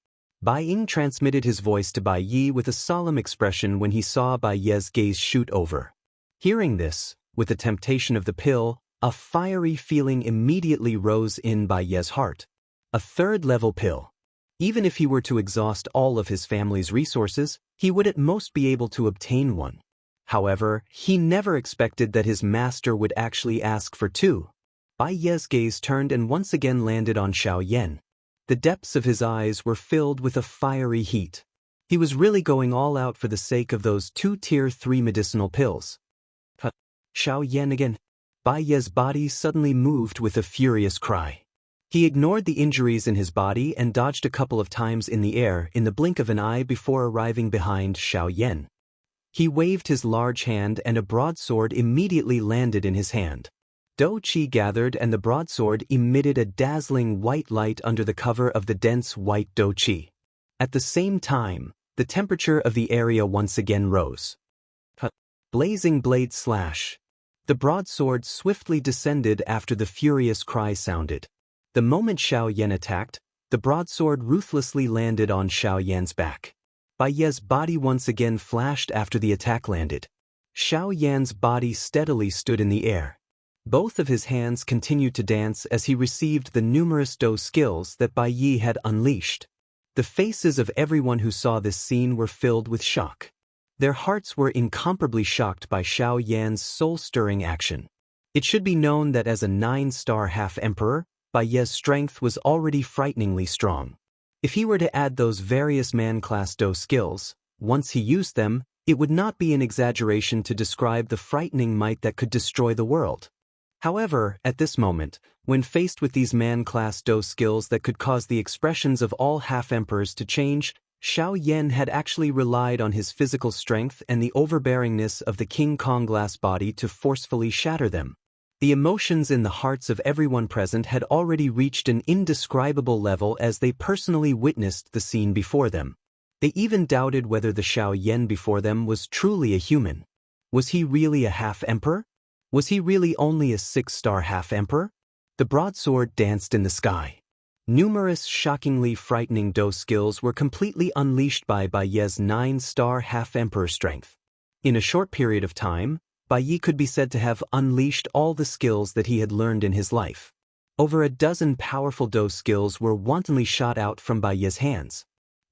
Bai Ying transmitted his voice to Bai Yi with a solemn expression when he saw Bai Yi's gaze shoot over. Hearing this, with the temptation of the pill, a fiery feeling immediately rose in Bai Yi's heart. A 3rd-level pill. Even if he were to exhaust all of his family's resources, he would at most be able to obtain one. However, he never expected that his master would actually ask for 2. Bai Yi's gaze turned and once again landed on Xiao Yan. The depths of his eyes were filled with a fiery heat. He was really going all out for the sake of those 2 Tier 3 medicinal pills. Xiao Yan again. Bai Yi's body suddenly moved with a furious cry. He ignored the injuries in his body and dodged a couple of times in the air in the blink of an eye before arriving behind Xiao Yan. He waved his large hand and a broadsword immediately landed in his hand. Do Qi gathered and the broadsword emitted a dazzling white light under the cover of the dense white Do Qi. At the same time, the temperature of the area once again rose. Blazing blade slash. The broadsword swiftly descended after the furious cry sounded. The moment Xiao Yan attacked, the broadsword ruthlessly landed on Xiao Yan's back. Bai Yi's body once again flashed after the attack landed. Xiao Yan's body steadily stood in the air. Both of his hands continued to dance as he received the numerous Do skills that Bai Yi had unleashed. The faces of everyone who saw this scene were filled with shock. Their hearts were incomparably shocked by Xiao Yan's soul-stirring action. It should be known that as a 9-star half-emperor, Bai Yi's strength was already frighteningly strong. If he were to add those various man-class Do skills, once he used them, it would not be an exaggeration to describe the frightening might that could destroy the world. However, at this moment, when faced with these man-class Do skills that could cause the expressions of all half-emperors to change, Xiao Yan had actually relied on his physical strength and the overbearingness of the King Kong glass body to forcefully shatter them. The emotions in the hearts of everyone present had already reached an indescribable level as they personally witnessed the scene before them. They even doubted whether the Xiao Yan before them was truly a human. Was he really a half-emperor? Was he really only a 6-star half-emperor? The broadsword danced in the sky. Numerous shockingly frightening Do skills were completely unleashed by Ye's 9-star half-emperor strength. In a short period of time, Yi could be said to have unleashed all the skills that he had learned in his life. Over a dozen powerful Do skills were wantonly shot out from Ye's hands.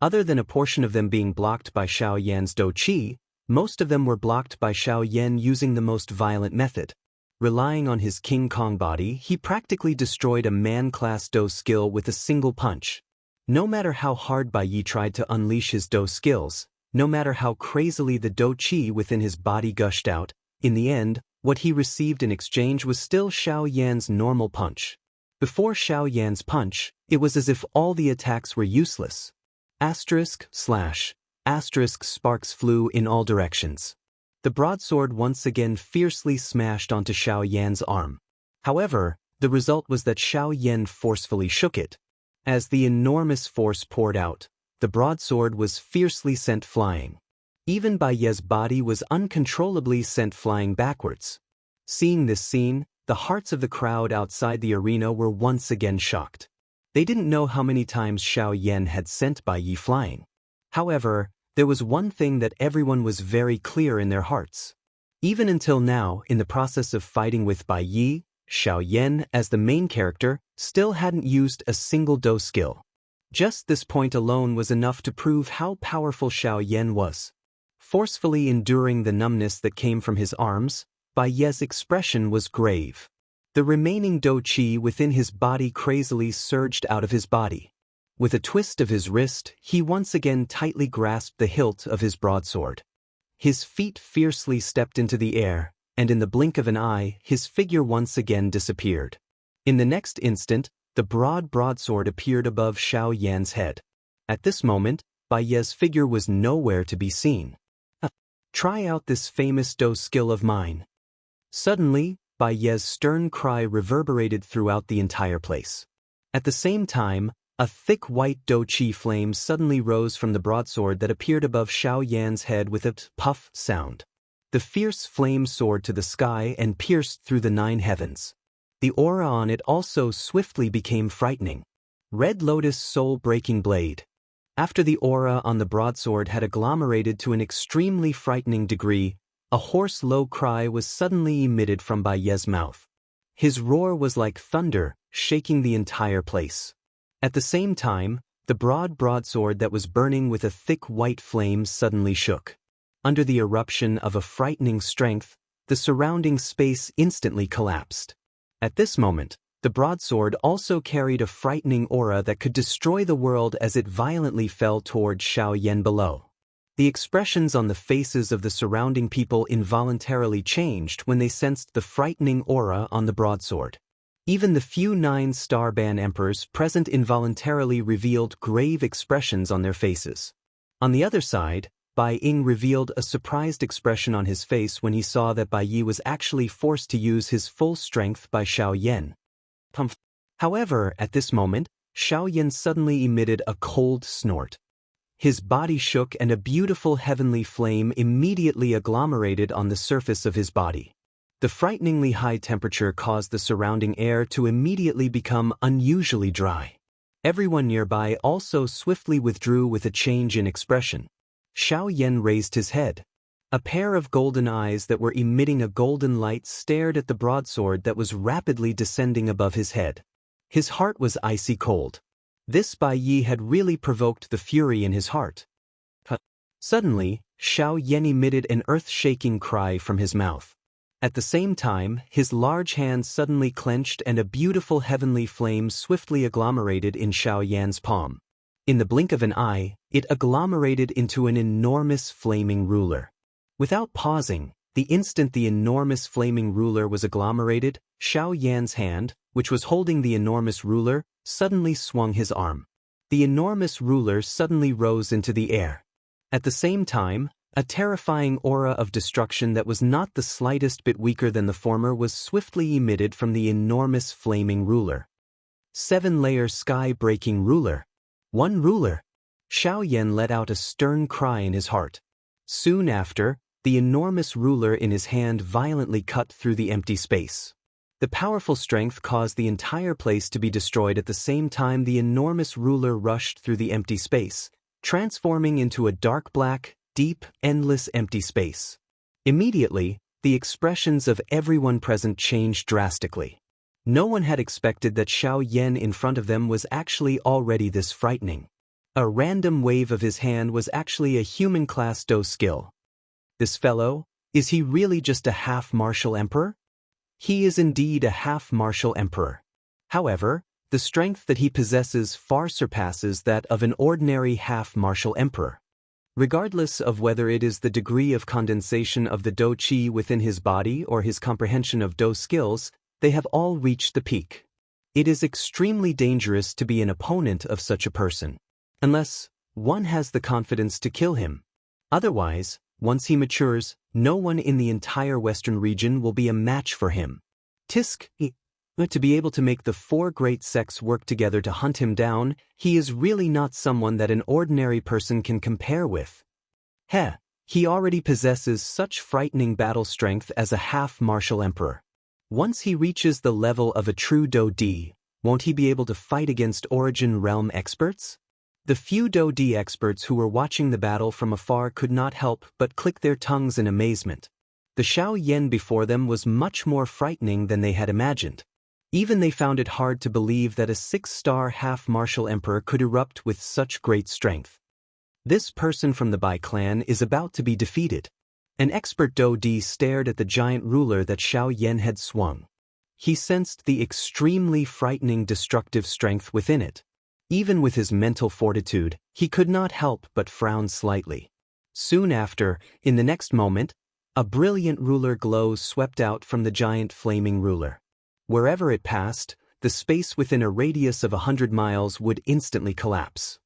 Other than a portion of them being blocked by Xiao Yan's Do Qi, most of them were blocked by Xiao Yan using the most violent method. Relying on his King Kong body, he practically destroyed a man-class Do skill with a single punch. No matter how hard Yi tried to unleash his Do skills, no matter how crazily the Do Qi within his body gushed out, in the end, what he received in exchange was still Xiao Yan's normal punch. Before Xiao Yan's punch, it was as if all the attacks were useless. */ sparks flew in all directions. The broadsword once again fiercely smashed onto Xiao Yan's arm. However, the result was that Xiao Yan forcefully shook it. As the enormous force poured out, the broadsword was fiercely sent flying. Even Ye's body was uncontrollably sent flying backwards. Seeing this scene, the hearts of the crowd outside the arena were once again shocked. They didn't know how many times Xiao Yan had sent Yi flying. However, there was one thing that everyone was very clear in their hearts. Even until now, in the process of fighting with Yi, Xiao Yan, as the main character, still hadn't used a single Do skill. Just this point alone was enough to prove how powerful Xiao Yan was. Forcefully enduring the numbness that came from his arms, Ye's expression was grave. The remaining Do Qi within his body crazily surged out of his body. With a twist of his wrist, he once again tightly grasped the hilt of his broadsword. His feet fiercely stepped into the air, and in the blink of an eye, his figure once again disappeared. In the next instant, the broadsword appeared above Xiao Yan's head. At this moment, Ye's figure was nowhere to be seen. Try out this famous Do skill of mine. Suddenly, Ye's stern cry reverberated throughout the entire place. At the same time, a thick white Do Qi flame suddenly rose from the broadsword that appeared above Xiao Yan's head with a puff sound. The fierce flame soared to the sky and pierced through the 9 heavens. The aura on it also swiftly became frightening. Red Lotus soul-breaking blade. After the aura on the broadsword had agglomerated to an extremely frightening degree, a hoarse low cry was suddenly emitted from Ye's mouth. His roar was like thunder, shaking the entire place. At the same time, the broadsword that was burning with a thick white flame suddenly shook. Under the eruption of a frightening strength, the surrounding space instantly collapsed. At this moment, the broadsword also carried a frightening aura that could destroy the world as it violently fell toward Xiao Yan below. The expressions on the faces of the surrounding people involuntarily changed when they sensed the frightening aura on the broadsword. Even the few 9-star ban emperors present involuntarily revealed grave expressions on their faces. On the other side, Bai Ying revealed a surprised expression on his face when he saw that Yi was actually forced to use his full strength by Xiao Yan. However, at this moment, Xiao Yan suddenly emitted a cold snort. His body shook and a beautiful heavenly flame immediately agglomerated on the surface of his body. The frighteningly high temperature caused the surrounding air to immediately become unusually dry. Everyone nearby also swiftly withdrew with a change in expression. Xiao Yan raised his head. A pair of golden eyes that were emitting a golden light stared at the broadsword that was rapidly descending above his head. His heart was icy cold. This Yi had really provoked the fury in his heart. Suddenly, Xiao Yan emitted an earth-shaking cry from his mouth. At the same time, his large hands suddenly clenched and a beautiful heavenly flame swiftly agglomerated in Xiao Yan's palm. In the blink of an eye, it agglomerated into an enormous flaming ruler. Without pausing, The instant the enormous flaming ruler was agglomerated, Xiao Yan's hand, which was holding the enormous ruler, suddenly swung his arm. The enormous ruler suddenly rose into the air. At the same time, a terrifying aura of destruction that was not the slightest bit weaker than the former was swiftly emitted from the enormous flaming ruler. 7-layer sky-breaking ruler. One ruler. Xiao Yan let out a stern cry in his heart. Soon after, the enormous ruler in his hand violently cut through the empty space. The powerful strength caused the entire place to be destroyed. At the same time, the enormous ruler rushed through the empty space, transforming into a dark black, deep, endless empty space. Immediately, the expressions of everyone present changed drastically. No one had expected that Xiao Yan in front of them was actually already this frightening. A random wave of his hand was actually a human-class Do skill. This fellow, is he really just a half-martial emperor? He is indeed a half-martial emperor. However, the strength that he possesses far surpasses that of an ordinary half-martial emperor. Regardless of whether it is the degree of condensation of the Do Qi within his body or his comprehension of Do skills, they have all reached the peak. It is extremely dangerous to be an opponent of such a person, unless one has the confidence to kill him. Otherwise, once he matures, no one in the entire Western region will be a match for him. To be able to make the 4 great sects work together to hunt him down, he is really not someone that an ordinary person can compare with. He already possesses such frightening battle strength as a half-martial emperor. Once he reaches the level of a true Do-D, won't he be able to fight against Origin Realm experts? The few Do-D experts who were watching the battle from afar could not help but click their tongues in amazement. The Xiao Yan before them was much more frightening than they had imagined. Even they found it hard to believe that a 6-star half-martial emperor could erupt with such great strength. This person from the Bai clan is about to be defeated. An expert Do-D stared at the giant ruler that Xiao Yan had swung. He sensed the extremely frightening destructive strength within it. Even with his mental fortitude, he could not help but frown slightly. Soon after, in the next moment, a brilliant ruler glow swept out from the giant flaming ruler. Wherever it passed, the space within a radius of 100 miles would instantly collapse.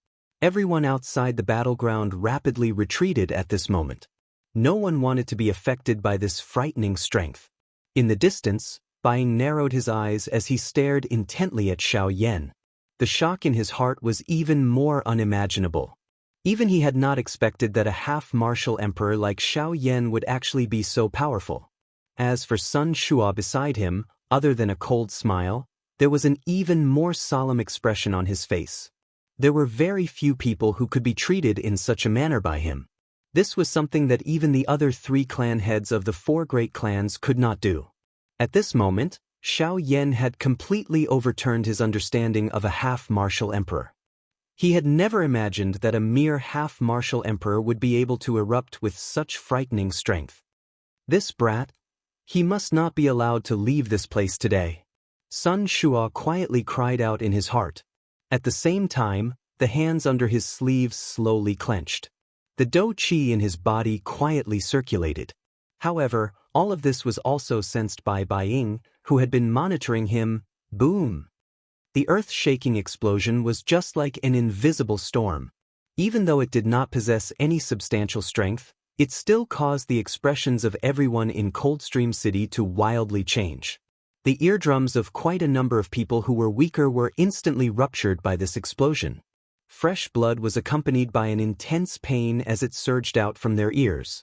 Everyone outside the battleground rapidly retreated at this moment. No one wanted to be affected by this frightening strength. In the distance, Baiying narrowed his eyes as he stared intently at Xiao Yan. The shock in his heart was even more unimaginable. Even he had not expected that a half-martial emperor like Xiao Yan would actually be so powerful. As for Sun Shua beside him, other than a cold smile, there was an even more solemn expression on his face. There were very few people who could be treated in such a manner by him. This was something that even the other 3 clan heads of the 4 great clans could not do. At this moment, Xiao Yan had completely overturned his understanding of a half-martial emperor. He had never imagined that a mere half-martial emperor would be able to erupt with such frightening strength. This brat, he must not be allowed to leave this place today. Sun Shua quietly cried out in his heart. At the same time, the hands under his sleeves slowly clenched. The Do Qi in his body quietly circulated. However, all of this was also sensed by Baiying, who had been monitoring him. Boom! The earth-shaking explosion was just like an invisible storm. Even though it did not possess any substantial strength, it still caused the expressions of everyone in Coldstream City to wildly change. The eardrums of quite a number of people who were weaker were instantly ruptured by this explosion. Fresh blood was accompanied by an intense pain as it surged out from their ears.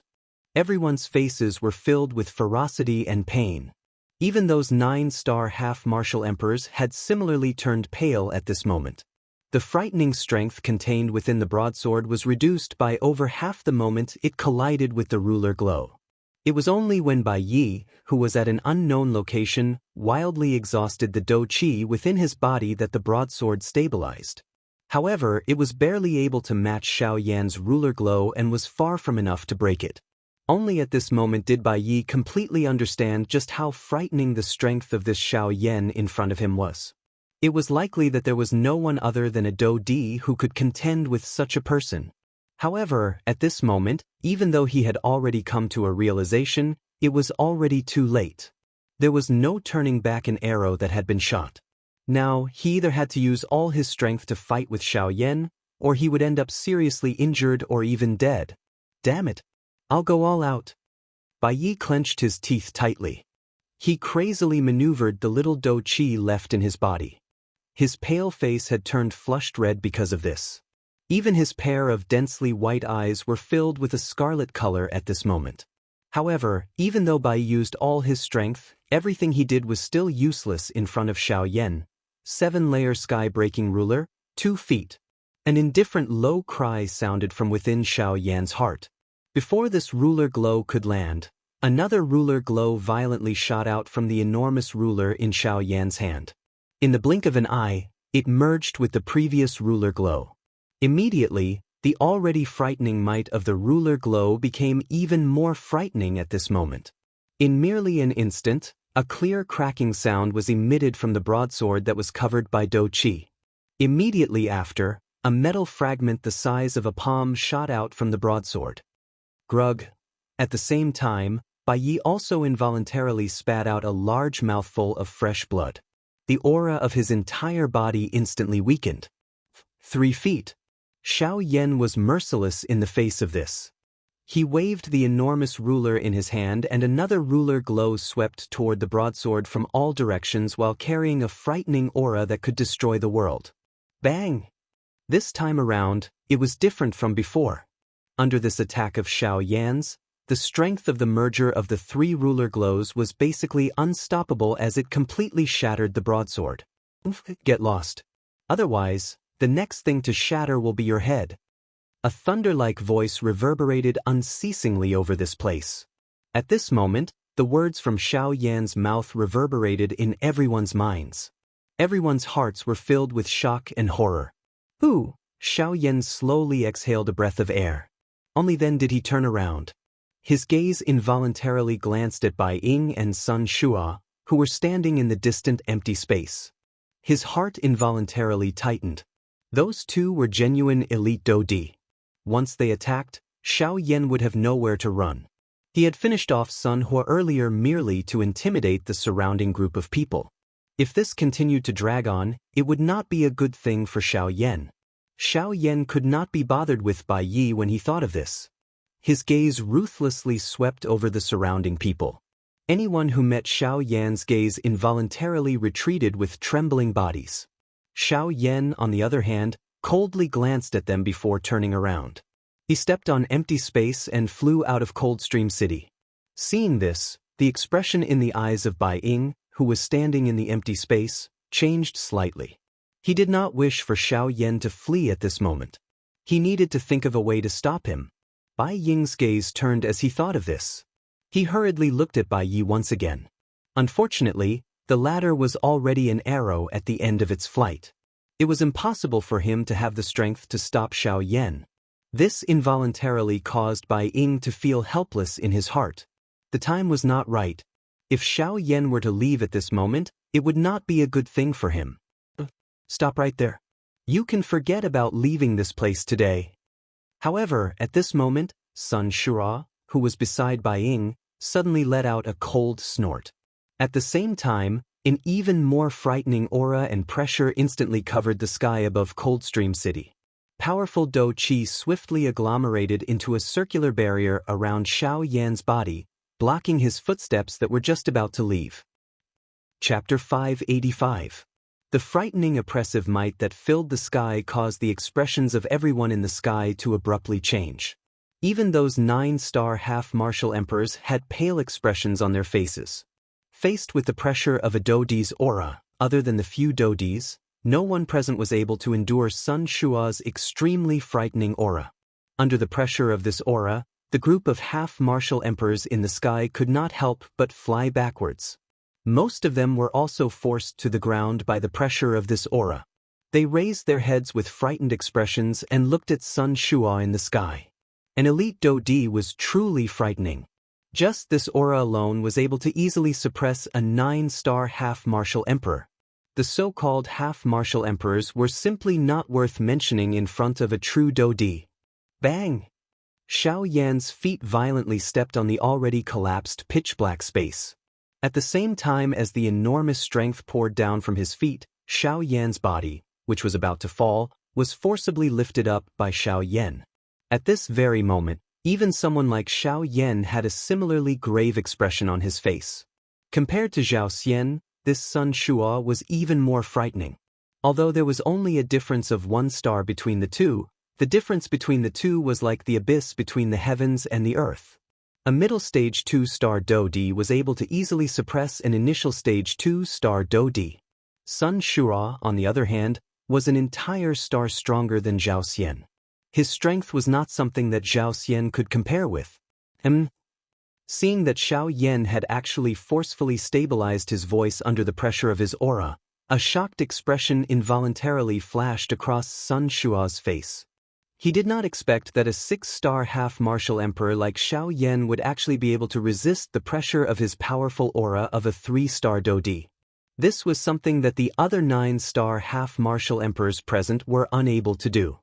Everyone's faces were filled with ferocity and pain. Even those 9-star half-martial emperors had similarly turned pale at this moment. The frightening strength contained within the broadsword was reduced by over half the moment it collided with the ruler glow. It was only when Bai Yi, who was at an unknown location, wildly exhausted the Do Qi within his body that the broadsword stabilized. However, it was barely able to match Xiao Yan's ruler glow and was far from enough to break it. Only at this moment did Bai Yi completely understand just how frightening the strength of this Xiao Yan in front of him was. It was likely that there was no one other than a Do-D who could contend with such a person. However, at this moment, even though he had already come to a realization, it was already too late. There was no turning back an arrow that had been shot. Now, he either had to use all his strength to fight with Xiaoyan, or he would end up seriously injured or even dead. Damn it. I'll go all out. Bai Yi clenched his teeth tightly. He crazily maneuvered the little dou qi left in his body. His pale face had turned flushed red because of this. Even his pair of densely white eyes were filled with a scarlet color at this moment. However, even though Bai used all his strength, everything he did was still useless in front of Xiaoyan. 7-layer sky-breaking ruler, 2 feet. An indifferent low cry sounded from within Xiaoyan's heart. Before this ruler glow could land, another ruler glow violently shot out from the enormous ruler in Xiaoyan's hand. In the blink of an eye, it merged with the previous ruler glow. Immediately, the already frightening might of the ruler glow became even more frightening at this moment. In merely an instant, a clear cracking sound was emitted from the broadsword that was covered by dou qi. Immediately after, a metal fragment the size of a palm shot out from the broadsword. Grug. At the same time, Bai Yi also involuntarily spat out a large mouthful of fresh blood. The aura of his entire body instantly weakened. 3 feet. Xiaoyan was merciless in the face of this. He waved the enormous ruler in his hand and another ruler glow swept toward the broadsword from all directions while carrying a frightening aura that could destroy the world. Bang! This time around, it was different from before. Under this attack of Xiaoyan's, the strength of the merger of the 3 ruler glows was basically unstoppable as it completely shattered the broadsword. Get lost. Otherwise, the next thing to shatter will be your head. A thunder-like voice reverberated unceasingly over this place. At this moment, the words from Xiaoyan's mouth reverberated in everyone's minds. Everyone's hearts were filled with shock and horror. Ooh! Xiaoyan slowly exhaled a breath of air. Only then did he turn around. His gaze involuntarily glanced at Bai Ying and Sun Shua, who were standing in the distant empty space. His heart involuntarily tightened. Those two were genuine elite dou di. Once they attacked, Xiaoyan would have nowhere to run. He had finished off Sun Hua earlier merely to intimidate the surrounding group of people. If this continued to drag on, it would not be a good thing for Xiaoyan. Xiaoyan could not be bothered with Bai Yi when he thought of this. His gaze ruthlessly swept over the surrounding people. Anyone who met Xiaoyan's gaze involuntarily retreated with trembling bodies. Xiaoyan, on the other hand, coldly glanced at them before turning around. He stepped on empty space and flew out of Coldstream City. Seeing this, the expression in the eyes of Bai Ying, who was standing in the empty space, changed slightly. He did not wish for Xiaoyan to flee at this moment. He needed to think of a way to stop him. Bai Ying's gaze turned as he thought of this. He hurriedly looked at Bai Yi once again. Unfortunately, the latter was already an arrow at the end of its flight. It was impossible for him to have the strength to stop Xiaoyan. This involuntarily caused Bai Ying to feel helpless in his heart. The time was not right. If Xiaoyan were to leave at this moment, it would not be a good thing for him. Stop right there. You can forget about leaving this place today. However, at this moment, Sun Shua, who was beside Bai Ying, suddenly let out a cold snort. At the same time, an even more frightening aura and pressure instantly covered the sky above Coldstream City. Powerful dou qi swiftly agglomerated into a circular barrier around Xiaoyan's body, blocking his footsteps that were just about to leave. Chapter 585. The frightening oppressive might that filled the sky caused the expressions of everyone in the sky to abruptly change. Even those 9-star half-martial emperors had pale expressions on their faces. Faced with the pressure of a dou-di's aura, other than the few dou-dis, no one present was able to endure Sun Shua's extremely frightening aura. Under the pressure of this aura, the group of half-martial emperors in the sky could not help but fly backwards. Most of them were also forced to the ground by the pressure of this aura. They raised their heads with frightened expressions and looked at Sun Shua in the sky. An elite dou-di was truly frightening. Just this aura alone was able to easily suppress a 9-star half-martial emperor. The so-called half-martial emperors were simply not worth mentioning in front of a true dou-di. Bang! Xiao Yan's feet violently stepped on the already collapsed pitch-black space. At the same time as the enormous strength poured down from his feet, Xiao Yan's body, which was about to fall, was forcibly lifted up by Xiao Yan. At this very moment, even someone like Xiao Yan had a similarly grave expression on his face. Compared to Zhao Xian, this Sun Shua was even more frightening. Although there was only a difference of 1 star between the two, the difference between the two was like the abyss between the heavens and the earth. A middle stage 2-star Do-Di was able to easily suppress an initial stage 2-star Do-Di. Sun Shua, on the other hand, was an entire star stronger than Zhao Xian. His strength was not something that Zhao Xian could compare with. Seeing that Xiao Yan had actually forcefully stabilized his voice under the pressure of his aura, a shocked expression involuntarily flashed across Sun Shua's face. He did not expect that a 6-star half-martial emperor like Xiao Yan would actually be able to resist the pressure of his powerful aura of a 3-star Do-Di. This was something that the other 9-star half-martial emperors present were unable to do.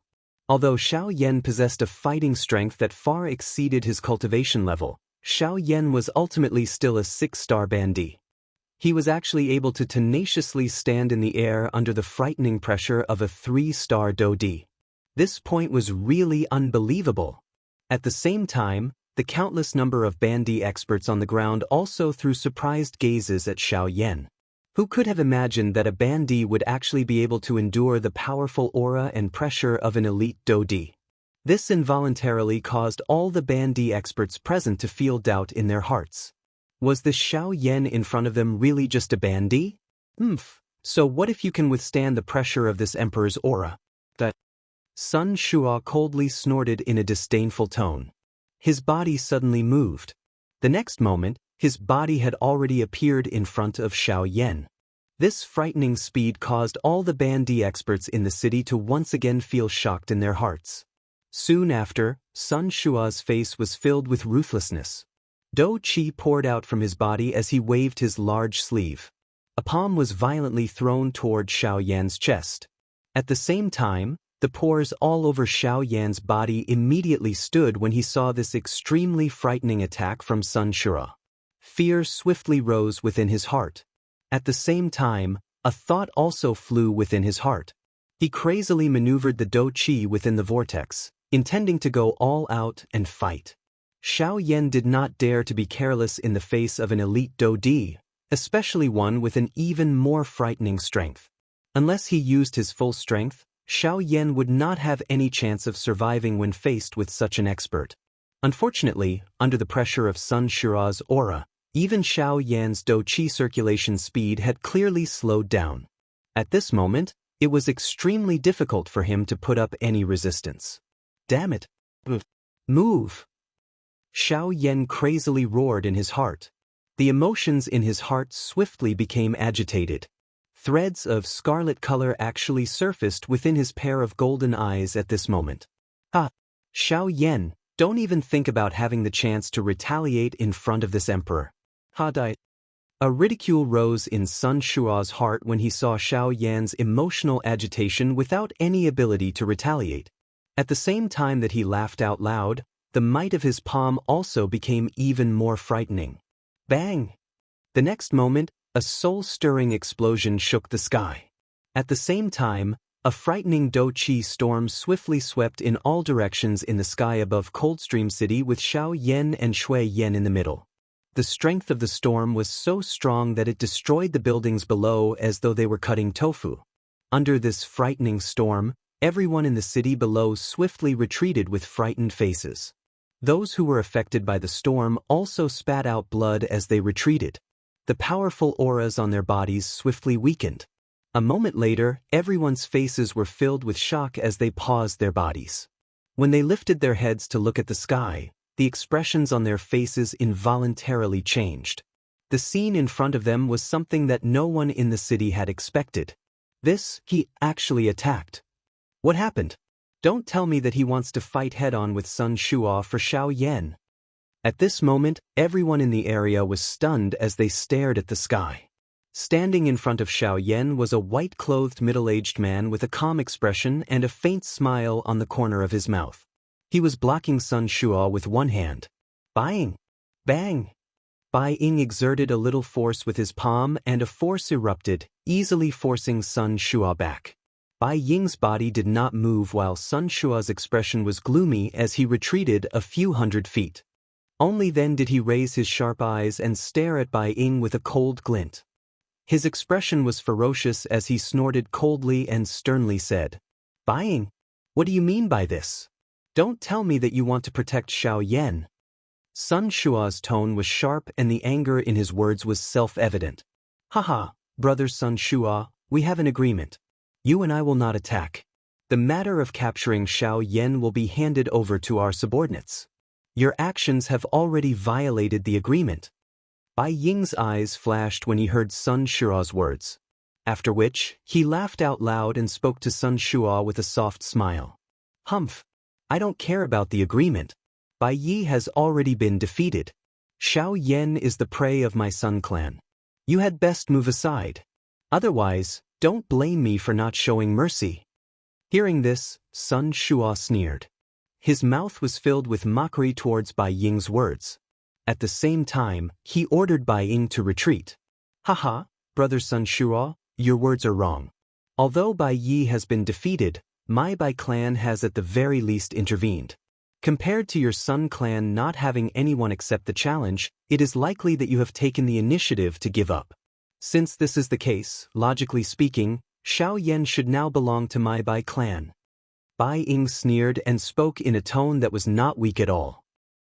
Although Xiao Yan possessed a fighting strength that far exceeded his cultivation level, Xiao Yan was ultimately still a 6-star bandit. He was actually able to tenaciously stand in the air under the frightening pressure of a 3-star Do-Di. This point was really unbelievable. At the same time, the countless number of bandit experts on the ground also threw surprised gazes at Xiao Yan. Who could have imagined that a bandit would actually be able to endure the powerful aura and pressure of an elite Do-Di? This involuntarily caused all the bandit experts present to feel doubt in their hearts. Was the Xiao Yan in front of them really just a bandit? So what if you can withstand the pressure of this emperor's aura? That Sun Shua coldly snorted in a disdainful tone. His body suddenly moved. The next moment, his body had already appeared in front of Xiao Yan. This frightening speed caused all the bandit experts in the city to once again feel shocked in their hearts. Soon after, Sun Shua's face was filled with ruthlessness. Do-Chi poured out from his body as he waved his large sleeve. A palm was violently thrown toward Xiao Yan's chest. At the same time, the pores all over Xiao Yan's body immediately stood when he saw this extremely frightening attack from Sun Shua. Fear swiftly rose within his heart. At the same time, a thought also flew within his heart. He crazily maneuvered the Do-Chi within the vortex, intending to go all out and fight. Xiao Yan did not dare to be careless in the face of an elite Do-Di, especially one with an even more frightening strength. Unless he used his full strength, Xiao Yan would not have any chance of surviving when faced with such an expert. Unfortunately, under the pressure of Sun Shua's aura, even Xiao Yan's Do-Chi circulation speed had clearly slowed down. At this moment, it was extremely difficult for him to put up any resistance. Damn it! Move! Xiao Yan crazily roared in his heart. The emotions in his heart swiftly became agitated. Threads of scarlet color actually surfaced within his pair of golden eyes at this moment. Xiao Yan, don't even think about having the chance to retaliate in front of this emperor. A ridicule rose in Sun Shua's heart when he saw Xiao Yan's emotional agitation without any ability to retaliate. At the same time that he laughed out loud, the might of his palm also became even more frightening. Bang! The next moment, a soul-stirring explosion shook the sky. At the same time, a frightening Do-Chi storm swiftly swept in all directions in the sky above Coldstream City with Xiao Yan and Shui Yan in the middle. The strength of the storm was so strong that it destroyed the buildings below as though they were cutting tofu. Under this frightening storm, everyone in the city below swiftly retreated with frightened faces. Those who were affected by the storm also spat out blood as they retreated. The powerful auras on their bodies swiftly weakened. A moment later, everyone's faces were filled with shock as they paused their bodies. When they lifted their heads to look at the sky, the expressions on their faces involuntarily changed. The scene in front of them was something that no one in the city had expected. He actually attacked. What happened? Don't tell me that he wants to fight head-on with Sun Shua for Xiao Yan. At this moment, everyone in the area was stunned as they stared at the sky. Standing in front of Xiao Yan was a white-clothed middle-aged man with a calm expression and a faint smile on the corner of his mouth. He was blocking Sun Shua with one hand. Bang! Bang! Bai Ying exerted a little force with his palm and a force erupted, easily forcing Sun Shua back. Bai Ying's body did not move while Sun Shua's expression was gloomy as he retreated a few hundred feet. Only then did he raise his sharp eyes and stare at Bai Ying with a cold glint. His expression was ferocious as he snorted coldly and sternly said, "Bai Ying, what do you mean by this? Don't tell me that you want to protect Xiao Yan." Sun Shua's tone was sharp and the anger in his words was self-evident. "Haha, brother Sun Shua, we have an agreement. You and I will not attack. The matter of capturing Xiao Yan will be handed over to our subordinates. Your actions have already violated the agreement." Bai Ying's eyes flashed when he heard Sun Shua's words. After which, he laughed out loud and spoke to Sun Shua with a soft smile. "Humph! I don't care about the agreement. Bai Yi has already been defeated. Xiao Yan is the prey of my Sun clan. You had best move aside. Otherwise, don't blame me for not showing mercy." Hearing this, Sun Shua sneered. His mouth was filled with mockery towards Bai Ying's words. At the same time, he ordered Bai Ying to retreat. "Haha, brother Sun Shua, your words are wrong. Although Bai Yi has been defeated, my Bai clan has at the very least intervened. Compared to your Sun clan not having anyone accept the challenge, it is likely that you have taken the initiative to give up. Since this is the case, logically speaking, Xiao Yan should now belong to my Bai clan." Bai Ying sneered and spoke in a tone that was not weak at all.